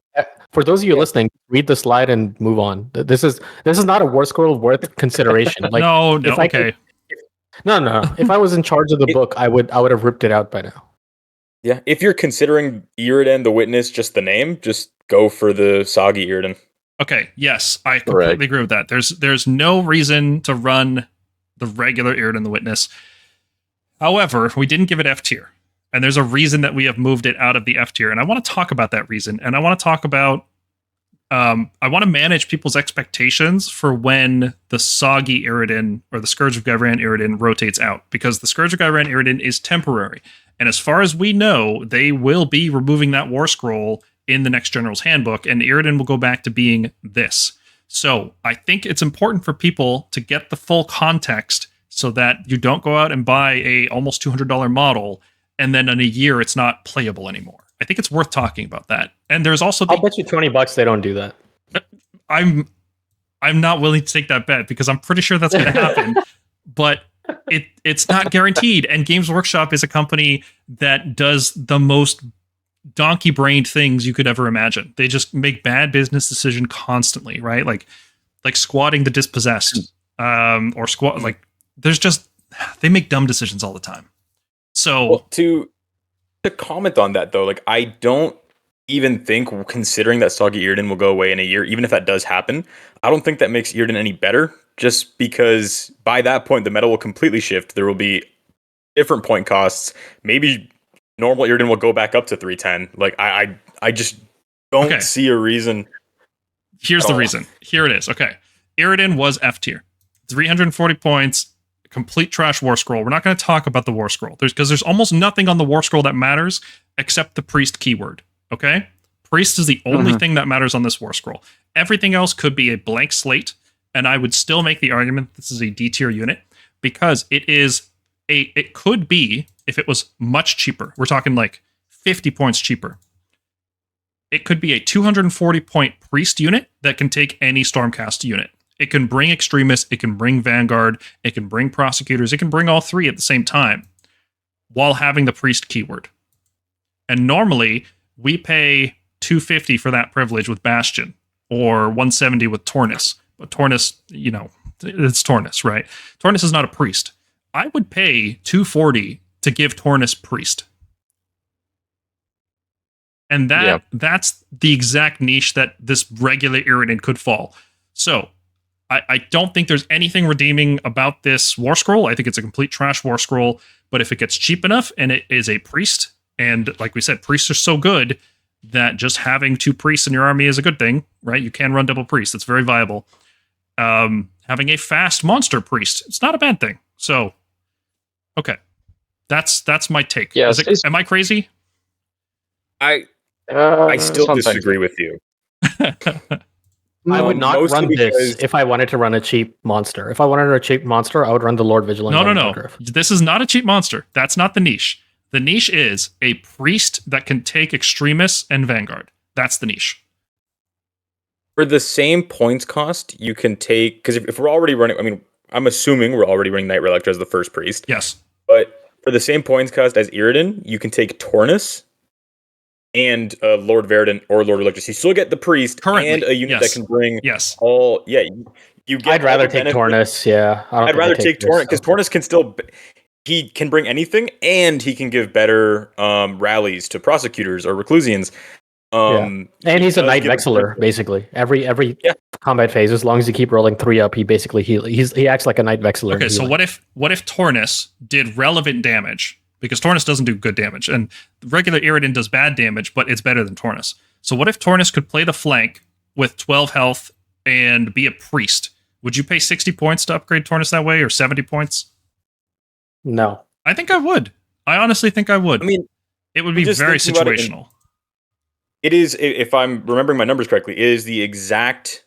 For those of you listening, read the slide and move on. This is not a war scroll worth consideration. Like, no, okay. No. If I was in charge of the book, I would have ripped it out by now. Yeah, if you're considering Iridan the Witness just the name, just go for the Soggy Iridan. Okay, yes, I completely agree with that. There's no reason to run the regular Iridan the Witness. However, we didn't give it F tier. And there's a reason that we have moved it out of the F tier. And I want to talk about that reason. And I want to talk about I want to manage people's expectations for when the Soggy Iridan or the Scourge of Ghyran Iridan rotates out. Because the Scourge of Ghyran Iridan is temporary. And as far as we know, they will be removing that War Scroll in the next General's Handbook, and Iridan will go back to being this. So I think it's important for people to get the full context so that you don't go out and buy a almost $200 model, and then in a year it's not playable anymore. I think it's worth talking about that. And there's also I'll bet you $20 they don't do that. I'm not willing to take that bet because I'm pretty sure that's going to happen. But it's not guaranteed. And Games Workshop is a company that does the most donkey-brained things you could ever imagine. They just make bad business decisions constantly, right? Like squatting the dispossessed, or squat. Like they make dumb decisions all the time. So to comment on that though, like I don't even think, considering that Soggy Iridan will go away in a year, even if that does happen, I don't think that makes Iridan any better. Just because by that point the meta will completely shift. There will be different point costs. Maybe normal Iridan will go back up to 310. Like I just don't see a reason. Here's the reason. Here it is. Okay. Iridan was F tier. 340 points, complete trash War Scroll. We're not going to talk about the War Scroll. There's almost nothing on the War Scroll that matters except the priest keyword. Okay? Priest is the only thing that matters on this War Scroll. Everything else could be a blank slate, and I would still make the argument this is a D tier unit because it could be, if it was much cheaper, we're talking like 50 points cheaper, it could be a 240 point priest unit that can take any Stormcast unit. It can bring Extremists, it can bring Vanguard, it can bring Prosecutors, it can bring all three at the same time while having the priest keyword. And normally we pay $250 for that privilege with Bastion or $170 with Tornus. But Tornus, it's Tornus, right? Tornus is not a priest. I would pay $240 to give Tornus priest. And that's the exact niche that this regular Iridan could fall. So I don't think there's anything redeeming about this War Scroll. I think it's a complete trash War Scroll. But if it gets cheap enough and it is a priest, and like we said, priests are so good that just having 2 priests in your army is a good thing, right? You can run double priests. It's very viable. Having a fast monster priest, it's not a bad thing. So, okay. That's my take. Yes, am I crazy? I still sometimes. disagree with you. I would not Mostly run this because- if I wanted to run a cheap monster. If I wanted a cheap monster, I would run the Lord Vigilant. No. This is not a cheap monster. That's not the niche. The niche is a priest that can take Extremis and Vanguard. That's the niche. For the same points cost, you can take, because if we're already running, I mean, I'm assuming we're already running Knight Relictor as the first priest. Yes. But for the same points cost as Iridan, you can take Tornus and Lord Verdant or Lord Relictor. So you still get the priest Currently, and a unit that can bring Yes. all. Yeah, you get. I'd rather all the take benefits. Tornus. Yeah, I'd rather take Tornus because Tornus can still. He can bring anything, and he can give better rallies to prosecutors or reclusians. And he's a Knight Vexillor, basically. Every combat phase, as long as you keep rolling 3 up, he basically he acts like a Knight Vexillor. Okay, so what if Tornus did relevant damage? Because Tornus doesn't do good damage, and regular Iridan does bad damage, but it's better than Tornus. So what if Tornus could play the flank with 12 health and be a priest? Would you pay 60 points to upgrade Tornus that way, or 70 points? No. I think I would. I honestly think I would. I mean, it would be just very thinking about it situational. It is, if I'm remembering my numbers correctly, it is the exact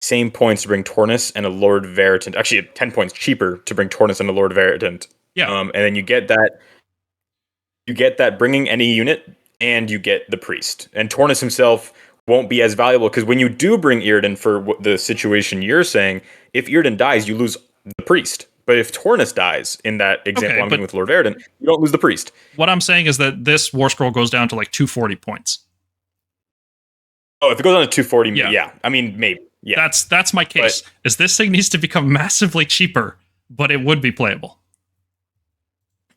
same points to bring Tornus and a Lord Veritant. Actually, 10 points cheaper to bring Tornus and a Lord Veritant. Yeah. And then you get that bringing any unit, and you get the priest. And Tornus himself won't be as valuable, because when you do bring Iridan for the situation you're saying, if Iridan dies, you lose the priest. But if Tornus dies, in that example I'm giving with Lord Verdant, you don't lose the priest. What I'm saying is that this War Scroll goes down to like 240 points. Oh, if it goes on to 240, Yeah. yeah. I mean, maybe. Yeah. That's my case. Is this thing needs to become massively cheaper, but it would be playable.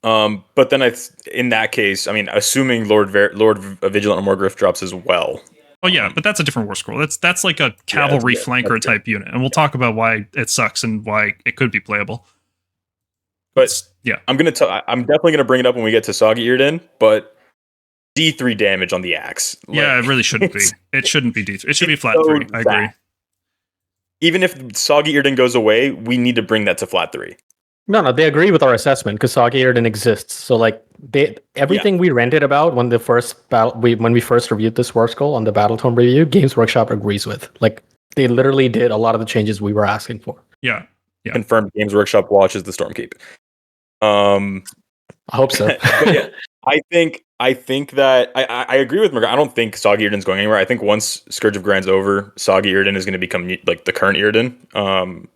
But then in that case, I mean, assuming Lord Vigilant or Morgriff drops as well. Oh yeah, but that's a different War Scroll. That's like a cavalry flanker type unit, and we'll talk about why it sucks and why it could be playable. But yeah, I'm definitely gonna bring it up when we get to Soggy Iridan, but D3 damage on the axe. Yeah, it really shouldn't be. It shouldn't be D3. It should be flat 3. I agree. Even if Soggy Iridan goes away, we need to bring that to flat 3. No, they agree with our assessment because Soggy Iridan exists. So like everything we ranted about when when we first reviewed this War Scroll on the Battletome review, Games Workshop agrees with. Like they literally did a lot of the changes we were asking for. Yeah. Confirmed. Games Workshop watches the Stormkeep. I hope so. But yeah, I think that I agree with Morgan. I don't think Soggy Iridan's going anywhere. I think once Scourge of Grand's over, Soggy Iridan is going to become like the current Iridan.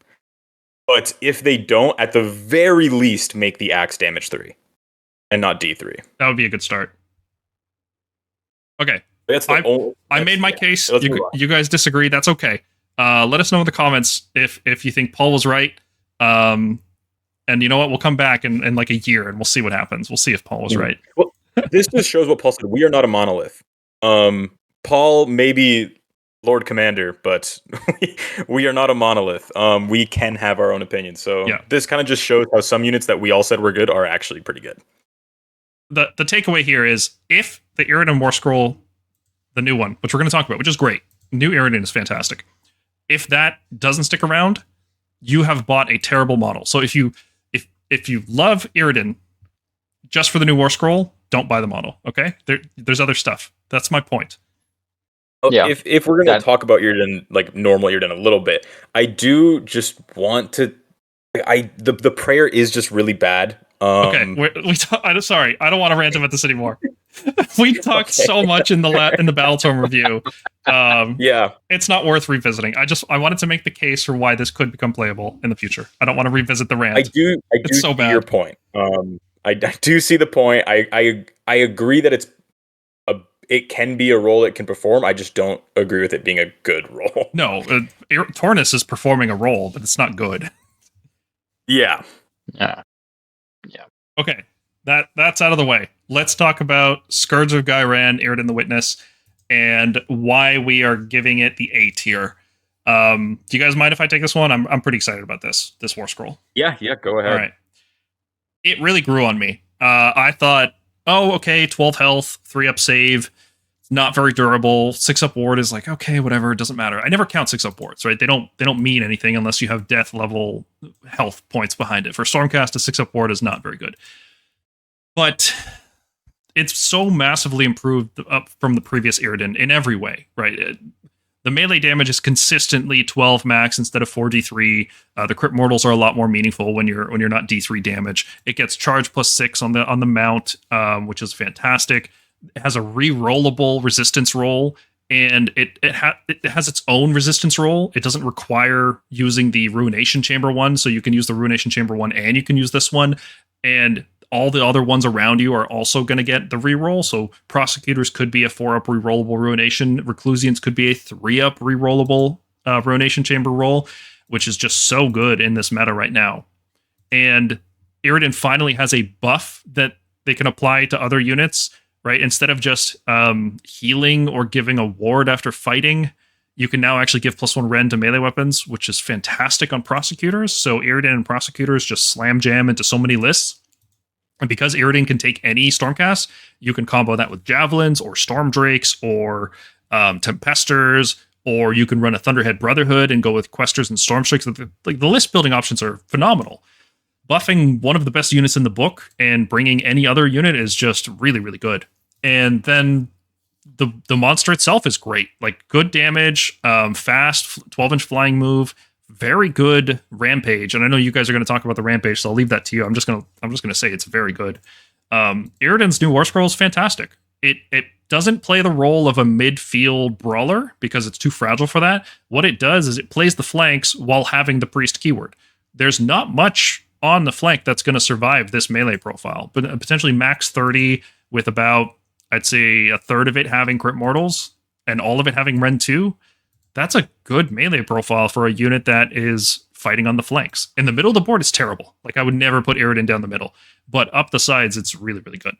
But if they don't, at the very least, make the axe damage 3 and not D3. That would be a good start. Okay. I made my case. You guys disagree. That's okay. Let us know in the comments if you think Paul was right. And you know what? We'll come back in like a year and we'll see what happens. We'll see if Paul was right. Well, this just shows what Paul said. We are not a monolith. Paul may be Lord Commander, but we are not a monolith. We can have our own opinions. So This kind of just shows how some units that we all said were good are actually pretty good. The takeaway here is if the Iridan War Scroll, the new one, which we're going to talk about, which is great. New Iridan is fantastic. If that doesn't stick around, you have bought a terrible model. So if you love Iridan just for the new War Scroll, don't buy the model. Okay? There's other stuff. That's my point. Yeah. If we're going to talk about Iridan, like normal Iridan a little bit, I do just want to. The prayer is just really bad. Okay, I'm sorry, I don't want to rant about this anymore. We talked so much in the Battletome review. It's not worth revisiting. I wanted to make the case for why this could become playable in the future. I don't want to revisit the rant. I do see your point. I do see the point. I agree that it can be a role it can perform. I just don't agree with it being a good role. No, Tornus is performing a role, but it's not good. Yeah. Okay, that's out of the way. Let's talk about Scourge of Gairan, Iridan the Witness, and why we are giving it the A tier. Do you guys mind if I take this one? I'm pretty excited about this War Scroll. Yeah, go ahead. All right. It really grew on me. I thought, 12 health, 3-up save, not very durable. 6-up ward is like, okay, whatever, it doesn't matter. I never count 6-up wards, right? They don't mean anything unless you have death level health points behind it. For Stormcast, a 6-up ward is not very good. But it's so massively improved up from the previous Iridan in every way, right? The melee damage is consistently 12 max instead of 4d3. The crit mortals are a lot more meaningful when you're not d3 damage. It gets charge +6 on the mount, which is fantastic. It has a re-rollable resistance roll, and it has its own resistance roll. It doesn't require using the Ruination Chamber one, so you can use the Ruination Chamber one and you can use this one. And all the other ones around you are also going to get the reroll. So Prosecutors could be a 4-up rerollable Ruination. Reclusians could be a 3-up rerollable Ruination Chamber roll, which is just so good in this meta right now. And Iridan finally has a buff that they can apply to other units, right? Instead of just healing or giving a ward after fighting, you can now actually give +1 rend to melee weapons, which is fantastic on Prosecutors. So Iridan and Prosecutors just slam jam into so many lists. And because Iridan can take any Stormcast, you can combo that with Javelins or Stormdrakes or Tempestors, or you can run a Thunderhead Brotherhood and go with Questors and Stormstrikes. Like the list building options are phenomenal. Buffing one of the best units in the book and bringing any other unit is just really, really good. And then the monster itself is great. Like good damage, fast, 12-inch flying move, very good rampage. And I know you guys are going to talk about the rampage, so I'll leave that to you. I'm just gonna say it's very good. Iridan's new Warscrolls is fantastic. It doesn't play the role of a midfield brawler because it's too fragile for that. What it does is it plays the flanks while having the priest keyword. There's not much on the flank that's going to survive this melee profile, but potentially max 30 with about, I'd say, a third of it having crit mortals and all of it having rend 2. That's a good melee profile for a unit that is fighting on the flanks. In the middle of the board, it's terrible. Like, I would never put Iridan down the middle. But up the sides, it's really, really good.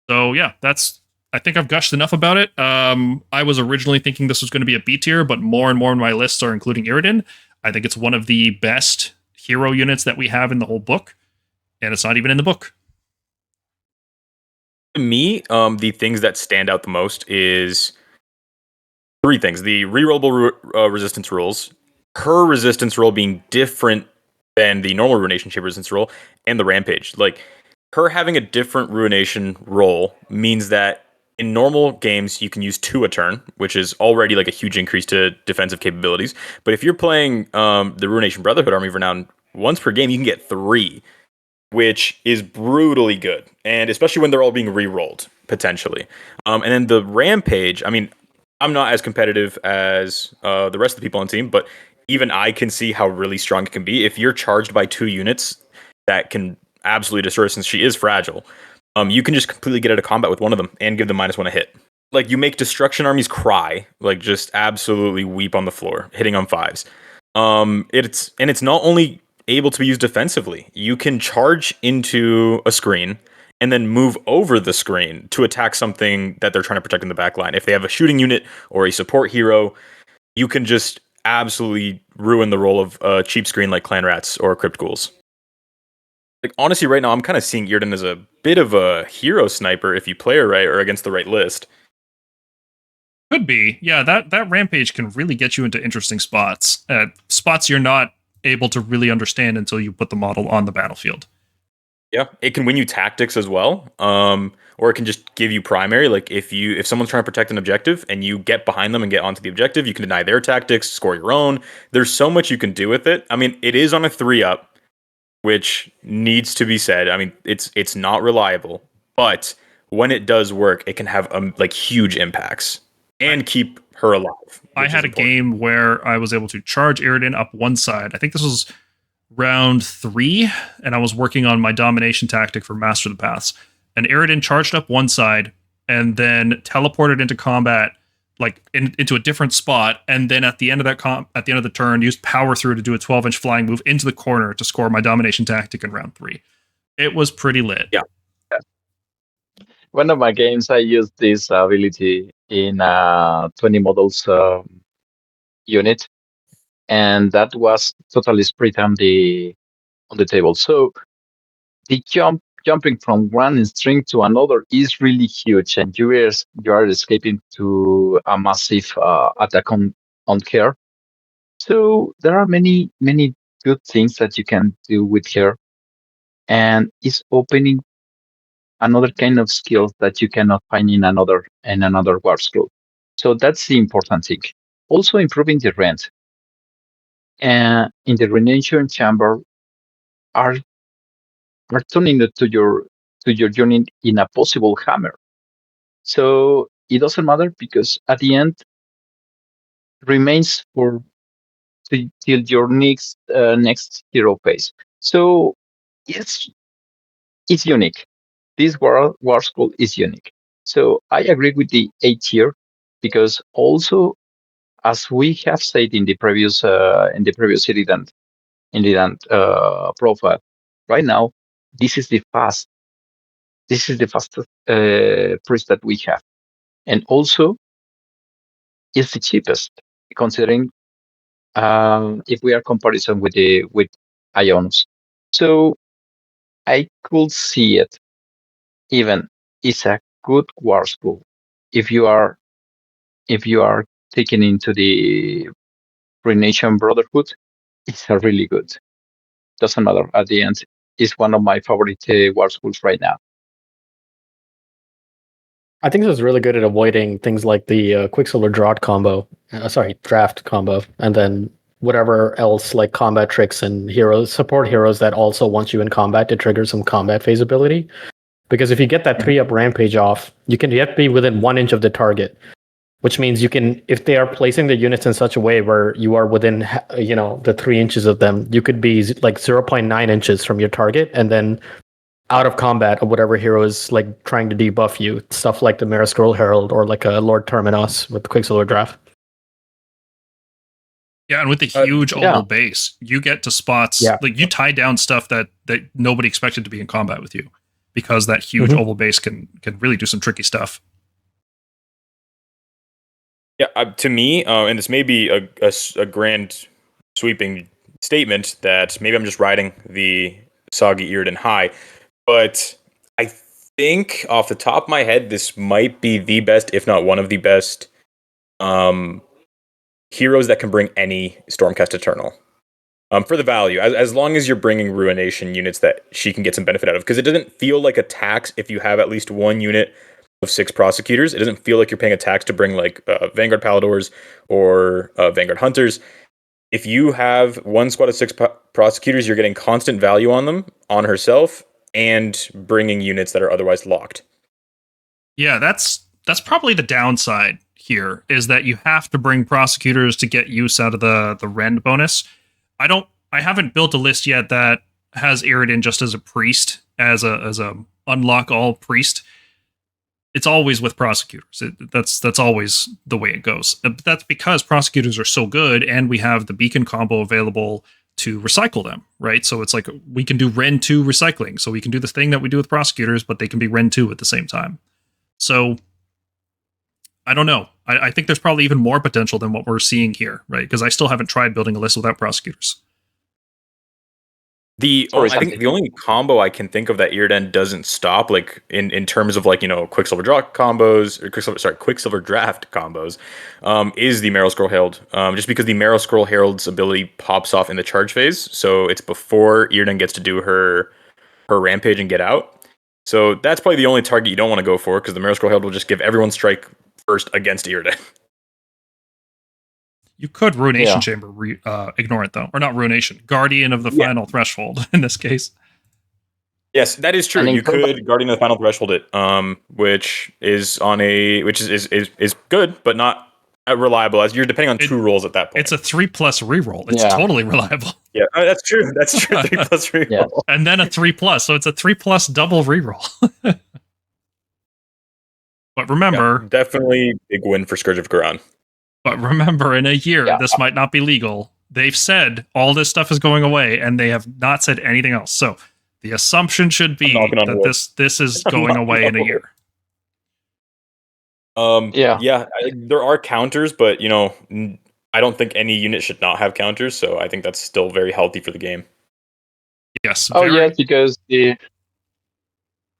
So, yeah, I think I've gushed enough about it. I was originally thinking this was going to be a B tier, but more and more in my lists are including Iridan. I think it's one of the best hero units that we have in the whole book. And it's not even in the book. To me, the things that stand out the most is 3 things. The rerollable resistance rolls, her resistance roll being different than the normal Ruination Chamber resistance roll, and the rampage. Like, her having a different Ruination roll means that in normal games, you can use 2 a turn, which is already like a huge increase to defensive capabilities. But if you're playing the Ruination Brotherhood Army renowned once per game, you can get 3, which is brutally good. And especially when they're all being re-rolled, potentially. And then the rampage, I mean, I'm not as competitive as the rest of the people on the team, but even I can see how really strong it can be. If you're charged by 2 units that can absolutely destroy her, since she is fragile, you can just completely get out of combat with one of them and give them -1 a hit. Like, you make destruction armies cry, like just absolutely weep on the floor, hitting on 5s. It's not only able to be used defensively. You can charge into a screen and then move over the screen to attack something that they're trying to protect in the back line. If they have a shooting unit or a support hero, you can just absolutely ruin the role of a cheap screen like Clan Rats or Crypt Ghouls. Like, honestly, right now, I'm kind of seeing Iridan as a bit of a hero sniper if you play her right or against the right list. Could be. Yeah, that rampage can really get you into interesting spots. Spots you're not able to really understand until you put the model on the battlefield. Yeah, it can win you tactics as well, or it can just give you primary. Like, if someone's trying to protect an objective and you get behind them and get onto the objective, you can deny their tactics, score your own. There's so much you can do with it. I mean, it is on a 3-up, which needs to be said. I mean, it's not reliable, but when it does work, it can have like huge impacts and keep her alive. I had a game where I was able to charge Iridan up one side. I think this was round 3, and I was working on my domination tactic for Master of the Paths. And Iridan charged up one side and then teleported into combat, like into a different spot. And then at the end of at the end of the turn, used power through to do a 12-inch flying move into the corner to score my domination tactic in round 3. It was pretty lit. Yeah. One of my games, I used this ability in 20 models unit, and that was totally split on the table. So the jumping from one string to another is really huge, and you are escaping to a massive attack on her. So there are many good things that you can do with her, and it's opening another kind of skills that you cannot find in another Warscroll. So that's the important thing. Also improving the rent. In the Renaissance Chamber are turning it to your unit in a possible hammer. So it doesn't matter because at the end remains for till your next hero phase. So it's unique. This war school is unique. So I agree with the A tier because also as we have said in the previous Iridan profile, right now this is the fastest priest that we have, and also it's the cheapest considering if we are comparison with Ionus. So I could see it even it's a good war school if you are taken into the Renation Brotherhood. It's a really good. Doesn't matter at the end. It's one of my favorite war schools right now. I think this is really good at avoiding things like the Quicksilver draft combo, and then whatever else like combat tricks and support heroes that also want you in combat to trigger some combat phase ability. Because if you get that 3-up rampage off, you have to be within 1 inch of the target, which means you can, if they are placing the units in such a way where you are within, the 3 inches of them, you could be like 0.9 inches from your target, and then out of combat of whatever hero is like trying to debuff you, stuff like the Marascroll Herald or like a Lord Terminus with the Quicksilver draft. Yeah, and with the huge oval base, you get to spots like you tie down stuff that nobody expected to be in combat with you, because that huge oval base can really do some tricky stuff. Yeah, to me, and this may be a grand sweeping statement that maybe I'm just riding the soggy Iridan high, but I think off the top of my head, this might be the best, if not one of the best, heroes that can bring any Stormcast Eternal. For the value, as long as you're bringing Ruination units that she can get some benefit out of, because it doesn't feel like a tax if you have at least one unit of 6 Prosecutors. It doesn't feel like you're paying a tax to bring like Vanguard Palladors or Vanguard-Hunters. If you have one squad of 6 Prosecutors, you're getting constant value on them, on herself, and bringing units that are otherwise locked. Yeah, that's probably the downside here, is that you have to bring Prosecutors to get use out of the rend bonus. I haven't built a list yet that has Iridan just as a priest, as a unlock all priest. It's always with Prosecutors. That's always the way it goes. But that's because Prosecutors are so good, and we have the beacon combo available to recycle them, right? So it's like we can do Rend 2 recycling. So we can do the thing that we do with Prosecutors, but they can be Rend 2 at the same time. So I don't know. I think there's probably even more potential than what we're seeing here, right? Because I still haven't tried building a list without Prosecutors. I think the only combo I can think of that Iridan doesn't stop, like in terms of like, Quicksilver draft combos, or Quicksilver draft combos, is the Marascroll Herald. Just because the Marascroll Herald's ability pops off in the charge phase, so it's before Iridan gets to do her rampage and get out. So that's probably the only target you don't want to go for, because the Marascroll Herald will just give everyone strike first against Iridan. You could Ruination Chamber ignore it, though. Or not Ruination. Guardian of the Final Threshold, in this case. Yes, that is true. You could Guardian of the Final Threshold it, which is good, but not reliable, as you're depending on 2 rolls at that point. It's a 3+ reroll. It's totally reliable. Yeah, that's true. 3+ reroll. Yeah. And then a 3+, so it's a 3+ double reroll. But remember... Yeah, definitely big win for Scourge of Garan. But remember, in a year, this might not be legal. They've said all this stuff is going away, and they have not said anything else. So the assumption should be that this is going away in a year. There are counters, but I don't think any unit should not have counters. So I think that's still very healthy for the game. Yes. Because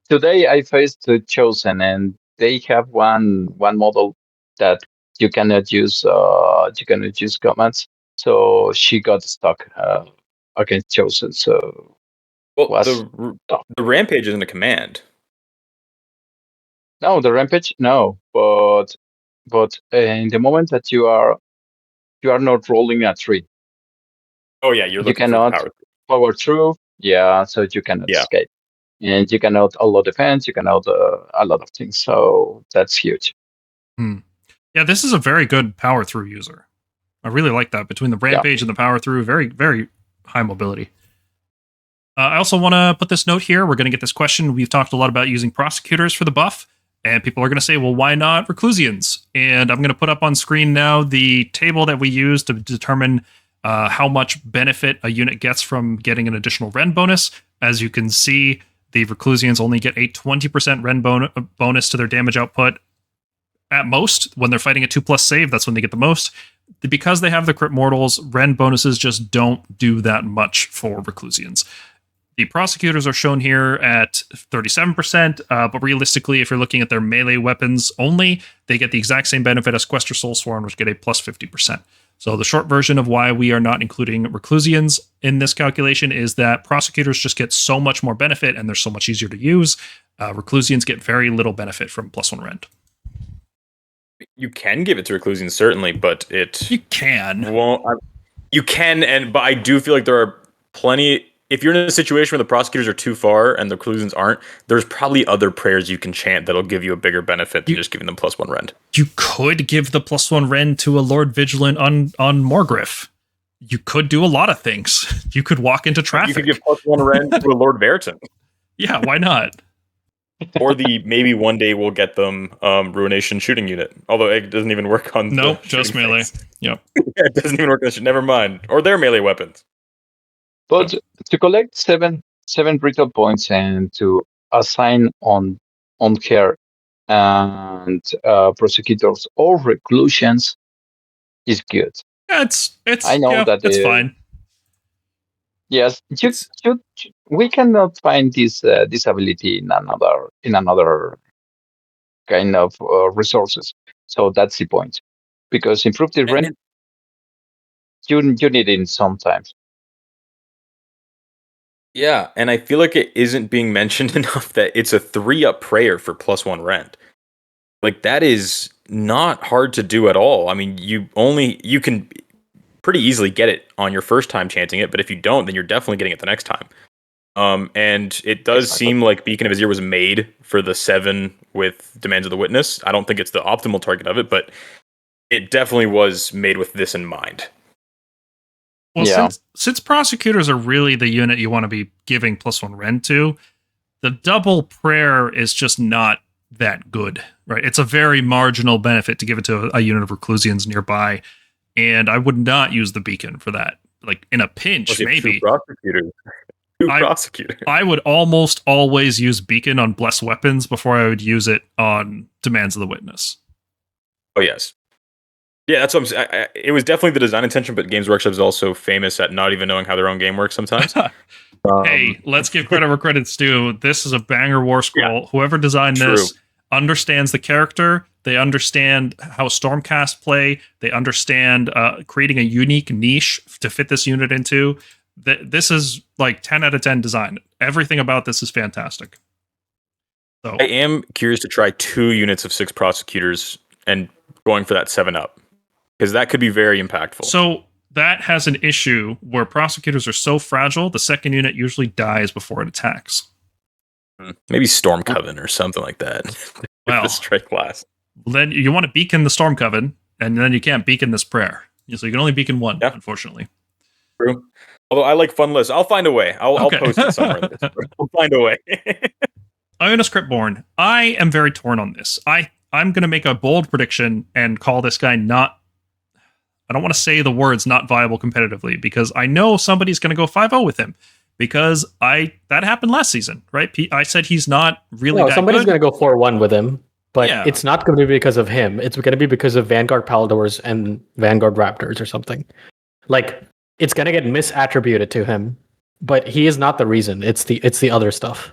today I faced the Chosen, and they have one model that you cannot use commands, so she got stuck against Chosen. So the rampage isn't a command. No, the rampage, no. But in the moment that you are not rolling a 3, Oh yeah, you're you looking for the cannot power. power through. Yeah, so you cannot Yeah. escape, and you cannot a lot defense. You cannot a lot of things. So that's huge. Yeah, this is a very good power through user. I really like that. Between the rampage and the power through, very, very high mobility. I also want to put this note here. We're going to get this question. We've talked a lot about using prosecutors for the buff, and people are going to say, well, why not Reclusians? And I'm going to put up on screen now the table that we use to determine how much benefit a unit gets from getting an additional Rend bonus. As you can see, the Reclusians only get a 20% Rend bonus to their damage output at most. When they're fighting a 2+ save, that's when they get the most. Because they have the Crit Mortals, Rend bonuses just don't do that much for Reclusians. The Prosecutors are shown here at 37%, but realistically, if you're looking at their melee weapons only, they get the exact same benefit as Questor Soulsworn, which get a plus 50%. So the short version of why we are not including Reclusians in this calculation is that Prosecutors just get so much more benefit, and they're so much easier to use. Reclusians get very little benefit from +1 Rend. You can give it to Reclusians, certainly, but You can. won't. You can, but I do feel like there are plenty. If you're in a situation where the Prosecutors are too far and the Reclusians aren't, there's probably other prayers you can chant that'll give you a bigger benefit than just giving them +1 Rend. You could give the +1 Rend to a Lord Vigilant on Morgryph. You could do a lot of things. You could walk into traffic. You could give +1 Rend to a Lord Veritan. Yeah, why not? Or maybe one day we'll get them Ruination shooting unit. Although it doesn't even work on Nope, the just shooting melee. things. Yep. Yeah, it doesn't even work on the never mind. Or their melee weapons. But to collect seven brittle points and to assign on care and prosecutors or reclusions is good. Yeah, it's I know that it's fine. Yes, we cannot find this ability in another kind of resources. So that's the point. Because improved the rend, you need it sometimes. Yeah, and I feel like it isn't being mentioned enough that it's a 3-up prayer for +1 Rend. Like, that is not hard to do at all. I mean, you can pretty easily get it on your first time chanting it, but if you don't, then you're definitely getting it the next time. And it does seem like Beacon of Azir was made for the 7 with Demands of the Witness. I don't think it's the optimal target of it, but it definitely was made with this in mind. Well, since Prosecutors are really the unit you want to be giving +1 Rend to, the double prayer is just not that good, right? It's a very marginal benefit to give it to a unit of Reclusians nearby, and I would not use the Beacon for that. Like, in a pinch, maybe. Two prosecutors. I would almost always use Beacon on Blessed Weapons before I would use it on Demands of the Witness. Oh, yes. Yeah, that's what I'm saying. It was definitely the design intention, but Games Workshop is also famous at not even knowing how their own game works sometimes. Hey, let's give credit where credit's due. This is a banger war scroll. Yeah, whoever designed this understands the character. They understand how Stormcast play. They understand creating a unique niche to fit this unit into. This is like 10 out of 10 design. Everything about this is fantastic. So I am curious to try 2 units of 6 prosecutors and going for that 7-up. Because that could be very impactful. So that has an issue where prosecutors are so fragile, the second unit usually dies before it attacks. Maybe Storm Coven or something like that. Well, the strike class. Then you want to beacon the Storm Coven, and then you can't beacon this prayer. So you can only beacon one, unfortunately. True. Although I like fun lists. I'll find a way. I'll post it somewhere. I'll find a way. Ionus Cryptborn. I am very torn on this. I'm going to make a bold prediction and call this guy not... I don't want to say the words not viable competitively, because I know somebody's going to go 5-0 with him, because that happened last season, right? I said he's not really that somebody's good. going to go 4-1 with him, but it's not going to be because of him. It's going to be because of Vanguard Palladors and Vanguard Raptors or something. Like, it's going to get misattributed to him, but he is not the reason. It's the other stuff.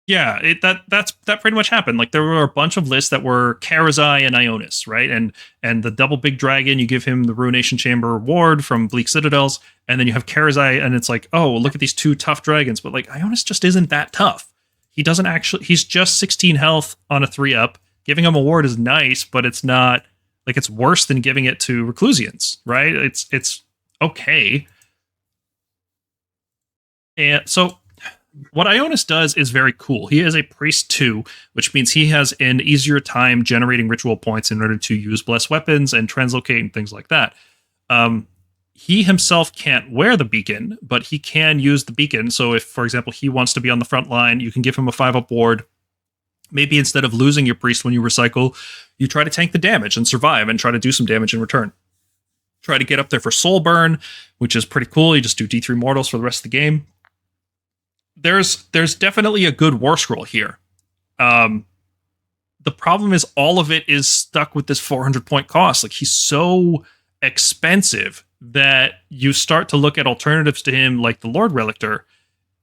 Yeah, that pretty much happened. Like, there were a bunch of lists that were Karazai and Ionis, right? And the double big dragon, you give him the Ruination Chamber ward from Bleak Citadels, and then you have Karazai, and it's like, oh, look at these 2 tough dragons. But like, Ionis just isn't that tough. He's just 16 health on a 3-up. giving him a ward is nice, but it's not like it's worse than giving it to Reclusians, right? It's okay. And so what Ionus does is very cool. He is a priest 2, which means he has an easier time generating ritual points in order to use blessed weapons and translocate and things like that. He himself can't wear the beacon, but he can use the beacon. So if, for example, he wants to be on the front line, you can give him a 5-up ward. Maybe instead of losing your priest when you recycle, you try to tank the damage and survive and try to do some damage in return. Try to get up there for soul burn, which is pretty cool. You just do D3 mortals for the rest of the game. There's definitely a good war scroll here. The problem is all of it is stuck with this 400 point cost. Like, he's so expensive that you start to look at alternatives to him, like the Lord Relictor.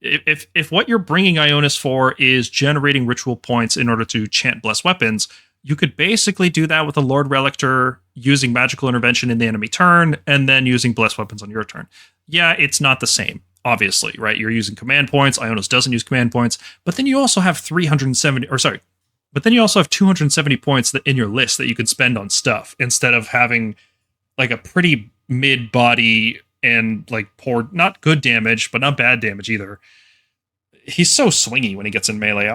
If what you're bringing Ionus for is generating ritual points in order to chant blessed weapons, you could basically do that with a Lord Relictor using magical intervention in the enemy turn and then using blessed weapons on your turn. Yeah, it's not the same, obviously, right? You're using command points. Ionus doesn't use command points, but then you also have 270 points in your list that you can spend on stuff instead of having like a pretty mid body and like poor, not good damage, but not bad damage either. He's so swingy when he gets in melee.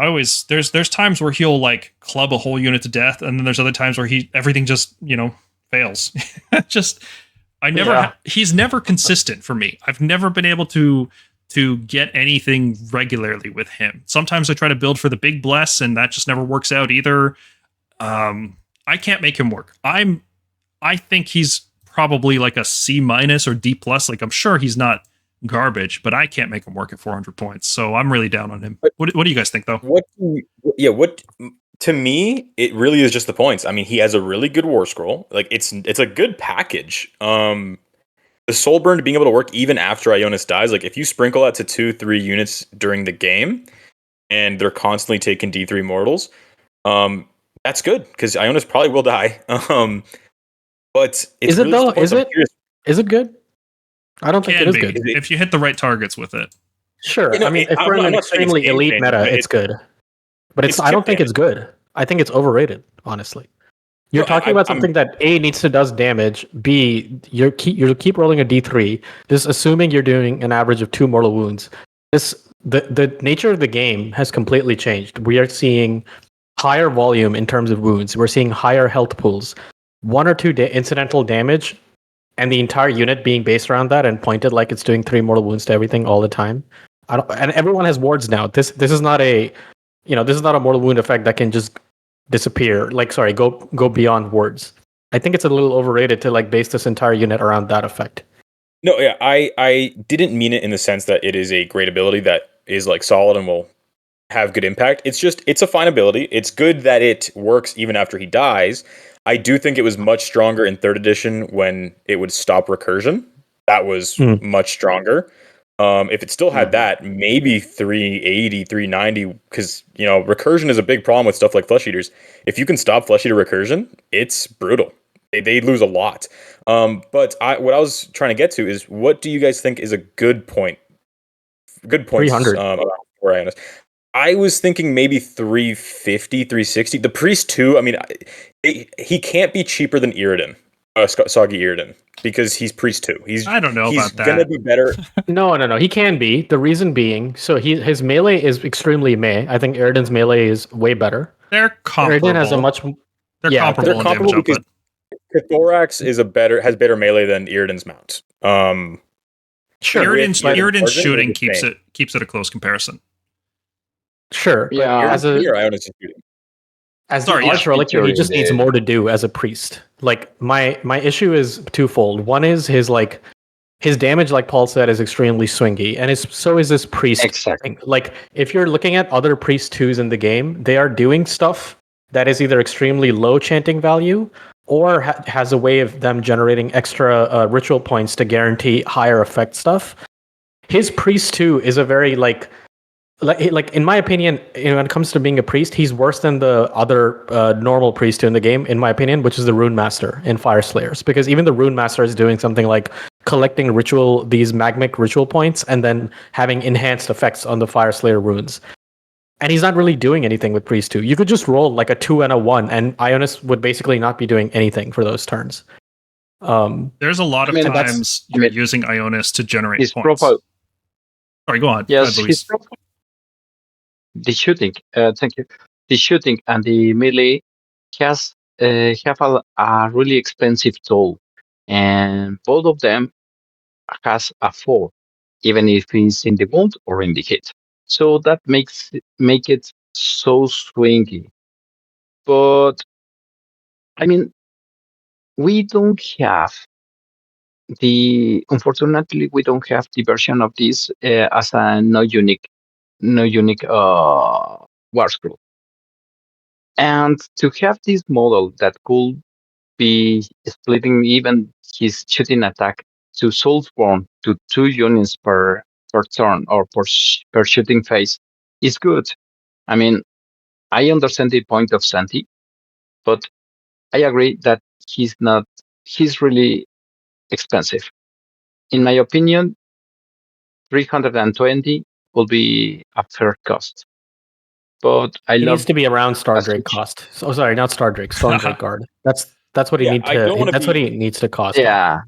There's times where he'll like club a whole unit to death, and then there's other times where everything just, fails. He's never consistent for me. I've never been able to get anything regularly with him. Sometimes I try to build for the big bless, and that just never works out either. I can't make him work. I think he's probably like a C- or D+. Like, I'm sure he's not garbage, but I can't make him work at 400 points. So I'm really down on him. What do you guys think, though? To me, it really is just the points. I mean, he has a really good war scroll. Like, it's a good package. The soul burn being able to work even after Ionus dies. Like, if you sprinkle that to 2-3 units during the game, and they're constantly taking D3 mortals, that's good because Ionus probably will die. But it's is it really though? Is it good? I don't think it is good. If you hit the right targets with it. Sure. I mean, if we're in an extremely elite meta, it's good. But I don't think it's good. I think it's overrated, honestly. You're talking about something that A, needs to does damage, B, you keep rolling a D3, just assuming you're doing an average of 2 mortal wounds. The nature of the game has completely changed. We are seeing higher volume in terms of wounds. We're seeing higher health pools. 1 or 2 incidental damage, and the entire unit being based around that and pointed like it's doing 3 mortal wounds to everything all the time. And everyone has wards now. This is not a mortal wound effect that can just disappear. Go beyond wards. I think it's a little overrated to like base this entire unit around that effect. No, yeah, I didn't mean it in the sense that it is a great ability that is like solid and will have good impact. It's a fine ability. It's good that it works even after he dies. I do think it was much stronger in 3rd edition when it would stop recursion. That was much stronger. If it still had that, maybe 380, 390, because recursion is a big problem with stuff like Flesh Eaters. If you can stop Flesh Eater recursion, it's brutal. They lose a lot. But what I was trying to get to is, what do you guys think is a good point? Good points. 300. Where I am. I was thinking maybe 350, 360. The Priest 2, I mean, he can't be cheaper than Iridan, Soggy Iridan, because he's Priest 2. I don't know about that. He's going to be better. No. He can be. The reason being, so his melee is extremely meh. I think Iridan's melee is way better. They're comparable. Iridan has a much... They're comparable in damage output. Thorax has better melee than Iridan's mount. Sure. Iridan's shooting keeps it a close comparison. Sure. Yeah. As an arch relictor, he just needs more to do as a priest. Like, my issue is twofold. One is his damage, like Paul said, is extremely swingy, and so is this priest. Exactly. Like, if you're looking at other priest 2s in the game, they are doing stuff that is either extremely low chanting value or has a way of them generating extra ritual points to guarantee higher effect stuff. His priest 2 is a very like in my opinion, when it comes to being a priest, he's worse than the other normal priest 2 in the game, in my opinion, which is the Rune Master in Fire Slayers. Because even the Rune Master is doing something like collecting these magmic ritual points and then having enhanced effects on the Fire Slayer runes. And he's not really doing anything with Priest 2. You could just roll like a 2 and a 1, and Ionus would basically not be doing anything for those turns. There's a lot of times you're using Ionus to generate his points. profile. Sorry, go on. Yes, Go ahead, his profile. The shooting. Thank you. The shooting and the melee have a really expensive toll, and both of them has a 4, even if it's in the wound or in the hit. So that make it so swingy. But I mean, we don't have unfortunately we don't have the version of this as a no unique Warscroll. And to have this model that could be splitting even his shooting attack to Soulsworn to 2 units per turn or per shooting phase is good. I mean, I understand the point of Santi, but I agree that he's really expensive. In my opinion, 320 will be a fair cost. But he needs to be around Stardrake cost. So sorry, not Stardrake, Stormdrake Guard. That's what he needs to. That's what he needs to cost. Yeah.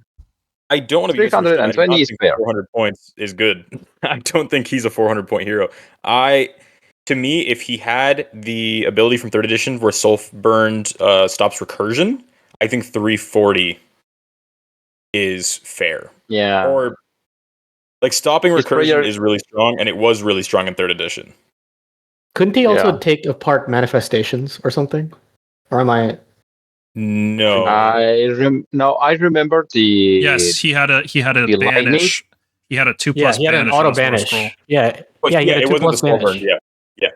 I don't want to be 320 is fair. 400 points is good. I don't think he's a 400 point hero. To me, if he had the ability from 3rd edition where Soul Burned stops recursion, I think 340 is fair. Yeah. Or like stopping recursion is really strong, and it was really strong in 3rd edition. Couldn't he also take apart manifestations or something? Or am I? No. I remember the. Yes, he had a banish. Lightning? He had a 2+ Yeah, he had an auto banish. Yeah, he had a 2+ banish. Yeah.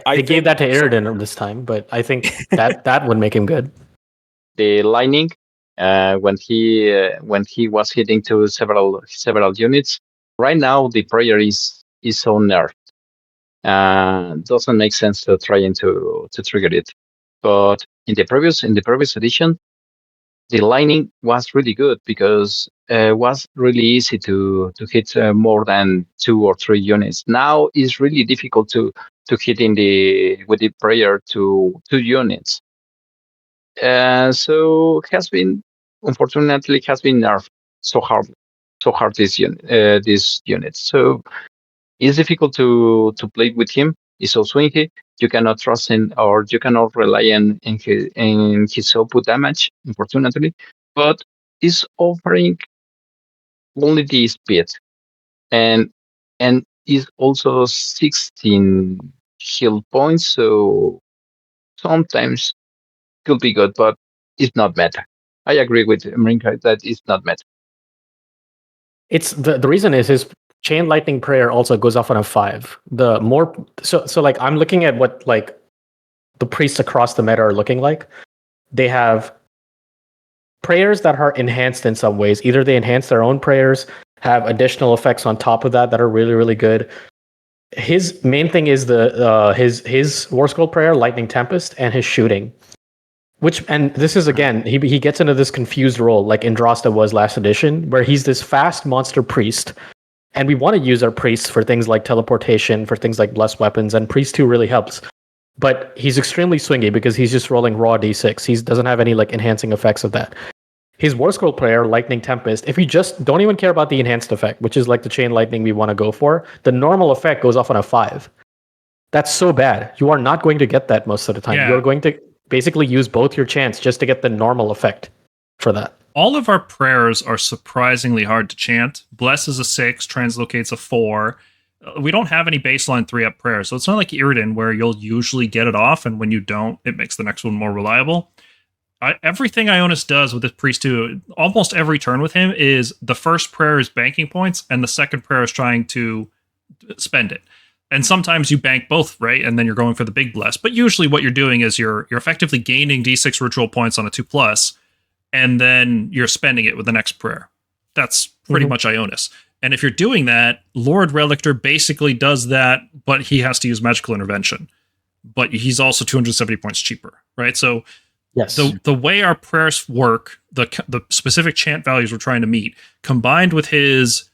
They gave that to Iridan this time, but I think that would make him good. The lightning, when he was hitting to several units. Right now, the prayer is so nerfed. Doesn't make sense to try to trigger it. But in the previous edition, the lightning was really good because it was really easy to hit more than 2 or 3 units. Now it's really difficult to hit with the prayer to 2 units. So unfortunately has been nerfed so hard this unit. So it's difficult to play with him. He's so swingy. You cannot trust him, or you cannot rely in his output damage, unfortunately. But he's offering only the speed, and is also 16 heal points. So sometimes could be good, but it's not meta. I agree with Marinka that it's not meta. It's the reason is his Chain Lightning Prayer also goes off on a 5. The more so like I'm looking at what like the priests across the meta are looking like. They have prayers that are enhanced in some ways. Either they enhance their own prayers, have additional effects on top of that are really, really good. His main thing is his Warscroll Prayer, Lightning Tempest, and his shooting. And this is again, he gets into this confused role like Andrasta was last edition, where he's this fast monster priest. And we want to use our priests for things like teleportation, for things like blessed weapons, and priest 2 really helps. But he's extremely swingy because he's just rolling raw d6. He doesn't have any like enhancing effects of that. His Warscroll Prayer, Lightning Tempest, if you just don't even care about the enhanced effect, which is like the chain lightning we want to go for, the normal effect goes off on a 5. That's so bad. You are not going to get that most of the time. Yeah. You're going to basically use both your chants just to get the normal effect for that. All of our prayers are surprisingly hard to chant. Bless is a 6, Translocate's a 4. We don't have any baseline 3-up prayers, so it's not like Iridan where you'll usually get it off, and when you don't, it makes the next one more reliable. Everything Ionus does with this Priest 2, almost every turn with him, is the first prayer is banking points, and the second prayer is trying to spend it. And sometimes you bank both, right? And then you're going for the big bless. But usually what you're doing is you're effectively gaining d6 ritual points on a 2+, and then you're spending it with the next prayer. That's pretty much Ionus. And if you're doing that, Lord Relictor basically does that, but he has to use magical intervention. But he's also 270 points cheaper, right? So yes, the way our prayers work, the specific chant values we're trying to meet, combined with his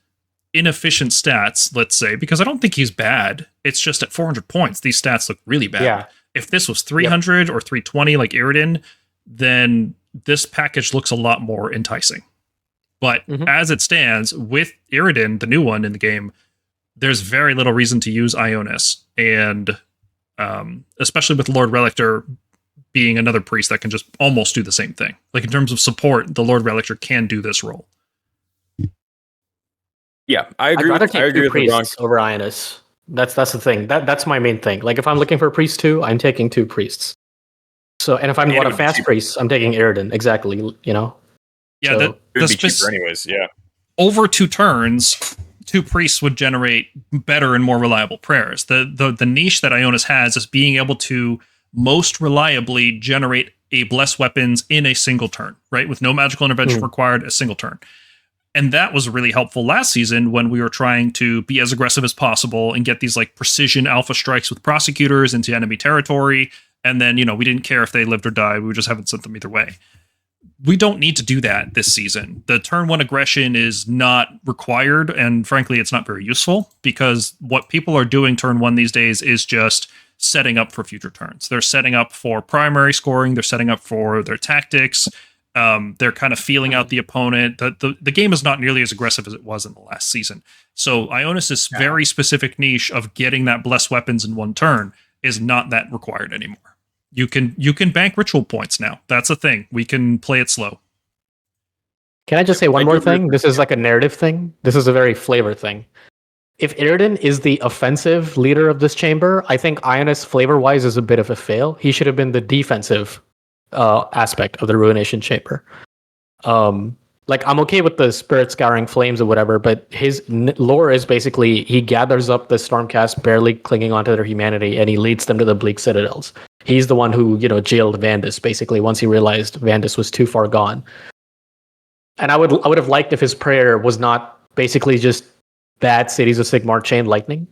inefficient stats, let's say, because I don't think he's bad. It's just at 400 points, these stats look really bad. Yeah. If this was 300 or 320 like Iridan, then this package looks a lot more enticing. But as it stands, with Iridan, the new one in the game, there's very little reason to use Ionus. And especially with Lord Relictor being another priest that can just almost do the same thing. Like in terms of support, the Lord Relictor can do this role. Yeah, I agree. I'd rather take I agree two with priests over Ionus. That's the thing. That's my main thing. Like if I'm looking for a priest too, I'm taking two priests. So, and if I want a fast priest, I'm taking Iridan. Exactly. You know. Yeah, it would be cheaper anyways. Yeah. Over 2 turns, 2 priests would generate better and more reliable prayers. The niche that Ionis has is being able to most reliably generate a blessed weapons in a single turn, right? With no magical intervention required, a single turn. And that was really helpful last season when we were trying to be as aggressive as possible and get these like precision alpha strikes with prosecutors into enemy territory. And then, we didn't care if they lived or died. We just haven't sent them either way. We don't need to do that this season. The turn 1 aggression is not required. And frankly, it's not very useful because what people are doing turn 1 these days is just setting up for future turns. They're setting up for primary scoring. They're setting up for their tactics. They're kind of feeling out the opponent. The game is not nearly as aggressive as it was in the last season. So Ionis' very specific niche of getting that blessed weapons in 1 turn is not that required anymore. You can bank ritual points now. That's a thing. We can play it slow. Can I just say one more thing? This is like a narrative thing. This is a very flavor thing. If Iridan is the offensive leader of this chamber, I think Ionis flavor-wise is a bit of a fail. He should have been the defensive aspect of the Ruination Chamber. Like I'm okay with the Spirit Scouring Flames or whatever, but his lore is basically he gathers up the Stormcast barely clinging onto their humanity and he leads them to the Bleak Citadels. He's the one who, jailed Vandus basically once he realized Vandus was too far gone. And I would have liked if his prayer was not basically just bad Cities of Sigmar chain lightning.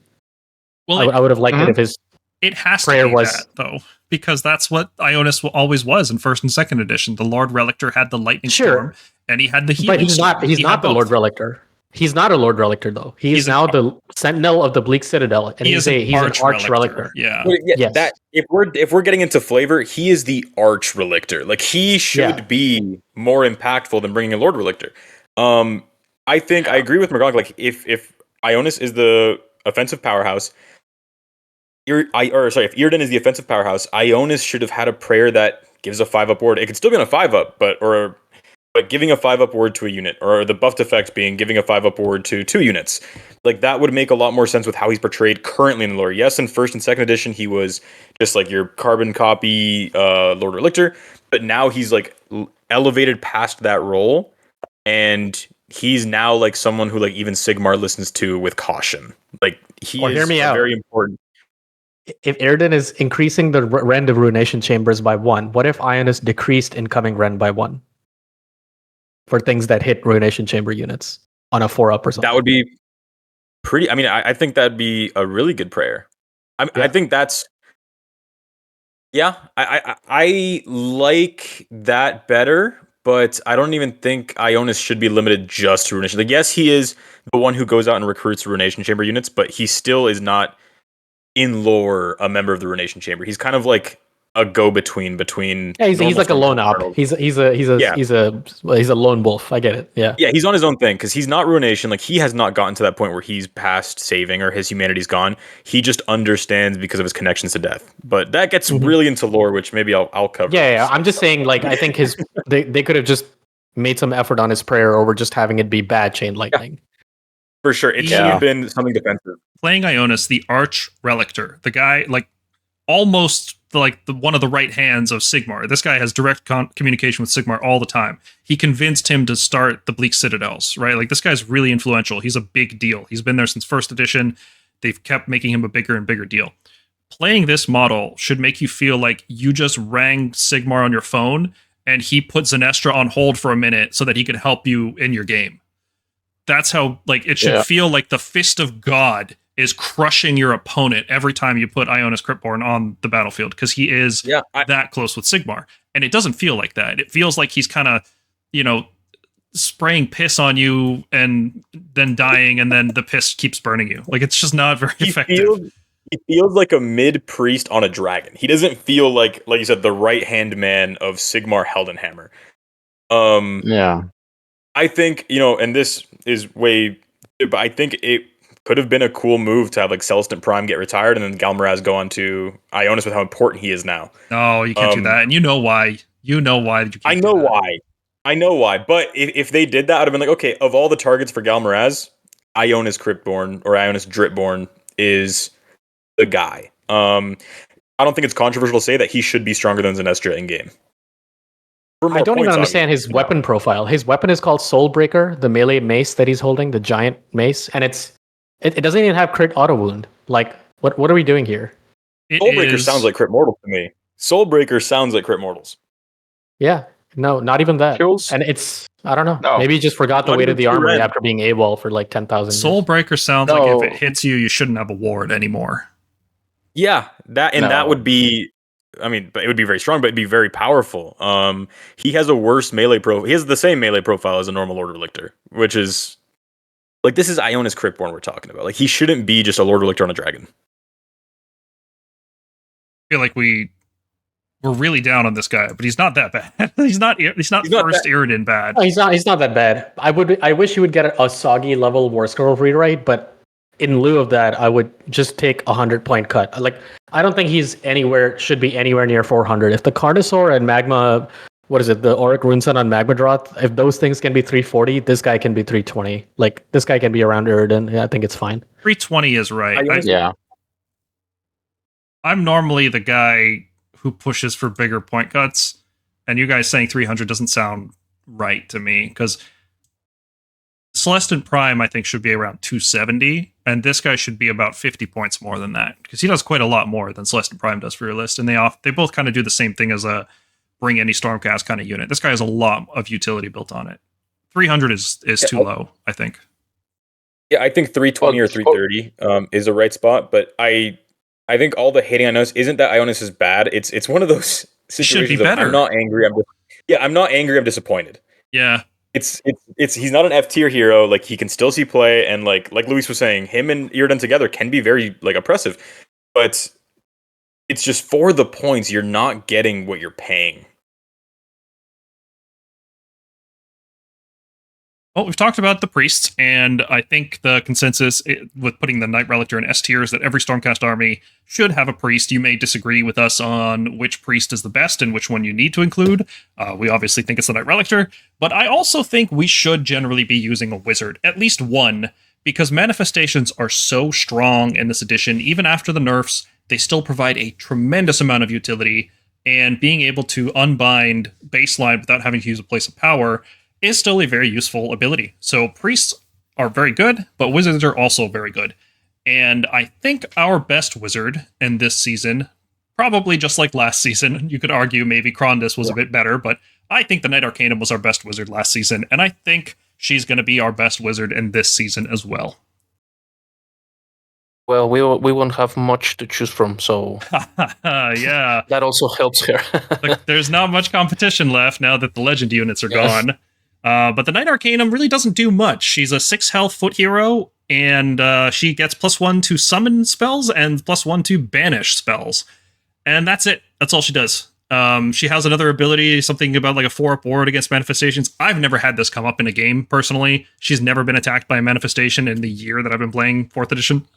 Well, I would have liked it if his has prayer to be was that, though, because that's what Ionis always was in 1st and 2nd edition. The Lord Relictor had the lightning storm, and he had the healing. But he's not. He's not the Lord Relictor. He's not a Lord Relictor though. He's now the Sentinel of the Bleak Citadel, and he's an Arch Relictor. Yeah. Well, yes. That if we're getting into flavor, he is the Arch Relictor. Like he should be more impactful than bringing a Lord Relictor. I think I agree with McGonagall. Like if Ionis is the offensive powerhouse, if Iridan is the offensive powerhouse, Ionis should have had a prayer that gives a 5-up ward. It could still be on a 5-up, but giving a 5-up ward to a unit, or the buffed effect being giving a 5-up ward to 2 units. Like that would make a lot more sense with how he's portrayed currently in the lore. Yes, in 1st and 2nd edition, he was just like your carbon copy Lord Relictor, but now he's like elevated past that role, and he's now like someone who like even Sigmar listens to with caution. Like he is very important. If Iridan is increasing the rend of Ruination Chambers by 1, what if Ionis decreased incoming rend by 1? For things that hit Ruination Chamber units on a 4-up or something. That would be pretty. I mean, I think that'd be a really good prayer. I think that's. Yeah, I like that better, but I don't even think Ionis should be limited just to Ruination. Like, yes, he is the one who goes out and recruits Ruination Chamber units, but he still is not in lore a member of the Ruination Chamber. He's kind of like a go-between between. Yeah, he's like a lone op. He's a lone wolf. I get it. Yeah. Yeah, he's on his own thing because he's not Ruination. Like he has not gotten to that point where he's past saving or his humanity's gone. He just understands because of his connections to death. But that gets really into lore, which maybe I'll cover. Yeah. I'm just saying, like, I think they could have just made some effort on his prayer over just having it be bad chain lightning. For sure, it should have been something defensive. Playing Ionis, the Arch Relictor, the guy like almost like one of the right hands of Sigmar. This guy has direct communication with Sigmar all the time. He convinced him to start the Bleak Citadels, right? Like this guy's really influential. He's a big deal. He's been there since 1st edition. They've kept making him a bigger and bigger deal. Playing this model should make you feel like you just rang Sigmar on your phone and he put Zenestra on hold for a minute so that he could help you in your game. That's how like it should feel like the fist of God is crushing your opponent every time you put Ionus Cryptborn on the battlefield because he is that close with Sigmar. And it doesn't feel like that. It feels like he's kind of, spraying piss on you and then dying, and then the piss keeps burning you. Like, it's just not very effective. He feels like a mid priest on a dragon. He doesn't feel like you said, the right hand man of Sigmar Heldenhammer. Yeah. I think, and this is way, but I think it could have been a cool move to have like Celestin Prime get retired and then Galmaraz go on to Ionis with how important he is now. No, you can't do that, and you know why. You know why. I know why. But if they did that, I'd have been like, okay, of all the targets for Galmaraz, Ionus Cryptborn or Ionus Dritborn is the guy. I don't think it's controversial to say that he should be stronger than Zenestra in game. I don't even understand his weapon profile. His weapon is called Soulbreaker, the melee mace that he's holding, the giant mace, and it doesn't even have crit auto wound. Like, what are we doing here? Soulbreaker sounds like Crit Mortals to me. Soulbreaker sounds like Crit Mortals. Yeah, no, not even that. Kills. And it's, I don't know. No. Maybe he just forgot the weight of the armor after being AWOL for like 10,000 years. Soulbreaker sounds like if it hits you, you shouldn't have a ward anymore. Yeah, that would be. I mean, but it would be very strong, but it'd be very powerful. He has a worse melee profile. He has the same melee profile as a normal Lord Relictor, which is like, this is Ionis Cryptborn we're talking about. Like, he shouldn't be just a Lord Relictor on a dragon. I feel like we're really down on this guy, but he's not that bad. he's not first Iridan bad. No, he's not that bad. I wish he would get a soggy level Warscroll rewrite, but in lieu of that, I would just take 100-point cut. Like, I don't think should be anywhere near 400. If the Carnosaur and Magma, the Auric Runeset on Magmadroth, if those things can be 340, this guy can be 320. Like, this guy can be around Iridan. Yeah, I think it's fine. 320 is right. Yeah. I'm normally the guy who pushes for bigger point cuts, and you guys saying 300 doesn't sound right to me, because Celestin Prime, I think, should be around 270, and this guy should be about 50 points more than that, because he does quite a lot more than Celestin Prime does for your list, and they both kind of do the same thing as a bring any Stormcast kind of unit. This guy has a lot of utility built on it. 300 is too low, I think. Yeah, I think 320 or 330 is a right spot, but I think all the hating on Ionis isn't that Ionis is bad. It's one of those situations should be better. I'm not angry. I'm not angry. I'm disappointed. Yeah. It's he's not an F tier hero. Like, he can still see play, and like Luis was saying, him and Iridan together can be very like oppressive, but it's just for the points you're not getting what you're paying. Well, we've talked about the priests, and I think the consensus with putting the Knight Relictor in S tier is that every Stormcast army should have a priest. You may disagree with us on which priest is the best and which one you need to include. We obviously think it's the Knight Relictor, but I also think we should generally be using a wizard, at least one, because manifestations are so strong in this edition. Even after the nerfs, they still provide a tremendous amount of utility, and being able to unbind baseline without having to use a place of power is still a very useful ability. So priests are very good, but wizards are also very good. And I think our best wizard in this season, probably just like last season, you could argue maybe Krondys was a bit better, but I think the Knight Arcanum was our best wizard last season, and I think she's going to be our best wizard in this season as well. Well, we won't have much to choose from, so yeah, that also helps her. Like, there's not much competition left now that the legend units are gone. But the Knight Arcanum really doesn't do much. She's a 6 health foot hero, and she gets +1 to summon spells and +1 to banish spells. And that's it. That's all she does. She has another ability, something about like a 4-up ward against manifestations. I've never had this come up in a game, personally. She's never been attacked by a manifestation in the year that I've been playing 4th edition.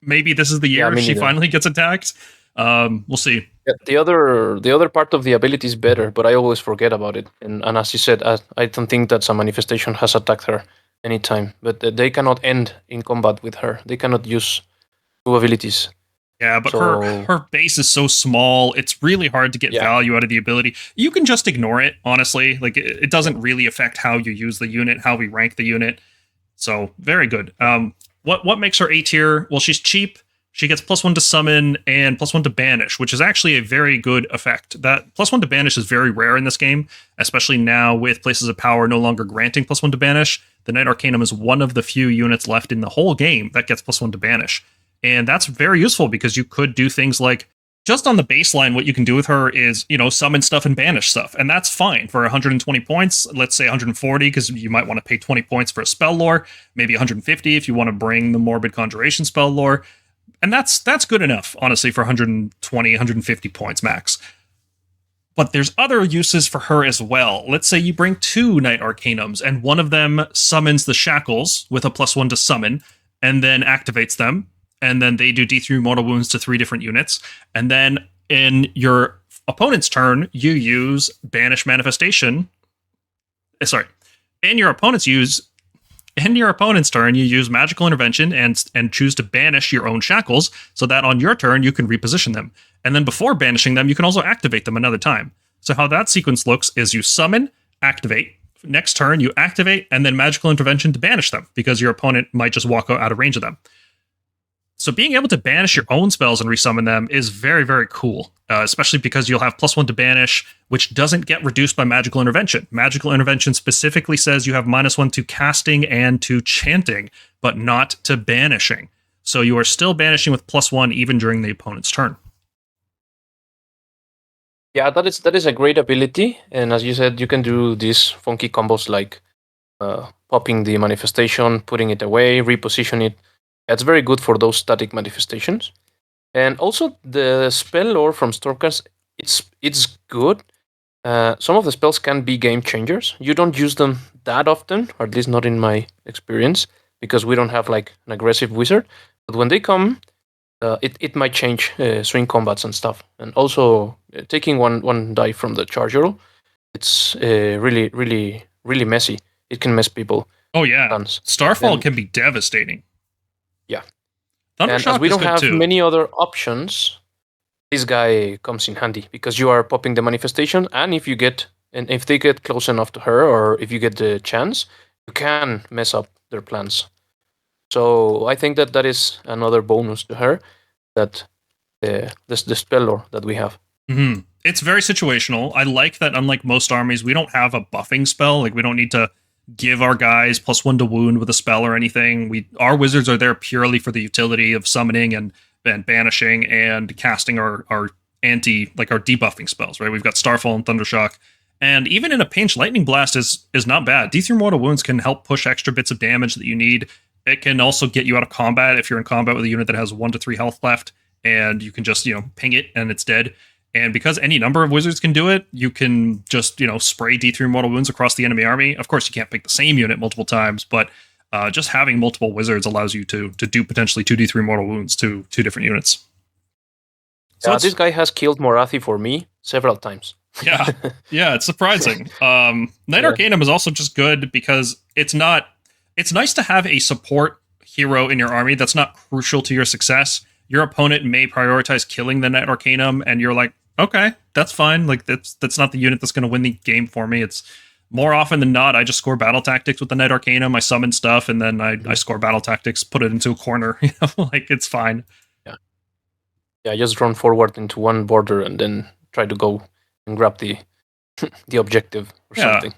Maybe this is the year she finally gets attacked. We'll see. Yeah, the other part of the ability is better, but I always forget about it. And as you said, I don't think that some manifestation has attacked her anytime. But they cannot end in combat with her. They cannot use 2 abilities. Yeah, but her base is so small, it's really hard to get value out of the ability. You can just ignore it, honestly. Like, it doesn't really affect how you use the unit, how we rank the unit. So, very good. What makes her A tier? Well, she's cheap. She gets +1 to summon and +1 to banish, which is actually a very good effect. That +1 to banish is very rare in this game, especially now with Places of Power no longer granting +1 to banish. The Knight Arcanum is one of the few units left in the whole game that gets +1 to banish. And that's very useful because you could do things like just on the baseline, what you can do with her is, summon stuff and banish stuff. And that's fine for 120 points. Let's say 140, because you might want to pay 20 points for a spell lore. Maybe 150 if you want to bring the Morbid Conjuration spell lore. And that's good enough, honestly, for 120, 150 points max. But there's other uses for her as well. Let's say you bring 2 Night Arcanums, and one of them summons the Shackles with a +1 to summon, and then activates them. And then they do D3 mortal wounds to 3 different units. And then in your opponent's turn, you use Banish Manifestation. In your opponent's turn, you use Magical Intervention and choose to banish your own shackles, so that on your turn you can reposition them. And then before banishing them, you can also activate them another time. So how that sequence looks is you summon, activate. Next turn, you activate, and then Magical Intervention to banish them, because your opponent might just walk out of range of them. So being able to banish your own spells and resummon them is very, very cool, especially because you'll have +1 to banish, which doesn't get reduced by Magical Intervention. Magical Intervention specifically says you have -1 to casting and to chanting, but not to banishing. So you are still banishing with +1 even during the opponent's turn. Yeah, that is a great ability, and as you said, you can do these funky combos like popping the manifestation, putting it away, reposition it. It's very good for those static manifestations. And also the spell lore from Stormcast, it's good. Some of the spells can be game changers. You don't use them that often, or at least not in my experience, because we don't have like an aggressive wizard. But when they come, it might change swing combats and stuff. And also taking one die from the charger, it's really, really, really messy. It can mess people. Oh yeah, Guns. Starfall can be devastating. Yeah. Thunder And Shock as we is don't good have too. many other options, this guy comes in handy because you are popping the manifestation, and if they get close enough to her, or if you get the chance, you can mess up their plans. So I think that is another bonus to her, that the spell lore that we have. Mm-hmm. It's very situational. I like that unlike most armies, we don't have a buffing spell. Like, we don't need to give our guys +1 to wound with a spell or anything. Our wizards are there purely for the utility of summoning and banishing and casting our debuffing spells, right? We've got Starfall and Thundershock. And even in a pinch, Lightning Blast is not bad. D3 mortal wounds can help push extra bits of damage that you need. It can also get you out of combat if you're in combat with a unit that has 1 to 3 health left, and you can just, ping it and it's dead. And because any number of wizards can do it, you can just, spray D3 mortal wounds across the enemy army. Of course, you can't pick the same unit multiple times, but just having multiple wizards allows you to do potentially 2 D3 mortal wounds to 2 different units. So this guy has killed Morathi for me several times. Yeah, it's surprising. Night Arcanum is also just good because it's nice to have a support hero in your army that's not crucial to your success. Your opponent may prioritize killing the Night Arcanum, and you're like, okay, that's fine. Like, that's not the unit that's going to win the game for me. It's more often than not, I just score battle tactics with the Night Arcanum. I summon stuff, and then I score battle tactics, put it into a corner. Like, it's fine. Yeah, just run forward into one border and then try to go and grab the the objective or something,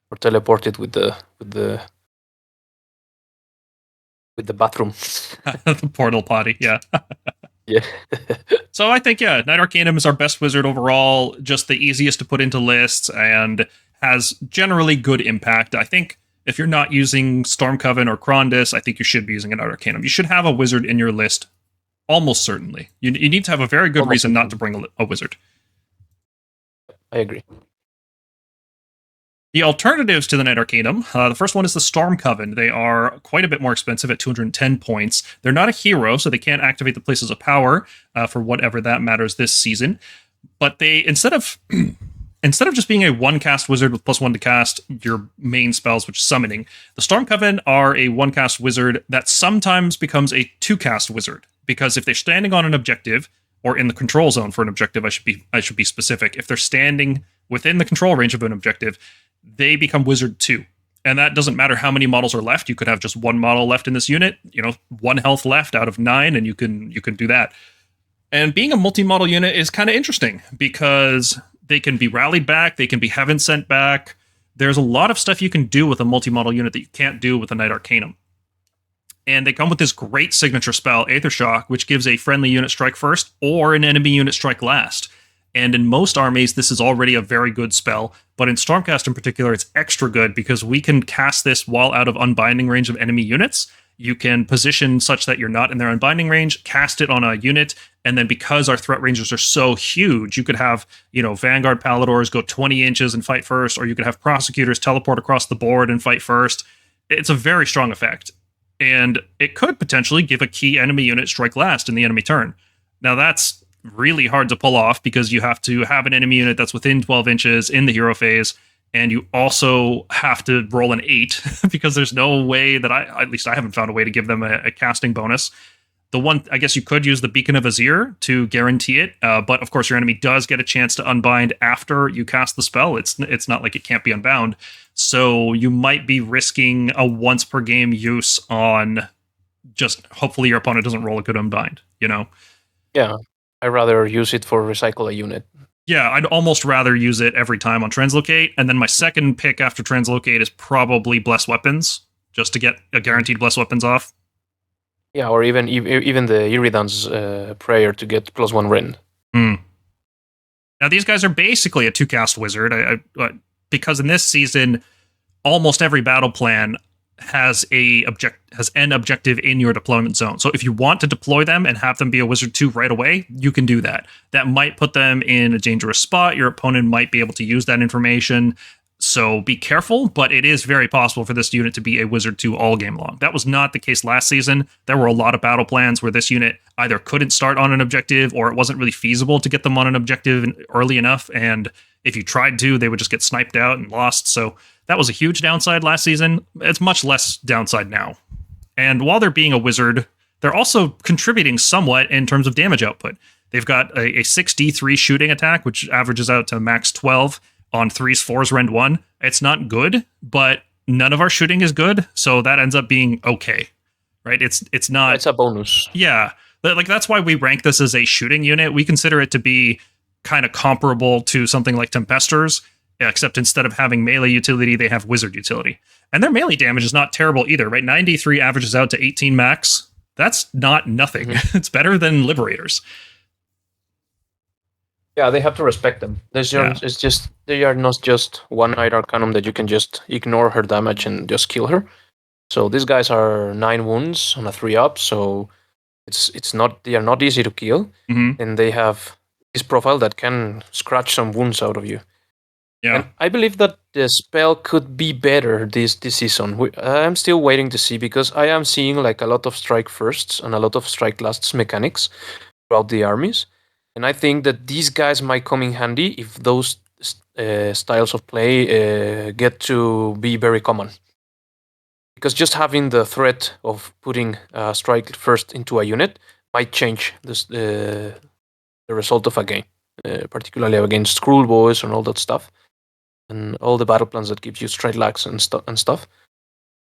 or teleport it with the bathroom. The portal potty, yeah. Yeah. So I think, Night Arcanum is our best wizard overall, just the easiest to put into lists, and has generally good impact. I think if you're not using Stormcoven or Krondys, I think you should be using a Night Arcanum. You should have a wizard in your list, almost certainly. You need to have a very good reason not to bring a wizard. I agree. The alternatives to the Night Arcanum, the first one is the Stormcoven. They are quite a bit more expensive at 210 points. They're not a hero, so they can't activate the Places of Power for whatever that matters this season. But they, instead of just being a one-cast wizard with +1 to cast your main spells, which is summoning, the Stormcoven are a one-cast wizard that sometimes becomes a two-cast wizard. Because if they're standing on an objective, or in the control zone for an objective, I should be specific. If they're standing within the control range of an objective, they become Wizard 2. And that doesn't matter how many models are left. You could have just one model left in this unit, 1 health left out of 9, and you can do that. And being a multi-model unit is kind of interesting because they can be rallied back, they can be heaven sent back. There's a lot of stuff you can do with a multi-model unit that you can't do with a Night Arcanum. And they come with this great signature spell, Aethershock, which gives a friendly unit strike first or an enemy unit strike last. And in most armies, this is already a very good spell. But in Stormcast in particular, it's extra good because we can cast this while out of unbinding range of enemy units. You can position such that you're not in their unbinding range, cast it on a unit, and then because our threat ranges are so huge, you could have, Vanguard Palladors go 20 inches and fight first, or you could have Prosecutors teleport across the board and fight first. It's a very strong effect. And it could potentially give a key enemy unit strike last in the enemy turn. Now that's really hard to pull off because you have to have an enemy unit that's within 12 inches in the hero phase, and you also have to roll an 8 because there's no way that at least I haven't found a way to give them a casting bonus. The one, I guess you could use the Beacon of Azir to guarantee it, but of course your enemy does get a chance to unbind after you cast the spell. It's not like it can't be unbound. So you might be risking a once per game use on just hopefully your opponent doesn't roll a good unbind, Yeah, I'd rather use it for recycle a unit. Yeah, I'd almost rather use it every time on Translocate, and then my second pick after Translocate is probably Bless Weapons, just to get a guaranteed Bless Weapons off. Yeah, or even the Iridan's Prayer to get +1 rend. Now these guys are basically a 2-cast wizard, because in this season, almost every battle plan has an objective in your deployment zone. So if you want to deploy them and have them be a wizard 2 right away, you can do that. That might put them in a dangerous spot. Your opponent might be able to use that information. So be careful, but it is very possible for this unit to be a wizard 2 all game long. That was not the case last season. There were a lot of battle plans where this unit either couldn't start on an objective or it wasn't really feasible to get them on an objective early enough. And if you tried to, they would just get sniped out and lost. So that was a huge downside last season. It's much less downside now. And while they're being a wizard, they're also contributing somewhat in terms of damage output. They've got a 6d3 shooting attack, which averages out to max 12 on 3s, 4s, rend 1. It's not good, but none of our shooting is good, so that ends up being okay, right? It's not... It's a bonus. Yeah. Like, that's why we rank this as a shooting unit. We consider it to be kind of comparable to something like Tempestors, except instead of having melee utility, they have wizard utility. And their melee damage is not terrible either, right? 93 averages out to 18 max. That's not nothing. Mm-hmm. It's better than Liberators. Yeah, they have to respect them. It's just they are not just one Night Arcanum that you can just ignore her damage and just kill her. So these guys are 9 wounds on a 3-up, so they are not easy to kill, and they have this profile that can scratch some wounds out of you. Yeah, and I believe that the spell could be better this season. I'm still waiting to see because I am seeing like a lot of strike firsts and a lot of strike lasts mechanics throughout the armies. And I think that these guys might come in handy if those styles of play get to be very common. Because just having the threat of putting strike first into a unit might change the result of a game, particularly against Skrull Boys and all that stuff, and all the battle plans that give you strike lags and stuff.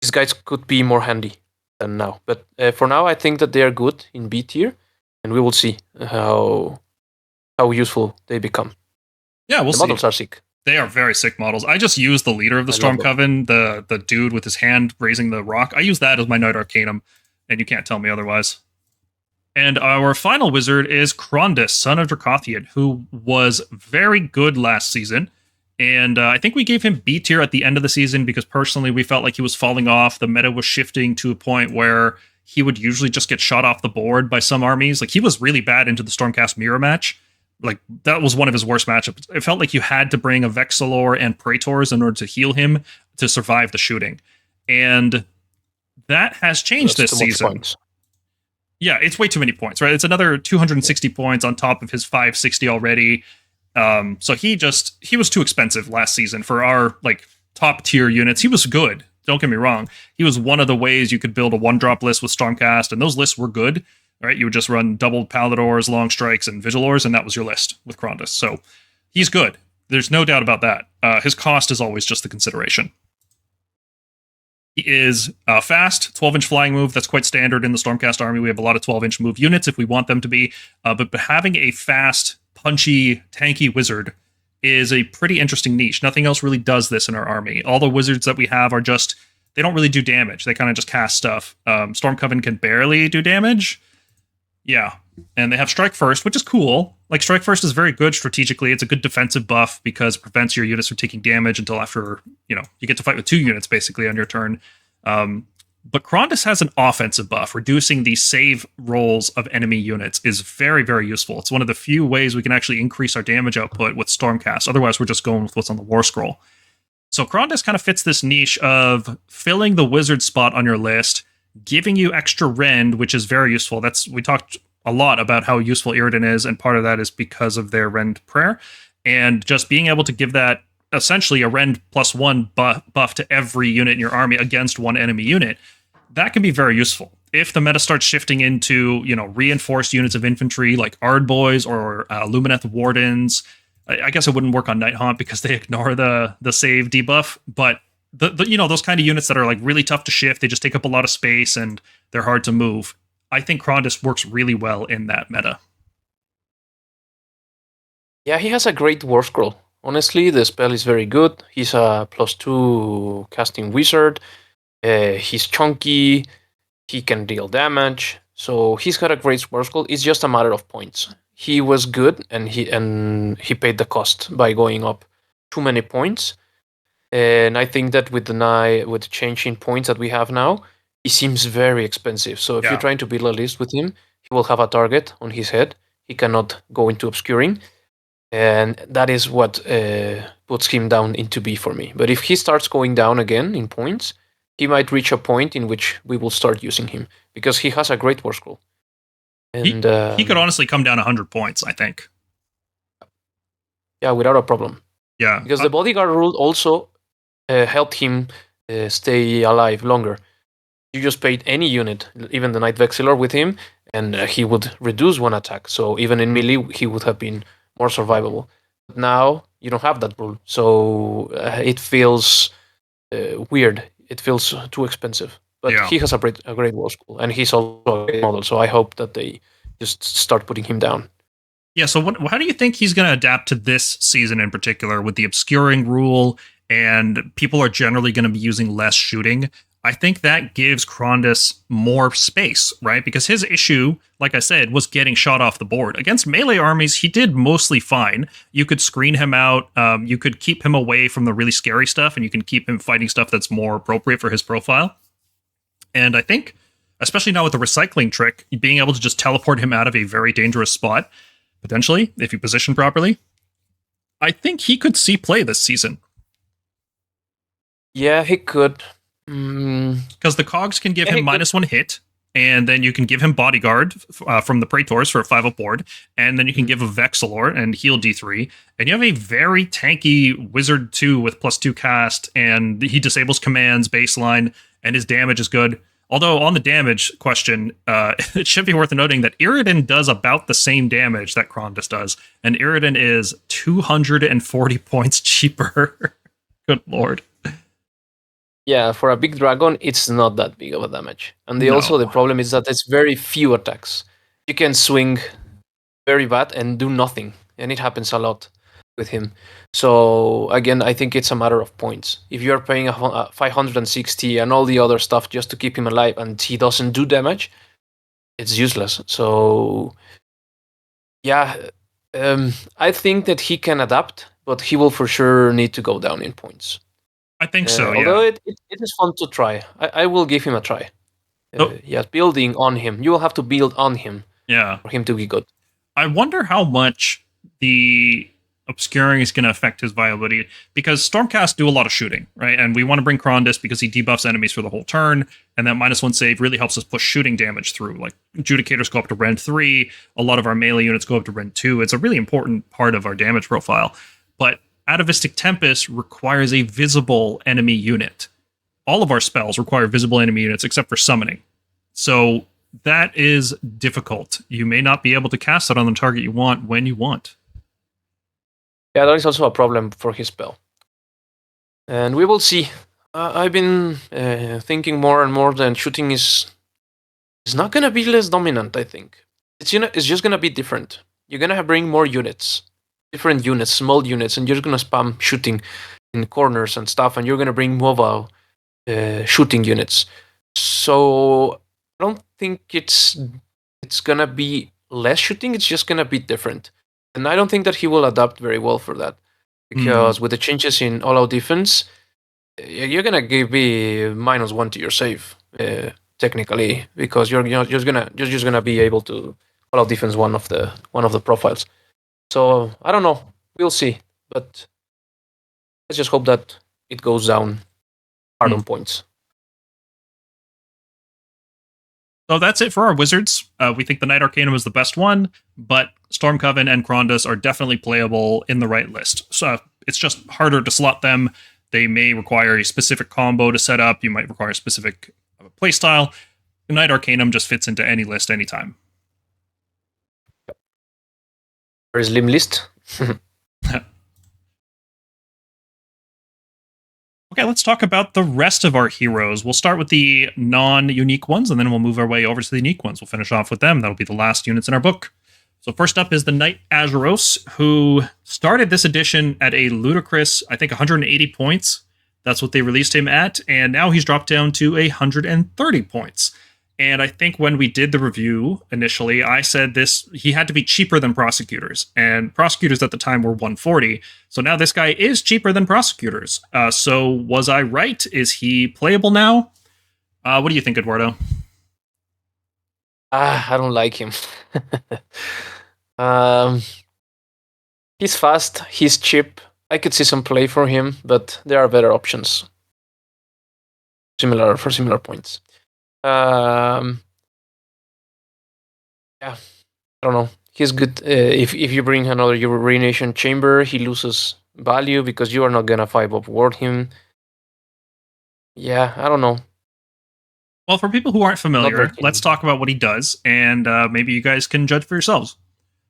These guys could be more handy than now. But for now, I think that they are good in B tier, and we will see how useful they become. Yeah, we'll see. The models are sick. They are very sick models. I just use the leader of the Storm Coven, the dude with his hand raising the rock. I use that as my Night Arcanum, and you can't tell me otherwise. And our final wizard is Krondys, son of Dracothian, who was very good last season. And I think we gave him B tier at the end of the season because personally we felt like he was falling off. The meta was shifting to a point where he would usually just get shot off the board by some armies. Like, he was really bad into the Stormcast mirror match. Like, that was one of his worst matchups. It felt like you had to bring a Vexillor and Praetors in order to heal him to survive the shooting. And that has changed this season. Yeah, it's way too many points, right? It's another 260 points on top of his 560 already. So he was too expensive last season for our like top tier units. He was good. Don't get me wrong. He was one of the ways you could build a 1-drop list with Stormcast, and those lists were good. Right, you would just run double Palladors, Longstrikes, and Vigilors, and that was your list with Krondys. So he's good. There's no doubt about that. His cost is always just the consideration. He is fast, 12-inch flying move. That's quite standard in the Stormcast army. We have a lot of 12-inch move units if we want them to be. But having a fast, punchy, tanky wizard is a pretty interesting niche. Nothing else really does this in our army. All the wizards that we have are just they don't really do damage. They kind of just cast stuff. Storm Coven can barely do damage. Yeah. And they have Strike First, which is cool. Like, Strike First is very good strategically. It's a good defensive buff because it prevents your units from taking damage until after, you get to fight with 2 units basically on your turn. But Krondys has an offensive buff. Reducing the save rolls of enemy units is very, very useful. It's one of the few ways we can actually increase our damage output with Stormcast. Otherwise, we're just going with what's on the War Scroll. So Krondys kind of fits this niche of filling the wizard spot on your list, giving you extra rend, which is very useful. We talked a lot about how useful Iridan is, and part of that is because of their rend prayer. And just being able to give that essentially a rend +1 buff to every unit in your army against one enemy unit, that can be very useful. If the meta starts shifting into, reinforced units of infantry like Ardboys or Lumineth Wardens, I guess it wouldn't work on Night Haunt because they ignore the save debuff, but those kind of units that are like really tough to shift, they just take up a lot of space and they're hard to move. I think Krondys works really well in that meta. Yeah, he has a great War Scroll. Honestly, the spell is very good. He's a +2 casting wizard. He's chunky. He can deal damage. So he's got a great War Scroll. It's just a matter of points. He was good, and he paid the cost by going up too many points. And I think that with the change in points that we have now, he seems very expensive. So if you're trying to build a list with him, he will have a target on his head. He cannot go into obscuring. And that is what puts him down into B for me. But if he starts going down again in points, he might reach a point in which we will start using him, because he has a great War Scroll. And he could honestly come down 100 points, I think. Yeah, without a problem. Yeah. Because the bodyguard rule also helped him stay alive longer. You just paid any unit, even the Night Vexilar with him, and he would reduce 1 attack. So even in melee, he would have been more survivable. But now you don't have that rule, so it feels weird. It feels too expensive. But he has a great War Scroll, and he's also a great model. So I hope that they just start putting him down. Yeah. So how do you think he's going to adapt to this season in particular with the obscuring rule, and people are generally going to be using less shooting? I think that gives Krondys more space, right? Because his issue, like I said, was getting shot off the board. Against melee armies, he did mostly fine. You could screen him out. You could keep him away from the really scary stuff, and you can keep him fighting stuff that's more appropriate for his profile. And I think, especially now with the recycling trick, being able to just teleport him out of a very dangerous spot, potentially, if you position properly, I think he could see play this season. Yeah, he could. Because the cogs can give him -1 hit, and then you can give him bodyguard from the Praetors for a 5-up board, and then you can give a Vexilar and heal D3, and you have a very tanky Wizard 2 with +2 cast, and he disables commands baseline, and his damage is good. Although on the damage question, it should be worth noting that Iridan does about the same damage that Krondys does, and Iridan is 240 points cheaper. Good lord. Yeah, for a big dragon, it's not that big of a damage. And the problem is that it's very few attacks. You can swing very bad and do nothing, and it happens a lot with him. So again, I think it's a matter of points. If you're paying 560 and all the other stuff just to keep him alive, and he doesn't do damage, it's useless. So yeah, I think that he can adapt, but he will for sure need to go down in points. I think so, yeah. Although it is fun to try. I will give him a try. Yes, building on him. You will have to build on him for him to be good. I wonder how much the obscuring is going to affect his viability, because Stormcast do a lot of shooting, right? And we want to bring Krondys because he debuffs enemies for the whole turn, and that -1 save really helps us push shooting damage through. Like, Adjudicators go up to Rend 3, a lot of our melee units go up to Rend 2. It's a really important part of our damage profile. But Atavistic Tempest requires a visible enemy unit. All of our spells require visible enemy units except for summoning. So that is difficult. You may not be able to cast it on the target you want when you want. Yeah, that is also a problem for his spell. And we will see. I've been thinking more and more that shooting is not going to be less dominant, I think. It's just going to be different. You're going to bring more units. Different units, small units, and you're going to spam shooting in corners and stuff, and you're going to bring mobile shooting units. So I don't think it's gonna be less shooting. It's just gonna be different, and I don't think that he will adapt very well for that, because with the changes in all-out defense, you're gonna be -1 to your save technically, because you're just gonna be able to all-out defense one of the profiles. So I don't know. We'll see, but let's just hope that it goes down hard on points. So that's it for our wizards. We think the Knight Arcanum is the best one, but Stormcoven and Krondus are definitely playable in the right list. So it's just harder to slot them. They may require a specific combo to set up. You might require a specific playstyle. The Knight Arcanum just fits into any list anytime. Very slim list. Okay, let's talk about the rest of our heroes. We'll start with the non-unique ones, and then we'll move our way over to the unique ones. We'll finish off with them. That'll be the last units in our book. So first up is the Knight Azuros, who started this edition at a ludicrous, I think, 180 points. That's what they released him at, and now he's dropped down to 130 points. And I think when we did the review initially, I said he had to be cheaper than Prosecutors, and Prosecutors at the time were 140. So now this guy is cheaper than Prosecutors. So was I right? Is he playable now? What do you think, Eduardo? I don't like him. He's fast. He's cheap. I could see some play for him, but there are better options. For similar points. Yeah, I don't know. He's good. If you bring another urination chamber, he loses value because you are not gonna 5-up ward him. Yeah, I don't know. Well, for people who aren't familiar, let's talk about what he does, and maybe you guys can judge for yourselves.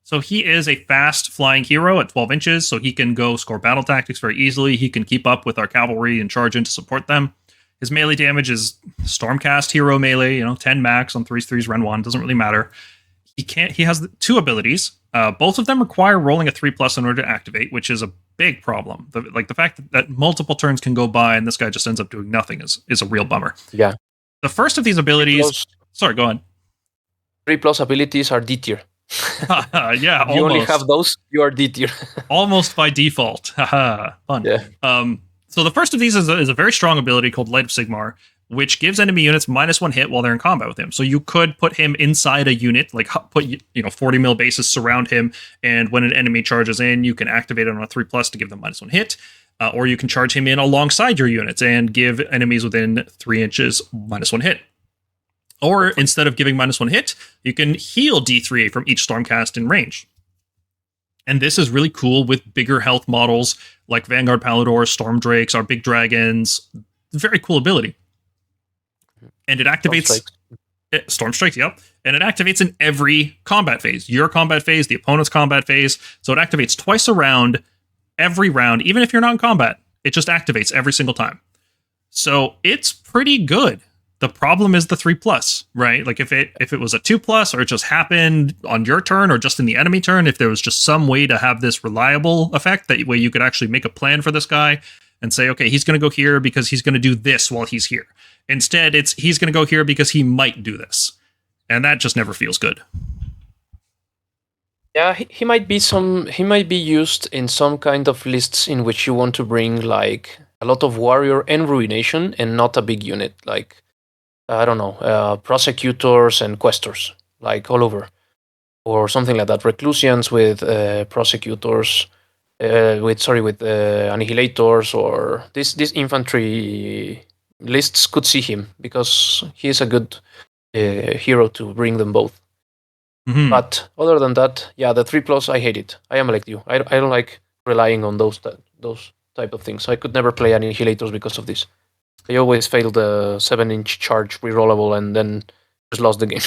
So he is a fast flying hero at 12 inches, so he can go score battle tactics very easily. He can keep up with our cavalry and charge in to support them. His melee damage is Stormcast hero melee, 10 max on 3/3s, Ren 1, doesn't really matter. He has 2 abilities. Both of them require rolling a 3+ in order to activate, which is a big problem. The fact that multiple turns can go by and this guy just ends up doing nothing is a real bummer. Yeah. The first of these abilities... Sorry, go on. 3+ abilities are D tier. Yeah, almost. You only have those, you are D tier. Almost by default. Haha, fun. Yeah. So the first of these is a very strong ability called Light of Sigmar, which gives enemy units -1 hit while they're in combat with him. So you could put him inside a unit, like put 40 mil bases surround him, and when an enemy charges in, you can activate it on a 3+ to give them -1 hit, or you can charge him in alongside your units and give enemies within 3 inches -1 hit. Or instead of giving -1 hit, you can heal D3 from each Stormcast in range. And this is really cool with bigger health models like Vanguard Palladors, Stormdrakes, our big dragons. Very cool ability. And it activates... Stormstrikes, yep. And it activates in every combat phase. Your combat phase, the opponent's combat phase. So it activates twice a round, every round, even if you're not in combat. It just activates every single time. So it's pretty good. The problem is the 3+, right? Like if it was a 2+, or it just happened on your turn or just in the enemy turn, if there was just some way to have this reliable effect, that way you could actually make a plan for this guy and say, okay, he's going to go here because he's going to do this while he's here. Instead, he's going to go here because he might do this. And that just never feels good. Yeah, he might be used in some kind of lists in which you want to bring like a lot of warrior and ruination and not a big unit, like I don't know, prosecutors and questors, like all over, or something like that. Reclusians with prosecutors, with annihilators, or these infantry lists could see him because he is a good hero to bring them both. Mm-hmm. But other than that, yeah, the 3+, I hate it. I am like you. I don't like relying on those type of things. I could never play Annihilators because of this. I always failed the 7-inch charge rerollable and then just lost the game.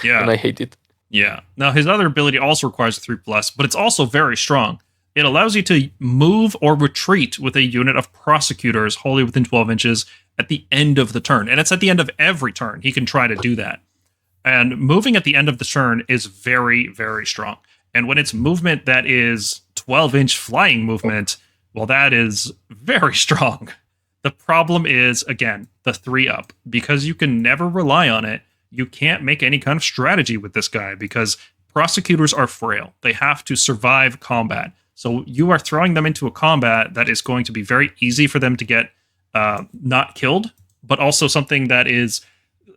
Yeah. And I hate it. Yeah. Now, his other ability also requires a 3+, but it's also very strong. It allows you to move or retreat with a unit of prosecutors wholly within 12 inches at the end of the turn. And it's at the end of every turn. He can try to do that. And moving at the end of the turn is very, very strong. And when it's movement that is 12-inch flying movement, well, that is very strong. The problem is, again, the 3-up. Because you can never rely on it, you can't make any kind of strategy with this guy because prosecutors are frail. They have to survive combat. So you are throwing them into a combat that is going to be very easy for them to get not killed, but also something that is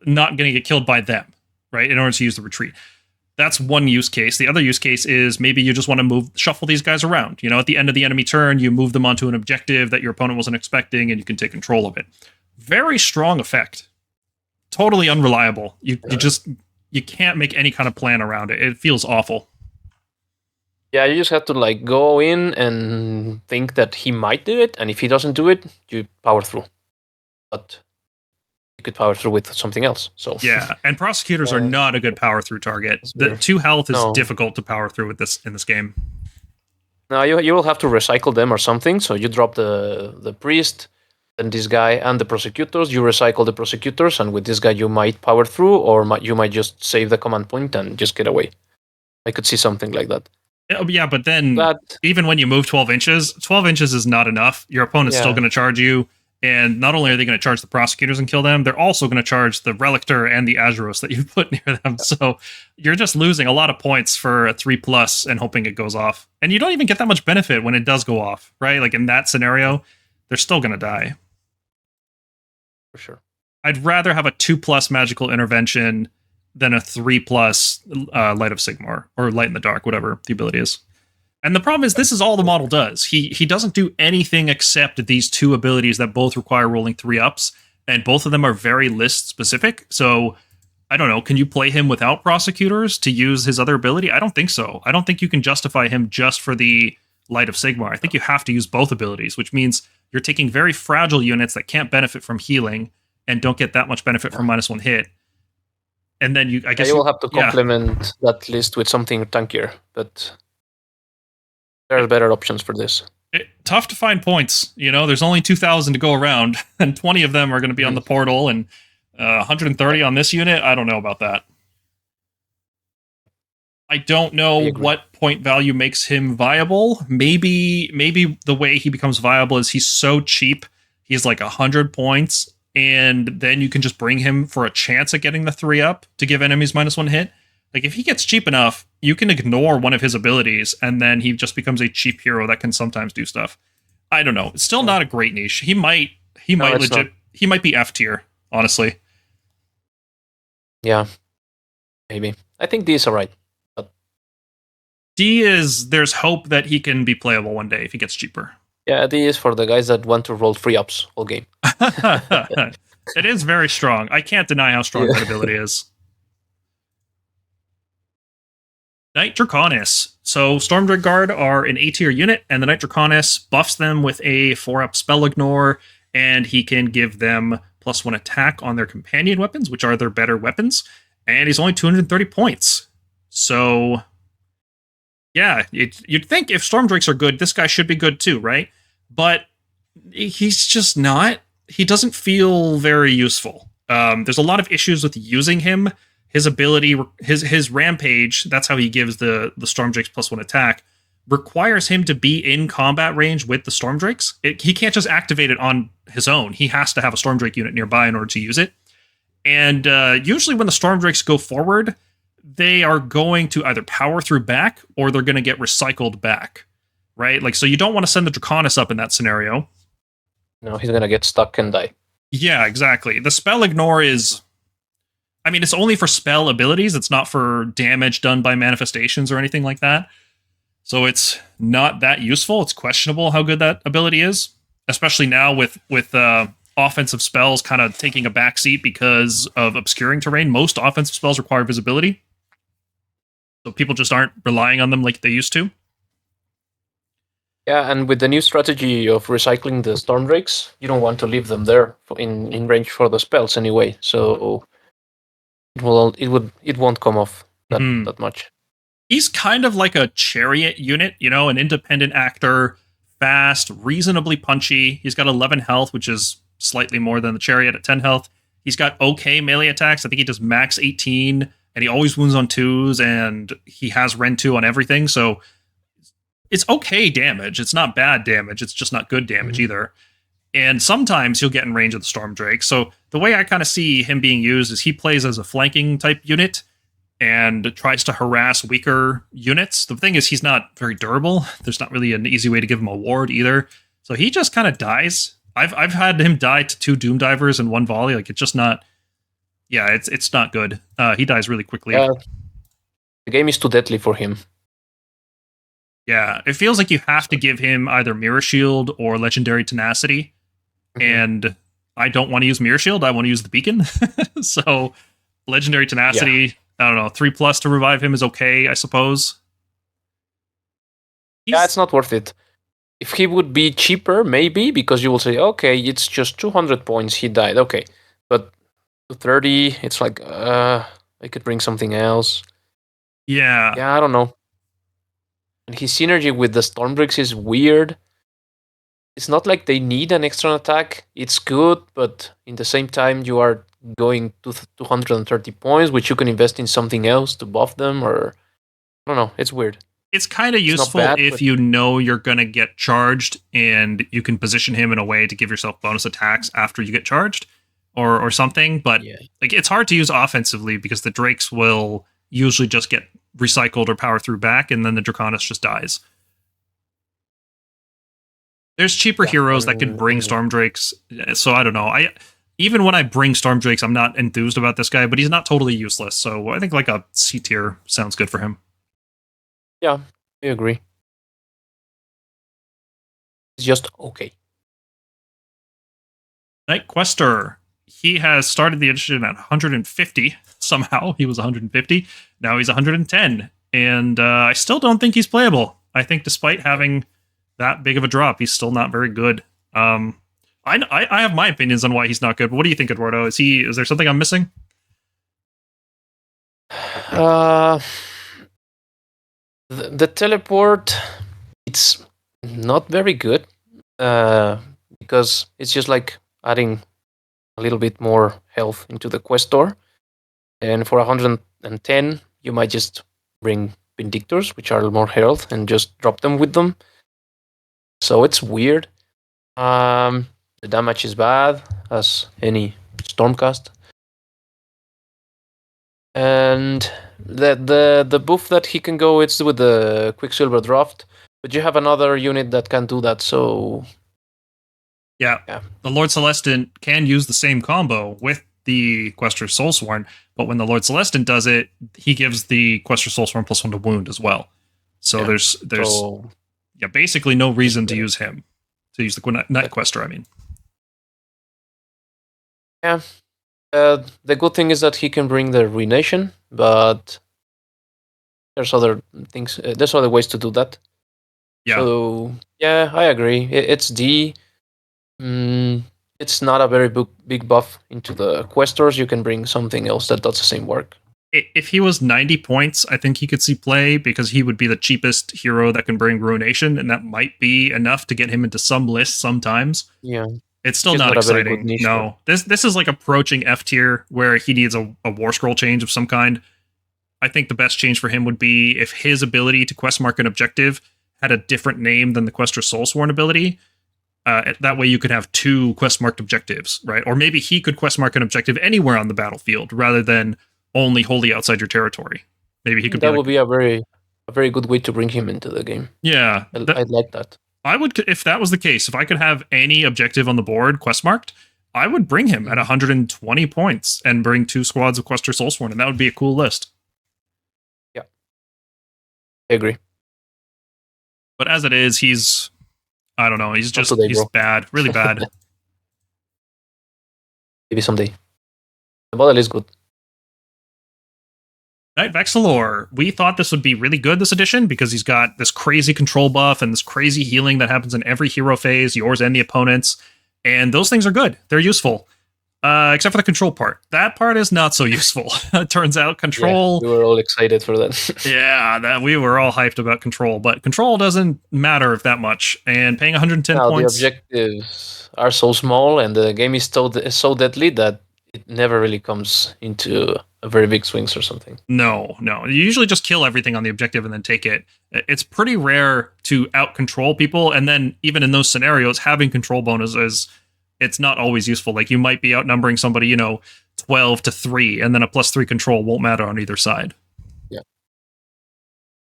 not going to get killed by them, right, in order to use the retreat. That's one use case. The other use case is maybe you just want to shuffle these guys around. You know, at the end of the enemy turn, you move them onto an objective that your opponent wasn't expecting, and you can take control of it. Very strong effect. Totally unreliable. You can't make any kind of plan around it. It feels awful. Yeah, you just have to like go in and think that he might do it, and if he doesn't do it, you power through. But you could power through with something else. So yeah, and prosecutors are not a good power through target. The 2 health is difficult to power through with this in this game. Now you will have to recycle them or something. So you drop the priest, then this guy and the prosecutors. You recycle the prosecutors, and with this guy you might power through, or you might just save the command point and just get away. I could see something like that. Yeah, but then even when you move 12 inches is not enough. Your opponent's still going to charge you. And not only are they going to charge the prosecutors and kill them, they're also going to charge the Relictor and the Azuros that you put near them. So you're just losing a lot of points for a 3+ and hoping it goes off. And you don't even get that much benefit when it does go off, right? Like in that scenario, they're still going to die. For sure. I'd rather have a 2+ magical intervention than a 3+ Light of Sigmar or Light in the Dark, whatever the ability is. And the problem is this is all the model does. He doesn't do anything except these 2 abilities that both require rolling 3-ups, and both of them are very list specific. So I don't know, can you play him without prosecutors to use his other ability? I don't think so. I don't think you can justify him just for the Light of Sigmar. I think you have to use both abilities, which means you're taking very fragile units that can't benefit from healing and don't get that much benefit from -1 hit. And then you will have to complement that list with something tankier, but there are better options for this. Tough to find points. You know, there's only 2,000 to go around, and 20 of them are going to be on the portal, and 130 on this unit. I don't know about that. I don't know what point value makes him viable. Maybe the way he becomes viable is he's so cheap. He's like 100 points, and then you can just bring him for a chance at getting the 3-up to give enemies -1 hit. Like, if he gets cheap enough, you can ignore one of his abilities, and then he just becomes a cheap hero that can sometimes do stuff. I don't know. It's still not a great niche. He might be F tier, honestly. Yeah, maybe. I think D is alright. But D is, there's hope that he can be playable one day if he gets cheaper. Yeah, D is for the guys that want to roll 3-ups all game. It is very strong. I can't deny how strong that ability is. Knight Draconis. So Stormdrake Guard are an A-tier unit, and the Knight Draconis buffs them with a 4-up spell ignore, and he can give them +1 attack on their companion weapons, which are their better weapons, and he's only 230 points. So, yeah, you'd think if Stormdrakes are good, this guy should be good too, right? But he's just not. He doesn't feel very useful. There's a lot of issues with using him. His ability, his rampage, that's how he gives the Stormdrakes +1 attack, requires him to be in combat range with the Stormdrakes. He can't just activate it on his own. He has to have a Stormdrake unit nearby in order to use it. And usually when the Stormdrakes go forward, they are going to either power through back or they're going to get recycled back, right? Like, so you don't want to send the Draconis up in that scenario. No, he's going to get stuck and die. Yeah, exactly. The spell ignore is... I mean, it's only for spell abilities. It's not for damage done by manifestations or anything like that. So it's not that useful. It's questionable how good that ability is, especially now with offensive spells kind of taking a backseat because of obscuring terrain. Most offensive spells require visibility, so people just aren't relying on them like they used to. Yeah, and with the new strategy of recycling the Stormdrakes, you don't want to leave them there in range for the spells anyway. So it won't come off that much. He's kind of like a chariot unit, you know, an independent actor, fast, reasonably punchy. He's got 11 health, which is slightly more than the chariot at 10 health. He's got okay melee attacks. I think he does max 18, and he always wounds on 2s, and he has Rend 2 on everything. So it's okay damage. It's not bad damage. It's just not good damage either. And sometimes he'll get in range of the Stormdrake. So the way I kind of see him being used is he plays as a flanking type unit and tries to harass weaker units. The thing is, he's not very durable. There's not really an easy way to give him a ward either. So he just kind of dies. I've had him die to 2 Doom Divers in 1 volley. Like, it's just not... Yeah, it's not good. He dies really quickly. The game is too deadly for him. Yeah, it feels like you have to give him either Mirror Shield or Legendary Tenacity. And I don't want to use Mirror Shield. I want to use the Beacon. So Legendary Tenacity, I don't know, 3+ to revive him is okay, I suppose. It's not worth it. If he would be cheaper, maybe, because you will say, okay, it's just 200 points, he died. Okay, but 230, it's like, I could bring something else. Yeah. Yeah, I don't know. And his synergy with the Stormdrakes is weird. It's not like they need an extra attack. It's good, but in the same time, you are going to 230 points, which you can invest in something else to buff them, or... I don't know, it's weird. It's kind of useful if you know you're going to get charged and you can position him in a way to give yourself bonus attacks after you get charged or something. But like, it's hard to use offensively because the Drakes will usually just get recycled or power through back, and then the Draconis just dies. There's cheaper heroes that can bring Stormdrakes, so I don't know. Even when I bring Stormdrakes, I'm not enthused about this guy, but he's not totally useless, so I think like a C tier sounds good for him. Yeah, I agree. It's just okay. Knight Questor. He has started the edition at 150. Somehow he was 150. Now he's 110. And I still don't think he's playable. I think despite having that big of a drop, he's still not very good. I have my opinions on why he's not good, but what do you think, Eduardo? Is there something I'm missing? The teleport, it's not very good because it's just like adding a little bit more health into the Questor. And for 110, you might just bring Vindictors, which are more health, and just drop them with them. So it's weird. The damage is bad, as any Stormcast. And the buff that he can go, it's with the Quicksilver Draft, but you have another unit that can do that, so... Yeah. The Lord Celestant can use the same combo with the Questor Soulsworn, but when the Lord Celestant does it, he gives the Questor Soulsworn +1 to wound as well. So there's basically no reason to use him. To use the Knight Questor, I mean. Yeah. The good thing is that he can bring the Ruination, but there's other things. There's other ways to do that. Yeah. So yeah, I agree. It's it's not a very big buff into the Questors. You can bring something else that does the same work. If he was 90 points, I think he could see play because he would be the cheapest hero that can bring Ruination, and that might be enough to get him into some lists sometimes. Yeah. It's still not exciting. No, this is like approaching F tier where he needs a Warscroll change of some kind. I think the best change for him would be if his ability to quest mark an objective had a different name than the Questor Soulsworn ability. That way you could have 2 quest marked objectives, right? Or maybe he could quest mark an objective anywhere on the battlefield rather than only wholly outside your territory. Maybe he could. That would be a very good way to bring him into the game. Yeah, I'd like that. I would, if that was the case, if I could have any objective on the board quest marked, I would bring him at 120 points and bring 2 squads of Questor Soulsworn, and that would be a cool list. Yeah, I agree. But as it is, he's, I don't know, he's bad, really bad. Maybe someday. The model is good. Knight Vexilor, we thought this would be really good this edition because he's got this crazy control buff and this crazy healing that happens in every hero phase, yours and the opponent's, and those things are good. They're useful, except for the control part. That part is not so useful. It turns out control... Yeah, we were all excited for that. Yeah, we were all hyped about control, but control doesn't matter that much, and paying 110 points... The objectives are so small, and the game is so deadly that it never really comes into a very big swings or something. No. You usually just kill everything on the objective and then take it. It's pretty rare to out-control people, and then even in those scenarios, having control bonuses it's not always useful. Like you might be outnumbering somebody, 12-3, and then a +3 control won't matter on either side. Yeah.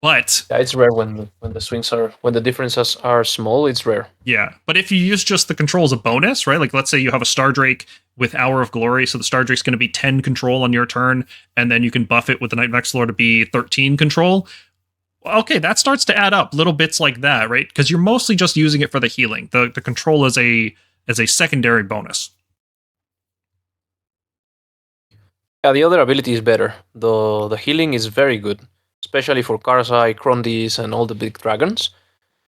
But it's rare when the swings when the differences are small. It's rare. Yeah, but if you use just the control as a bonus, right? Like let's say you have a Stardrake with Hour of Glory, so the Stardrake's going to be 10 control on your turn, and then you can buff it with the Night Vexillor to be 13 control. Okay, that starts to add up, little bits like that, right? Because you're mostly just using it for the healing. The control as a secondary bonus. Yeah, the other ability is better. The healing is very good, especially for Karzai, Krondys, and all the big dragons.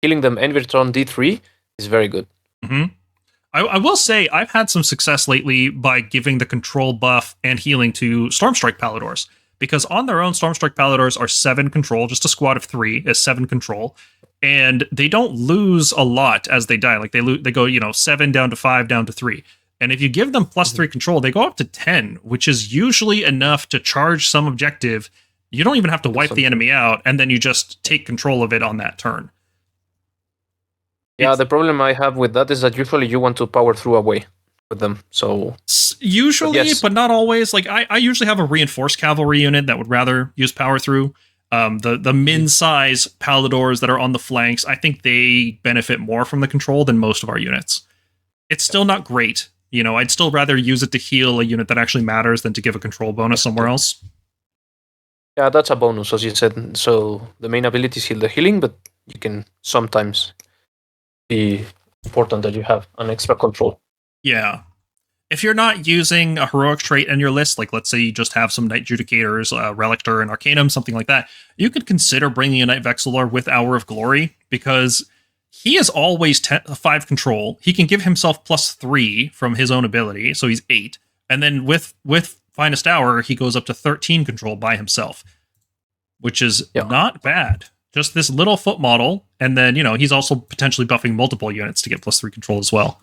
Healing them Envirtron D3 is very good. Mm-hmm. I will say I've had some success lately by giving the control buff and healing to Stormstrike Palladors. Because on their own, Stormstrike Palladors are 7 control, just a squad of 3 is 7 control, and they don't lose a lot as they die. Like they go 7 down to 5 down to 3, and if you give them +3 control, they go up to 10, which is usually enough to charge some objective. You don't even have to wipe the enemy out, and then you just take control of it on that turn. Yeah, the problem I have with that is that usually you want to power through away with them. So usually, but not always. Like I usually have a reinforced cavalry unit that would rather use power through. The min size Palladors that are on the flanks, I think they benefit more from the control than most of our units. It's still not great. I'd still rather use it to heal a unit that actually matters than to give a control bonus somewhere else. Yeah, that's a bonus, as you said. So the main abilities heal the healing, but you can sometimes be important that you have an extra control. Yeah. If you're not using a heroic trait in your list, like let's say you just have some Knight Judicators, Relictor, and Arcanum, something like that, you could consider bringing a Night Vexillor with Hour of Glory, because he is always 5 control. He can give himself +3 from his own ability, so he's 8. And then with Finest Hour, he goes up to 13 control by himself, which is not bad. Just this little foot model, and then, he's also potentially buffing multiple units to get +3 control as well.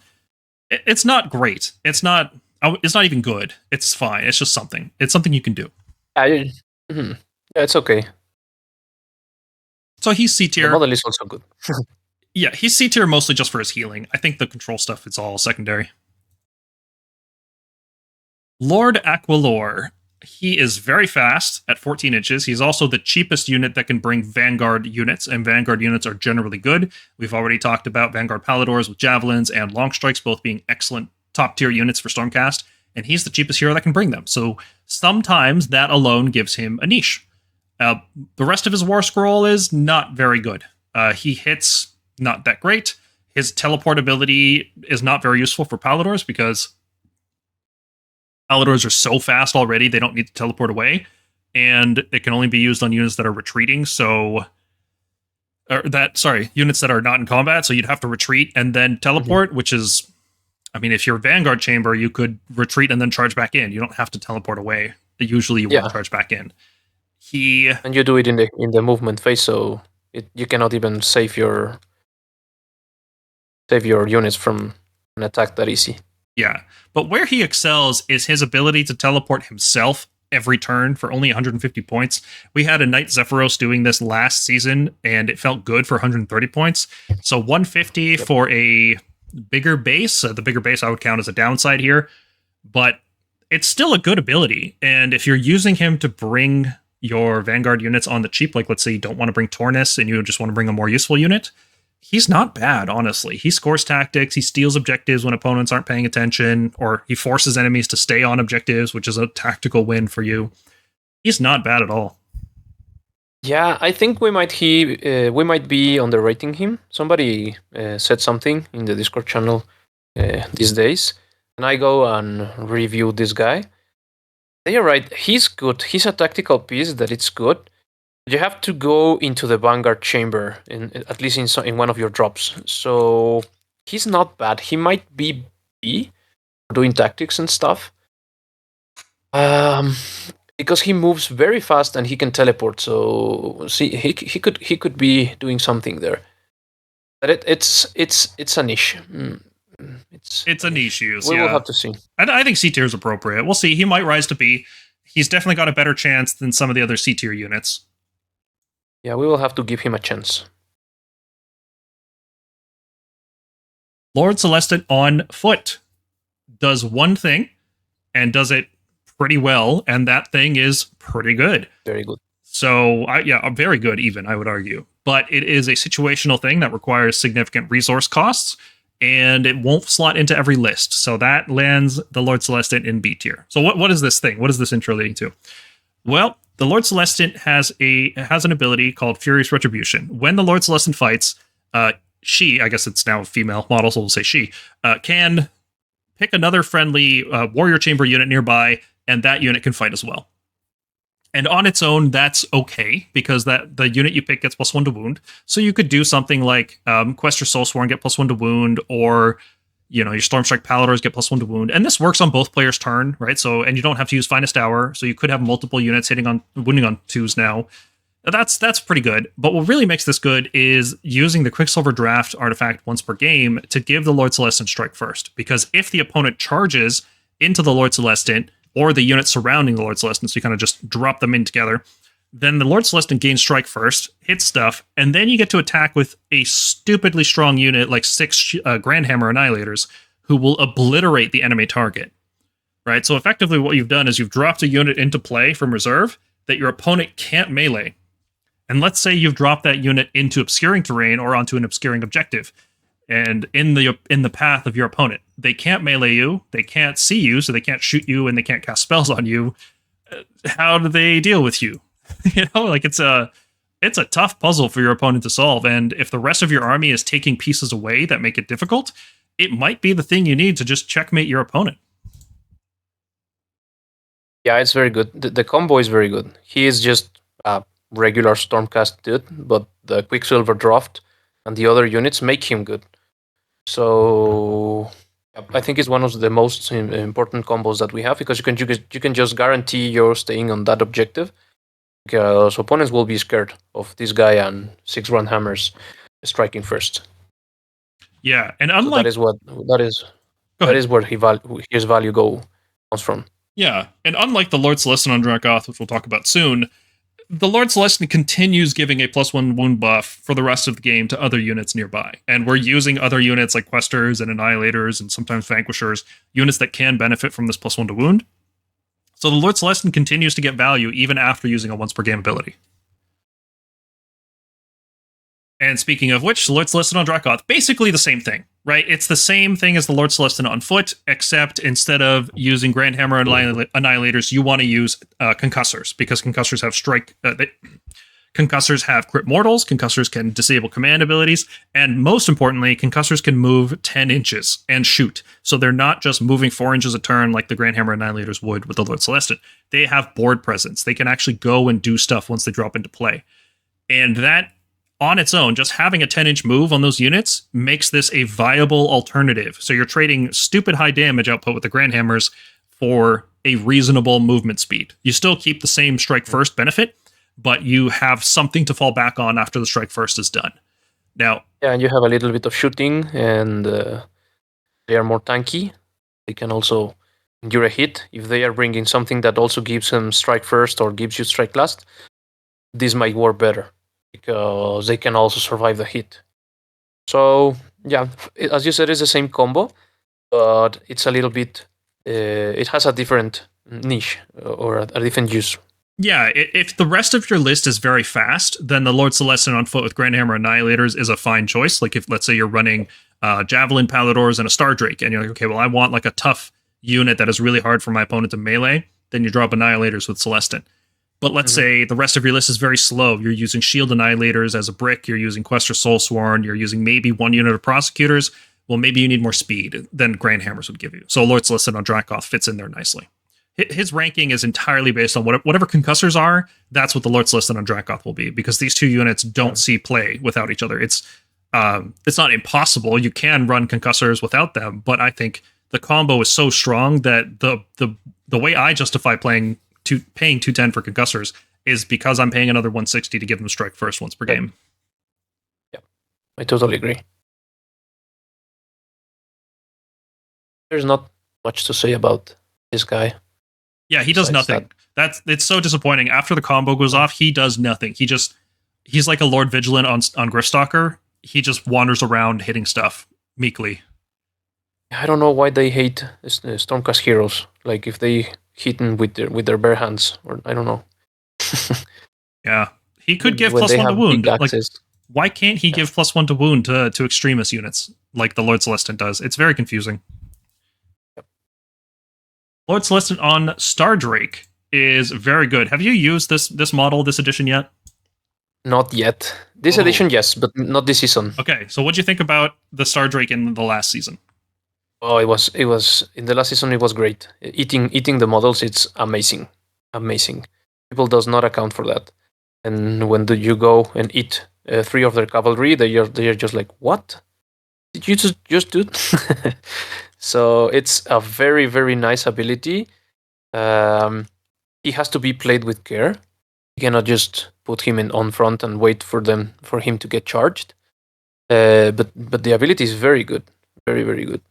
It's not great. It's not even good. It's fine. It's just something. It's something you can do. Yeah, it's okay. So he's C tier. The model is also good. Yeah, he's C tier mostly just for his healing. I think the control stuff is all secondary. Lord Aquilor. He is very fast at 14 inches. He's also the cheapest unit that can bring Vanguard units, and Vanguard units are generally good. We've already talked about Vanguard Palladors with Javelins and Longstrikes both being excellent top-tier units for Stormcast, and he's the cheapest hero that can bring them. So sometimes that alone gives him a niche. The rest of his War Scroll is not very good. He hits not that great. His teleport ability is not very useful for Palladors because Palladors are so fast already, they don't need to teleport away, and it can only be used on units that are retreating, units that are not in combat, so you'd have to retreat and then teleport, which is, if you're Vanguard Chamber, you could retreat and then charge back in. You don't have to teleport away. Usually you won't charge back in. And you do it in the movement phase, so you cannot even save your units from an attack that easy. Yeah, but where he excels is his ability to teleport himself every turn for only 150 points. We had a Knight Zephyros doing this last season, and it felt good for 130 points. So 150 for a bigger base. The bigger base I would count as a downside here, but it's still a good ability. And if you're using him to bring your Vanguard units on the cheap, like let's say you don't want to bring Tornus and you just want to bring a more useful unit, he's not bad, honestly. He scores tactics, he steals objectives when opponents aren't paying attention, or he forces enemies to stay on objectives, which is a tactical win for you. He's not bad at all. Yeah, I think we might be underrating him. Somebody said something in the Discord channel these days, and I go and review this guy. They are right. He's good. He's a tactical piece that it's good. You have to go into the Vanguard chamber, at least in one of your drops. So he's not bad. He might be B, doing tactics and stuff. Because he moves very fast and he can teleport. So see, he could be doing something there. But it's a niche. It's a niche use. We will have to see. I think C tier is appropriate. We'll see. He might rise to B. He's definitely got a better chance than some of the other C tier units. Yeah, we will have to give him a chance. Lord Celestin on foot. does one thing and does it pretty well, and that thing is pretty good. Very good. So, very good even, I would argue. But it is a situational thing that requires significant resource costs, and it won't slot into every list. So that lands the Lord Celestant in B tier. So what is this thing? What is this intro leading to? Well, the Lord Celestant has an ability called Furious Retribution. When the Lord Celestant fights, she, I guess it's now a female model, so we'll say she, can pick another friendly warrior chamber unit nearby, and that unit can fight as well. And on its own, that's okay, because the unit you pick gets +1 to wound. So you could do something like Questor Soulsworn get +1 to wound, or your Stormstrike Palladors get +1 to wound. And this works on both players' turn, right? So, and you don't have to use Finest Hour, so you could have multiple units wounding on 2s now. That's pretty good. But what really makes this good is using the Quicksilver Draft artifact once per game to give the Lord Celestant strike first. Because if the opponent charges into the Lord Celestant, or the units surrounding the Lord Celestant, so you kind of just drop them in together, then the Lord Celestant gains strike first, hits stuff, and then you get to attack with a stupidly strong unit like 6 Grandhammer Annihilators, who will obliterate the enemy target. Right? So effectively what you've done is you've dropped a unit into play from reserve that your opponent can't melee. And let's say you've dropped that unit into obscuring terrain or onto an obscuring objective, and in the path of your opponent. They can't melee you, they can't see you, so they can't shoot you, and they can't cast spells on you. How do they deal with you? It's a tough puzzle for your opponent to solve, and if the rest of your army is taking pieces away that make it difficult, it might be the thing you need to just checkmate your opponent. Yeah, it's very good. The combo is very good. He is just a regular Stormcast dude, but the Quicksilver Draft and the other units make him good. So I think it's one of the most important combos that we have, because you can just guarantee you're staying on that objective, because opponents will be scared of this guy and 6 Grandhammers striking first. Yeah, and unlike so that is where his value comes from. Yeah, and unlike the Lord Celestant on Dracoth, which we'll talk about soon, the Lord Celestant continues giving a +1 wound buff for the rest of the game to other units nearby. And we're using other units like Questors and Annihilators and sometimes Vanquishers, units that can benefit from this +1 to wound. So the Lord Celestant continues to get value even after using a once per game ability. And speaking of which, Lord Celestant on Dracoth, basically the same thing, right? It's the same thing as the Lord Celestant on foot, except instead of using Grandhammer Annihilators, you want to use Concussors, because Concussors have Concussors have crit mortals, Concussors can disable command abilities, and most importantly, Concussors can move 10 inches and shoot. So they're not just moving 4 inches a turn like the Grandhammer Annihilators would with the Lord Celestant. They have board presence. They can actually go and do stuff once they drop into play. And that, on its own, just having a 10-inch move on those units makes this a viable alternative. So you're trading stupid high damage output with the Grandhammers for a reasonable movement speed. You still keep the same strike first benefit, but you have something to fall back on after the strike first is done. Now, yeah, and you have a little bit of shooting, and they are more tanky. They can also endure a hit. If they are bringing something that also gives them strike first or gives you strike last, this might work better, because they can also survive the hit. So, yeah, as you said, it's the same combo, but it's a little bit, it has a different niche or a different use. Yeah, if the rest of your list is very fast, then the Lord Celestant on foot with Grandhammer Annihilators is a fine choice. Like if, let's say, you're running Javelin Palladors and a Stardrake, and you're like, okay, well, I want like a tough unit that is really hard for my opponent to melee, then you drop Annihilators with Celestant. But let's say the rest of your list is very slow. You're using Shield Annihilators as a brick. You're using Questor Soulsworn. You're using maybe 1 unit of Prosecutors. Well, maybe you need more speed than Grandhammers would give you. So Lord Celestant on Dracoth fits in there nicely. His ranking is entirely based on whatever Concussors are. That's what the Lord Celestant on Dracoth will be, because these two units don't see play without each other. It's not impossible. You can run Concussors without them, but I think the combo is so strong that the way I justify paying 210 for Concussors is because I'm paying another 160 to give them strike first once per game. Yeah, I totally agree. There's not much to say about this guy. Yeah, he does nothing. It's so disappointing. After the combo goes off, he does nothing. He's like a Lord Vigilant on Gryph-stalker. He just wanders around hitting stuff meekly. I don't know why they hate Stormcast heroes. Like if they hit them with their bare hands, or I don't know. Yeah, he could give When they +1 to have wound. big Like, axes. why can't he give +1 to wound to extremist units like the Lord Celestin does? It's very confusing. Yep. Lord Celestin on Stardrake is very good. Have you used this model, this edition yet? Not yet. This Oh. edition, yes, but not this season. Okay, so what do you think about the Stardrake in the last season? Oh, it was in the last season. It was great. Eating the models, it's amazing. People does not account for that. And when you go and eat 3 of their cavalry, they are just like, what? Did you just do? So it's a very, very nice ability. He has to be played with care. You cannot just put him on front and wait for him to get charged. But the ability is very good, very, very good.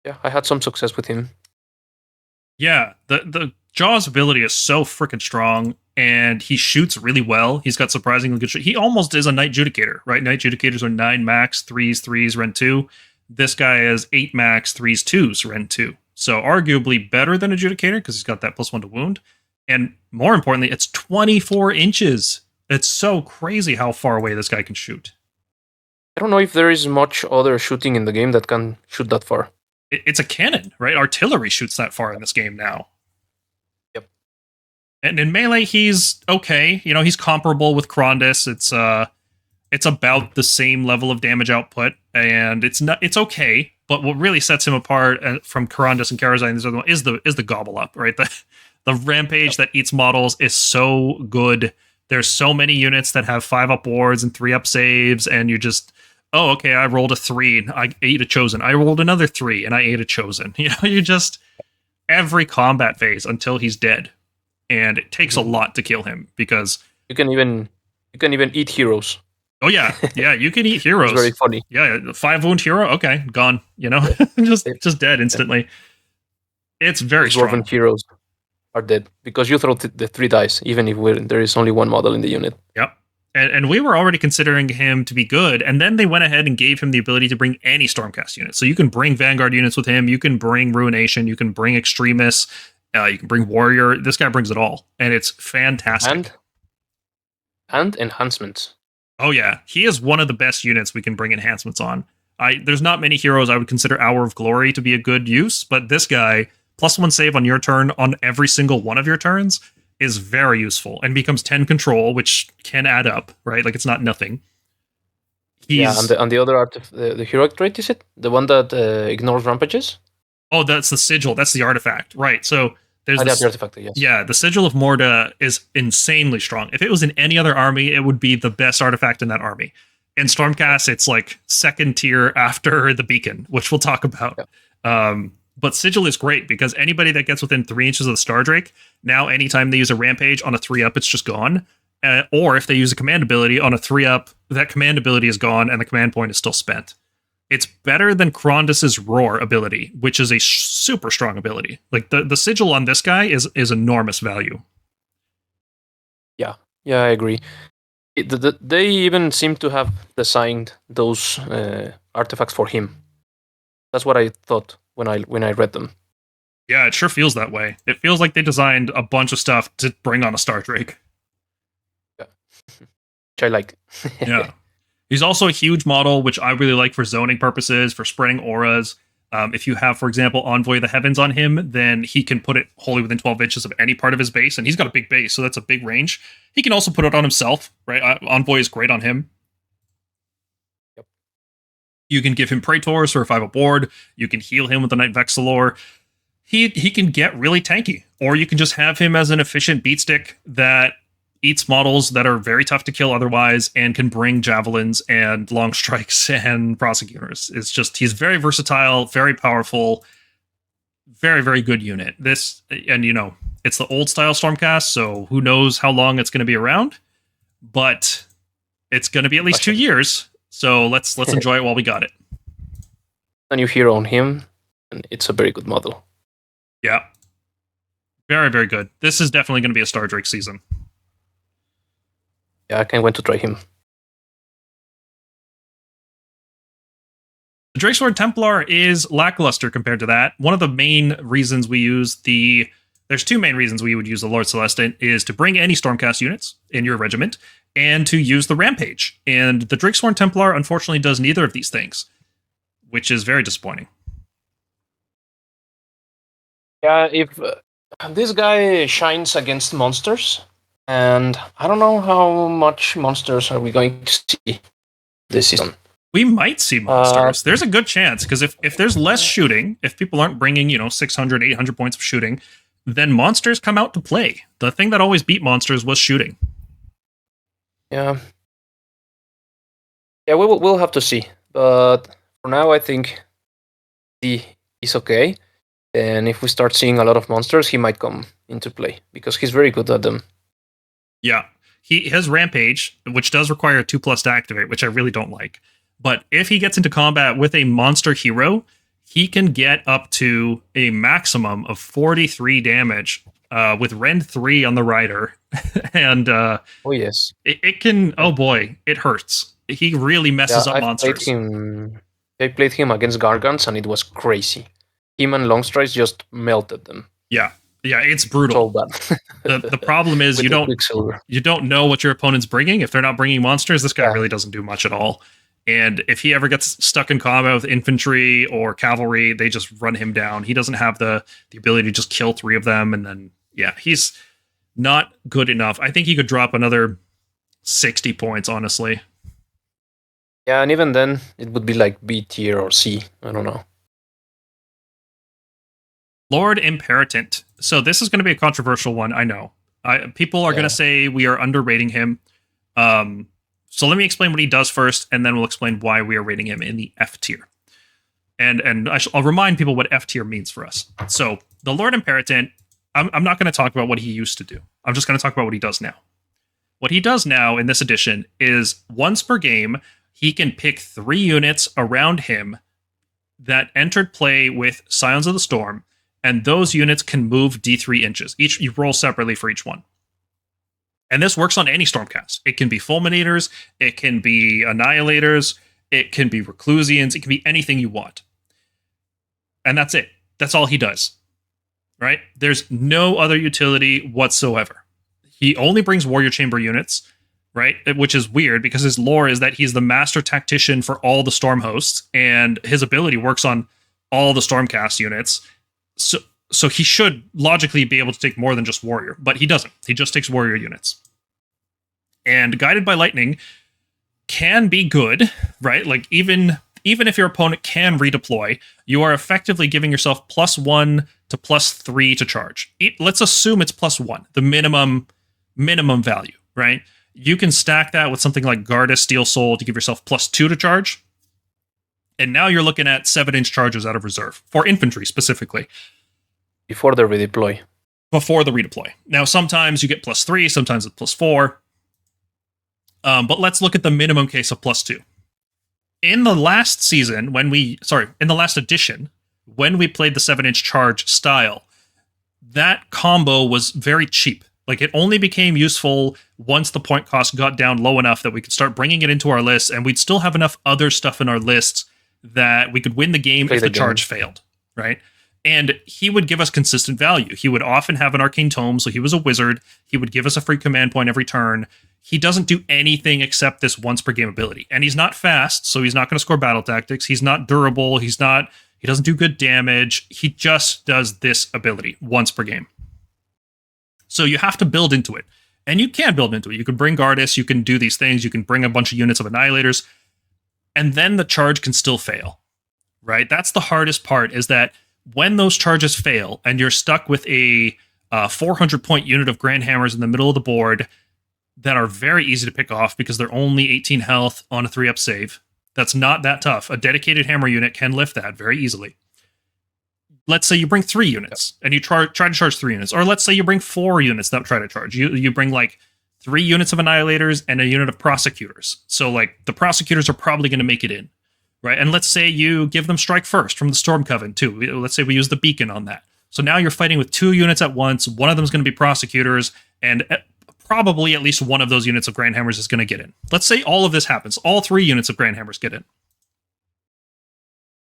Yeah, I had some success with him. Yeah, the Jaws ability is so freaking strong, and he shoots really well. He's got surprisingly good He almost is a Knight Judicator, right? Knight Judicators are 9 max, 3s, Rend 2. This guy is 8 max, 3s, 2s, Rend 2. So arguably better than a Judicator because he's got that +1 to wound. And more importantly, it's 24 inches. It's so crazy how far away this guy can shoot. I don't know if there is much other shooting in the game that can shoot that far. It's a cannon, right? Artillery shoots that far in this game now. Yep. And in melee, he's okay. You know, he's comparable with Krondys. It's about the same level of damage output, and it's okay. But what really sets him apart from Krondys and Karazai and these other ones is the gobble up, right? The rampage that eats models is so good. There's so many units that have 5-up wards and 3-up saves, and you just, oh, okay, I rolled a 3 and I ate a chosen. I rolled another 3 and I ate a chosen. You know, you just every combat phase until he's dead. And it takes a lot to kill him because you can even eat heroes. Oh yeah. Yeah, you can eat heroes. It's very funny. Yeah, 5 wound hero, okay, gone, you know. just dead instantly. It's very strong. Dwarven heroes are dead because you throw the 3 dice, even if there is only 1 model in the unit. Yep. And we were already considering him to be good, and then they went ahead and gave him the ability to bring any Stormcast units. So you can bring Vanguard units with him, you can bring Ruination, you can bring Extremists, you can bring Warrior. This guy brings it all, and it's fantastic. And enhancements. Oh yeah, he is one of the best units we can bring enhancements on. There's not many heroes I would consider Hour of Glory to be a good use, but this guy, +1 save on your turn on every single one of your turns, is very useful and becomes 10 control, which can add up, right? Like it's not nothing. And the other the heroic trait, is it? The one that ignores rampages? Oh, that's the sigil. That's the artifact. Right. So there's the artifact, yes. Yeah, the sigil of Morda is insanely strong. If it was in any other army, it would be the best artifact in that army. In Stormcast, it's like second tier after the beacon, which we'll talk about. Yeah. But Sigil is great because anybody that gets within 3 inches of the Stardrake, now anytime they use a Rampage on a 3-up, it's just gone. Or if they use a command ability on a 3-up, that command ability is gone and the command point is still spent. It's better than Krondys' Roar ability, which is a super strong ability. Like the Sigil on this guy is enormous value. Yeah, I agree. They even seem to have designed those artifacts for him. That's what I thought when I read them. Yeah, it sure feels that way. It feels like they designed a bunch of stuff to bring on a Stardrake. Yeah. Which I like. Yeah. He's also a huge model, which I really like for zoning purposes, for spreading auras. If you have, for example, Envoy of the Heavens on him, then he can put it wholly within 12 inches of any part of his base, and he's got a big base, so that's a big range. He can also put it on himself, right? Envoy is great on him. Yep. You can give him Praetors for a 5-up ward. You can heal him with the Knight Vexillor. He can get really tanky, or you can just have him as an efficient beatstick that eats models that are very tough to kill otherwise and can bring javelins and long strikes and prosecutors. It's just, he's very versatile, very powerful, very, very good unit. This, and you know, it's the old style Stormcast, so who knows how long it's going to be around, but it's going to be at least 2 years. So let's enjoy it while we got it. A new hero on him, and it's a very good model. Yeah. Very, very good. This is definitely going to be a Stardrake season. Yeah, I can't wait to try him. The Drakesworn Templar is lackluster compared to that. One of the main reasons we use there's two main reasons we would use the Lord Celestant is to bring any Stormcast units in your regiment and to use the Rampage. And the Drakesworn Templar unfortunately does neither of these things, which is very disappointing. Yeah, if this guy shines against monsters, and I don't know how much monsters are we going to see this season. We might see monsters. There's a good chance, because if there's less shooting, if people aren't bringing, 600, 800 points of shooting, then monsters come out to play. The thing that always beat monsters was shooting. Yeah. Yeah, we'll have to see. But for now, I think he is okay. And if we start seeing a lot of monsters, he might come into play, because he's very good at them. Yeah. He has Rampage, which does require a 2+ to activate, which I really don't like. But if he gets into combat with a monster hero, he can get up to a maximum of 43 damage with Rend 3 on the rider. And oh, yes. It can, oh boy, it hurts. He really messes up monsters. I played him against Gargants, and it was crazy. Him and Longstrikes just melted them. Yeah. Yeah, it's brutal. The problem is you don't know what your opponent's bringing. If they're not bringing monsters, this guy really doesn't do much at all. And if he ever gets stuck in combat with infantry or cavalry, they just run him down. He doesn't have the ability to just kill 3 of them. And then, he's not good enough. I think he could drop another 60 points, honestly. Yeah, and even then, it would be like B tier or C. I don't know. Lord Imperatant. So this is going to be a controversial one, I know. People are going to say we are underrating him. So let me explain what he does first, and then we'll explain why we are rating him in the F tier. And I'll remind people what F tier means for us. So the Lord Imperatant, I'm not going to talk about what he used to do. I'm just going to talk about what he does now. What he does now in this edition is once per game, he can pick 3 units around him that entered play with Scions of the Storm, and those units can move D3 inches. You roll separately for each one. And this works on any Stormcast. It can be Fulminators, it can be Annihilators, it can be Reclusians, it can be anything you want. And that's it. That's all he does. Right? There's no other utility whatsoever. He only brings Warrior Chamber units, right? Which is weird because his lore is that he's the master tactician for all the Storm hosts, and his ability works on all the Stormcast units. So he should logically be able to take more than just Warrior, but he doesn't. He just takes Warrior units. And Guided by Lightning can be good, right? Like even if your opponent can redeploy, you are effectively giving yourself +1 to +3 to charge. Let's assume it's +1, the minimum value, right? You can stack that with something like Gardas Steel Soul to give yourself +2 to charge. And now you're looking at 7-inch charges out of reserve, for infantry specifically. Before the redeploy. Before the redeploy. Now, sometimes you get +3, sometimes it's +4. But let's look at the minimum case of +2. In the last season, in the last edition, when we played the 7-inch charge style, that combo was very cheap. Like, it only became useful once the point cost got down low enough that we could start bringing it into our lists, and we'd still have enough other stuff in our lists that we could win the game if the charge failed, right? And he would give us consistent value. He would often have an Arcane Tome, so he was a wizard. He would give us a free command point every turn. He doesn't do anything except this once per game ability. And he's not fast, so he's not going to score battle tactics. He's not durable. He doesn't do good damage. He just does this ability once per game. So you have to build into it. And you can build into it. You can bring Gardas, you can do these things, you can bring a bunch of units of Annihilators, and then the charge can still fail, right? That's the hardest part, is that when those charges fail and you're stuck with a 400-point unit of Grandhammers in the middle of the board that are very easy to pick off because they're only 18 health on a 3-up save, that's not that tough. A dedicated hammer unit can lift that very easily. Let's say you bring 3 units and you try to charge 3 units. Or let's say you bring 4 units that try to charge. You bring like 3 units of Annihilators and a unit of Prosecutors. So like the Prosecutors are probably going to make it in. Right, and let's say you give them Strike First from the Storm Coven, too. Let's say we use the Beacon on that. So now you're fighting with 2 units at once. One of them is going to be Prosecutors, and probably at least one of those units of Grandhammers is going to get in. Let's say all of this happens. All 3 units of Grandhammers get in.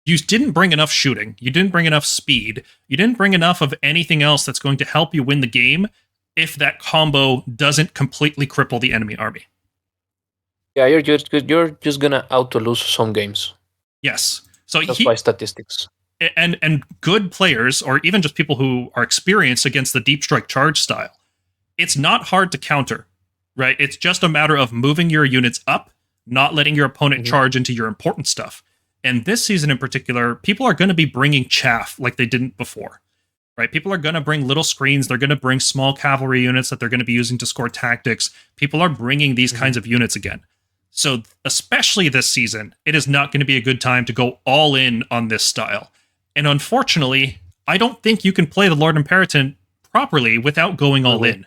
you didn't bring enough shooting, you didn't bring enough speed, you didn't bring enough of anything else that's going to help you win the game if that combo doesn't completely cripple the enemy army. Yeah, you're just gonna auto lose some games. Yes. So Just by statistics. And good players, or even just people who are experienced against the deep strike charge style, it's not hard to counter, right? It's just a matter of moving your units up, not letting your opponent charge into your important stuff. And this season in particular, people are going to be bringing chaff like they didn't before, right? People are going to bring little screens. They're going to bring small cavalry units that they're going to be using to score tactics. People are bringing these kinds of units again. So especially this season, it is not going to be a good time to go all in on this style. And unfortunately, I don't think you can play the Lord Imperator properly without going all in.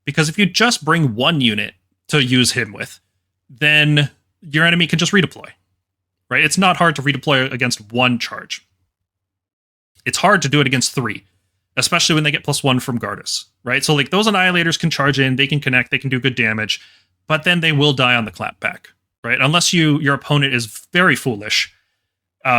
Because if you just bring one unit to use him with, then your enemy can just redeploy. Right? It's not hard to redeploy against one charge. It's hard to do it against three, especially when they get +1 from Gardas. Right? So like those Annihilators can charge in, they can connect, they can do good damage, but then they will die on the clapback. Right? Unless your opponent is very foolish.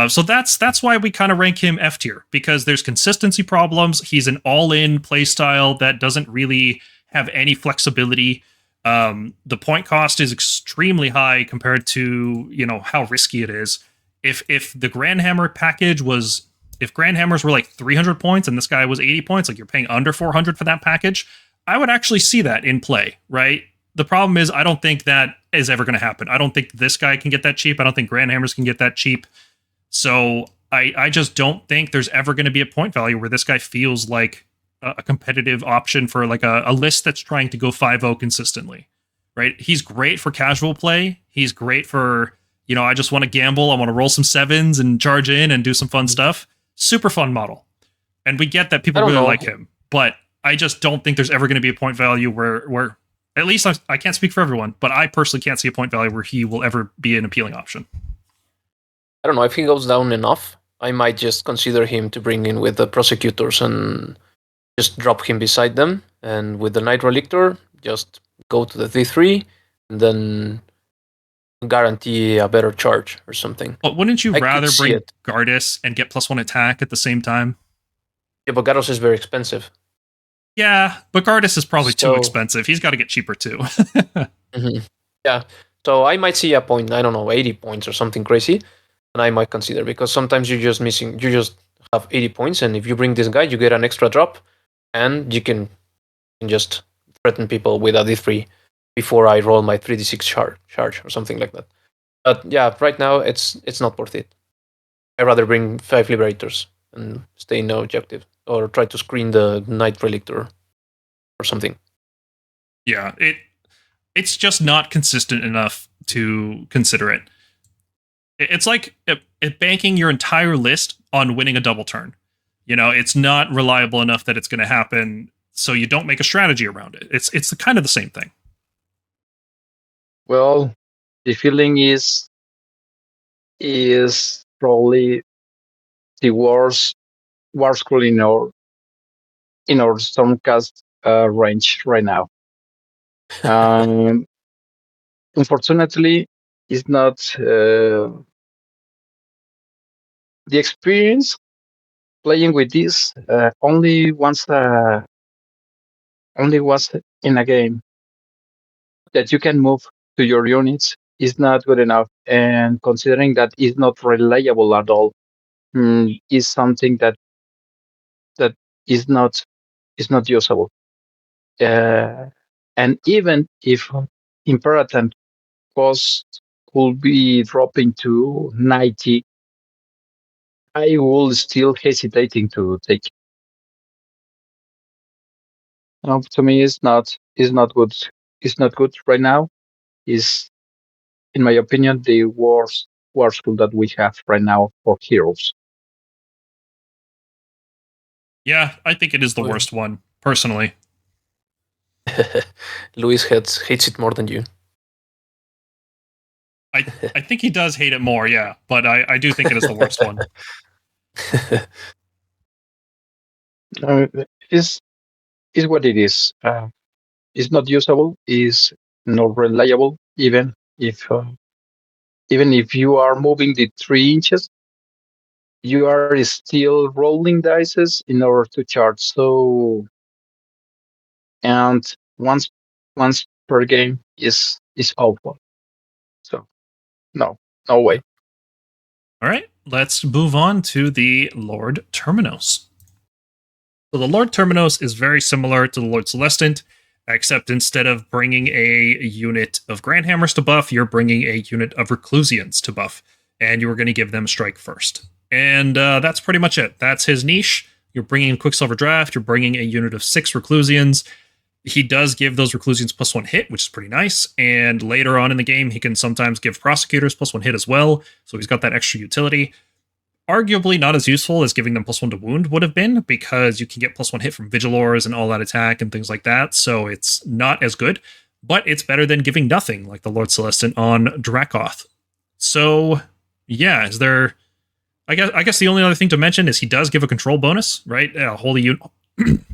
So that's why we kind of rank him F tier, because there's consistency problems. He's an all-in playstyle that doesn't really have any flexibility. The point cost is extremely high compared to, how risky it is. If the Grandhammer package was, if Grandhammers were like 300 points and this guy was 80 points, like you're paying under 400 for that package, I would actually see that in play, right? The problem is I don't think that is ever going to happen. I don't think this guy can get that cheap. I don't think Grandhammers can get that cheap. So I just don't think there's ever going to be a point value where this guy feels like a competitive option for like a list that's trying to go 5-0 consistently, right? He's great for casual play. He's great for, I just want to gamble. I want to roll some 7s and charge in and do some fun stuff. Super fun model. And we get that people really like him, but I just don't think there's ever going to be a point value where at least I can't speak for everyone, but I personally can't see a point value where he will ever be an appealing option. I don't know, if he goes down enough, I might just consider him to bring in with the Prosecutors and just drop him beside them, and with the Night Relictor, just go to the D3, and then guarantee a better charge or something. But wouldn't you rather bring Gardas and get +1 attack at the same time? Yeah, but Gardas is very expensive. Yeah, but Gardas is probably too expensive. He's got to get cheaper too. Yeah, so I might see a point, I don't know, 80 points or something crazy. And I might consider, because sometimes you just have 80 points, and if you bring this guy, you get an extra drop, and you can just threaten people with a D3 before I roll my 3d6 charge or something like that. But yeah, right now it's not worth it. I'd rather bring 5 Liberators and stay in no objective, or try to screen the Night Relictor or something. Yeah, it's just not consistent enough to consider it. It's like banking your entire list on winning a double turn. It's not reliable enough that it's going to happen, so you don't make a strategy around it. It's kind of the same thing. Well, the feeling is probably the worst Warscroll in our Stormcast range right now. Unfortunately, it's not the experience playing with this only once in a game that you can move to your units is not good enough, and considering that is not reliable at all, is something that is not usable. And even if Imperator cost could be dropping to 90, I will still hesitating to take it. To me, it's not good. It's not good right now. Is, in my opinion, the worst Warscroll that we have right now for heroes. Yeah, I think it is the worst one, personally. Luis hates it more than you. I think he does hate it more, yeah, but I do think it is the worst one. Is what it is. It's not usable. Is not reliable. Even if you are moving the 3 inches, you are still rolling dices in order to charge. So, and once per game is awful. So no way. All right, let's move on to the Lord Terminos. So the Lord Terminos is very similar to the Lord Celestant, except instead of bringing a unit of Grandhammers to buff, you're bringing a unit of Reclusians to buff, and you're going to give them strike first. And that's pretty much it. That's his niche. You're bringing Quicksilver Draft, you're bringing a unit of 6 Reclusians. He does give those Reclusians +1 hit, which is pretty nice. And later on in the game, he can sometimes give Prosecutors +1 hit as well. So he's got that extra utility. Arguably not as useful as giving them +1 to wound would have been, because you can get +1 hit from Vigilors and all that attack and things like that. So it's not as good, but it's better than giving nothing, like the Lord Celestant on Dracoth. So yeah, is there? I guess the only other thing to mention is he does give a control bonus, right? Holy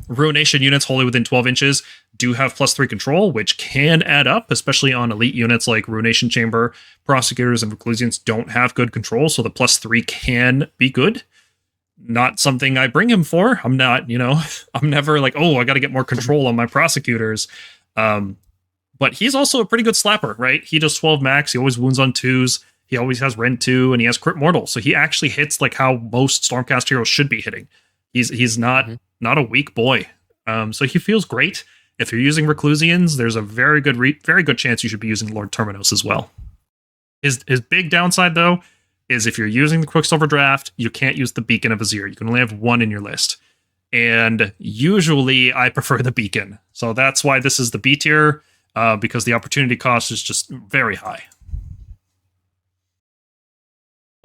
Ruination units wholly within 12 inches do have +3 control, which can add up, especially on elite units like Ruination Chamber. Prosecutors and Reclusians don't have good control, so the +3 can be good. Not something I bring him for. I'm not, I'm never like, oh, I got to get more control on my Prosecutors. But he's also a pretty good slapper, right? He does 12 max. He always wounds on 2s. He always has Rend 2, and he has Crit Mortal. So he actually hits like how most Stormcast heroes should be hitting. He's not a weak boy. So he feels great. If you're using Reclusians, there's a very good chance you should be using Lord Terminos as well. His big downside, though, is if you're using the Quicksilver Draft, you can't use the Beacon of Azir. You can only have 1 in your list. And usually I prefer the Beacon. So that's why this is the B tier, because the opportunity cost is just very high.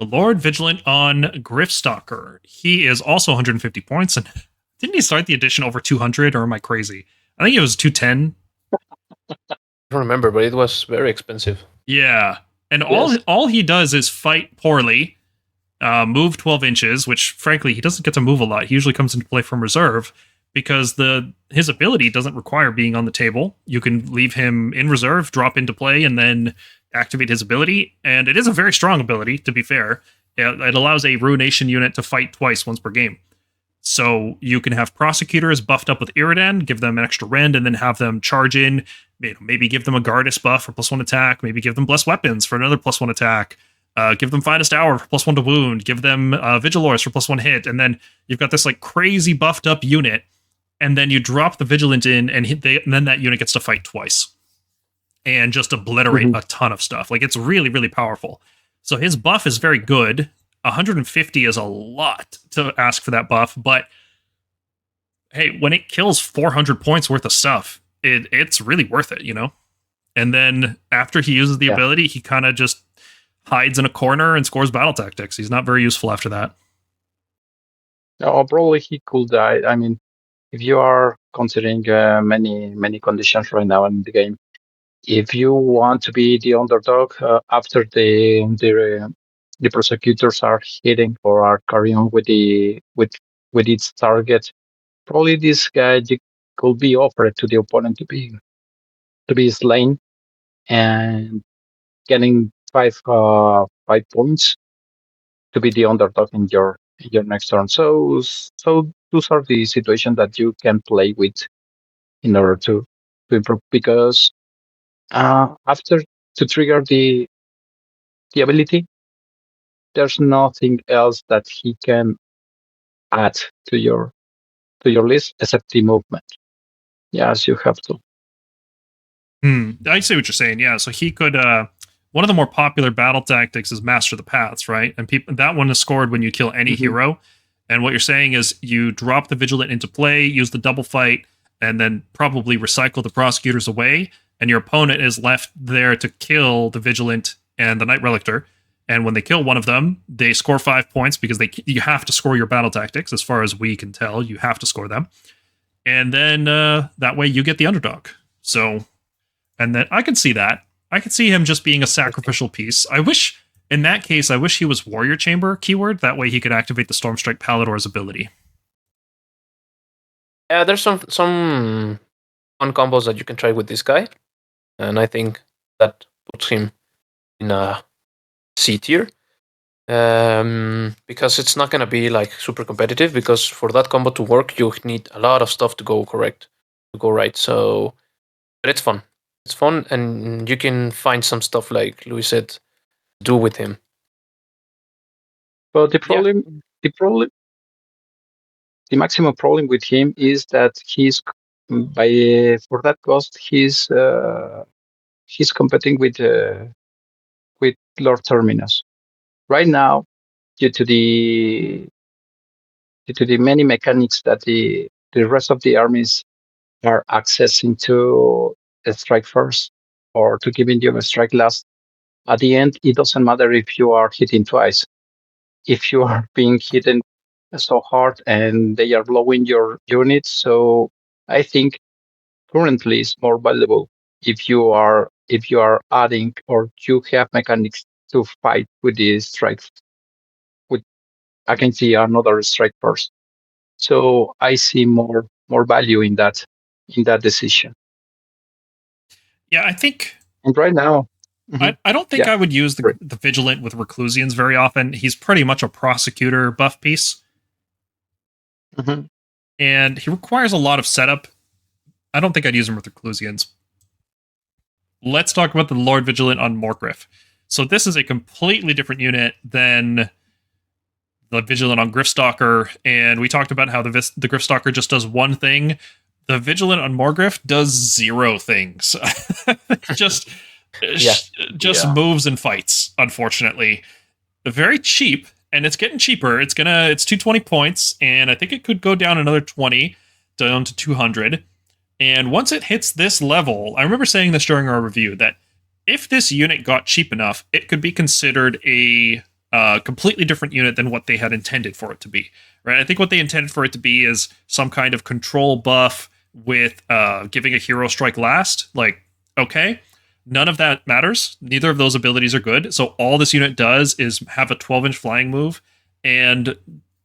The Lord Vigilant on Gryph-stalker. He is also 150 points, and didn't he start the edition over 200, or am I crazy? I think it was 210. I don't remember, but it was very expensive. Yeah, and Yes. all he does is fight poorly, move 12 inches, which frankly he doesn't get to move a lot. He usually comes into play from reserve because his ability doesn't require being on the table. You can leave him in reserve, drop into play, and then activate his ability. And it is a very strong ability, to be fair. It allows a Ruination unit to fight twice, once per game. So you can have Prosecutors buffed up with Iridan, give them an extra rend, and then have them charge in. Maybe give them a Guardus buff for +1 attack. Maybe give them Blessed Weapons for another +1 attack. Give them Finest Hour for +1 to wound. Give them Vigilors for +1 hit. And then you've got this like crazy buffed up unit. And then you drop the Vigilant in, and then that unit gets to fight twice. And just obliterate a ton of stuff. Like, it's really, really powerful. So his buff is very good. 150 is a lot to ask for that buff, but hey, when it kills 400 points worth of stuff, it's really worth it, And then after he uses the ability, he kind of just hides in a corner and scores battle tactics. He's not very useful after that. No, probably he could die. I mean, if you are considering many conditions right now in the game, if you want to be the underdog after the prosecutors are hitting or are carrying with its target, probably this guy could be offered to the opponent to be slain and getting 5 points to be the underdog in your next turn. So those are the situations that you can play with in order to improve, because after to trigger the ability, there's nothing else that he can add to your list except the movement. Yes, you have to. I see what you're saying. Yeah, so he could. One of the more popular battle tactics is Master the Paths, right? And that one is scored when you kill any hero. And what you're saying is you drop the Vigilant into play, use the double fight, and then probably recycle the Prosecutors away. And your opponent is left there to kill the Vigilant and the Knight Relictor. And when they kill one of them, they score 5 points because you have to score your battle tactics. As far as we can tell, you have to score them. And then that way you get the underdog. So, and then I could see that. I could see him just being a sacrificial piece. In that case, I wish he was Warrior Chamber keyword. That way he could activate the Stormstrike Palladors ability. Yeah, there's some fun combos that you can try with this guy. And I think that puts him in a C tier. Because it's not gonna be like super competitive. Because for that combo to work, you need a lot of stuff to go right. So, but it's fun. It's fun, and you can find some stuff like Louis said, do with him. But the maximum problem with him is that for that cost he's competing with Lord Terminus right now due to the many mechanics that the rest of the armies are accessing to a strike first or to giving you a strike last. At the end, it doesn't matter if you are hitting twice. If you are being hit so hard and they are blowing your units, so I think currently it's more valuable if you are adding or you have mechanics to fight with the strike with against the another strike first. So I see more value in that decision. Yeah, I think. And right now, I don't think I would use the Vigilant with Reclusians very often. He's pretty much a Prosecutor buff piece. And he requires a lot of setup. I don't think I'd use him with Reclusians. Let's talk about the Lord Vigilant on Morgryph. So this is a completely different unit than the Vigilant on Gryph-stalker, and we talked about how the Gryph-stalker just does one thing. The Vigilant on Morgryph does 0 things. just moves and fights, unfortunately. Very cheap, and it's getting cheaper. It's 220 points, and I think it could go down another 20, down to 200. And once it hits this level, I remember saying this during our review, that if this unit got cheap enough, it could be considered a completely different unit than what they had intended for it to be. Right? I think what they intended for it to be is some kind of control buff with giving a hero strike last. Like, okay, none of that matters. Neither of those abilities are good. So all this unit does is have a 12-inch flying move and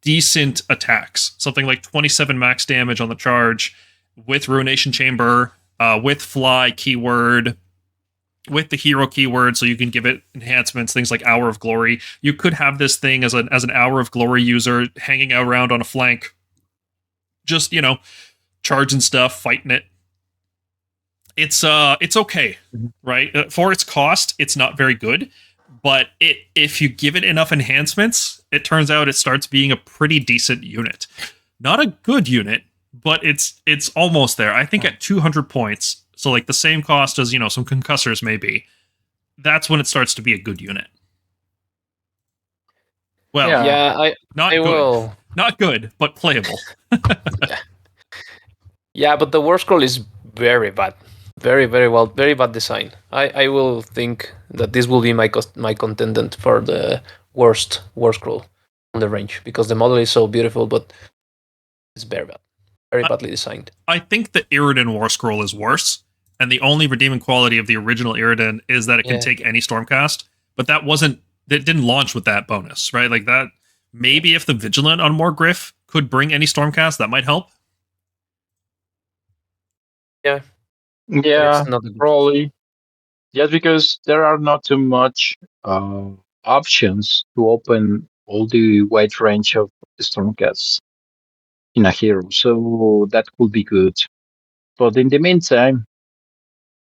decent attacks. Something like 27 max damage on the charge with Ruination Chamber, with Fly keyword, with the hero keyword, so you can give it enhancements, things like Hour of Glory. You could have this thing as an Hour of Glory user hanging out around on a flank, just, charging stuff, fighting it. It's okay, right? For its cost, it's not very good, but if you give it enough enhancements, it turns out it starts being a pretty decent unit. Not a good unit, but it's almost there. I think at 200 points, so like the same cost as, some Concussors maybe, that's when it starts to be a good unit. Well, not good, but playable. Yeah, but the Warscroll is very bad. Very, very bad design. I will think that this will be my contendant for the worst Warscroll on the range, because the model is so beautiful, but it's very bad. Very badly designed. I think the Iridan Warscroll is worse, and the only redeeming quality of the original Iridan is that it can take any Stormcast, but it didn't launch with that bonus, right? Like that, maybe if the Vigilant on Morgryph could bring any Stormcast, that might help. Yeah, probably. Yes, because there are not too much options to open all the wide range of Stormcasts in a hero, so that could be good. But in the meantime,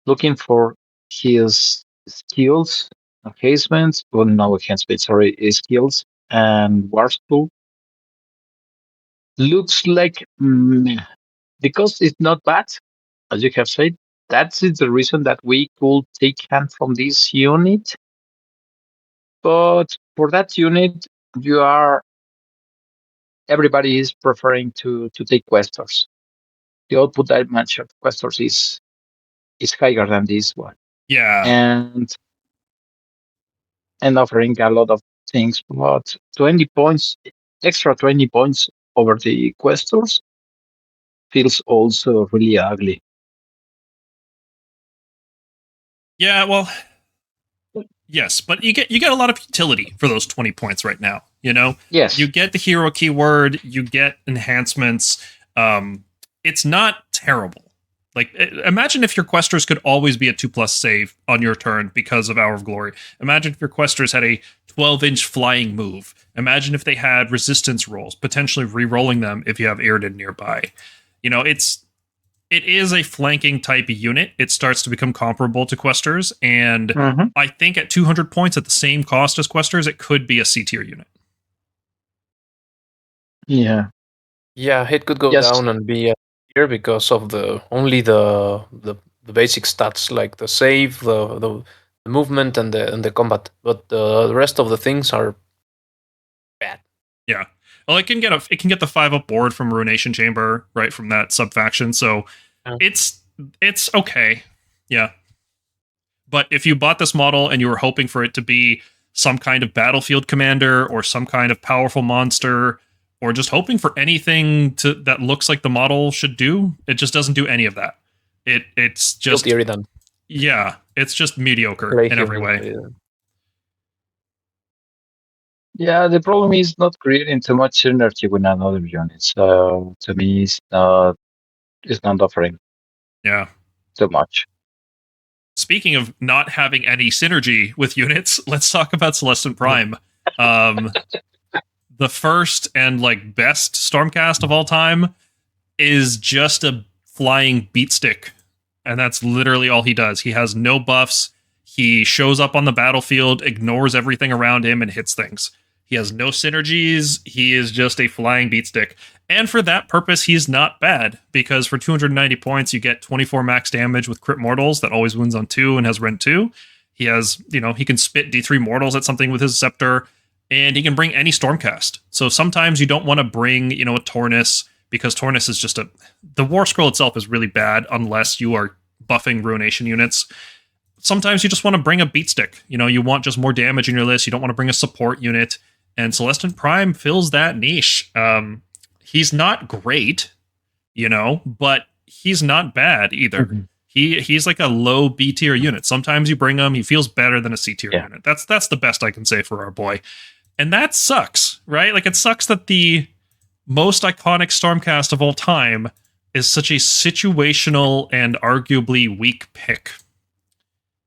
looking for his skills, enhancements, skills and Warscroll looks like because it's not bad, as you have said. That's the reason that we could take hand from this unit. But for that unit, everybody is preferring to take Questors. The output damage of Questors is higher than this one. Yeah. And offering a lot of things, but 20 points, extra 20 points over the Questors feels also really ugly. Yeah, well, yes, but you get a lot of utility for those 20 points right now, Yes. You get the hero keyword, you get enhancements. It's not terrible. Like, imagine if your Questors could always be a 2+ save on your turn because of Hour of Glory. Imagine if your Questors had a 12-inch flying move. Imagine if they had resistance rolls, potentially re-rolling them if you have Iridan nearby. You know, it is a flanking type unit. It starts to become comparable to Questors, and I think at 200 points at the same cost as Questors, it could be a C tier unit. Yeah. Yeah, it could go Yes. down and be here because of the basic stats like the save, the movement, and the combat. But the rest of the things are bad. Yeah. Well, it can get the 5-up board from Ruination Chamber, right, from that sub-faction, so it's okay. Yeah. But if you bought this model and you were hoping for it to be some kind of battlefield commander or some kind of powerful monster, or just hoping for anything that looks like the model should do, it just doesn't do any of that. It's just Iridan. Yeah, it's just mediocre in every way. Yeah, the problem is not creating too much synergy with another unit. So to me, it's not offering Yeah. too much. Speaking of not having any synergy with units, let's talk about Celestin Prime. The first and like best Stormcast of all time is just a flying beatstick, and that's literally all he does. He has no buffs. He shows up on the battlefield, ignores everything around him, and hits things. He has no synergies. He is just a flying beatstick. And for that purpose, he's not bad, because for 290 points, you get 24 max damage with crit mortals that always wins on 2 and has rend 2. He has, he can spit D3 mortals at something with his scepter, and he can bring any Stormcast. So sometimes you don't want to bring, a Tornus, because Tornus is just the War Scroll itself is really bad unless you are buffing Ruination units. Sometimes you just want to bring a beatstick. You want just more damage in your list. You don't want to bring a support unit. And Celestin Prime fills that niche. He's not great, but he's not bad either. Mm-hmm. He's like a low B tier unit. Sometimes you bring him, he feels better than a C tier unit. That's the best I can say for our boy. And that sucks, right? Like, it sucks that the most iconic Stormcast of all time is such a situational and arguably weak pick.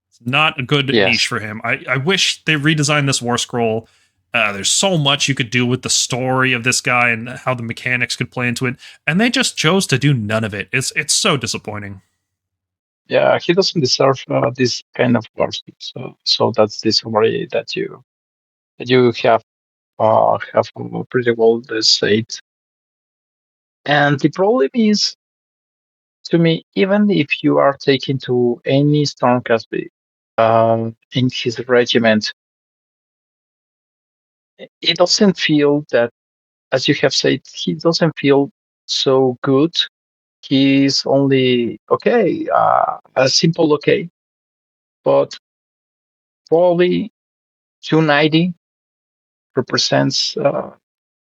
It's not a good niche for him. I wish they redesigned this War Scroll. There's so much you could do with the story of this guy and how the mechanics could play into it, and they just chose to do none of it. It's so disappointing. Yeah, he doesn't deserve this kind of war. So that's the summary that you have pretty well said. And the problem is, to me, even if you are taken to any Stormcast in his regiment, it doesn't feel that, as you have said, he doesn't feel so good. He's only okay, a simple okay, but probably 290 represents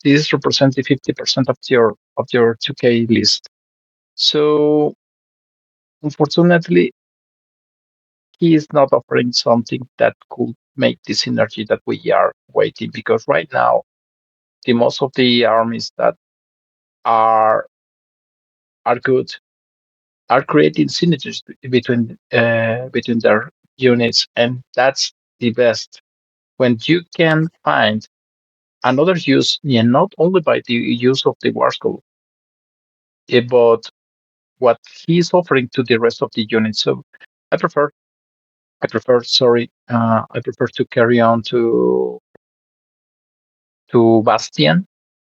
this represents the 50% of your 2K list. So unfortunately, he is not offering something that could make the synergy that we are waiting, because right now the most of the armies that are good are creating synergies between their units, and that's the best when you can find another use, not only by the use of the War Scroll, but what he's offering to the rest of the units. So I prefer to carry on to Bastion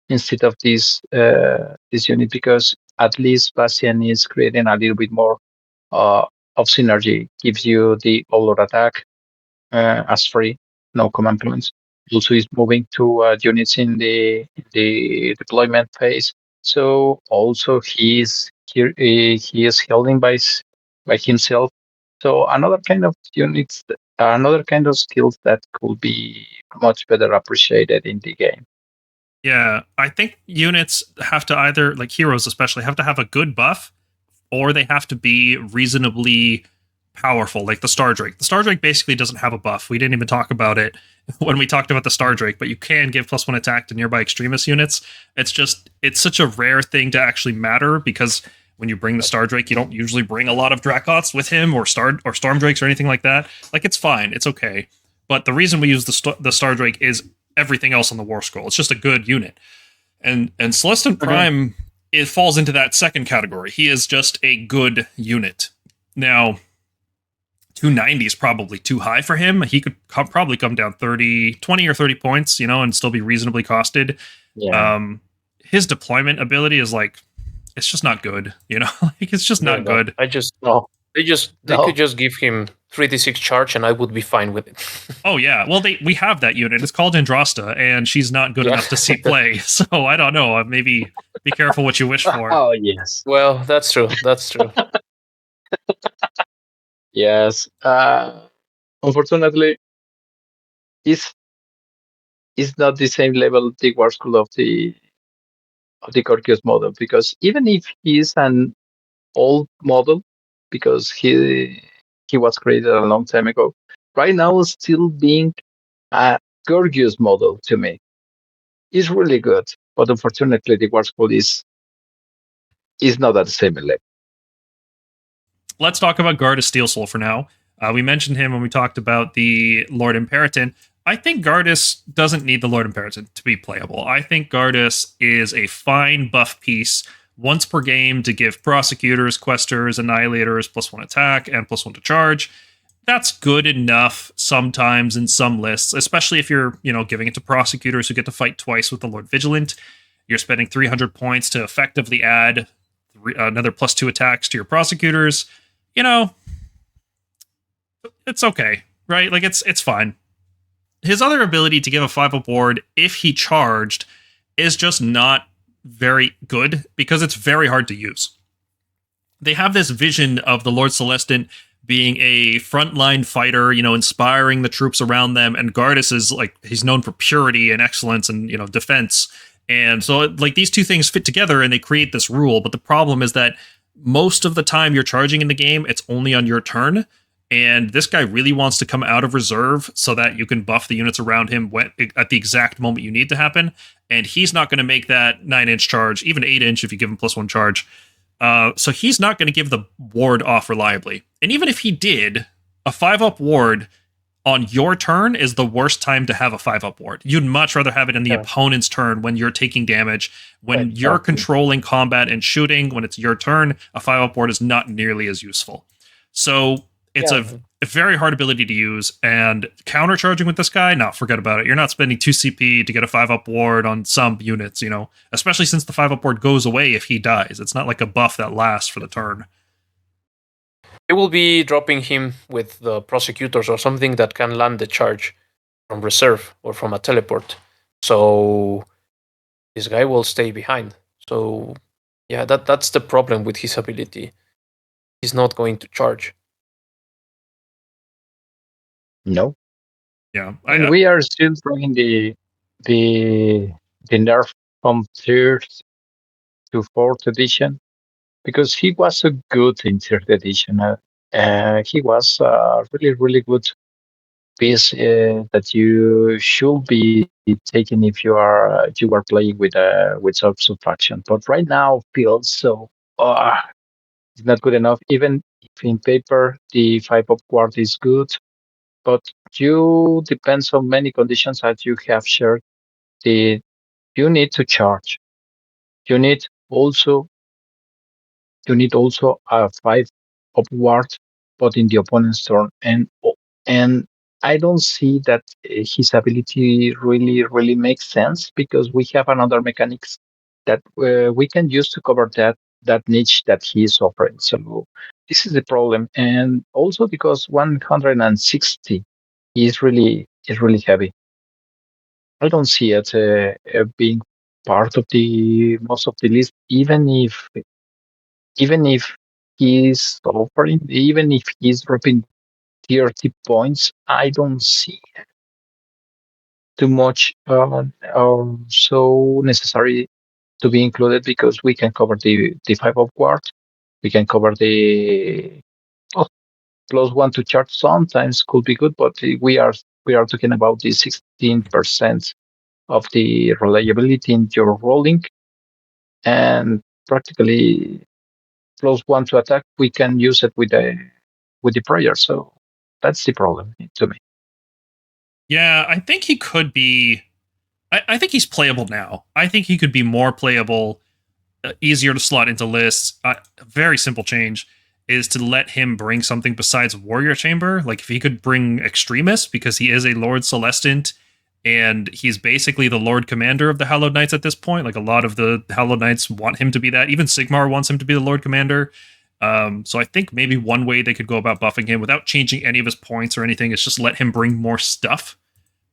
instead of this unit, because at least Bastion is creating a little bit more of synergy. Gives you the all-out attack as free, no command points. Also is moving to units in the deployment phase. So also he is holding by himself. So another kind of units, another kind of skills that could be much better appreciated in the game. Yeah, I think units have to either, like heroes especially, have to have a good buff, or they have to be reasonably powerful, like the Stardrake. The Stardrake basically doesn't have a buff. We didn't even talk about it when we talked about the Stardrake, but you can give +1 attack to nearby extremist units. It's such a rare thing to actually matter, because when you bring the Stardrake, you don't usually bring a lot of Dracoths with him or Stormdrakes or anything like that. Like, it's fine, it's okay. But the reason we use the Stardrake is everything else on the War Scroll. It's just a good unit. And Celestin Prime, it falls into that second category. He is just a good unit. Now, 290 is probably too high for him. He could probably come down 20 or 30 points, and still be reasonably costed. Yeah. His deployment ability is like, it's just not good, like it's just not good. They could just give him 3d6 charge and I would be fine with it. Oh yeah, well we have that unit. It's called Andrasta, and she's not good enough to see play. So I don't know. Maybe be careful what you wish for. Oh yes. Well, that's true. That's true. Yes. Unfortunately, it's not the same level the War School of the Gorgias model, because even if he is an old model, because he was created a long time ago, right now still being a Gorgias model to me is really good. But unfortunately, the War School is not at the same level. Let's talk about Guard of Steel Soul for now. We mentioned him when we talked about the Lord Imperator. I think Gardus doesn't need the Lord Imperator to be playable. I think Gardus is a fine buff piece once per game to give Prosecutors, Questors, Annihilators +1 attack and +1 to charge. That's good enough sometimes in some lists, especially if you're, giving it to Prosecutors who get to fight twice with the Lord Vigilant. You're spending 300 points to effectively add another +2 attacks to your Prosecutors. It's okay, right? Like, it's fine. His other ability to give a 5-up ward if he charged is just not very good because it's very hard to use. They have this vision of the Lord Celestin being a frontline fighter, inspiring the troops around them, and Gardus is he's known for purity and excellence and, defense. And so these two things fit together and they create this rule, but the problem is that most of the time you're charging in the game, it's only on your turn. And this guy really wants to come out of reserve so that you can buff the units around him at the exact moment you need to happen. And he's not going to make that 9-inch charge, even 8-inch if you give him +1 charge. So he's not going to give the ward off reliably. And even if he did, a 5-up ward on your turn is the worst time to have a 5-up ward. You'd much rather have it in the opponent's turn when you're taking damage. When you're controlling combat and shooting, when it's your turn, a 5-up ward is not nearly as useful. So it's a very hard ability to use, and countercharging with this guy, no, forget about it. You're not spending 2 CP to get a 5-up ward on some units, especially since the 5-up ward goes away if he dies. It's not like a buff that lasts for the turn. It will be dropping him with the Prosecutors or something that can land the charge from reserve or from a teleport. So this guy will stay behind. So yeah, that's the problem with his ability. He's not going to charge. No. Yeah. And we are still bringing the nerf from 3rd to 4th edition, because he was so good in 3rd edition. He was a really, really good piece that you should be taking if you are playing with self-subtraction. But right now feels so it's not good enough. Even if in paper the 5-up ward is good, but you depends on many conditions that you have shared. You need to charge. You need also a 5-up ward, but in the opponent's turn. And I don't see that his ability really makes sense, because we have another mechanics that we can use to cover that niche that he is offering. So this is the problem, and also because 160 is really heavy. I don't see it being part of the most of the list, even if he's offering, even if he's dropping 30 points. I don't see too much so necessary to be included, because we can cover the 5-up ward, we can cover the +1 to charge. Sometimes could be good, but we are talking about the 16% of the reliability in your rolling, and practically +1 to attack, we can use it with the prayer. So that's the problem to me. Yeah, I think he could be. I think he's playable now. I think he could be more playable, easier to slot into lists. A very simple change is to let him bring something besides Warrior Chamber. Like if he could bring Extremist, because he is a Lord Celestant, and he's basically the Lord Commander of the Hallowed Knights at this point. Like a lot of the Hallowed Knights want him to be that. Even Sigmar wants him to be the Lord Commander. So I think maybe one way they could go about buffing him without changing any of his points or anything is just let him bring more stuff.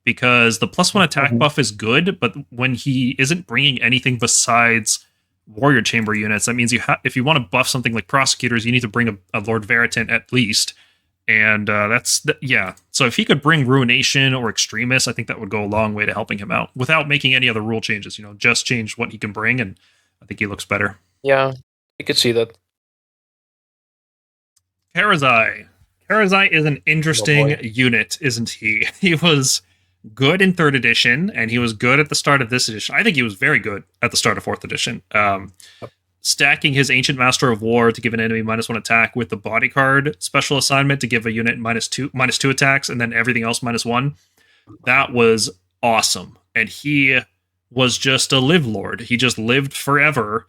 Because the +1 attack buff is good, but when he isn't bringing anything besides Warrior Chamber units, that means if you want to buff something like Prosecutors, you need to bring a Lord Veritant at least. And yeah. So if he could bring Ruination or Extremist, I think that would go a long way to helping him out without making any other rule changes. Just change what he can bring, and I think he looks better. Yeah, you could see that. Karazai. Karazai is an interesting unit, isn't he? He was good in 3rd edition, and he was good at the start of this edition. I think he was very good at the start of 4th edition. Stacking his Ancient Master of War to give an enemy -1 attack with the Bodyguard special assignment to give a unit -2 attacks, and then everything else -1. That was awesome. And he was just a live lord. He just lived forever.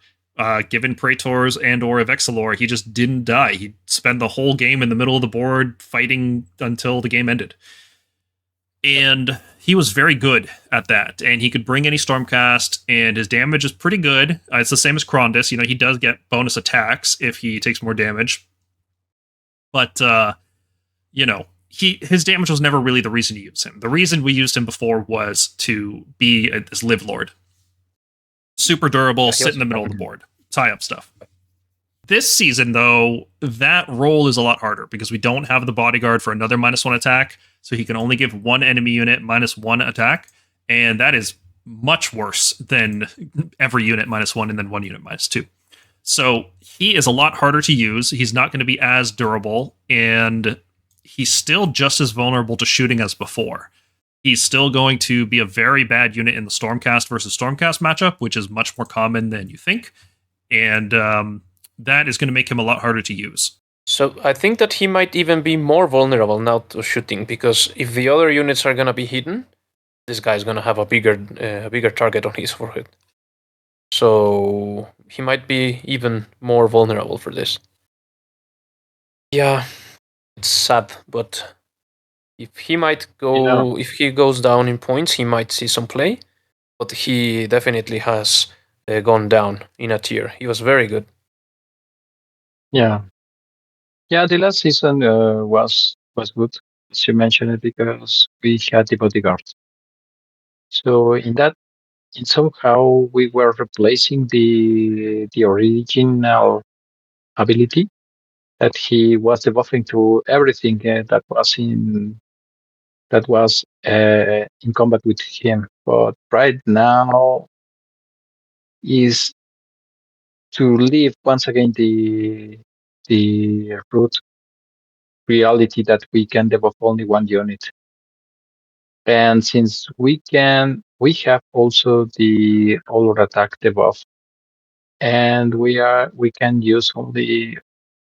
Given Praetors and or Evexilor, he just didn't die. He'd spend the whole game in the middle of the board fighting until the game ended. And he was very good at that. And he could bring any Stormcast, and his damage is pretty good. It's the same as Krondys. He does get bonus attacks if he takes more damage. But, his damage was never really the reason to use him. The reason we used him before was to be this live lord. Super durable, sit in the middle of the board, tie up stuff. This season, though, that role is a lot harder because we don't have the Bodyguard for another -1 attack, so he can only give one enemy unit -1 attack, and that is much worse than every unit -1 and then one unit -2. So he is a lot harder to use. He's not going to be as durable, and he's still just as vulnerable to shooting as before. He's still going to be a very bad unit in the Stormcast versus Stormcast matchup, which is much more common than you think. And that is going to make him a lot harder to use. So I think that he might even be more vulnerable now to shooting, because if the other units are going to be hidden, this guy's going to have a bigger target on his forehead. So he might be even more vulnerable for this. Yeah, it's sad, but if he goes down in points, he might see some play, but he definitely has gone down in a tier. He was very good. Yeah, the last season was good, as you mentioned it, because we had the Bodyguard. So in somehow we were replacing the original ability that he was debuffing to everything that was in combat with him. But right now is to leave once again the root reality that we can debuff only one unit. And since we have also the all attack debuff, and we can use only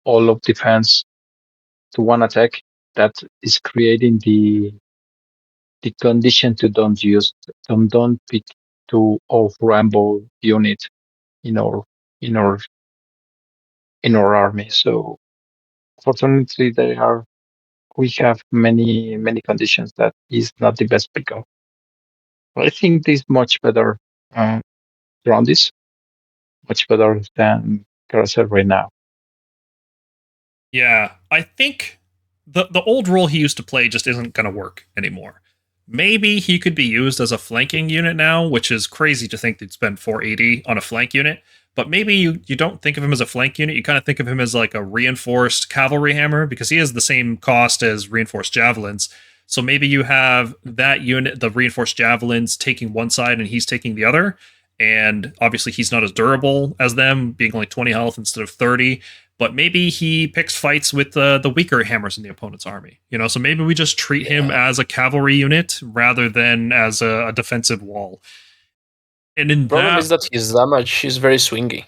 all of defense to one attack, that is creating the condition to don't pick to off Rambo unit in our army. So fortunately we have many conditions that is not the best pick up. I think this much better around this, much better than Carousel right now. Yeah, I think the old role he used to play just isn't going to work anymore. Maybe he could be used as a flanking unit now, which is crazy to think they'd spend 480 on a flank unit. But maybe you don't think of him as a flank unit. You kind of think of him as like a reinforced cavalry hammer, because he has the same cost as reinforced javelins. So maybe you have that unit, the reinforced javelins, taking one side and he's taking the other. And obviously he's not as durable as them, being only 20 health instead of 30. But maybe he picks fights with the weaker hammers in the opponent's army. So maybe we just treat him as a cavalry unit rather than as a defensive wall. And in the problem is that his damage is very swingy.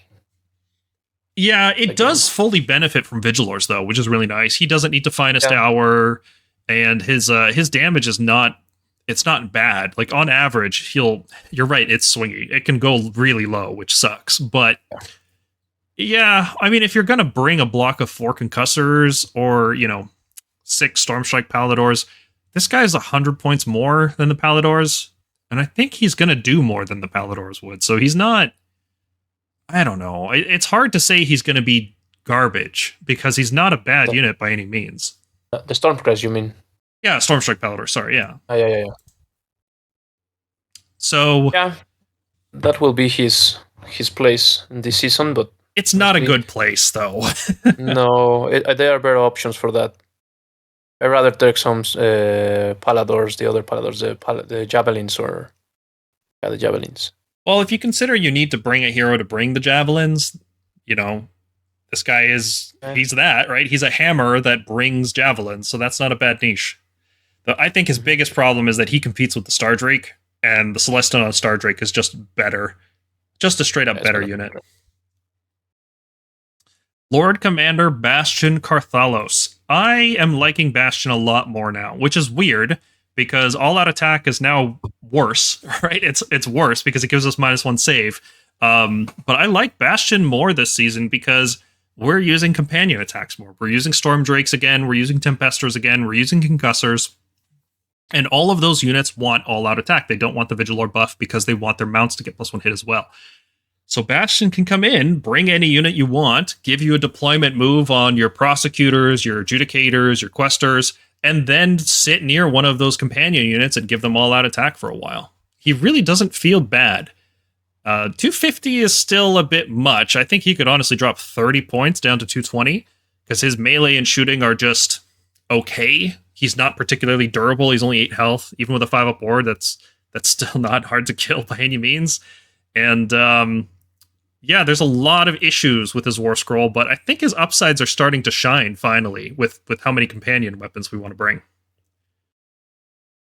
Yeah, it Again. does fully benefit from Vigilors though, which is really nice. He doesn't need to Finest Hour, and his damage is not bad. Like on average, you're right, it's swingy. It can go really low, which sucks. But yeah, I mean, if you're gonna bring a block of 4 Concussors or 6 Stormstrike Palladors, this guy's 100 points more than the Palladors, and I think he's gonna do more than the Palladors would. So he's not. I don't know. It's hard to say he's going to be garbage because he's not a bad unit by any means. The Stormcast, you mean? Yeah, Stormstrike Pallador. Sorry, yeah. Yeah. So yeah, that will be his place in this season, but it's not a good place though. No, there are better options for that. I rather take some Palladors, the other Palladors, the Javelins the Javelins. Well, if you consider you need to bring a hero to bring the Javelins, this guy he's that, right? He's a hammer that brings Javelins, so that's not a bad niche. But I think his biggest problem is that he competes with the Stardrake, and the Celestin on Stardrake is just better. Just a straight up better unit. Lord Commander Bastion Carthalos. I am liking Bastion a lot more now, which is weird, because all-out attack is now worse, right? It's worse because it gives us -1 save. But I like Bastion more this season because we're using companion attacks more. We're using Stormdrakes again, we're using Tempestors again, we're using Concussors. And all of those units want all-out attack. They don't want the Vigilor buff because they want their mounts to get +1 hit as well. So Bastion can come in, bring any unit you want, give you a deployment move on your Prosecutors, your Adjudicators, your Questors, and then sit near one of those companion units and give them all-out attack for a while. He really doesn't feel bad. 250 is still a bit much. I think he could honestly drop 30 points down to 220, because his melee and shooting are just okay. He's not particularly durable. He's only 8 health. Even with a 5-up board, that's still not hard to kill by any means. And there's a lot of issues with his War Scroll, but I think his upsides are starting to shine finally with how many companion weapons we want to bring.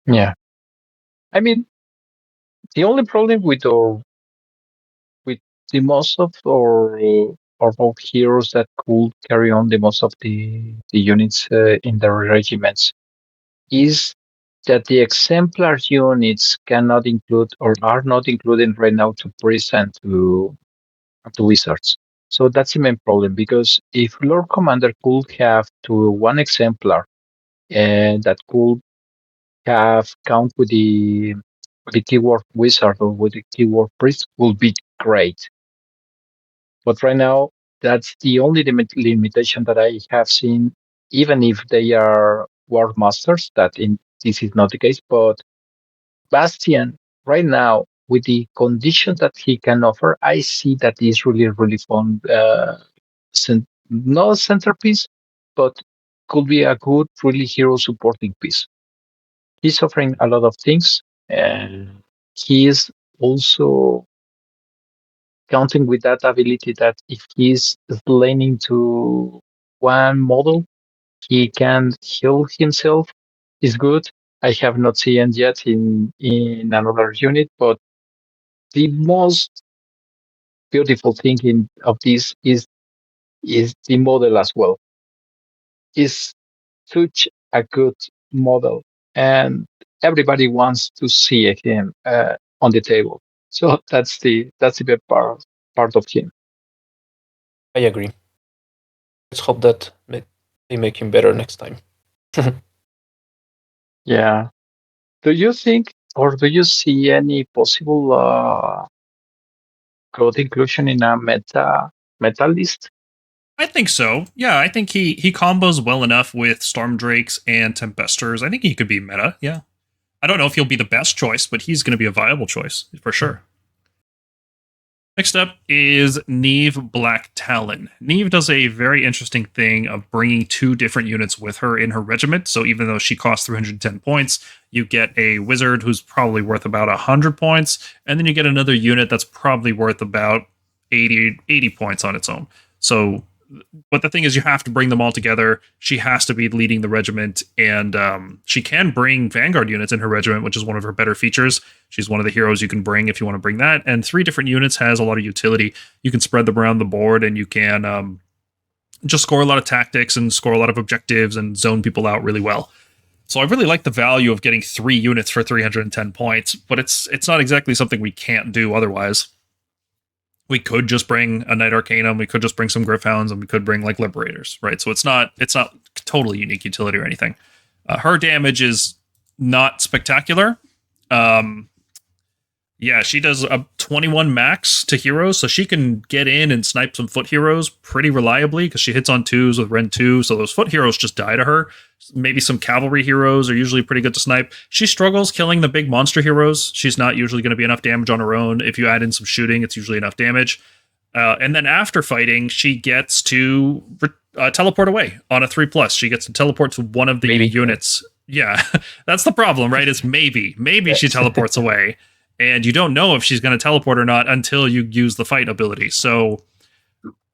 Yeah. I mean, the only problem with the most of our heroes that could carry on the most of the units in the regiments is that the exemplar units cannot include or are not included right now to priests and to wizards. So that's the main problem, because if Lord Commander could have to 1 exemplar and that could have count with the keyword wizard or with the keyword priest, would be great. But right now, that's the only limitation that I have seen, even if they are War Masters, this is not the case. But Bastion, right now, with the conditions that he can offer, I see that he's really, really fun. Not a centerpiece, but could be a good, really hero supporting piece. He's offering a lot of things, and he is also counting with that ability that if he's laning to one model, he can heal himself. Is good. I have not seen yet in another unit, but the most beautiful thing of this is the model as well. Is such a good model, and everybody wants to see him on the table. So that's the best part of him. I agree. Let's hope that they make him better next time. Yeah. Do you think, or do you see any possible growth inclusion in a meta list? I think so. Yeah, I think he combos well enough with Stormdrakes and Tempestors. I think he could be meta, yeah. I don't know if he'll be the best choice, but he's going to be a viable choice, for sure. Next up is Neve Black Talon. Neve does a very interesting thing of bringing 2 different units with her in her regiment. So even though she costs 310 points, you get a wizard who's probably worth about 100 points, and then you get another unit that's probably worth about 80 points on its own. So but the thing is, you have to bring them all together. She has to be leading the regiment, and she can bring Vanguard units in her regiment, which is one of her better features. She's one of the heroes you can bring if you want to bring that. And 3 different units has a lot of utility. You can spread them around the board, and you can just score a lot of tactics and score a lot of objectives and zone people out really well. So I really like the value of getting 3 units for 310 points, but it's not exactly something we can't do otherwise. We could just bring a Knight Arcanum, we could just bring some Gryph-hounds, and we could bring like Liberators, right? So it's not totally unique utility or anything. Her damage is not spectacular. Yeah, she does a 21 max to heroes, so she can get in and snipe some foot heroes pretty reliably because she hits on 2s with Ren 2, so those foot heroes just die to her. Maybe some cavalry heroes are usually pretty good to snipe. She struggles killing the big monster heroes. She's not usually going to be enough damage on her own. If you add in some shooting, it's usually enough damage. And then after fighting, she gets to teleport away on a 3+. She gets to teleport to one of the units. Yeah, that's the problem, right? It's maybe she teleports away. And you don't know if she's going to teleport or not until you use the fight ability. So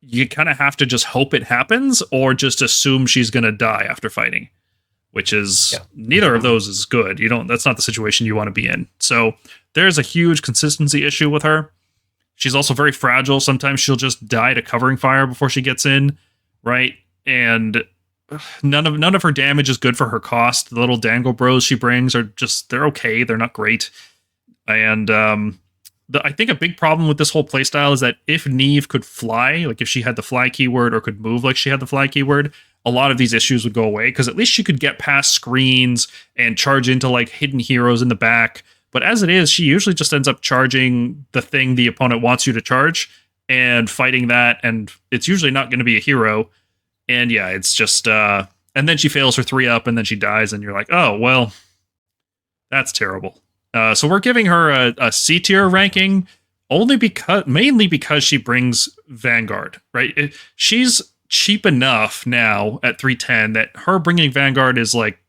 you kind of have to just hope it happens or just assume she's going to die after fighting, which is neither of those is good. That's not the situation you want to be in. So there's a huge consistency issue with her. She's also very fragile. Sometimes she'll just die to covering fire before she gets in, right? And none of her damage is good for her cost. The little dangle bros she brings they're okay. They're not great. And I think a big problem with this whole playstyle is that if Neve could fly, like if she had the fly keyword or could move like she had the fly keyword, a lot of these issues would go away because at least she could get past screens and charge into like hidden heroes in the back. But as it is, she usually just ends up charging the thing the opponent wants you to charge and fighting that. And it's usually not going to be a hero. And yeah, it's just, and then she fails her 3-up and then she dies and you're like, oh, well, that's terrible. So we're giving her a C tier ranking mainly because she brings Vanguard, right? She's cheap enough now at 310 that her bringing Vanguard is like,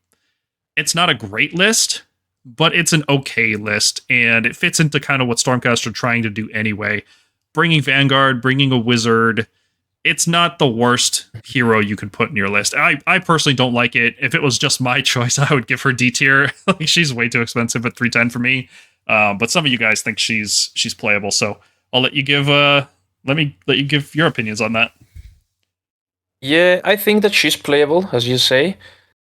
it's not a great list, but it's an okay list, and it fits into kind of what Stormcast are trying to do anyway. Bringing Vanguard, bringing a wizard, it's not the worst hero you could put in your list. I personally don't like it. If it was just my choice, I would give her D tier. Like, she's way too expensive at 310 for me. But some of you guys think she's playable, so I'll let you give your opinions on that. Yeah, I think that she's playable, as you say.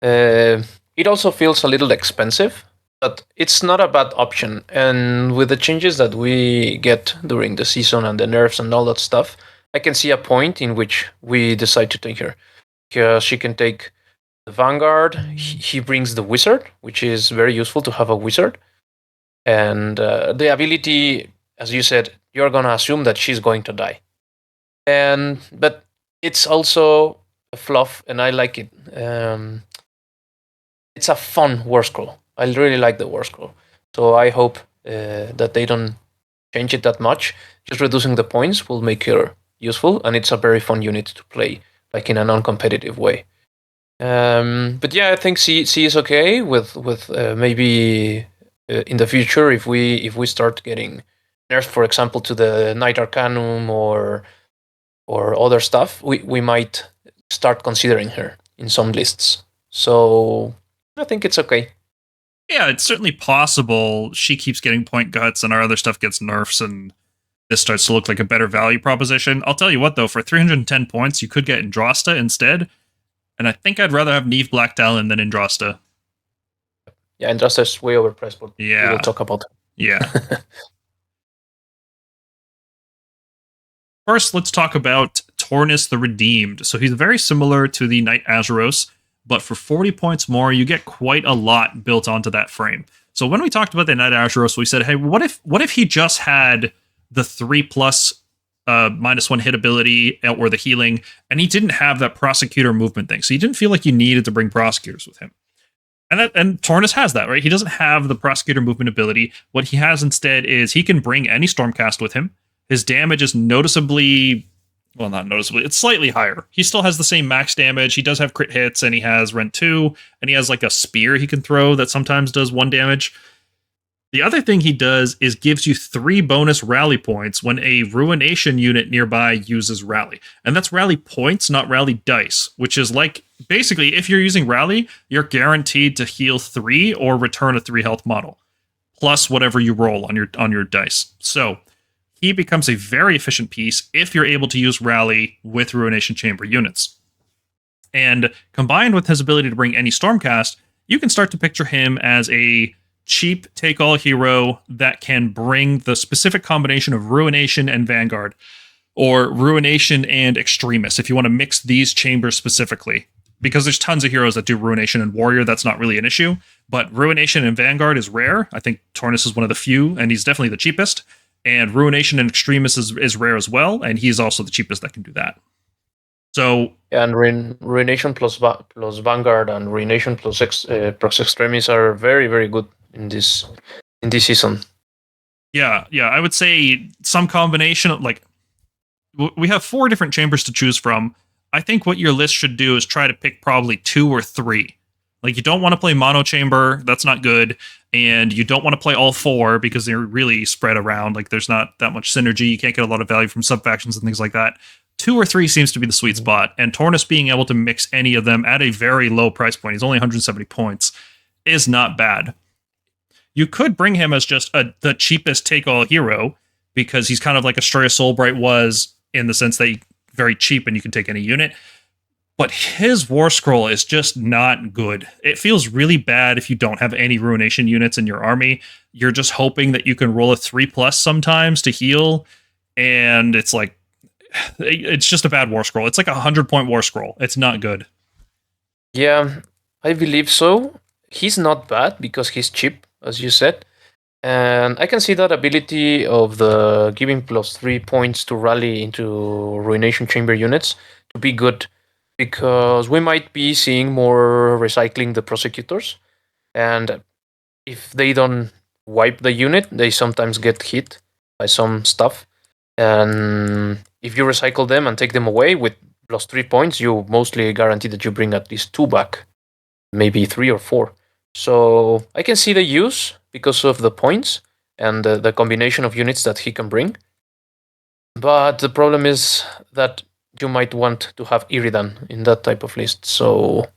It also feels a little expensive, but it's not a bad option. And with the changes that we get during the season and the nerfs and all that stuff, I can see a point in which we decide to take her. Because she can take the Vanguard, he brings the Wizard, which is very useful to have a Wizard. And the ability, as you said, you're going to assume that she's going to die. But it's also a fluff, and I like it. It's a fun Warscroll. I really like the Warscroll. So I hope that they don't change it that much. Just reducing the points will make her useful, and it's a very fun unit to play, like in a non-competitive way. But yeah, I think C is okay with maybe in the future if we start getting nerfed, for example, to the Knight Arcanum or other stuff, we might start considering her in some lists. So I think it's okay. Yeah, it's certainly possible she keeps getting point guts and our other stuff gets nerfs and this starts to look like a better value proposition. I'll tell you what, though, for 310 points, you could get Andrasta instead. And I think I'd rather have Neve Black Talon than Andrasta. Yeah, Andrasta is way overpriced, but we will talk about it. Yeah. First, let's talk about Tornus the Redeemed. So he's very similar to the Knight Azuros, but for 40 points more, you get quite a lot built onto that frame. So when we talked about the Knight Azuros, we said, hey, what if he just had the 3+ -1 hit ability or the healing, and he didn't have that Prosecutor movement thing. So you didn't feel like you needed to bring Prosecutors with him. And Tornus has that, right? He doesn't have the Prosecutor movement ability. What he has instead is he can bring any Stormcast with him. His damage is noticeably, well, not noticeably, it's slightly higher. He still has the same max damage. He does have crit hits, and he has Rent 2, and he has like a spear he can throw that sometimes does 1 damage. The other thing he does is gives you 3 bonus rally points when a Ruination unit nearby uses rally. And that's rally points, not rally dice, which is like, basically, if you're using rally, you're guaranteed to heal 3 or return a 3 health model, plus whatever you roll on your dice. So he becomes a very efficient piece if you're able to use rally with Ruination Chamber units. And combined with his ability to bring any Stormcast, you can start to picture him as a cheap take-all hero that can bring the specific combination of Ruination and Vanguard, or Ruination and Extremis, if you want to mix these chambers specifically. Because there's tons of heroes that do Ruination and Warrior, that's not really an issue, but Ruination and Vanguard is rare. I think Tornus is one of the few, and he's definitely the cheapest, and Ruination and Extremis is rare as well, and he's also the cheapest that can do that. So, and Ruination plus Vanguard and Ruination plus Prox Extremis are very, very good in this season. Yeah, I would say some combination of, like, we have 4 different chambers to choose from. I think what your list should do is try to pick probably 2 or 3. Like, you don't want to play mono chamber, that's not good, and you don't want to play all 4 because they're really spread around. Like, there's not that much synergy. You can't get a lot of value from sub-factions and things like that. 2 or 3 seems to be the sweet spot, and Tornus being able to mix any of them at a very low price point, he's only 170 points, is not bad. You could bring him as just the cheapest take-all hero, because he's kind of like Astrea Soulbright was, in the sense that he's very cheap and you can take any unit. But his War Scroll is just not good. It feels really bad if you don't have any Ruination units in your army. You're just hoping that you can roll a 3+ sometimes to heal, and it's like, it's just a bad War Scroll. It's like a 100-point War Scroll. It's not good. Yeah, I believe so. He's not bad because he's cheap, as you said. And I can see that ability of the giving +3 points to rally into Ruination Chamber units to be good, because we might be seeing more recycling the Prosecutors. And if they don't wipe the unit, they sometimes get hit by some stuff. And if you recycle them and take them away with +3 points, you mostly guarantee that you bring at least 2 back, maybe 3 or 4. So I can see the use because of the points and the combination of units that he can bring. But the problem is that you might want to have Iridan in that type of list, so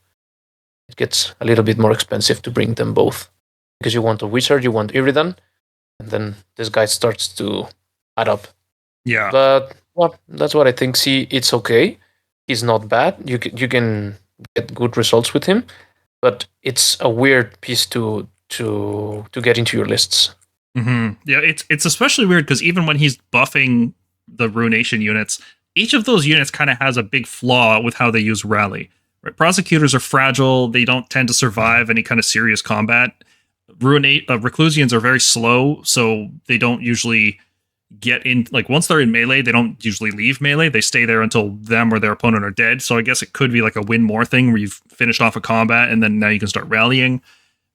it gets a little bit more expensive to bring them both. Because you want a wizard, you want Iridan, and then this guy starts to add up. Yeah. But well, that's what I think. See, it's okay. He's not bad. You can get good results with him, but it's a weird piece to get into your lists. Mm-hmm. Yeah, it's especially weird because even when he's buffing the Ruination units, each of those units kind of has a big flaw with how they use rally. Right? Prosecutors are fragile. They don't tend to survive any kind of serious combat. Reclusians are very slow, so they don't usually get in. Like, once they're in melee, they don't usually leave melee. They stay there until them or their opponent are dead. So I guess it could be like a win more thing where you've finished off a combat and then now you can start rallying.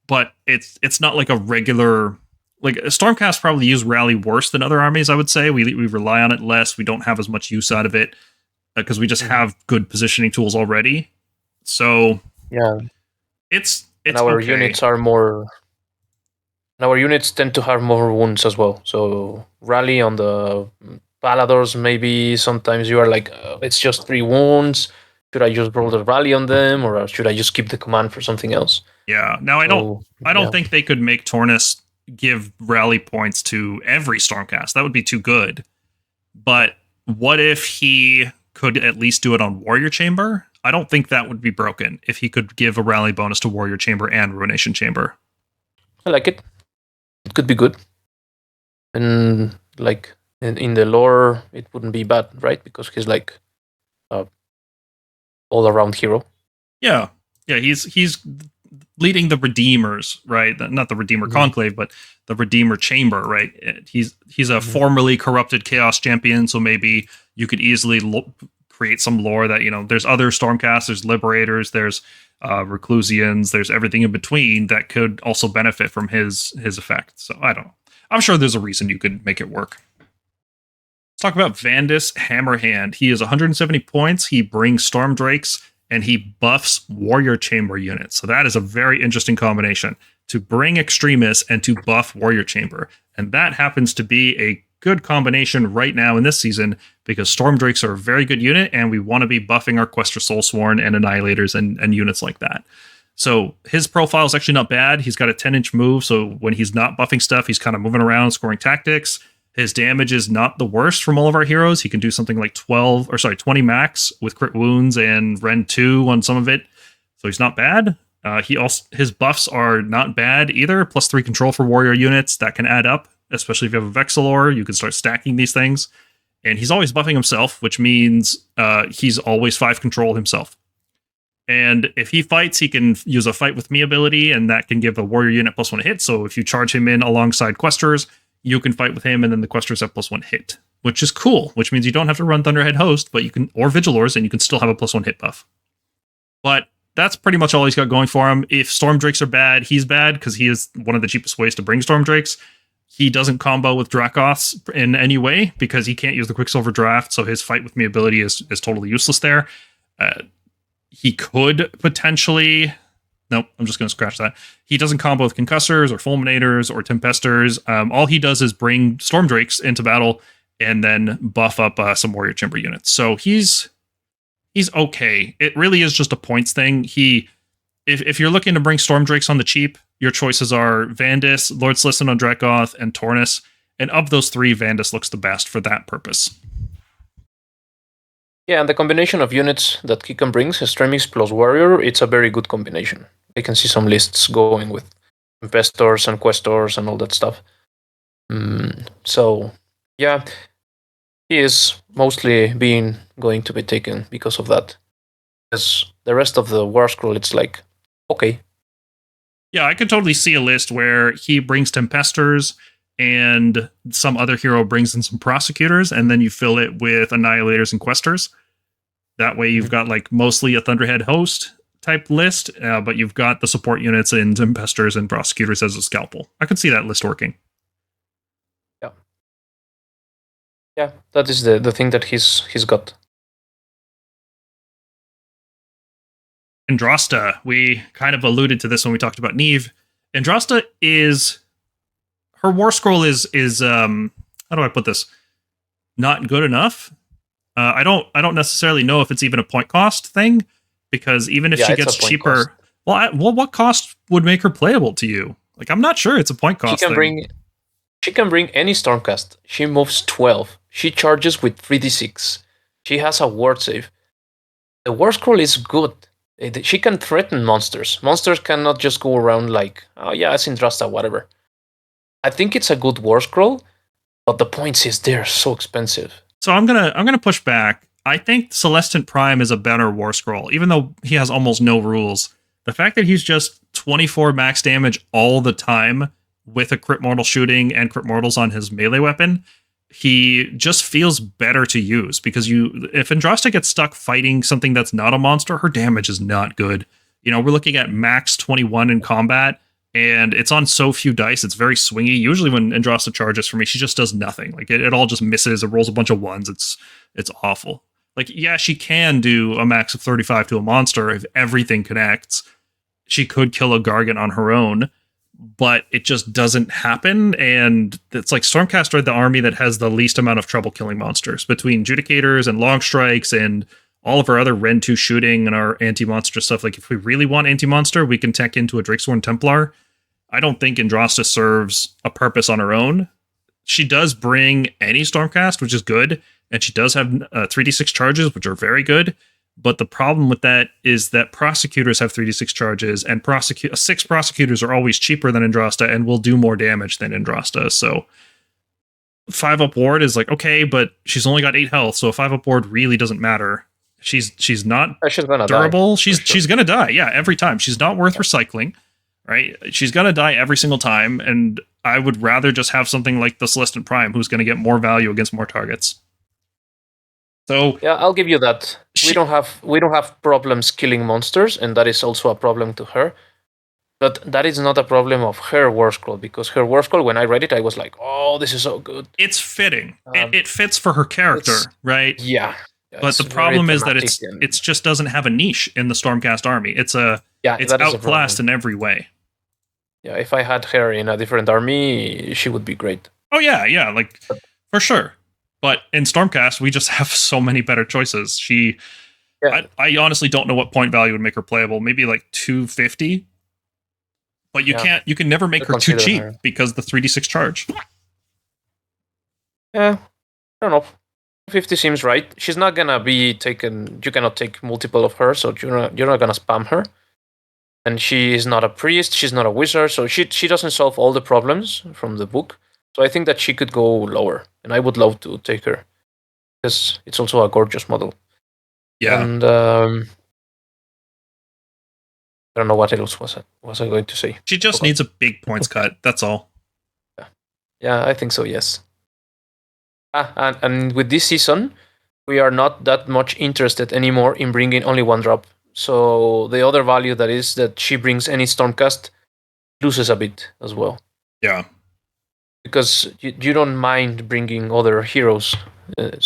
But it's not like a regular. Like, Stormcast probably use rally worse than other armies, I would say. We rely on it less. We don't have as much use out of it because we just have good positioning tools already. So yeah, it's and our okay. units are more. And our units tend to have more wounds as well. So rally on the Palladors, maybe sometimes you are like, it's just 3 wounds. Should I just roll the rally on them, or should I just keep the command for something else? Yeah. Now I don't think they could make Tornus give rally points to every Stormcast. That would be too good. But what if he could at least do it on Warrior Chamber? I don't think that would be broken if he could give a rally bonus to Warrior Chamber and Ruination Chamber. I like it. It could be good. And like in the lore, it wouldn't be bad, right? Because he's like all-around hero. Yeah. Yeah, he's leading the Redeemers, right? Not the Redeemer Conclave, but the Redeemer Chamber, right? He's a formerly corrupted Chaos champion, so maybe you could easily create some lore that, there's other Stormcasts, there's Liberators, there's Reclusians, there's everything in between that could also benefit from his effect. So I don't know. I'm sure there's a reason you could make it work. Let's talk about Vandus Hammerhand. He is 170 points. He brings Stormdrakes, and he buffs Warrior Chamber units. So that is a very interesting combination. to bring Extremis and to buff Warrior Chamber. And that happens to be a good combination right now in this season because Stormdrakes are a very good unit and we want to be buffing our Questor Soulsworn and Annihilators and units like that. So his profile is actually not bad. He's got a 10-inch move, so when he's not buffing stuff, he's kind of moving around, scoring tactics. His damage is not the worst from all of our heroes. He can do something like 20 max with crit wounds and Ren 2 on some of it. So he's not bad. His buffs are not bad either. +3 control for warrior units that can add up, especially if you have a Vexilor. You can start stacking these things. And he's always buffing himself, which means he's always 5 control himself. And if he fights, he can use a fight with me ability, and that can give a warrior unit +1 hit. So if you charge him in alongside Questors, you can fight with him, and then the Questors have +1 hit, which is cool, which means you don't have to run Thunderhead Host, but you can, or Vigilors, and you can still have a +1 hit buff. But that's pretty much all he's got going for him. If Stormdrakes are bad, he's bad, because he is one of the cheapest ways to bring Stormdrakes. He doesn't combo with Dracoths in any way, because he can't use the Quicksilver Draft, so his fight with me ability is totally useless there. He could potentially... Nope, I'm just going to scratch that. He doesn't combo with Concussors or Fulminators or Tempestors. All he does is bring Stormdrakes into battle and then buff up some Warrior Chamber units. So he's okay. It really is just a points thing. If you're looking to bring Stormdrakes on the cheap, your choices are Vandus, Lord Slisson on Dracoth, and Tornus. And of those 3, Vandus looks the best for that purpose. Yeah, and the combination of units that Kikan brings, Extremis plus Warrior, it's a very good combination. I can see some lists going with Investors and Questors and all that stuff. So, yeah, he is mostly going to be taken because of that. Because the rest of the Warscroll, it's like, okay. Yeah, I could totally see a list where he brings Tempestors and some other hero brings in some Prosecutors, and then you fill it with Annihilators and Questors. That way you've got like mostly a Thunderhead Host type list, but you've got the support units in Tempestors and Prosecutors as a scalpel. I could see that list working. Yeah, that is the thing that he's got. Andrasta, we kind of alluded to this when we talked about Neve. Andrasta is... Her Warscroll is how do I put this? Not good enough. I don't necessarily know if it's even a point cost thing, because even if she gets cheaper, what cost would make her playable to you? Like, I'm not sure it's a point cost thing. She can bring any Stormcast. She moves 12. She charges with 3d6. She has a ward save. The Warscroll is good. She can threaten monsters. Monsters cannot just go around like, oh yeah, it's Andrasta, whatever. I think it's a good Warscroll, but the points is they're so expensive. So I'm gonna push back. I think Celestant Prime is a better Warscroll, even though he has almost no rules. The fact that he's just 24 max damage all the time with a crit mortal shooting and crit mortals on his melee weapon, he just feels better to use, because if Andrasta gets stuck fighting something that's not a monster, her damage is not good. You know, we're looking at max 21 in combat, and it's on so few dice, it's very swingy. Usually when Andrasta charges for me, she just does nothing. Like, it all just misses, it rolls a bunch of ones, it's awful. Like, yeah, she can do a max of 35 to a monster if everything connects. She could kill a Gargant on her own, but it just doesn't happen, and it's like Stormcast are the army that has the least amount of trouble killing monsters. Between Judicators and Longstrikes and all of our other Ren 2 shooting and our anti-monster stuff, like, if we really want anti-monster, we can tech into a Drakesworn Templar. I don't think Andrasta serves a purpose on her own. She does bring any Stormcast, which is good, and she does have 3d6 charges, which are very good. But the problem with that is that Prosecutors have 3d6 charges, and 6 Prosecutors are always cheaper than Andrasta and will do more damage than Andrasta. So 5-up ward is like, okay, but she's only got 8 health, so a 5-up ward really doesn't matter. She's not durable. She's gonna die, yeah, every time. She's not worth recycling, right? She's gonna die every single time, and I would rather just have something like the Celestant Prime, who's gonna get more value against more targets. So yeah, I'll give you that. We don't have problems killing monsters, and that is also a problem to her. But that is not a problem of her Warscroll, because her Warscroll, when I read it, I was like, "Oh, this is so good." It's fitting. It fits for her character, right? Yeah. But the problem is that it just doesn't have a niche in the Stormcast army. It's outclassed in every way. if I had her in a different army, she would be great. Oh yeah, like for sure. But in Stormcast, we just have so many better choices. I honestly don't know what point value would make her playable. Maybe like 250. But you can never make her too cheap because the 3d6 charge. Yeah, I don't know. 250 seems right. She's not gonna be taken. You cannot take multiple of her, so you're not gonna spam her. And she is not a priest. She's not a wizard, so she doesn't solve all the problems from the book. So I think that she could go lower, and I would love to take her because it's also a gorgeous model. Yeah. And I don't know what else was I going to say. She just needs a big points cut. That's all. Yeah, I think so. Yes. And with this season, we are not that much interested anymore in bringing only one drop. So the other value that is that she brings any Stormcast loses a bit as well. Yeah. Because you don't mind bringing other heroes. It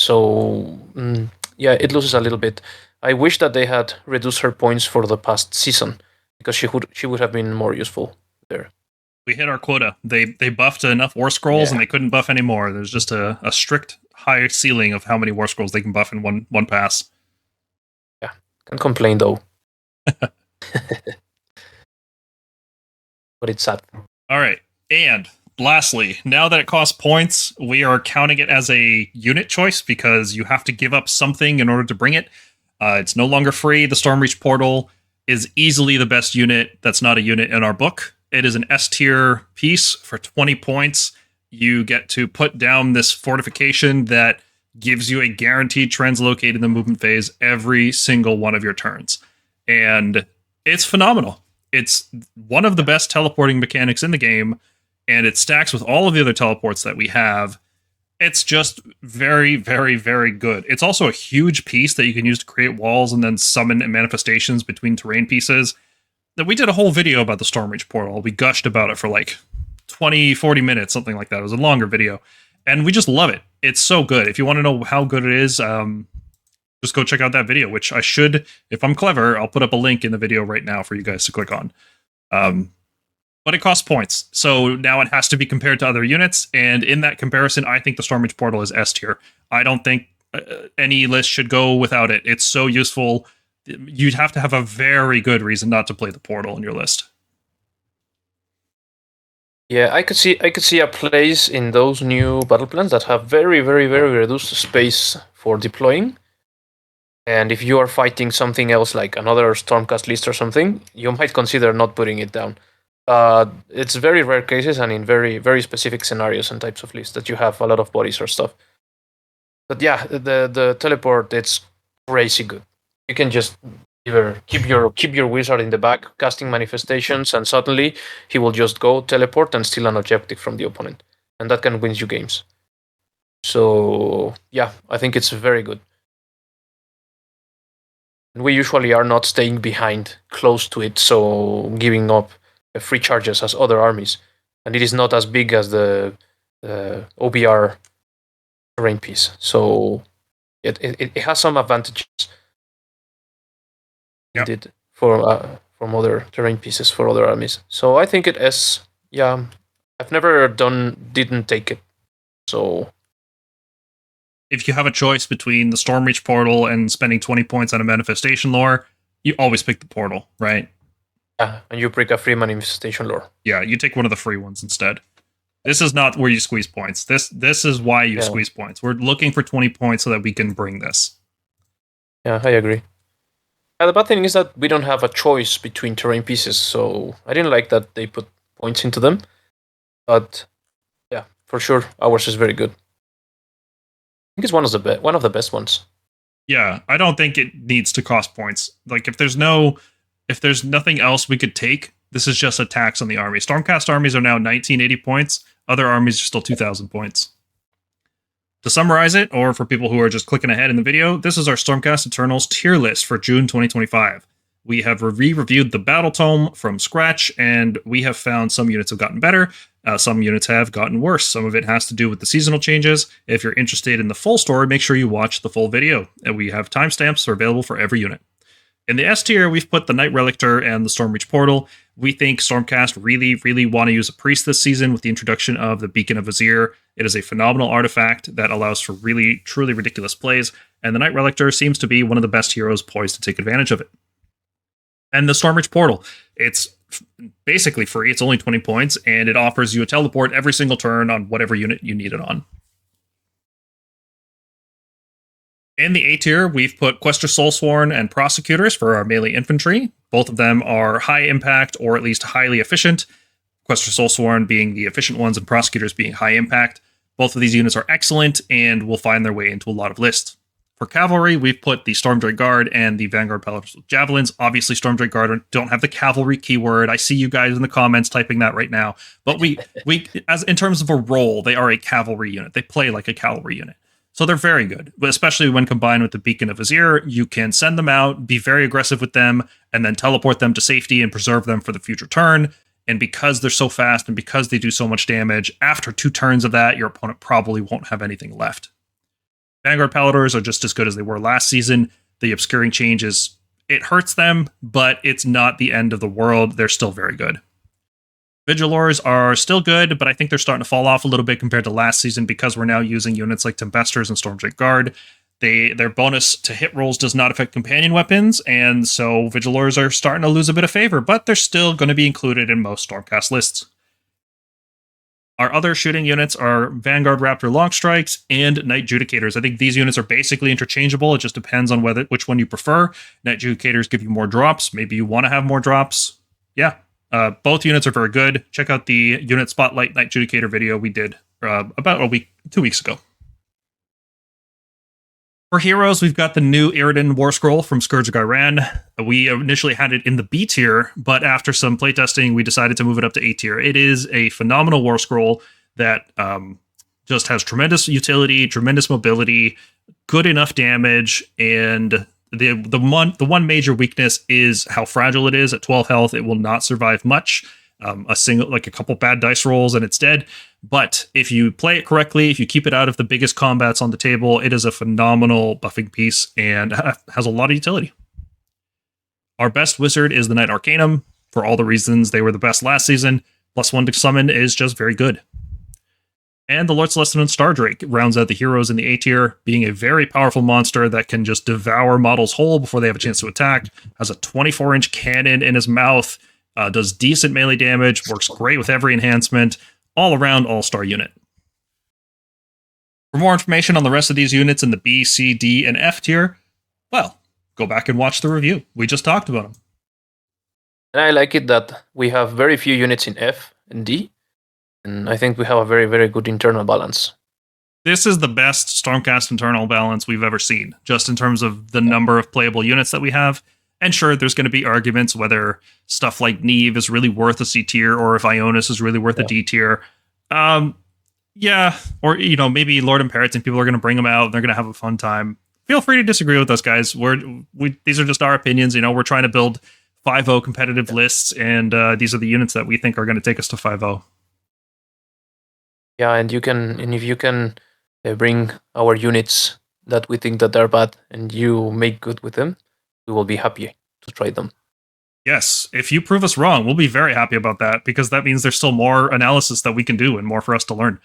loses a little bit. I wish that they had reduced her points for the past season because she would have been more useful there. We hit our quota. They buffed enough Warscrolls and they couldn't buff anymore. There's just a strict high ceiling of how many Warscrolls they can buff in one pass. Yeah, can't complain though. But it's sad. All right, and lastly, now that it costs points, we are counting it as a unit choice because you have to give up something in order to bring it. It's no longer free. The Stormreach Portal is easily the best unit that's not a unit in our book. It is an S tier piece for 20 points. You get to put down this fortification that gives you a guaranteed translocate in the movement phase every single one of your turns. And it's phenomenal. It's one of the best teleporting mechanics in the game, and it stacks with all of the other teleports that we have. It's just very, very, very good. It's also a huge piece that you can use to create walls and then summon manifestations between terrain pieces. We did a whole video about the Stormreach Portal. We gushed about it for like 20, 40 minutes, something like that. It was a longer video. And we just love it. It's so good. If you want to know how good it is, just go check out that video, which I should, if I'm clever, I'll put up a link in the video right now for you guys to click on. But it costs points. So now it has to be compared to other units. And in that comparison, I think the Stormreach Portal is S tier. I don't think any list should go without it. It's so useful. You'd have to have a very good reason not to play the Portal in your list. Yeah, I could see a place in those new battle plans that have very, very, very reduced space for deploying. And if you are fighting something else like another Stormcast list or something, you might consider not putting it down. It's very rare cases and in very, very specific scenarios and types of lists that you have a lot of bodies or stuff. But yeah, the teleport, it's crazy good. You can just either keep your wizard in the back, casting manifestations, and suddenly he will just go teleport and steal an objective from the opponent, and that can win you games. So yeah, I think it's very good. And we usually are not staying behind close to it, so giving up free charges as other armies, and it is not as big as the OBR terrain piece. So it has some advantages. Yep. Did from other terrain pieces for other armies. So I think it is. Yeah, I've never didn't take it. So if you have a choice between the Stormreach Portal and spending 20 points on a manifestation lore, you always pick the Portal, right? Yeah, and you pick a free manifestation lore. Yeah, you take one of the free ones instead. This is not where you squeeze points. This is why you squeeze points. We're looking for 20 points so that we can bring this. Yeah, I agree. The bad thing is that we don't have a choice between terrain pieces, so I didn't like that they put points into them. But yeah, for sure, ours is very good. I think it's one of the best ones. Yeah, I don't think it needs to cost points. Like if there's nothing else we could take, this is just a tax on the army. Stormcast armies are now 1980 points. Other armies are still 2,000 points. To summarize it, or for people who are just clicking ahead in the video, this is our Stormcast Eternals tier list for June 2025. We have re-reviewed the Battletome from scratch, and we have found some units have gotten better, some units have gotten worse. Some of it has to do with the seasonal changes. If you're interested in the full story, make sure you watch the full video, and we have timestamps are available for every unit. In the S tier, we've put the Knight Relictor and the Stormreach Portal. We think Stormcast really want to use a priest this season with the introduction of the Beacon of Vizier. It is a phenomenal artifact that allows for really, truly ridiculous plays, and the Knight Relictor seems to be one of the best heroes poised to take advantage of it. And the Stormreach Portal, it's basically free. It's only 20 points, and it offers you a teleport every single turn on whatever unit you need it on. In the A tier, we've put Questor Soulsworn and Prosecutors for our melee infantry. Both of them are high impact, or at least highly efficient. Questor Soulsworn being the efficient ones and Prosecutors being high impact. Both of these units are excellent and will find their way into a lot of lists. For cavalry, we've put the Stormdrake Guard and the Vanguard-Hunters with Javelins. Obviously, Stormdrake Guard don't have the cavalry keyword. I see you guys in the comments typing that right now. But we as in terms of a role, they are a cavalry unit. They play like a cavalry unit. So they're very good, but especially when combined with the Beacon of Vizier, you can send them out, be very aggressive with them, and then teleport them to safety and preserve them for the future turn. And because they're so fast and because they do so much damage, after 2 turns of that, your opponent probably won't have anything left. Vanguard Palladors are just as good as they were last season. The obscuring changes, it hurts them, but it's not the end of the world. They're still very good. Vigilors are still good, but I think they're starting to fall off a little bit compared to last season because we're now using units like Tempestors and Stormdrake Guard. Their bonus to hit rolls does not affect companion weapons, and so Vigilors are starting to lose a bit of favor, but they're still going to be included in most Stormcast lists. Our other shooting units are Vanguard Raptor Longstrikes and Knight Judicators. I think these units are basically interchangeable. It just depends on which one you prefer. Knight Judicators give you more drops. Maybe you want to have more drops. Yeah. Both units are very good. Check out the Unit Spotlight Knight Judicator video we did about 2 weeks ago. For heroes, we've got the new Iridan Warscroll from Scourge of Iran. We initially had it in the B tier, but after some playtesting, we decided to move it up to A tier. It is a phenomenal Warscroll that just has tremendous utility, tremendous mobility, good enough damage, and the one major weakness is how fragile it is. At 12 health, it will not survive much. A couple bad dice rolls and it's dead. But if you play it correctly, if you keep it out of the biggest combats on the table, it is a phenomenal buffing piece and has a lot of utility. Our best wizard is the Knight Arcanum. For all the reasons they were the best last season, +1 to summon is just very good. And the Lord Celestin and Stardrake rounds out the heroes in the A tier, being a very powerful monster that can just devour models whole before they have a chance to attack, has a 24-inch cannon in his mouth, does decent melee damage, works great with every enhancement, all-around all-star unit. For more information on the rest of these units in the B, C, D, and F tier, well, go back and watch the review. We just talked about them. And I like it that we have very few units in F and D, and I think we have a very, very good internal balance. This is the best Stormcast internal balance we've ever seen, just in terms of the number of playable units that we have. And sure, there's going to be arguments whether stuff like Neve is really worth a C tier or if Ionis is really worth a D tier. Yeah, or maybe Lord Imperator, people are going to bring them out and they're going to have a fun time. Feel free to disagree with us, guys. These are just our opinions. We're trying to build 5-0 competitive lists, and these are the units that we think are going to take us to 5-0. Yeah, and if you can bring our units that we think that are bad and you make good with them, we will be happy to try them. Yes, if you prove us wrong, we'll be very happy about that, because that means there's still more analysis that we can do and more for us to learn.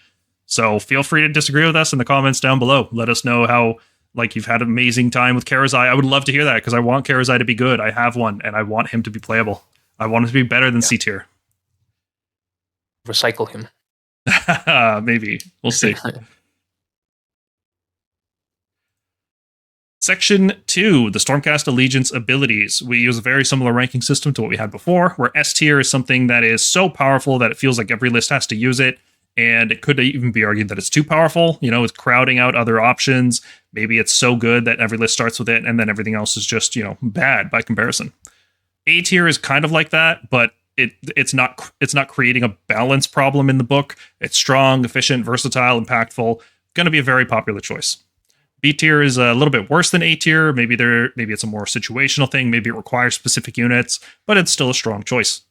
So feel free to disagree with us in the comments down below. Let us know how you've had an amazing time with Karazai. I would love to hear that, because I want Karazai to be good. I have one, and I want him to be playable. I want him to be better than C tier. Recycle him. Maybe. We'll see. Section 2, the Stormcast Allegiance abilities. We use a very similar ranking system to what we had before, where S tier is something that is so powerful that it feels like every list has to use it, and it could even be argued that it's too powerful. It's crowding out other options. Maybe it's so good that every list starts with it, and then everything else is just, bad by comparison. A tier is kind of like that, but it's not creating a balance problem in the book. It's strong, efficient, versatile, impactful. Going to be a very popular choice. B tier is a little bit worse than A tier. Maybe it's a more situational thing. Maybe it requires specific units, but it's still a strong choice.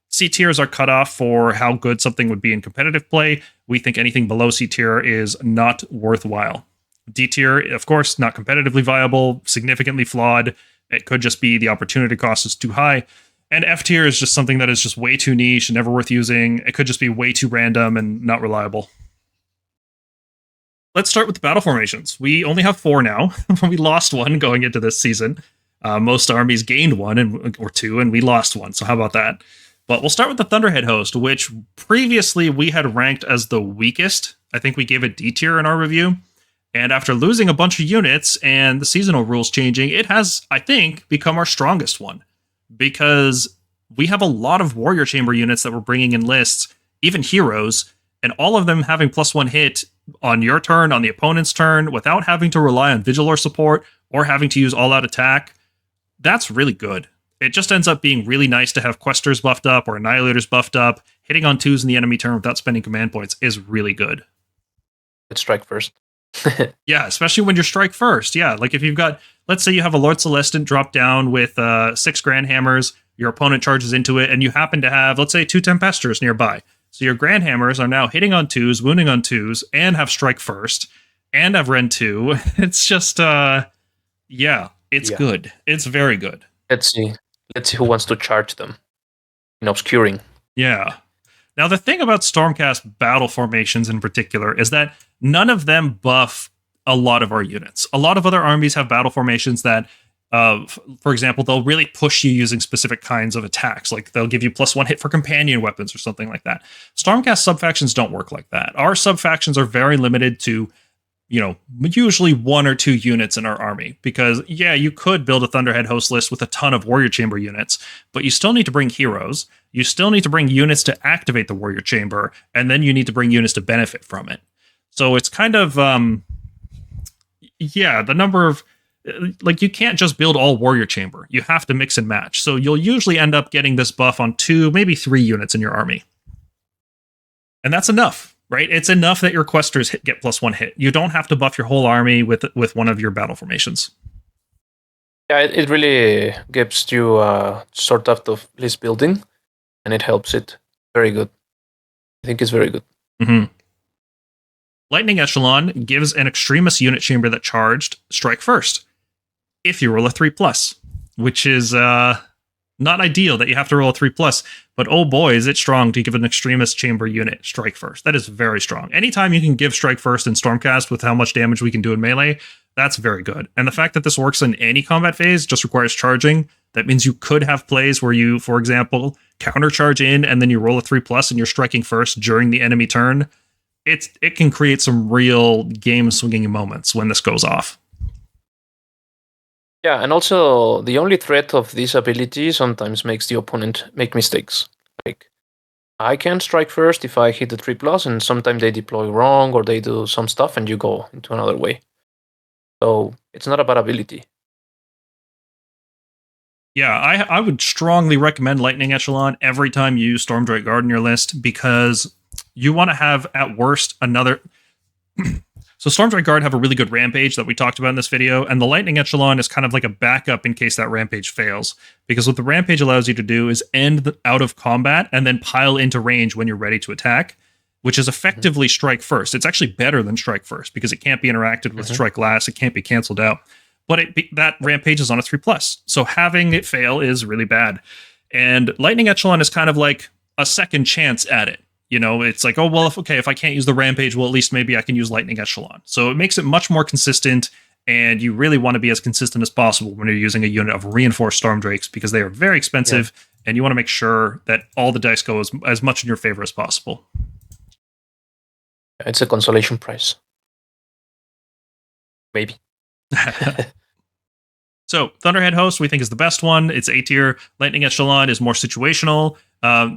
C tiers are cut off for how good something would be in competitive play. We think anything below C tier is not worthwhile. D tier, of course, not competitively viable, significantly flawed. It could just be the opportunity cost is too high. And F tier is just something that is just way too niche and never worth using. It could just be way too random and not reliable. Let's start with the battle formations. We only have 4 now. We lost one going into this season. Most armies gained one or 2, and we lost one. So how about that? But we'll start with the Thunderhead host, which previously we had ranked as the weakest. I think we gave it D tier in our review. And after losing a bunch of units and the seasonal rules changing, it has, I think, become our strongest one. Because we have a lot of Warrior Chamber units that we're bringing in lists, even heroes, and all of them having +1 hit on your turn, on the opponent's turn, without having to rely on Vigilor support or having to use all-out attack. That's really good. It just ends up being really nice to have Questors buffed up or Annihilators buffed up. Hitting on 2s in the enemy turn without spending command points is really good. Let's strike first. Yeah, especially when you're strike first. Yeah, like if you've got, let's say you have a Lord Celestant drop down with 6 Grandhammers, your opponent charges into it, and you happen to have, let's say, 2 Tempestors nearby. So your Grandhammers are now hitting on 2s, wounding on 2s, and have strike first, and have Rend 2. It's just, it's good. It's very good. Let's see who wants to charge them in obscuring. Yeah. Now, the thing about Stormcast battle formations in particular is that none of them buff a lot of our units. A lot of other armies have battle formations that, for example, they'll really push you using specific kinds of attacks. Like they'll give you +1 hit for companion weapons or something like that. Stormcast subfactions don't work like that. Our subfactions are very limited to, usually 1 or 2 units in our army. Because, yeah, you could build a Thunderhead host list with a ton of Warrior Chamber units, but you still need to bring heroes. You still need to bring units to activate the Warrior Chamber, and then you need to bring units to benefit from it. So it's kind of, the number of, you can't just build all Warrior Chamber. You have to mix and match. So you'll usually end up getting this buff on 2, maybe 3 units in your army. And that's enough. Right? It's enough that your Questors get +1 hit. You don't have to buff your whole army with one of your battle formations. Yeah, it really gives you sort of the list building, and it helps it. Very good. I think it's very good. Mm-hmm. Lightning Echelon gives an Extremis unit chamber that charged strike first, if you roll a 3+, which is not ideal that you have to roll a 3+, but oh boy, is it strong to give an Extremis chamber unit strike first. That is very strong. Anytime you can give strike first in Stormcast with how much damage we can do in melee, that's very good. And the fact that this works in any combat phase just requires charging. That means you could have plays where you, for example, countercharge in and then you roll a 3+ and you're striking first during the enemy turn. It can create some real game swinging moments when this goes off. Yeah, and also the only threat of this ability sometimes makes the opponent make mistakes. Like, I can strike first if I hit the 3+, and sometimes they deploy wrong or they do some stuff and you go into another way. So it's not a bad ability. Yeah, I would strongly recommend Lightning Echelon every time you use Stormdrake Guard in your list, because you want to have, at worst, another... So Stormstrike Guard have a really good Rampage that we talked about in this video, and the Lightning Echelon is kind of like a backup in case that Rampage fails. Because what the Rampage allows you to do is end out of combat and then pile into range when you're ready to attack, which is effectively strike first. It's actually better than strike first because it can't be interacted with strike last, it can't be canceled out. But that Rampage is on a 3+, so having it fail is really bad. And Lightning Echelon is kind of like a second chance at it. It's like, oh, well, if I can't use the Rampage, well, at least maybe I can use Lightning Echelon. So it makes it much more consistent, and you really want to be as consistent as possible when you're using a unit of reinforced Stormdrakes, because they are very expensive, and you want to make sure that all the dice go as much in your favor as possible. It's a consolation prize. Maybe. So, Thunderhead Host, we think, is the best one. It's A tier. Lightning Echelon is more situational.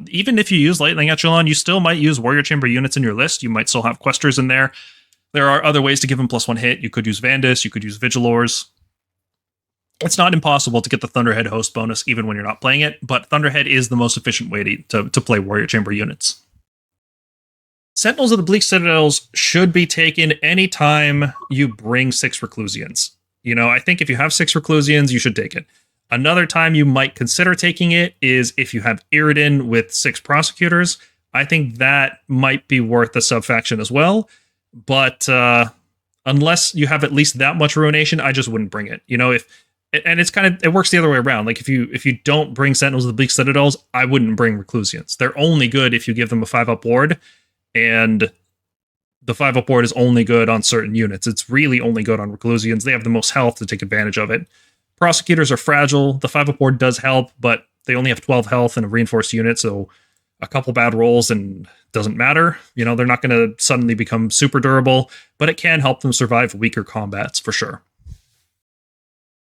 Even if you use Lightning Echelon, you still might use Warrior Chamber units in your list. You might still have Questors in there. There are other ways to give them +1 hit. You could use Vandus. You could use Vigilors. It's not impossible to get the Thunderhead Host bonus even when you're not playing it, but Thunderhead is the most efficient way to play Warrior Chamber units. Sentinels of the Bleak Citadels should be taken anytime you bring 6 Reclusians. I think if you have 6 Reclusians, you should take it. Another time you might consider taking it is if you have Iridan with 6 Prosecutors. I think that might be worth the subfaction as well. But unless you have at least that much Ruination, I just wouldn't bring it. And it's kind of, it works the other way around. Like if you don't bring Sentinels of the Bleak Citadels, I wouldn't bring Reclusians. They're only good if you give them a 5-up ward, and the 5-up ward is only good on certain units. It's really only good on Reclusians. They have the most health to take advantage of it. Prosecutors are fragile. The 5-up ward does help, but they only have 12 health and a reinforced unit, so a couple bad rolls and doesn't matter. You know, they're not going to suddenly become super durable, but it can help them survive weaker combats for sure.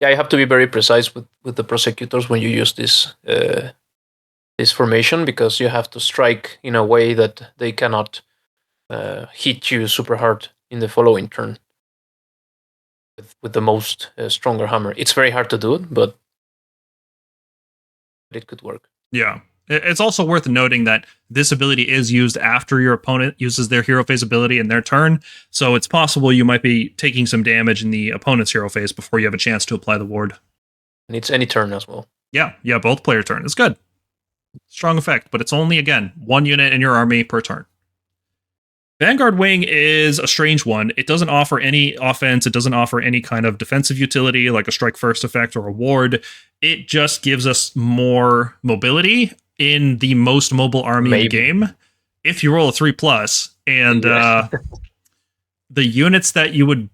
Yeah, you have to be very precise with the Prosecutors when you use this formation, because you have to strike in a way that they cannot hit you super hard in the following turn with the most stronger hammer. It's very hard to do it, but it could work. Yeah. It's also worth noting that this ability is used after your opponent uses their hero phase ability in their turn, so it's possible you might be taking some damage in the opponent's hero phase before you have a chance to apply the ward. And it's any turn as well. Yeah, both player turn. It's good. Strong effect, but it's only, again, 1 unit in your army per turn. Vanguard Wing is a strange one. It doesn't offer any offense. It doesn't offer any kind of defensive utility like a strike first effect or a ward. It just gives us more mobility in the most mobile army in the game. If you roll a 3+, and the units that you would,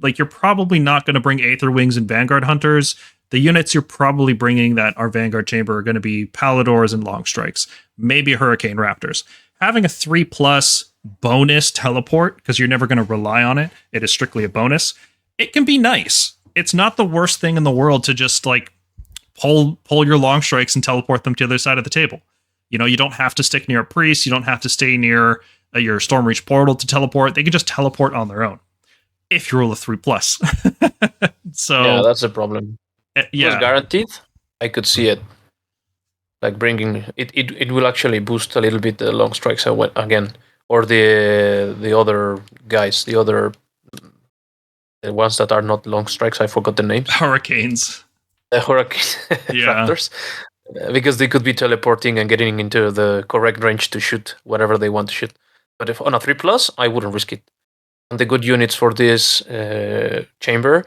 like, you're probably not going to bring Aetherwings and Vanguard-Hunters. The units you're probably bringing that are Vanguard Chamber are going to be Palladors and Longstrikes, maybe Hurricane Raptors. Having a 3+ bonus teleport, because you're never going to rely on it, it is strictly a bonus, it can be nice. It's not the worst thing in the world to just, like, pull your Longstrikes and teleport them to the other side of the table. You know, you don't have to stick near a priest, you don't have to stay near your Stormreach portal to teleport. They can just teleport on their own if you roll a 3+. So yeah, that's a problem. Yeah, It was guaranteed. I could see it. Like bringing it will actually boost a little bit the long strikes again, or the other guys, the ones that are not long strikes. I forgot the names. Hurricanes. The Hurricane Raptors, because they could be teleporting and getting into the correct range to shoot whatever they want to shoot. But if on a 3+, I wouldn't risk it. And the good units for this chamber,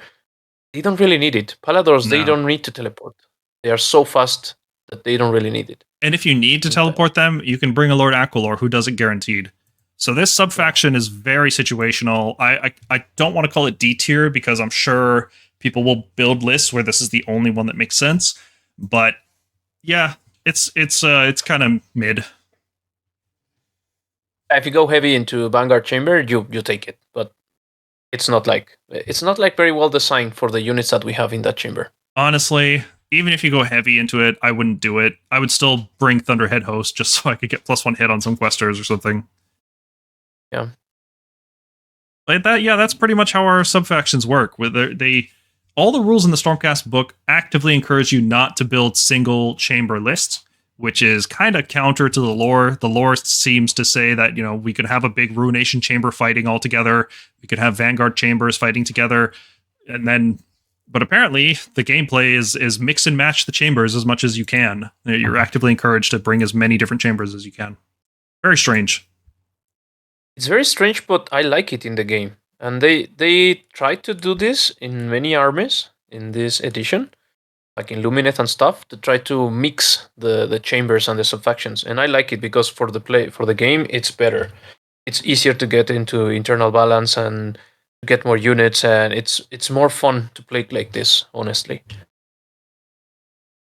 they don't really need it. Palladors, They don't need to teleport. They are so fast that they don't really need it. And if you need to teleport them, you can bring a Lord Aquilor who does it guaranteed. So this sub-faction is very situational. I don't want to call it D-tier because I'm sure people will build lists where this is the only one that makes sense. But yeah, it's kind of mid. If you go heavy into Vanguard Chamber, you take it. But it's not like very well designed for the units that we have in that chamber. Honestly, even if you go heavy into it, I wouldn't do it. I would still bring Thunderhead Host just so I could get +1 hit on some Questors or something. Yeah. Like that, yeah, that's pretty much how our sub-factions work. All the rules in the Stormcast book actively encourage you not to build single chamber lists, which is kind of counter to the lore. The lore seems to say that, you know, we could have a big Ruination chamber fighting all together. We could have Vanguard chambers fighting together. But apparently the gameplay is mix and match the chambers as much as you can. You're actively encouraged to bring as many different chambers as you can. Very strange. It's very strange, but I like it in the game. And they tried to do this in many armies in this edition, like in Lumineth and stuff, to try to mix the chambers and the subfactions. And I like it because for the game, it's better. It's easier to get into internal balance and get more units, and it's more fun to play like this, honestly.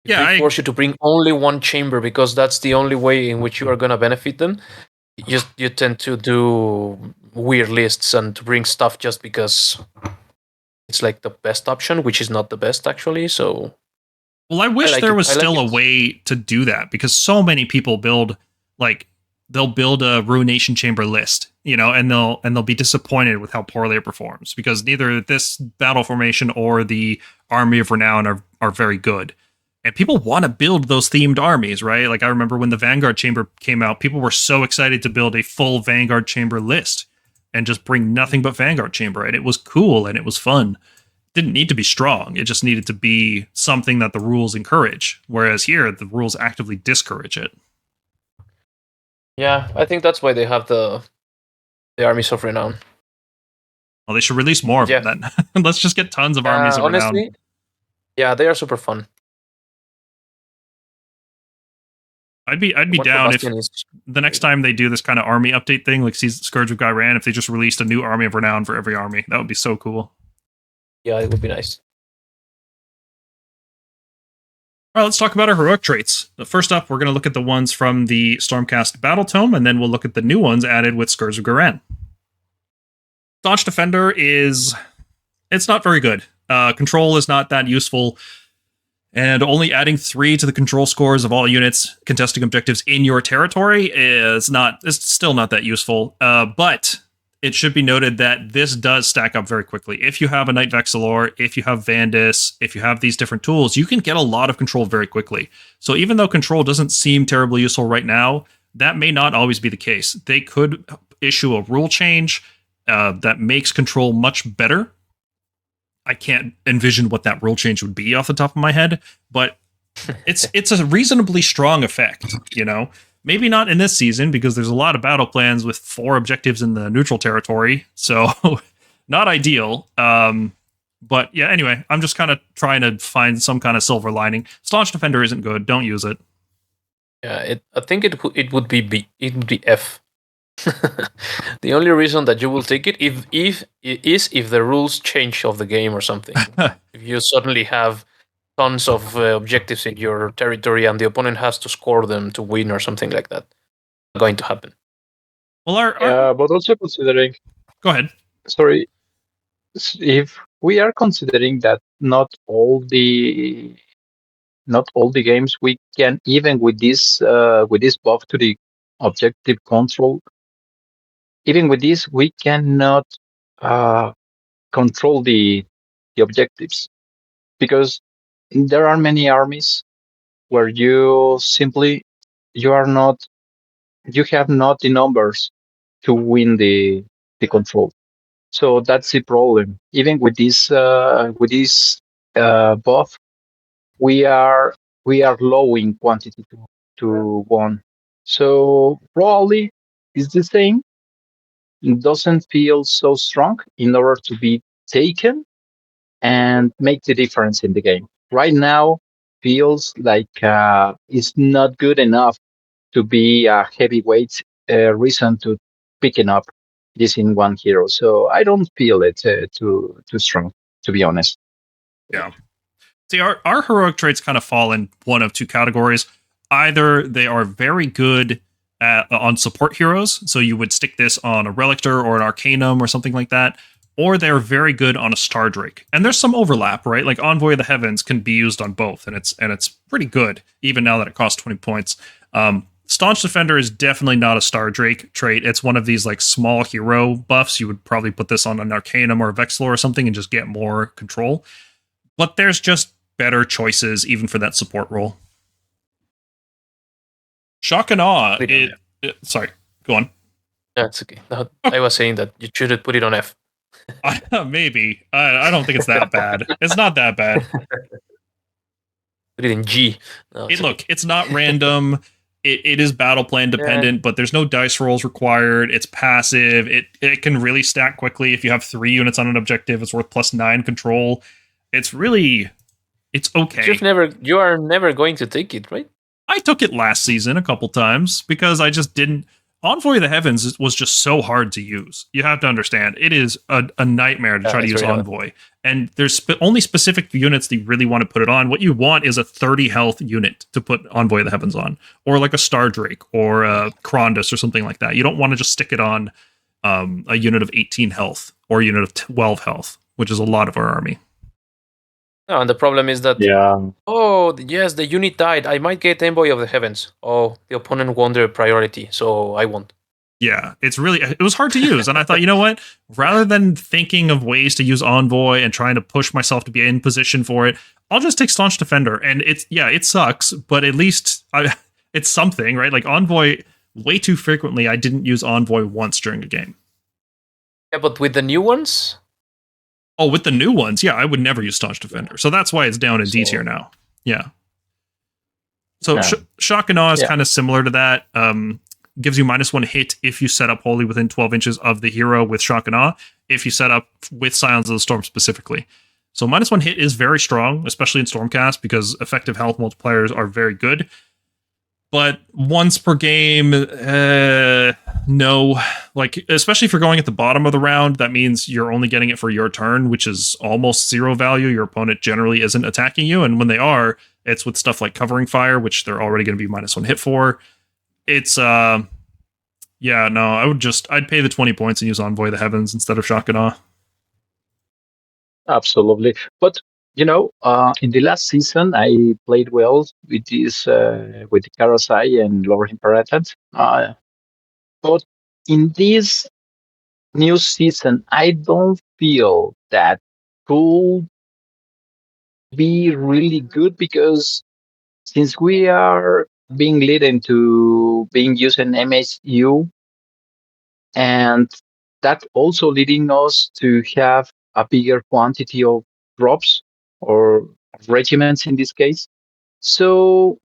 Yeah, they force you to bring only one chamber because that's the only way in which you are going to benefit them. You tend to do weird lists and to bring stuff just because it's like the best option, which is not the best actually. So, well, I wish there was still a way to do that because so many people they'll build a Ruination Chamber list, you know, and they'll be disappointed with how poorly it performs because neither this battle formation or the Army of Renown are very good. And people want to build those themed armies, right? Like I remember when the Vanguard Chamber came out, people were so excited to build a full Vanguard Chamber list and just bring nothing but Vanguard Chamber. And it was cool and it was fun. It didn't need to be strong. It just needed to be something that the rules encourage. Whereas here, the rules actively discourage it. Yeah, I think that's why they have the Armies of Renown. Well, they should release more of them then. Let's just get tons of Armies of honestly, Renown. Yeah, they are super fun. I'd be One for down if Bastion is the next time they do this kind of army update thing, like Scourge of Gairan, if they just released a new army of renown for every army. That would be so cool. yeah, it would be nice. All right, let's talk about our heroic traits. First up, we're going to look at the ones from the Stormcast Battletome, and then we'll look at the new ones added with Scourge of Gairan. Staunch Defender it's not very good. Control is not that useful, and only adding 3 to the control scores of all units contesting objectives in your territory is still not that useful. But it should be noted that this does stack up very quickly. If you have a Knight Vexillor, if you have Vandus, if you have these different tools, you can get a lot of control very quickly. So even though control doesn't seem terribly useful right now, that may not always be the case. They could issue a rule change that makes control much better. I can't envision what that rule change would be off the top of my head, but it's a reasonably strong effect, you know? Maybe not in this season, because there's a lot of battle plans with 4 objectives in the neutral territory, so not ideal. But yeah, anyway, I'm just kind of trying to find some kind of silver lining. Staunch Defender isn't good. Don't use it. Yeah, I think it would be F. The only reason that you will take it if the rules change of the game or something. If you suddenly have tons of objectives in your territory and the opponent has to score them to win or something like that. Not going to happen. Well, but also considering. Go ahead. Sorry, if we are considering that not all the games we can, even with this buff to the objective control, even with this we cannot control the objectives, because there are many armies where you have not the numbers to win the control. So that's the problem. Even with this buff, we are low in quantity to win. So probably it's the same. It doesn't feel so strong in order to be taken and make the difference in the game. Right now, feels like it's not good enough to be a heavyweight reason to picking up this in one hero. So I don't feel it too strong, to be honest. Yeah. See, our heroic traits kind of fall in one of 2 categories. Either they are very good on support heroes, so you would stick this on a Relictor or an Arcanum or something like that, or they're very good on a Stardrake. And there's some overlap, right? Like Envoy of the Heavens can be used on both, and it's pretty good, even now that it costs 20 points. Staunch Defender is definitely not a Stardrake trait. It's one of these like small hero buffs. You would probably put this on an Arcanum or a Vexillor or something and just get more control. But there's just better choices even for that support role. Shock and Awe. Sorry, go on. That's okay. No, I was saying that you should put it on F. Maybe. I don't think it's that bad. It's not that bad. Put it in G. No, it's not random. It is battle plan dependent, but there's no dice rolls required. It's passive. It can really stack quickly. If you have 3 units on an objective, it's worth +9 control. It's okay. You are never going to take it, right? I took it last season a couple times because I just didn't. Envoy of the Heavens was just so hard to use. You have to understand, it is a nightmare to try to use Envoy. And there's only specific units that you really want to put it on. What you want is a 30 health unit to put Envoy of the Heavens on, or like a Stardrake or a Krondus or something like that. You don't want to just stick it on a unit of 18 health or a unit of 12 health, which is a lot of our army. No, and the problem is that, oh, yes, the unit died. I might get Envoy of the Heavens. Oh, the opponent won their priority, so I won't. Yeah, it was hard to use. And I thought, you know what? Rather than thinking of ways to use Envoy and trying to push myself to be in position for it, I'll just take Staunch Defender. And it sucks, but at least it's something, right? Like Envoy, way too frequently, I didn't use Envoy once during a game. Yeah, but with the new ones... Oh, with the new ones, yeah, I would never use Staunch Defender. So that's why it's down in D tier now. Yeah. So Shock and Awe is kind of similar to that. Gives you -1 hit if you set up wholly within 12 inches of the hero with Shock and Awe, if you set up with Silence of the Storm specifically. So -1 hit is very strong, especially in Stormcast, because effective health multipliers are very good. But once per game, no. Like, especially if you're going at the bottom of the round, that means you're only getting it for your turn, which is almost 0 value. Your opponent generally isn't attacking you, and when they are, it's with stuff like Covering Fire, which they're already going to be -1 hit for. It's, yeah, no, I'd pay the 20 points and use Envoy of the Heavens instead of Shock and Awe. Absolutely. But, in the last season, I played well with this, with the Karasai and Lower Imperatant. But in this new season, I don't feel that could be really good, because since we are being led into being using MSU, and that also leading us to have a bigger quantity of drops or regiments in this case. So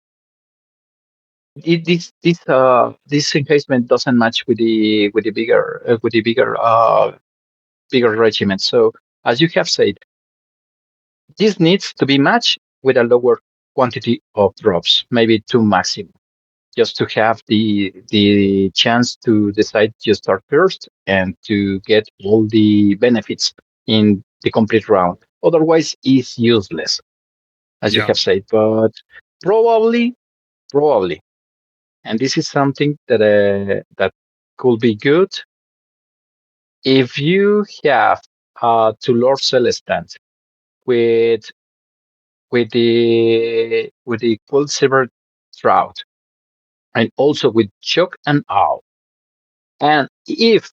this encasement doesn't match with the bigger regiment. So as you have said, this needs to be matched with a lower quantity of drops, maybe 2 maximum, just to have the chance to decide to start first and to get all the benefits in the complete round. Otherwise, it's useless, as you have said. But probably, and this is something that could be good, if you have to Lord Celestant with the Quicksilver Shroud, and also with Shock and Awe. And if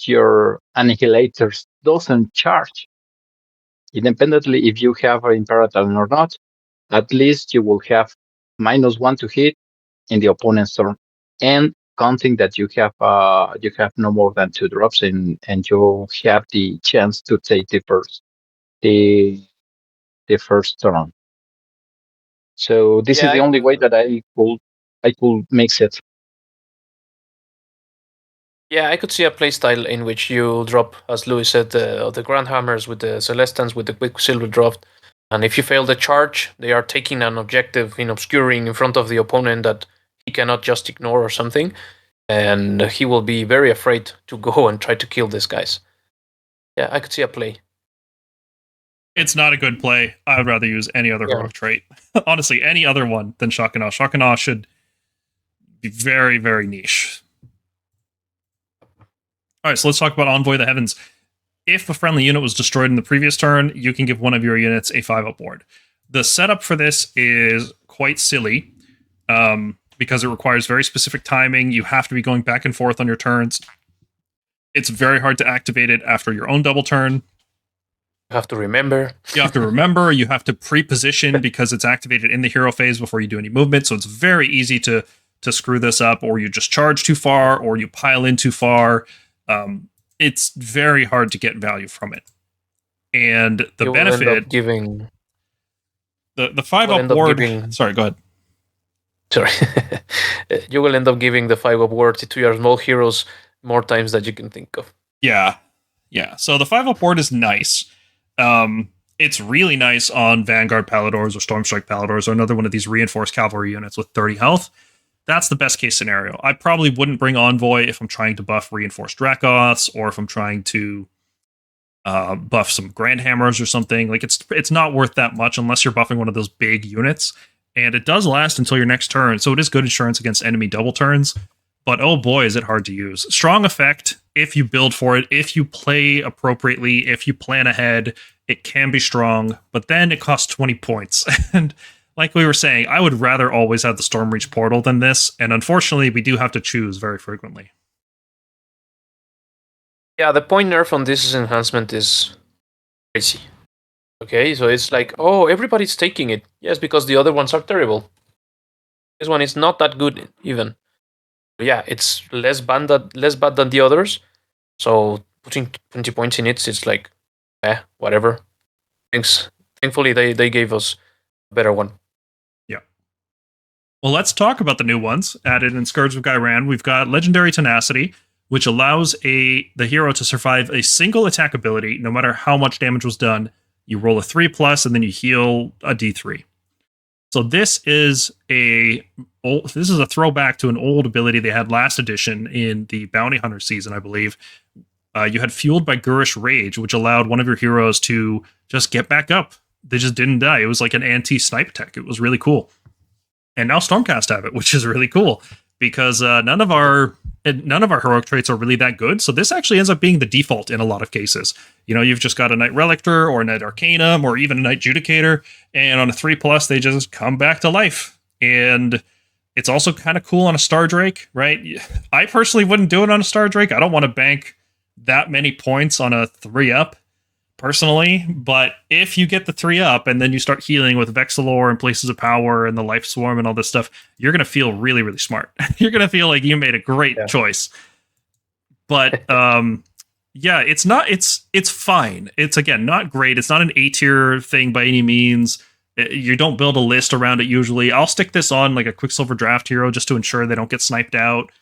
your Annihilators doesn't charge, independently if you have an Imperator or not, at least you will have -1 to hit in the opponent's turn, and counting that you have no more than 2 drops, and you have the chance to take the first turn. So this is the only way that I could mix it. Yeah, I could see a playstyle in which you drop, as Louis said, the Grandhammers with the Celestans with the Quicksilver draft. And if you fail the charge, they are taking an objective in obscuring in front of the opponent that he cannot just ignore or something. And he will be very afraid to go and try to kill these guys. Yeah, I could see a play. It's not a good play. I would rather use any other heroic trait. Honestly, any other one than Shock and Awe. Shock and Awe should be very, very niche. All right, so let's talk about Envoy of the Heavens. If a friendly unit was destroyed in the previous turn, you can give one of your units a 5-up ward. The setup for this is quite silly because it requires very specific timing. You have to be going back and forth on your turns. It's very hard to activate it after your own double turn. You have to remember. You have to pre-position because it's activated in the hero phase before you do any movement. So it's very easy to screw this up, or you just charge too far, or you pile in too far. It's very hard to get value from it. And the benefit giving the 5-up ward. Sorry, go ahead. Sorry. You will end up giving the 5-up ward to your small heroes more times than you can think of. Yeah. So the 5-up ward is nice. It's really nice on Vanguard Palladors or Stormstrike Palladors or another one of these reinforced cavalry units with 30 health. That's the best case scenario. I probably wouldn't bring Envoy if I'm trying to buff reinforced Dracoths, or if I'm trying to buff some Grandhammers or something. Like, it's not worth that much unless you're buffing one of those big units. And it does last until your next turn, so it is good insurance against enemy double turns. But oh boy, is it hard to use. Strong effect if you build for it, if you play appropriately, if you plan ahead, it can be strong, but then it costs 20 points. And like we were saying, I would rather always have the Stormreach portal than this, and unfortunately, we do have to choose very frequently. Yeah, the point nerf on this enhancement is crazy. Okay, so it's like, oh, everybody's taking it. Yes, because the other ones are terrible. This one is not that good, even. Yeah, it's less bad than the others. So putting 20 points in it, it's like, whatever. Thankfully, they gave us a better one. Yeah. Well, let's talk about the new ones added in Scourge of Ghyran. We've got Legendary Tenacity, which allows the hero to survive a single attack ability, no matter how much damage was done, You roll a 3+, and then you heal a D3. So this is a throwback to an old ability they had last edition in the Bounty Hunter season, I believe. You had Fueled by Gurish Rage, which allowed one of your heroes to just get back up. They just didn't die. It was like an anti-snipe tech. It was really cool. And now Stormcast have it, which is really cool because none of our heroic traits are really that good. So this actually ends up being the default in a lot of cases. You know, you've just got a Knight Relictor or a Knight Arcanum or even a Knight Judicator, and on a 3+, they just come back to life. And it's also kind of cool on a Stardrake, right? I personally wouldn't do it on a Stardrake. I don't want to bank that many points on a 3-up. Personally, but if you get the 3-up and then you start healing with Vexillor and Places of Power and the Life Swarm and all this stuff, you're going to feel really, really smart. You're going to feel like you made a great choice. But yeah, it's fine. It's, again, not great. It's not an A-tier thing by any means. You don't build a list around it usually. I'll stick this on like a Quicksilver Draft hero just to ensure they don't get sniped out.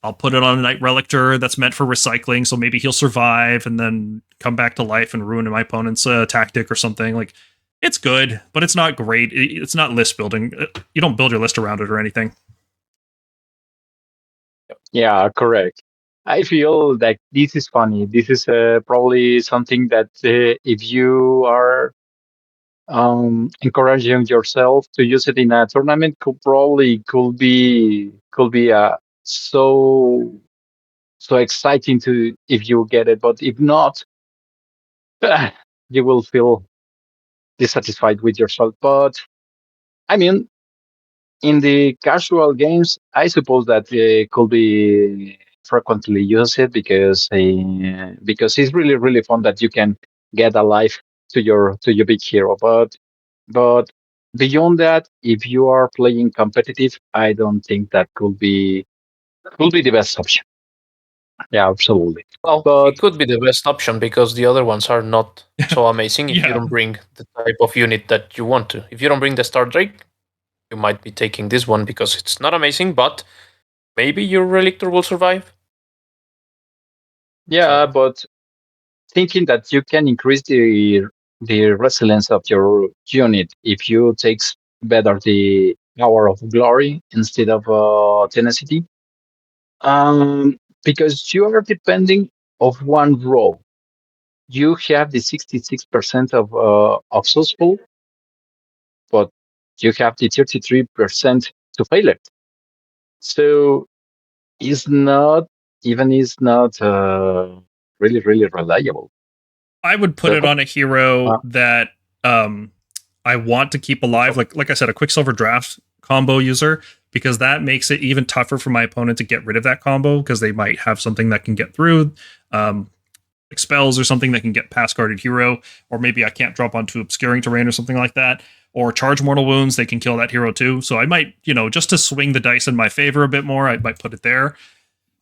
I'll put it on a Knight Relictor that's meant for recycling, so maybe he'll survive and then come back to life and ruin my opponent's tactic or something. Like, it's good, but it's not great. It's not list building. You don't build your list around it or anything. Yeah, correct. I feel like this is funny. This is probably something that if you are encouraging yourself to use it in a tournament, could be so exciting to if you get it, but if not, you will feel dissatisfied with yourself. But I mean, in the casual games, I suppose that could be frequently used because it's really, really fun that you can get a life to your big hero. But beyond that, if you are playing competitive, I don't think that could be the best option. Yeah, absolutely. Well, But it could be the best option because the other ones are not so amazing if you don't bring the type of unit that you want to. If you don't bring the Stardrake, you might be taking this one because it's not amazing, but maybe your Relictor will survive. yeah, but thinking that you can increase the resilience of your unit if you take better the power of glory instead of tenacity, because you are depending of one row. You have the 66% of successful, but you have the 33% to fail it. So it's not really, really reliable. I would put it on a hero that I want to keep alive, like I said, a Quicksilver Draft combo user, because that makes it even tougher for my opponent to get rid of that combo because they might have something that can get through, like spells or something that can get past guarded hero, or maybe I can't drop onto obscuring terrain or something like that, or charge mortal wounds, they can kill that hero too. So I might, just to swing the dice in my favor a bit more, I might put it there.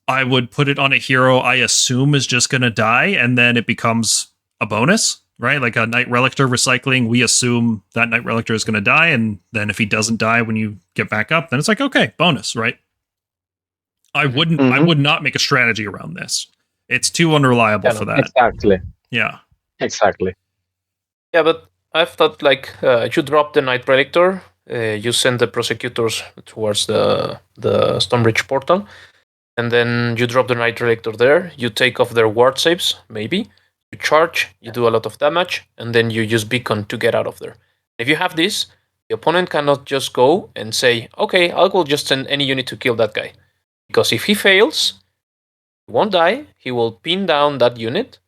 I would put it on a hero I assume is just going to die, and then it becomes a bonus, right? Like a Knight Relictor recycling, we assume that Knight Relictor is going to die, and then if he doesn't die when you get back up, then it's like, okay, bonus, right? I would not make a strategy around this. It's too unreliable for that. Exactly. Yeah. Exactly. Yeah, but I've thought you drop the Knight Relictor, you send the Prosecutors towards the Stormbridge portal, and then you drop the Knight Relictor there, you take off their ward saves, maybe, you charge, you do a lot of damage, and then you use Beacon to get out of there. If you have this, the opponent cannot just go and say, okay, I will just send any unit to kill that guy. Because if he fails, he won't die, he will pin down that unit,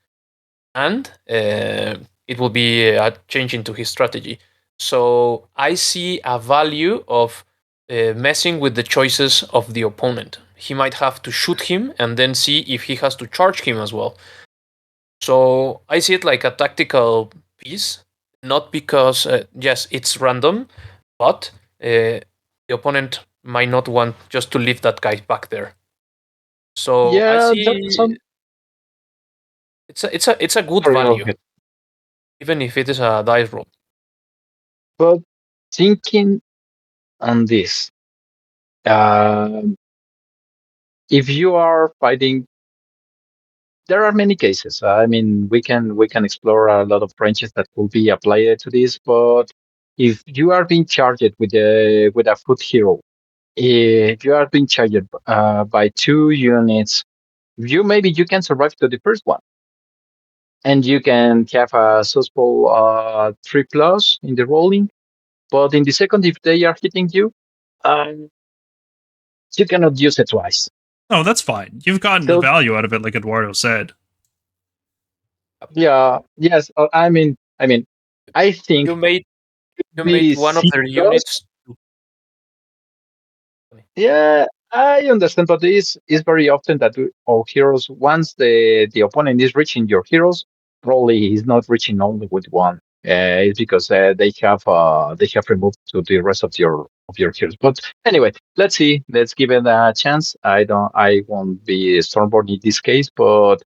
and it will be a change into his strategy. So I see a value of messing with the choices of the opponent. He might have to shoot him and then see if he has to charge him as well. So I see it like a tactical piece, not because, yes, it's random, but the opponent might not want just to leave that guy back there. So yeah, I see it's a good value, even if it is a dice roll. But thinking on this, if you are fighting there are many cases. I mean, we can explore a lot of branches that could be applied to this. But if you are being charged with a foot hero, if you are being charged by 2 units, you can survive to the first one, and you can have a successful 3+ in the rolling. But in the second, if they are hitting you, um, you cannot use it twice. Oh, that's fine. You've gotten the So value out of it, like Eduardo said. yeah, yes. I think You made the one of their C+. units. Yeah, I understand, but it's very often that our heroes, once the opponent is reaching your heroes, probably he's not reaching only with one. It's because they have removed to the rest of your heroes. But anyway, let's see. Let's give it a chance. I won't be Stormborn in this case, but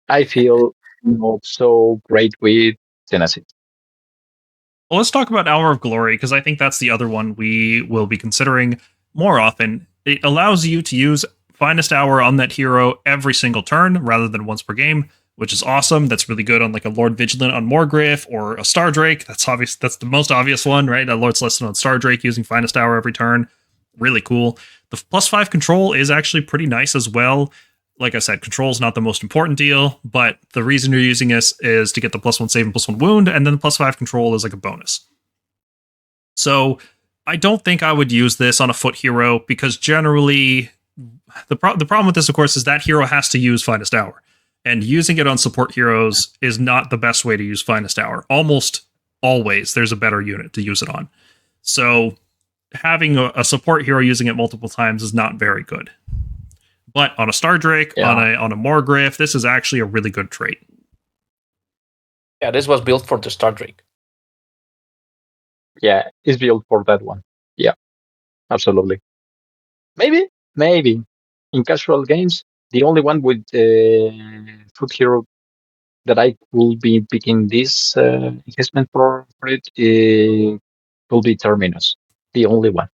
I feel not so great with tenacity. Well, let's talk about Hour of Glory, because I think that's the other one we will be considering more often. It allows you to use Finest Hour on that hero every single turn, rather than once per game, which is awesome. That's really good on like a Lord Vigilant on Morgryph, or a Stardrake. That's obvious. That's the most obvious one, right? A Lord Celestin on Stardrake using Finest Hour every turn. Really cool. The +5 control is actually pretty nice as well. Like I said, control is not the most important deal, but the reason you're using this is to get the +1 save and +1 wound, and then the +5 control is like a bonus. So I don't think I would use this on a foot hero, because generally the problem with this, of course, is that hero has to use Finest Hour, and using it on support heroes is not the best way to use Finest Hour. Almost always there's a better unit to use it on. So having a support hero using it multiple times is not very good. But on a Stardrake, on a Morgryph, this is actually a really good trait. Yeah, this was built for the Stardrake. Yeah, it's built for that one. Yeah, absolutely. Maybe in casual games, the only one with foot hero that I will be picking this investment for it will be Terminus, the only one.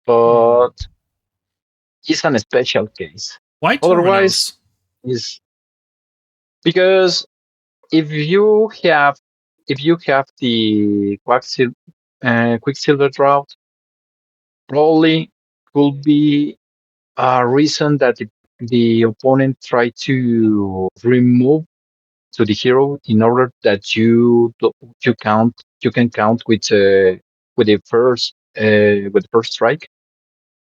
But it's an special case. Why Otherwise, Terminus? is because if you have the Quicksilver Drought, probably could be a reason that the opponent try to remove to the hero in order that you can count with the first strike.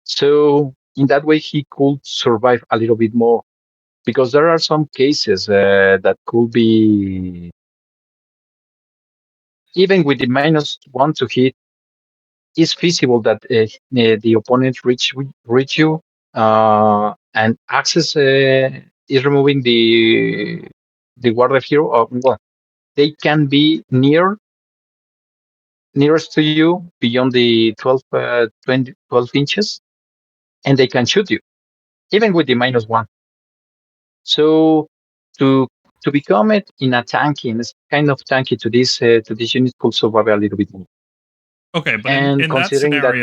So in that way, he could survive a little bit more, because there are some cases that could be even with the -1 to hit. It's feasible that the opponent reach you, and access is removing the guard hero. Well, they can be nearest to you beyond the 12 inches, and they can shoot you, even with the -1. So to become it in a tanky, and it's kind of tanky to this unit, could survive a little bit more. Okay, but And in that considering that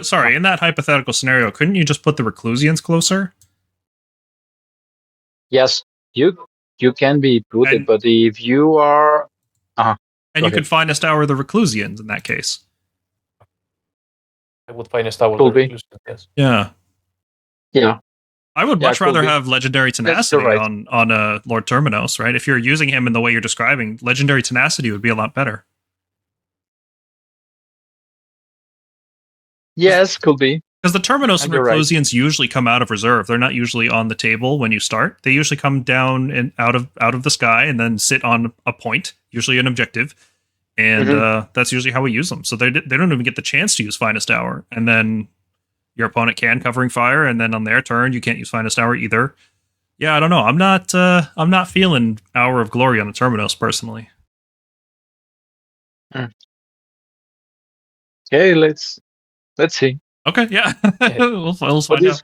scenario, in that hypothetical scenario, couldn't you just put the Reclusians closer? Yes, you can be put it, And- but if you are And Go you could ahead. Finest Hour the Reclusians in that case. I would find a Star Wars Could be. Reclusian, yes. Yeah. yeah, I would Yeah, much could rather be. have Legendary Yes, Tenacity you're right. on a Lord Terminus, right? If you're using him in the way you're describing, Legendary Tenacity would be a lot better. yes, could be. Because the Terminus and You're right. Reclusians usually come out of reserve. They're not usually on the table when you start. They usually come down and out of the sky and then sit on a point, usually an objective. And that's usually how we use them. So they don't even get the chance to use Finest Hour. And then your opponent can Covering Fire, and then on their turn you can't use Finest Hour either. Yeah, I don't know. I'm not feeling Hour of Glory on the Terminus personally. Okay, let's see. Okay, yeah. we'll find out.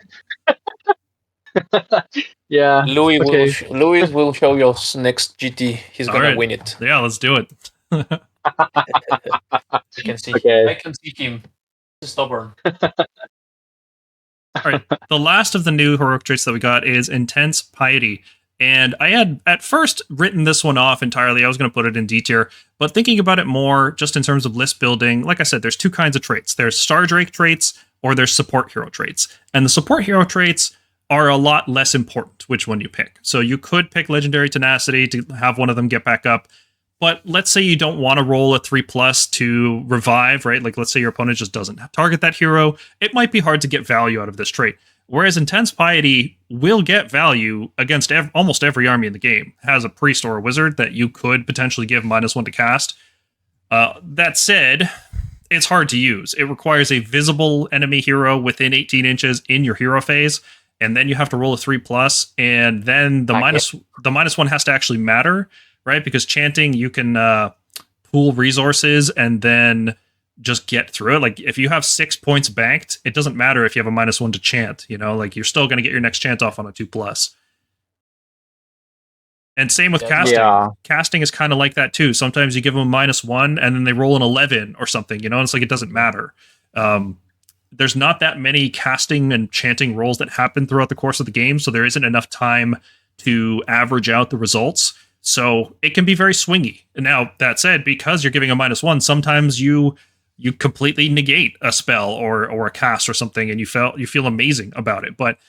Yeah. Louis Okay. will show us next GT. He's gonna Alright. win it. Yeah, let's do it. You can see. Okay. I can see him. He's stubborn. All right, the last of the new heroic traits that we got is Intense Piety. And I had at first written this one off entirely. I was going to put it in D tier, but thinking about it more just in terms of list building, like I said, there's two kinds of traits. There's Stardrake traits or there's support hero traits. And the support hero traits are a lot less important which one you pick. So you could pick Legendary Tenacity to have one of them get back up. But let's say you don't want to roll a 3+ to revive, right? Like let's say your opponent just doesn't target that hero. It might be hard to get value out of this trait. Whereas Intense Piety will get value against almost every army in the game. It has a priest or a wizard that you could potentially give -1 to cast. That said, it's hard to use. It requires a visible enemy hero within 18 inches in your hero phase, and then you have to roll a 3+, and then the -1 has to actually matter, right? Because chanting, you can pool resources and then just get through it. Like if you have 6 points banked, it doesn't matter if you have a -1 to chant, like you're still going to get your next chant off on a 2+. And same with casting. Yeah. Casting is kind of like that too. Sometimes you give them a -1 and then they roll an 11 or something, and it's like it doesn't matter. There's not that many casting and chanting rolls that happen throughout the course of the game, so there isn't enough time to average out the results. So it can be very swingy. Now, that said, because you're giving a -1, sometimes you completely negate a spell or a cast or something, and you feel amazing about it. But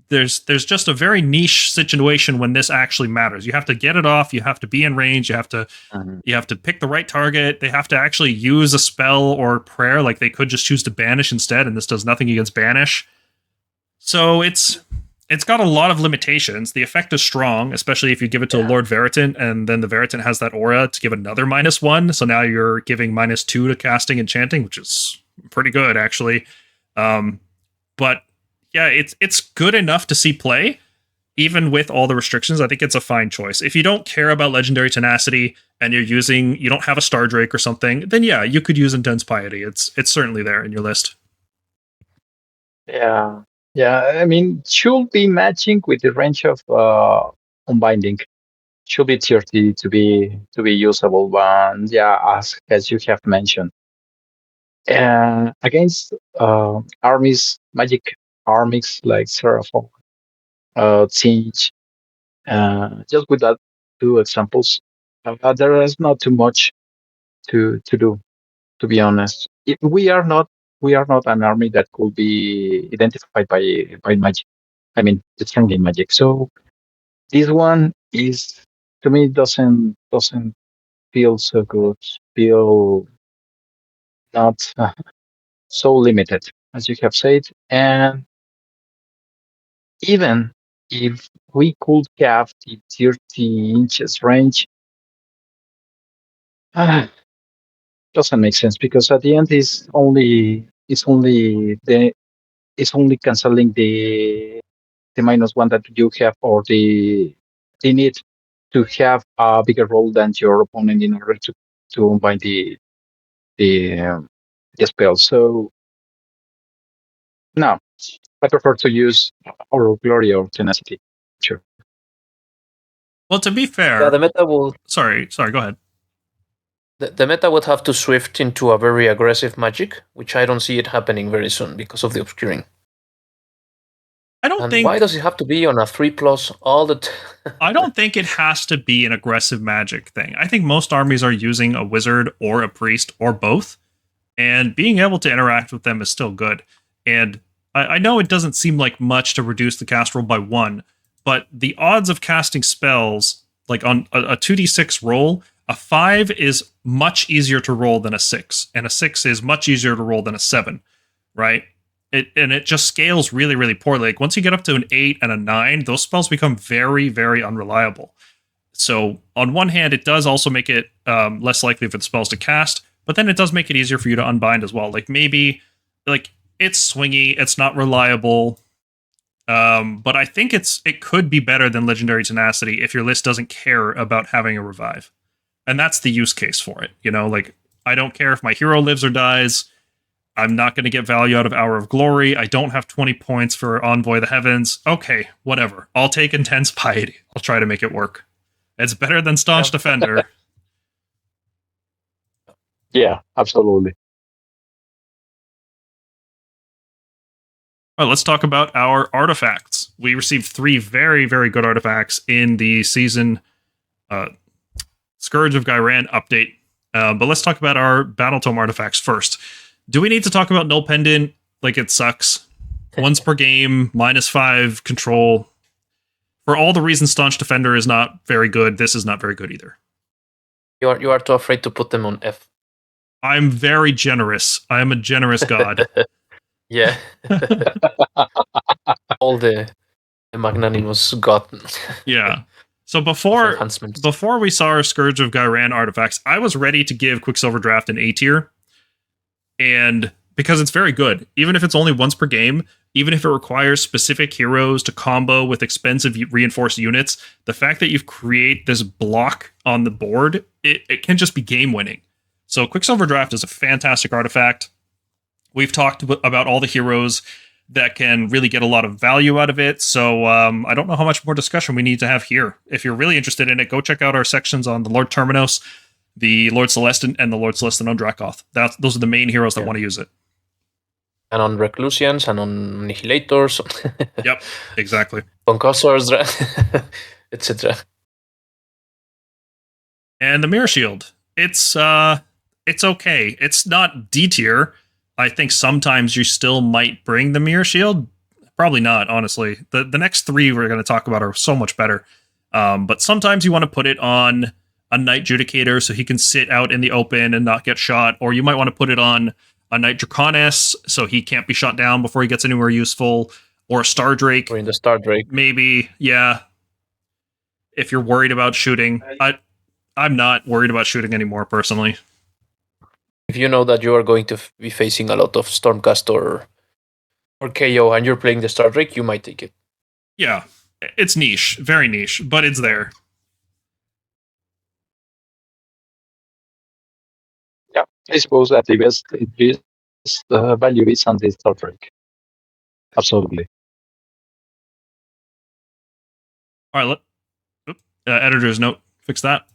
there's just a very niche situation when this actually matters. You have to get it off. You have to be in range. You have to pick the right target. They have to actually use a spell or prayer. Like they could just choose to banish instead, and this does nothing against banish. So it's got a lot of limitations. The effect is strong, especially if you give it to a Lord Veritant, and then the Veritant has that aura to give another -1. So now you're giving -2 to casting and chanting, which is pretty good, actually. But yeah, it's good enough to see play, even with all the restrictions. I think it's a fine choice. If you don't care about Legendary Tenacity and you don't have a Stardrake or something, then yeah, you could use Intense Piety. It's certainly there in your list. Yeah. Yeah, I mean, should be matching with the range of Unbinding. Should be tier T to be usable one. Yeah, as you have mentioned. Against magic armies like Seraphon, Singe, just with that 2 examples, there is not too much to do, to be honest. We are not an army that could be identified by magic. I mean, the strong in magic. So this one is, to me, doesn't feel so good. Feel not so limited, as you have said. And even if we could have the 30 inches range, doesn't make sense, because at the end it's only canceling the -1 that you have, or the need to have a bigger role than your opponent in order to unbind the spell. So no, I prefer to use Oral Glory or Tenacity. Sure. Well, to be fair, Yeah, the meta will. Sorry, go ahead. The meta would have to swift into a very aggressive magic, which I don't see it happening very soon because of the obscuring. I don't think. Why does it have to be on a 3+ all the time? I don't think it has to be an aggressive magic thing. I think most armies are using a wizard or a priest or both, and being able to interact with them is still good. And I know it doesn't seem like much to reduce the cast roll by 1, but the odds of casting spells, like on a 2d6 roll, a 5 is much easier to roll than a 6, and a 6 is much easier to roll than a 7, right? It just scales really, really poorly. Like once you get up to an 8 and a 9, those spells become very, very unreliable. So on one hand, it does also make it less likely for the spells to cast, but then it does make it easier for you to unbind as well. Like maybe, like it's swingy, it's not reliable, but I think it could be better than Legendary Tenacity if your list doesn't care about having a revive. And that's the use case for it. Like I don't care if my hero lives or dies. I'm not going to get value out of Hour of Glory. I don't have 20 points for Envoy of the Heavens. Okay, whatever. I'll take Intense Piety. I'll try to make it work. It's better than Staunch Defender. Yeah, absolutely. All right, let's talk about our artifacts. We received 3 very, very good artifacts in the season Scourge of Gyran update. But let's talk about our Battletome artifacts first. Do we need to talk about Null Pendant? Like, it sucks. Once per game, -5 control. For all the reasons Staunch Defender is not very good, this is not very good either. You are too afraid to put them on F. I'm very generous. I am a generous god. Yeah. All the magnanimous god. Yeah. So before enhancements. we saw our Scourge of Gyran artifacts, I was ready to give Quicksilver Draft an A tier. And because it's very good, even if it's only once per game, even if it requires specific heroes to combo with expensive reinforced units, the fact that you've create this block on the board, it can just be game winning. So Quicksilver Draft is a fantastic artifact. We've talked about all the heroes that can really get a lot of value out of it. So I don't know how much more discussion we need to have here. If you're really interested in it, go check out our sections on the Lord Terminos, the Lord Celestin, and the Lord Celestin on Dracoth. Those are the main heroes that want to use it. And on Reclusians and on Annihilators. Yep, exactly. Concussors, etc. And the Mirror Shield. It's okay. It's not D tier. I think sometimes you still might bring the Mirror Shield. Probably not, honestly. The next 3 we're going to talk about are so much better. But sometimes you want to put it on a Knight Judicator so he can sit out in the open and not get shot. Or you might want to put it on a Knight Draconis so he can't be shot down before he gets anywhere useful. Or a Stardrake. Or in the Stardrake. Maybe, yeah. If you're worried about shooting. I'm not worried about shooting anymore, personally. If you know that you are going to be facing a lot of Stormcast or KO and you're playing the Stardrake, you might take it. Yeah, it's niche, very niche, but it's there. Yeah, I suppose that the best value is on the Stardrake. Absolutely. All right, editor's note, fix that.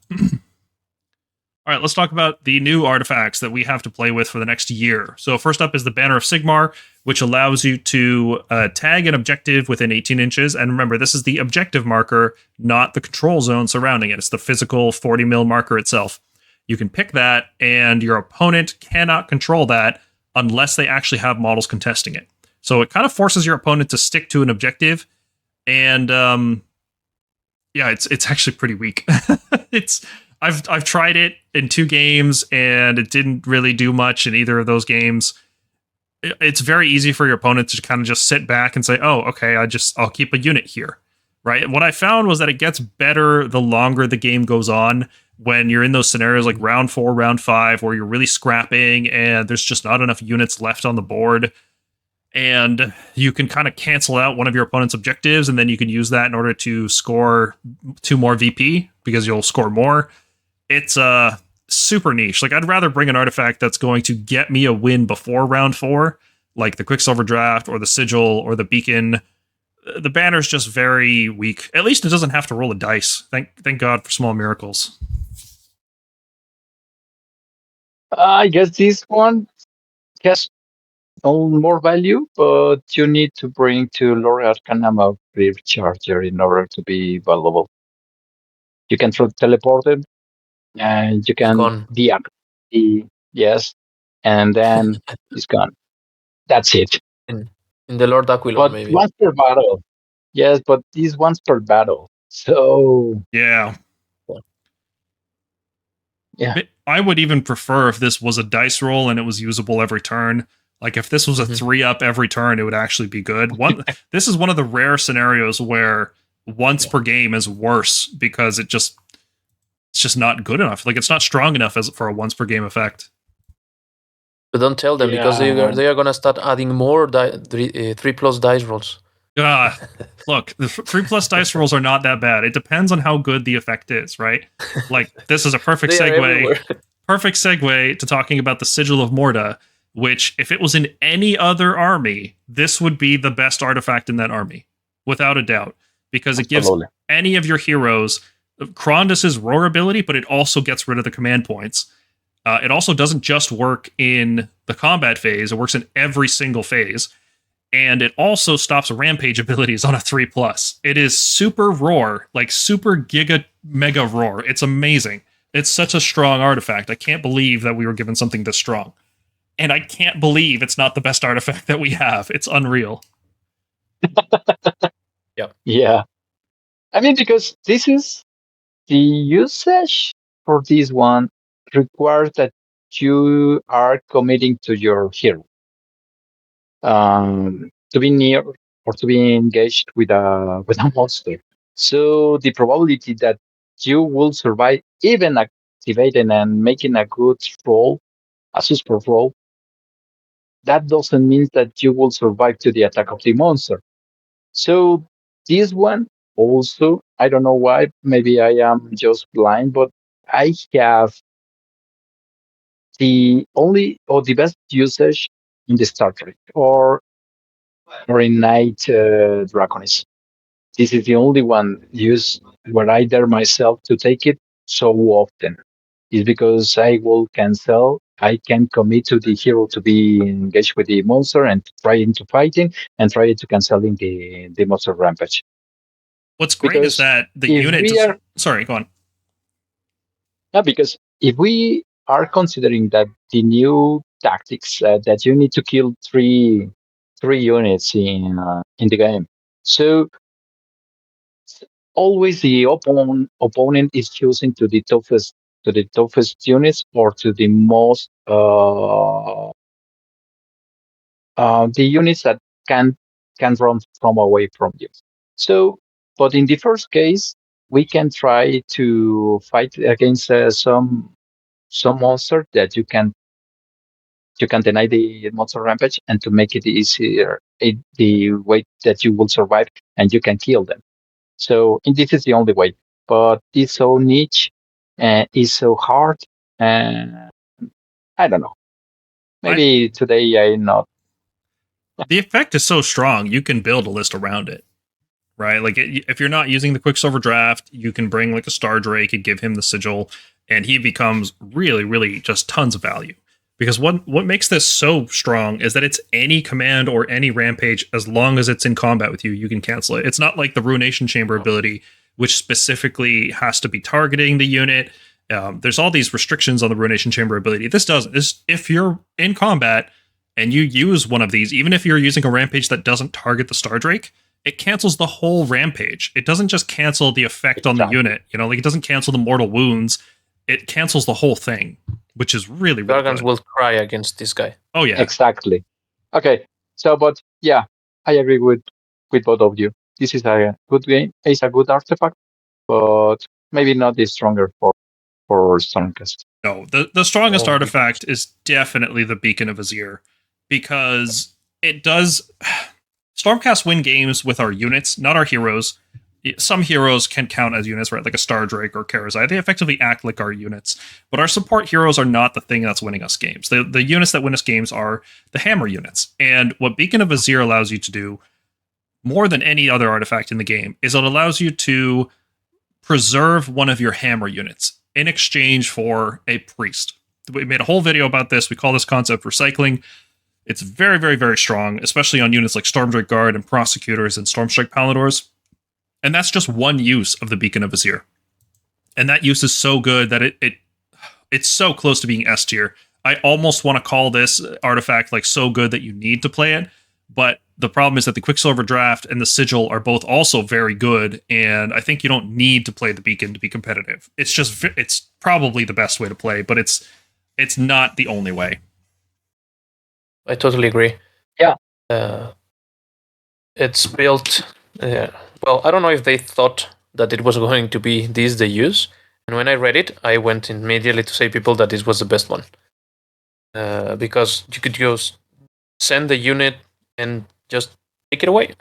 All right, let's talk about the new artifacts that we have to play with for the next year. So first up is the Banner of Sigmar, which allows you to tag an objective within 18 inches. And remember, this is the objective marker, not the control zone surrounding it. It's the physical 40 mil marker itself. You can pick that, and your opponent cannot control that unless they actually have models contesting it. So it kind of forces your opponent to stick to an objective. And yeah, it's actually pretty weak. I've tried it in 2 games, and it didn't really do much in either of those games. It's very easy for your opponent to kind of just sit back and say, oh, okay, I'll keep a unit here, right? What I found was that it gets better the longer the game goes on, when you're in those scenarios like round 4, round 5, where you're really scrapping and there's just not enough units left on the board. And you can kind of cancel out one of your opponent's objectives, and then you can use that in order to score 2 more VP, because you'll score more. It's super niche. Like, I'd rather bring an artifact that's going to get me a win before round 4, like the Quicksilver Draft or the Sigil or the Beacon. The banner's just very weak. At least it doesn't have to roll a dice. Thank God for small miracles. I guess this one has more value, but you need to bring to Lord Arcanum Gryph Charger in order to be valuable. You can teleport it, and you can deactivate. Yes, and then it's gone. That's it. In the Lord Aquilon, but maybe. Once per battle. Yes, but this once per battle. So yeah. Yeah. I would even prefer if this was a dice roll and it was usable every turn. Like, if this was a 3-up every turn, it would actually be good. This is one of the rare scenarios where once per game is worse because it's just not good enough. Like, it's not strong enough for a once per game effect. But don't tell them, because they are gonna start adding more 3+ dice rolls. Look, the 3+ dice rolls are not that bad. It depends on how good the effect is, right? Like, this is a perfect segue. Perfect segue to talking about the Sigil of Morda, which, if it was in any other army, this would be the best artifact in that army, without a doubt, because it gives any of your heroes Krondus' roar ability, but it also gets rid of the command points. It also doesn't just work in the combat phase; it works in every single phase. And it also stops rampage abilities on a 3+. It is super roar, like super giga mega roar. It's amazing. It's such a strong artifact. I can't believe that we were given something this strong. And I can't believe it's not the best artifact that we have. It's unreal. Yeah. I mean, because this is the usage for this one requires that you are committing to your hero. To be near or to be engaged with a monster. So the probability that you will survive, even activating and making a good roll, a support roll, that doesn't mean that you will survive to the attack of the monster. So this one also, I don't know why, maybe I am just blind, but I have the only or the best usage in the Star Trek or in Night Draconis. This is the only one used where I dare myself to take it so often. Is because I will cancel. I can commit to the hero to be engaged with the monster and try into fighting and try to canceling the monster rampage. What's great is that the unit. Sorry, go on. Yeah, because if we are considering that the new tactics that you need to kill three units in the game, so always the opponent is choosing to the toughest units or to the most the units that can run from away from you. So, but in the first case, we can try to fight against some monster that you can deny the monster rampage and to make it easier the way that you will survive and you can kill them. So this is the only way, but it's so niche and it's so hard, and I don't know. Maybe today I'm not. The effect is so strong, you can build a list around it, right? Like if you're not using the Quicksilver draft, you can bring like a Stardrake and give him the sigil, and he becomes really, really just tons of value. Because what makes this so strong is that it's any command or any rampage, as long as it's in combat with you, you can cancel it. It's not like the Ruination Chamber ability, which specifically has to be targeting the unit. There's all these restrictions on the Ruination Chamber ability. This doesn't. If you're in combat and you use one of these, even if you're using a rampage that doesn't target the Stardrake, it cancels the whole rampage. It doesn't just cancel the effect on the unit. Like it doesn't cancel the mortal wounds. It cancels the whole thing, which is really, really Gargants good. will cry against this guy. Oh, yeah. Exactly. Okay. So, but yeah, I agree with both of you. This is a good game. It's a good artifact, but maybe not the stronger for Stormcast. No, the strongest artifact is definitely the Beacon of Azir, because it does... Stormcast win games with our units, not our heroes. Some heroes can count as units, right? Like a Stardrake or Karazai. They effectively act like our units. But our support heroes are not the thing that's winning us games. The units that win us games are the hammer units. And what Beacon of Azir allows you to do, more than any other artifact in the game, is it allows you to preserve one of your hammer units in exchange for a priest. We made a whole video about this. We call this concept recycling. It's very, very, very strong, especially on units like Stormdrake Guard and Prosecutors and Stormstrike Palladors. And that's just one use of the Beacon of Azir. And that use is so good that it's so close to being S tier. I almost want to call this artifact like so good that you need to play it. But the problem is that the Quicksilver draft and the Sigil are both also very good. And I think you don't need to play the Beacon to be competitive. It's probably the best way to play, but it's not the only way. I totally agree. Yeah. It's built... well, I don't know if they thought that it was going to be this they use. And when I read it, I went immediately to say people that this was the best one. Because you could just send the unit and just take it away.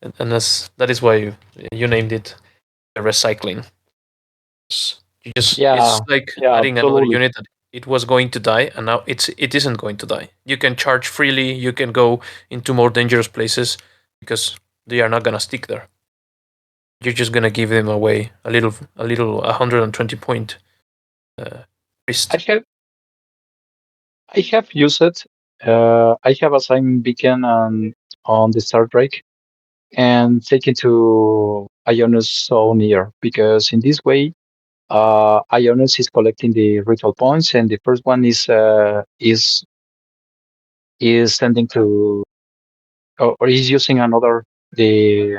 and that is why you named it recycling. You just it's like adding another unit that it was going to die, and now it isn't going to die. You can charge freely, you can go into more dangerous places because they are not gonna stick there. You're just gonna give them away a little 120 point priest. I have used it. I have assigned Beacon and on the Stardrake and take it to Ionus so near, because in this way, Ionus is collecting the ritual points, and the first one is sending to, or is using another the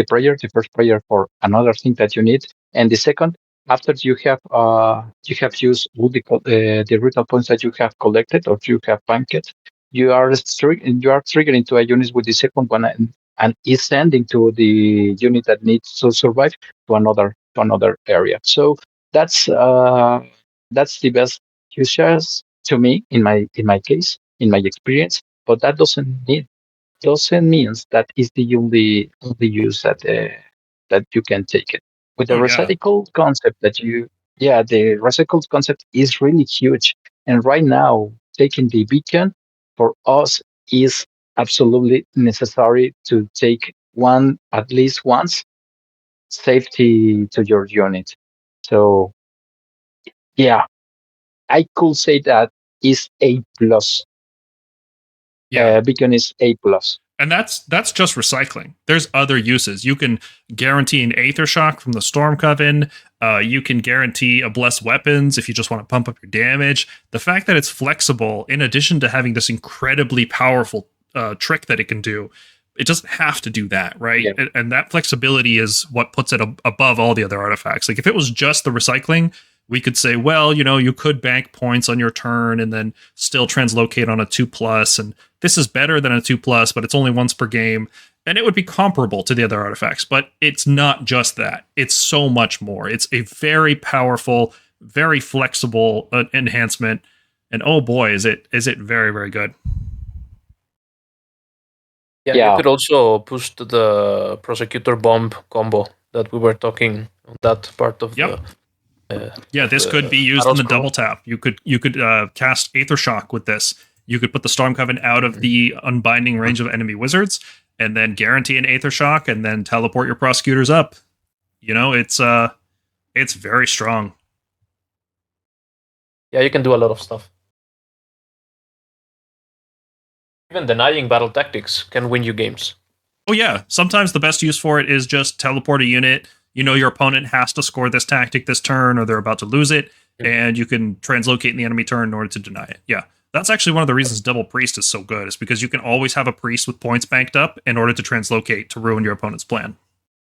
prayer, the first prayer for another thing that you need, and the second, after you have used all the ritual points that you have collected or you have banked, you are triggering to a unit with the second one, and is sending to the unit that needs to survive to another area. So that's the best usage to me in my case, in my experience. But that doesn't means that is the only use that you can take it. With the Oh yeah. recycle concept the recycle concept is really huge. And right now, taking the beacon for us is absolutely necessary to take one at least once safety to your unit. So yeah, I could say that is A+. Yeah. Beacon is A+. And that's just recycling. There's other uses. You can guarantee an Aether Shock from the Storm Coven. You can guarantee a Blessed Weapons if you just want to pump up your damage. The fact that it's flexible, in addition to having this incredibly powerful trick that it can do, it doesn't have to do that, right? Yeah. And that flexibility is what puts it above all the other artifacts. Like if it was just the recycling, we could say, well, you could bank points on your turn and then still translocate on a 2+, and this is better than a 2+, but it's only once per game, and it would be comparable to the other artifacts. But it's not just that. It's so much more. It's a very powerful, very flexible enhancement, and oh boy, is it very, very good. Yeah, you could also push to the Prosecutor Bomb combo that we were talking on that part of the... this could be used in the double tap. You could cast Aether Shock with this. You could put the Storm Coven out of the unbinding range of enemy wizards, and then guarantee an Aether Shock, and then teleport your Prosecutors up. It's very strong. Yeah, you can do a lot of stuff. Even denying battle tactics can win you games. Oh yeah, sometimes the best use for it is just teleport a unit. Your opponent has to score this tactic this turn, or they're about to lose it, and you can translocate in the enemy turn in order to deny it. Yeah, that's actually one of the reasons Double Priest is so good, is because you can always have a priest with points banked up in order to translocate to ruin your opponent's plan.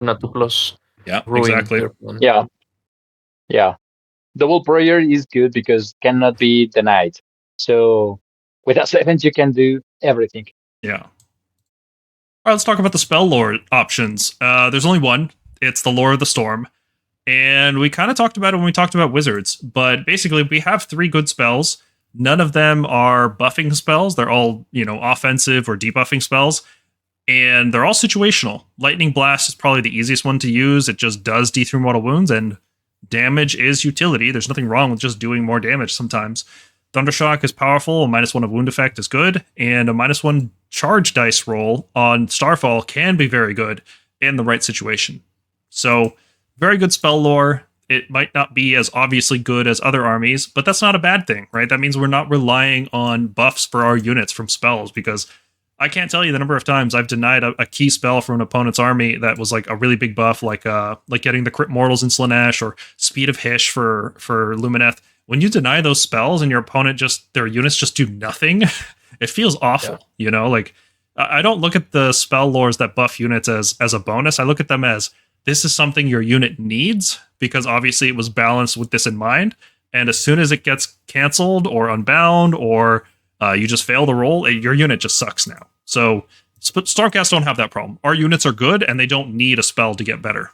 Not 2+. Yeah, exactly. Yeah. Double prayer is good because cannot be denied. So with a 7, you can do everything. Yeah. All right, let's talk about the spell lore options. There's only one. It's the Lore of the Storm. And we kind of talked about it when we talked about wizards. But basically, we have 3 good spells. None of them are buffing spells. They're all, offensive or debuffing spells. And they're all situational. Lightning Blast is probably the easiest one to use. It just does D3 mortal wounds, and damage is utility. There's nothing wrong with just doing more damage sometimes. Thundershock is powerful. A -1 of wound effect is good. And a -1 charge dice roll on Starfall can be very good in the right situation. So, very good spell lore. It might not be as obviously good as other armies, but that's not a bad thing, right? That means we're not relying on buffs for our units from spells, because I can't tell you the number of times I've denied a key spell from an opponent's army that was like a really big buff, like getting the Crypt Mortals in Slanesh or Speed of Hish for Lumineth. When you deny those spells and your opponent their units just do nothing, it feels awful, Like, I don't look at the spell lores that buff units as a bonus. I look at them as, this is something your unit needs, because obviously it was balanced with this in mind. And as soon as it gets canceled or unbound, or you just fail the roll, your unit just sucks now. So Stormcast don't have that problem. Our units are good, and they don't need a spell to get better.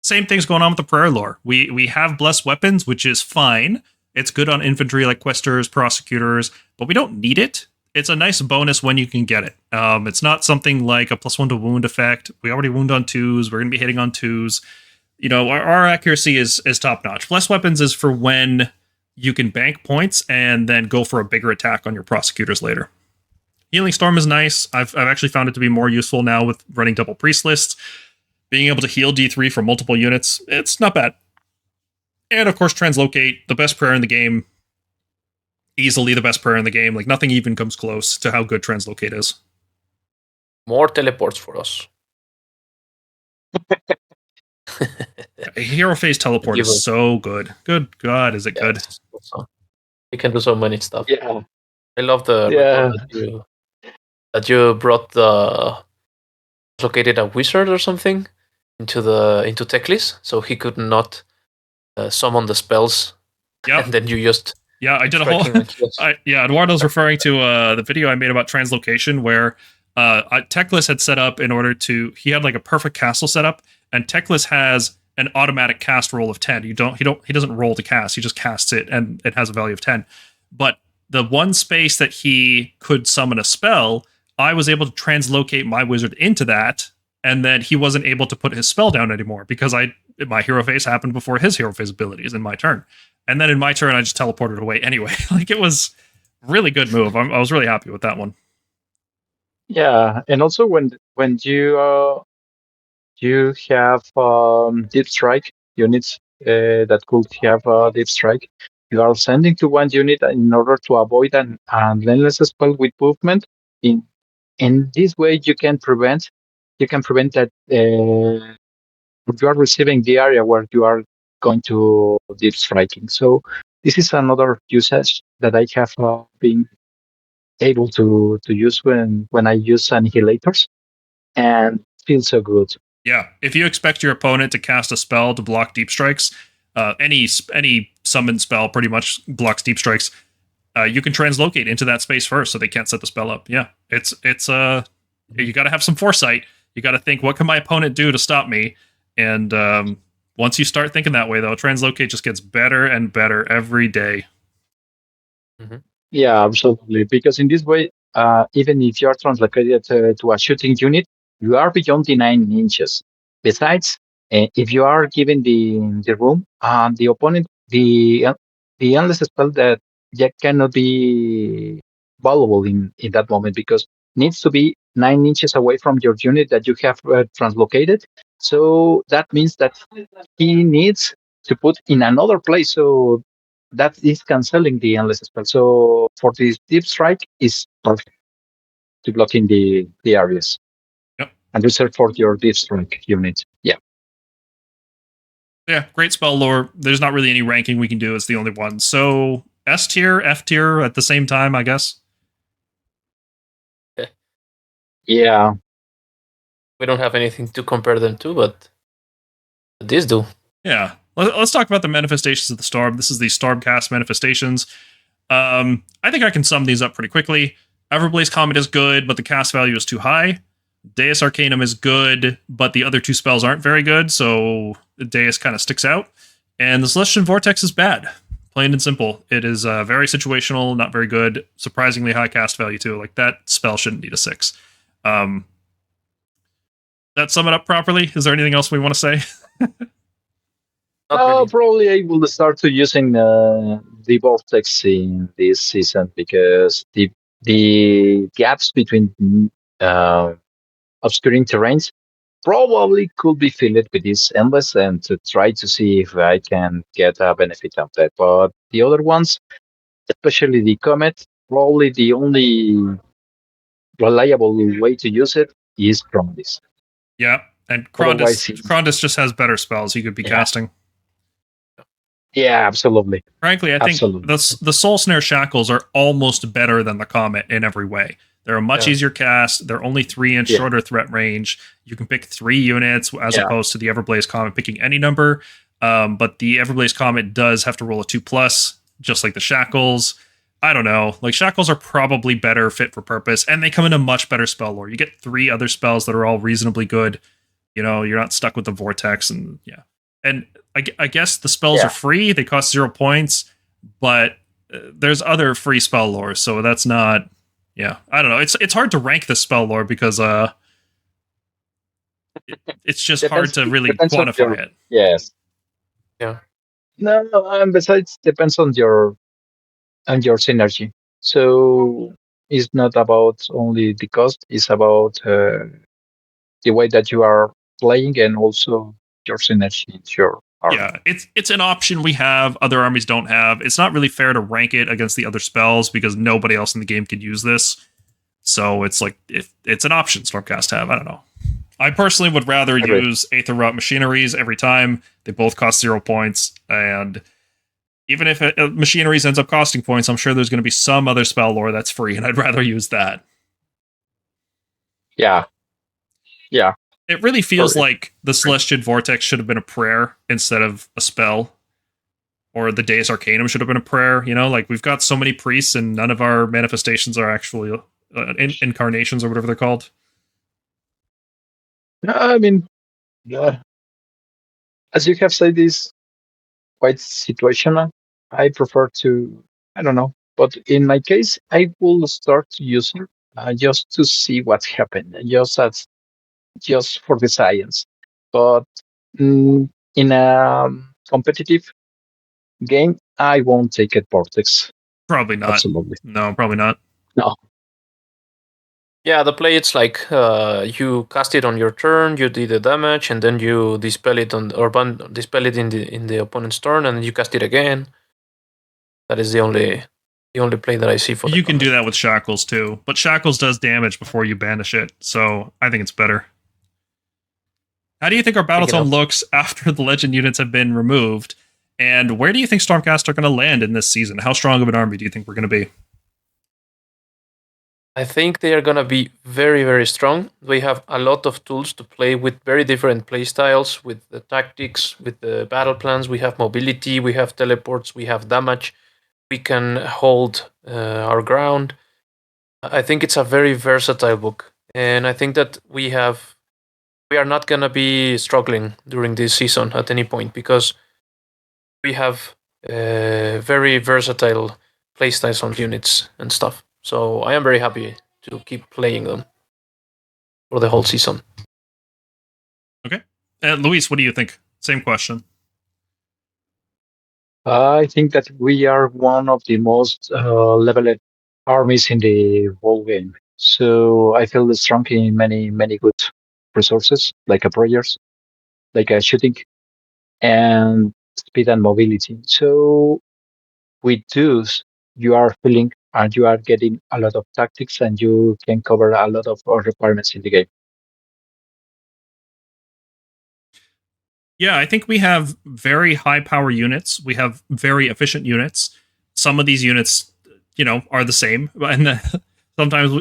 Same thing's going on with the prayer lore. We have Blessed Weapons, which is fine. It's good on infantry like Questors, Prosecutors, but we don't need it. It's a nice bonus when you can get it. It's not something like a +1 to wound effect. We already wound on 2s. We're going to be hitting on 2s. Our accuracy is top notch. Blessed Weapons is for when you can bank points and then go for a bigger attack on your Prosecutors later. Healing Storm is nice. I've actually found it to be more useful now with running double priest lists. Being able to heal D3 for multiple units, it's not bad. And of course, Translocate, the best prayer in the game. Easily the best prayer in the game. Like, nothing even comes close to how good Translocate is. More teleports for us. A hero phase teleport is so good. Good God, is it good? Also, you can do so many stuff. Yeah. I love the Yeah. report that you brought located a wizard or something into Teclis, so he could not summon the spells. Yeah, and then you just I did a whole. Eduardo's referring to the video I made about translocation, where Teclis had set up in order to. He had like a perfect castle setup, and Teclis has an automatic cast roll of 10. He doesn't roll to cast. He just casts it, and it has a value of 10. But the one space that he could summon a spell, I was able to translocate my wizard into that, and then he wasn't able to put his spell down anymore because my hero phase happened before his hero phase abilities in my turn. And then in my turn, I just teleported away anyway. Like, it was really good move. I was really happy with that one. Yeah, and also when you have deep strike units that could have deep strike, you are sending to one unit in order to avoid an endless spell with movement. In this way, you can prevent that you are receiving the area where you are going to deep striking. So this is another usage that I have been able to use when I use Annihilators, and feels so good. Yeah, if you expect your opponent to cast a spell to block deep strikes, any summon spell pretty much blocks deep strikes. You can translocate into that space first, so they can't set the spell up. Yeah, it's you got to have some foresight. You got to think, what can my opponent do to stop me? And once you start thinking that way, though, translocate just gets better and better every day. Mm-hmm. Yeah, absolutely. Because in this way, even if you are translocated to a shooting unit, you are beyond the 9 inches. Besides, if you are given the room, the opponent, the endless spell that cannot be valuable in that moment, because needs to be 9 inches away from your unit that you have translocated. So that means that he needs to put in another place. So that is canceling the endless spell. So for this deep strike is perfect to blocking the areas. Yep. And reserve for your deep strike unit. Yeah. Yeah, great spell lore. There's not really any ranking we can do. It's the only one. So S tier, F tier at the same time, I guess. Yeah. We don't have anything to compare them to, but these do. Yeah. Let's talk about the manifestations of the storm. This is the Stormcast manifestations. I think I can sum these up pretty quickly. Everblaze Comet is good, but the cast value is too high. Deus Arcanum is good, but the other two spells aren't very good, so Deus kind of sticks out. And the Celestian Vortex is bad. Plain and simple. It is very situational, not very good, surprisingly high cast value too. Like, that spell shouldn't need a 6. That sum it up properly? Is there anything else we want to say? Really. Probably I will start to using the vortex in this season, because the gaps between obscuring terrains probably could be filled with this endless, and to try to see if I can get a benefit of that. But the other ones, especially the Comet, probably the only reliable way to use it is from this. Yeah, and Krondys just has better spells he could be casting. Yeah, absolutely. Frankly, I think the Soul Snare Shackles are almost better than the Comet in every way. They're a much easier cast. They're only 3-inch shorter threat range. You can pick 3 units as opposed to the Everblaze Comet picking any number. But the Everblaze Comet does have to roll a 2+, just like the Shackles. I don't know. Like, Shackles are probably better fit for purpose, and they come in a much better spell lore. You get 3 other spells that are all reasonably good. You know, you're not stuck with the Vortex, and And I guess the spells are free. They cost 0 points, but there's other free spell lore, so that's not. Yeah, I don't know. It's hard to rank the spell lore because it's just hard to really quantify it. Yes. Yeah. No, and besides, depends on your synergy. So it's not about only the cost. It's about the way that you are playing, and also your synergy into your army. Yeah, it's an option we have, other armies don't have. It's not really fair to rank it against the other spells because nobody else in the game could use this. So it's like it's an option Stormcast have. I don't know. I personally would rather use Aether Rot Machineries every time. They both cost 0 points, and even if Machineries ends up costing points, I'm sure there's going to be some other spell lore that's free, and I'd rather use that. Yeah. It really feels like the Celestial Vortex should have been a prayer instead of a spell. Or the Deus Arcanum should have been a prayer. You know, like we've got so many priests and none of our manifestations are actually incarnations or whatever they're called. I mean, as you have said, this quite situational. I prefer to, I don't know. But in my case, I will start using just to see what's happened, just for the science. But in a competitive game, I won't take it Vortex. Probably not. Absolutely. No, probably not. No. Yeah, the play it's like you cast it on your turn, you did the damage, and then you dispel it dispel it in the opponent's turn, and you cast it again. That is the only play that I see for. You can do that with Shackles too, but Shackles does damage before you banish it, so I think it's better. How do you think our Battletome looks after the Legend units have been removed? And where do you think Stormcast are going to land in this season? How strong of an army do you think we're going to be? I think they are going to be very, very strong. We have a lot of tools to play with, very different play styles, with the tactics, with the battle plans. We have mobility, we have teleports, we have damage. We can hold our ground. I think it's a very versatile book. And I think that we are not going to be struggling during this season at any point, because we have very versatile playstyles on units and stuff. So I am very happy to keep playing them for the whole season. Okay. Luis, what do you think? Same question. I think that we are one of the most leveled armies in the whole game. So I feel strong in many, many good resources, like a prayers, like a shooting, and speed and mobility. So with those, you are feeling and you are getting a lot of tactics, and you can cover a lot of requirements in the game. Yeah, I think we have very high power units. We have very efficient units. Some of these units, are the same. And sometimes,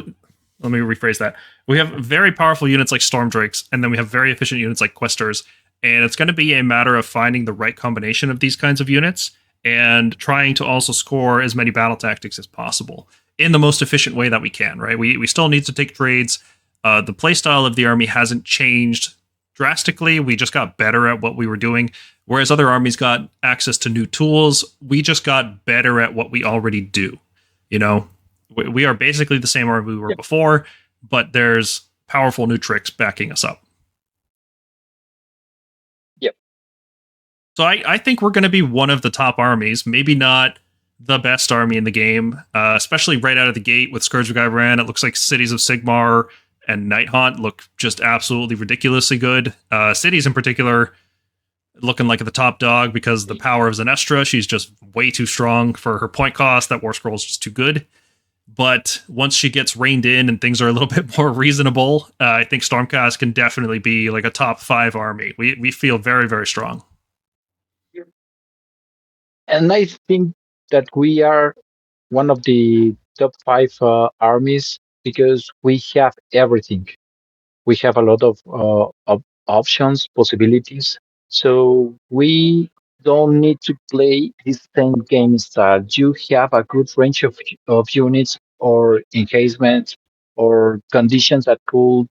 let me rephrase that. We have very powerful units like Stormdrakes, and then we have very efficient units like Questors. And it's going to be a matter of finding the right combination of these kinds of units and trying to also score as many battle tactics as possible in the most efficient way that we can, right? We still need to take trades. The playstyle of the army hasn't changed drastically. We just got better at what we were doing. Whereas other armies got access to new tools, we just got better at what we already do. We are basically the same army we were before, but there's powerful new tricks backing us up. So I think we're going to be one of the top armies, maybe not the best army in the game, especially right out of the gate with Scourge of Ghyran. It looks like Cities of Sigmar and Nighthaunt look just absolutely ridiculously good. Cities in particular looking like the top dog because of the power of Zenestra. She's just way too strong for her point cost. That Warscroll is just too good. But once she gets reined in and things are a little bit more reasonable, I think Stormcast can definitely be like a top 5 army. We feel very, very strong. And I think that we are one of the top 5 armies because we have everything. We have a lot of options, possibilities. So we don't need to play the same game style. You have a good range of units or enhancements or conditions that could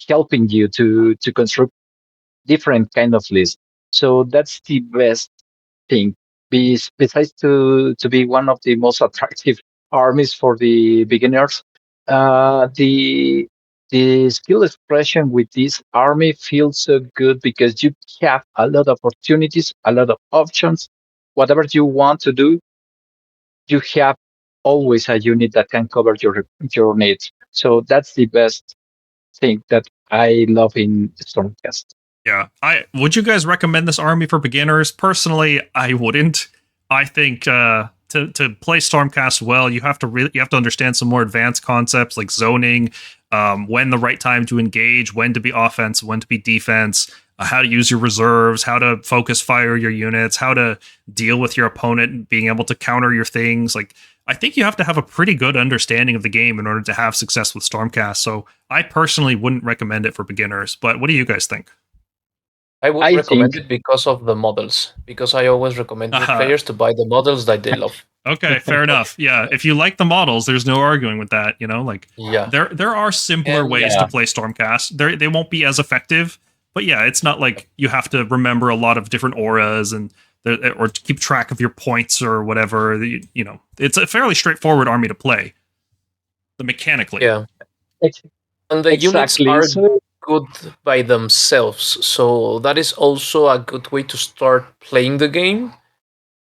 helping you to construct different kind of lists. So that's the best thing. Besides to be one of the most attractive armies for the beginners, the skill expression with this army feels so good because you have a lot of opportunities, a lot of options. Whatever you want to do, you have always a unit that can cover your needs. So that's the best thing that I love in Stormcast. Yeah. Would you guys recommend this army for beginners? Personally, I wouldn't. I think to play Stormcast well, you have to understand some more advanced concepts like zoning, when the right time to engage, when to be offense, when to be defense, how to use your reserves, how to focus fire your units, how to deal with your opponent and being able to counter your things. Like, I think you have to have a pretty good understanding of the game in order to have success with Stormcast. So I personally wouldn't recommend it for beginners, but what do you guys think? I would recommend it because of the models, because I always recommend new players to buy the models that they love. Okay, fair enough. Yeah, if you like the models, there's no arguing with that. You know, like there are simpler ways to play Stormcast. They won't be as effective, but yeah, it's not like you have to remember a lot of different auras and or to keep track of your points or whatever. You know, it's a fairly straightforward army to play. Mechanically, yeah, and the units are good by themselves, so that is also a good way to start playing the game.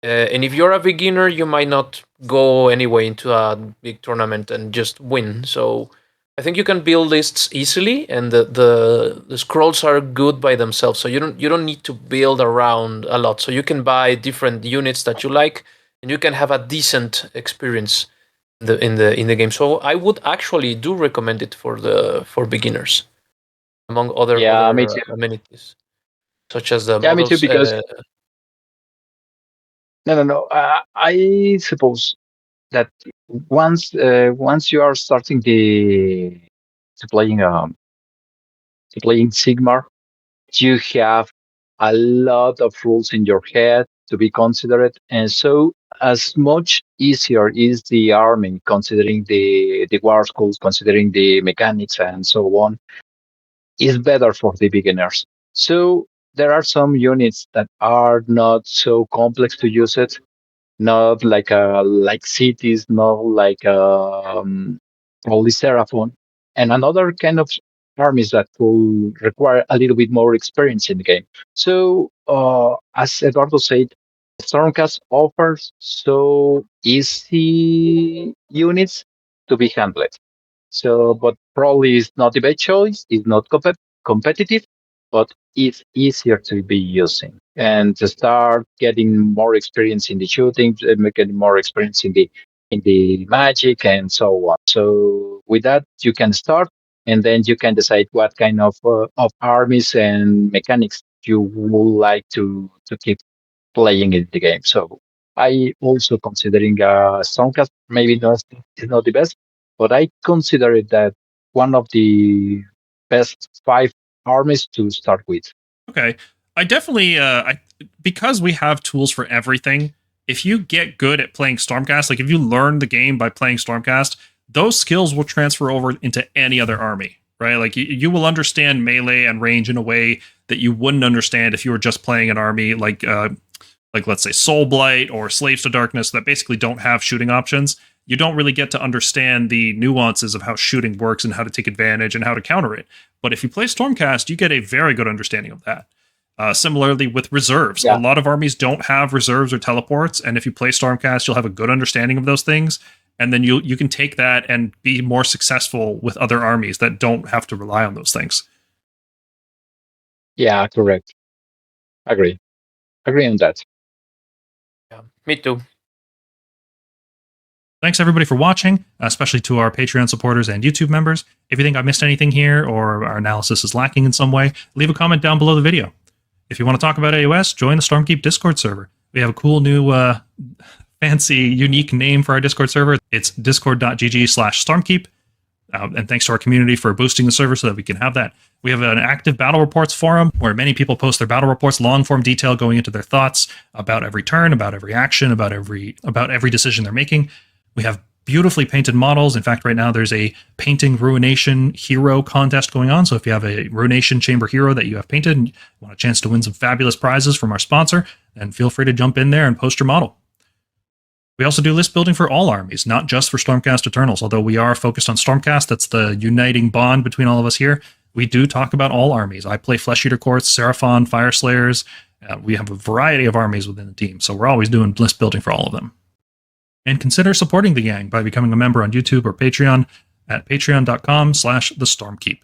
And if you're a beginner, you might not go anyway into a big tournament and just win. So I think you can build lists easily, and the scrolls are good by themselves. So you don't need to build around a lot. So you can buy different units that you like, and you can have a decent experience in the game. So I would actually do recommend it for beginners, among other amenities, such as the models, me too, because no. I suppose that once you are starting to playing Sigmar, you have a lot of rules in your head to be considered, and so as much easier is the army, considering the Warscrolls, considering the mechanics and so on, is better for the beginners. So there are some units that are not so complex to use it, not like cities, not like Holy Seraphon, and another kind of armies that will require a little bit more experience in the game. So, as Eduardo said, Stormcast offers so easy units to be handled. So, but probably it's not the best choice. It's not competitive, but it's easier to be using and to start getting more experience in the shooting, getting more experience in the magic and so on. So with that, you can start, and then you can decide what kind of armies and mechanics you would like to keep playing in the game. So I also considering Stormcast maybe is not the best, but I consider it that one of the best 5 armies to start with. Okay, I definitely because we have tools for everything. If you get good at playing Stormcast, like if you learn the game by playing Stormcast, those skills will transfer over into any other army, right? Like you will understand melee and range in a way that you wouldn't understand if you were just playing an army like let's say Soulblight or Slaves to Darkness that basically don't have shooting options. You don't really get to understand the nuances of how shooting works and how to take advantage and how to counter it. But if you play Stormcast, you get a very good understanding of that. Similarly with reserves, a lot of armies don't have reserves or teleports, and if you play Stormcast, you'll have a good understanding of those things, and then you can take that and be more successful with other armies that don't have to rely on those things. Yeah, correct. Agree on that. Yeah, me too. Thanks everybody for watching, especially to our Patreon supporters and YouTube members. If you think I missed anything here or our analysis is lacking in some way, leave a comment down below the video. If you want to talk about AOS, join the Stormkeep Discord server. We have a cool new fancy, unique name for our Discord server. It's discord.gg/Stormkeep. And thanks to our community for boosting the server so that we can have that. We have an active battle reports forum where many people post their battle reports, long form detail going into their thoughts about every turn, about every action, about every decision they're making. We have beautifully painted models. In fact, right now there's a painting Ruination hero contest going on. So if you have a Ruination Chamber hero that you have painted and you want a chance to win some fabulous prizes from our sponsor, then feel free to jump in there and post your model. We also do list building for all armies, not just for Stormcast Eternals. Although we are focused on Stormcast, that's the uniting bond between all of us here. We do talk about all armies. I play Flesh Eater Courts, Seraphon, Fire Slayers. We have a variety of armies within the team, so we're always doing list building for all of them. And consider supporting the gang by becoming a member on YouTube or Patreon at patreon.com/thestormkeep.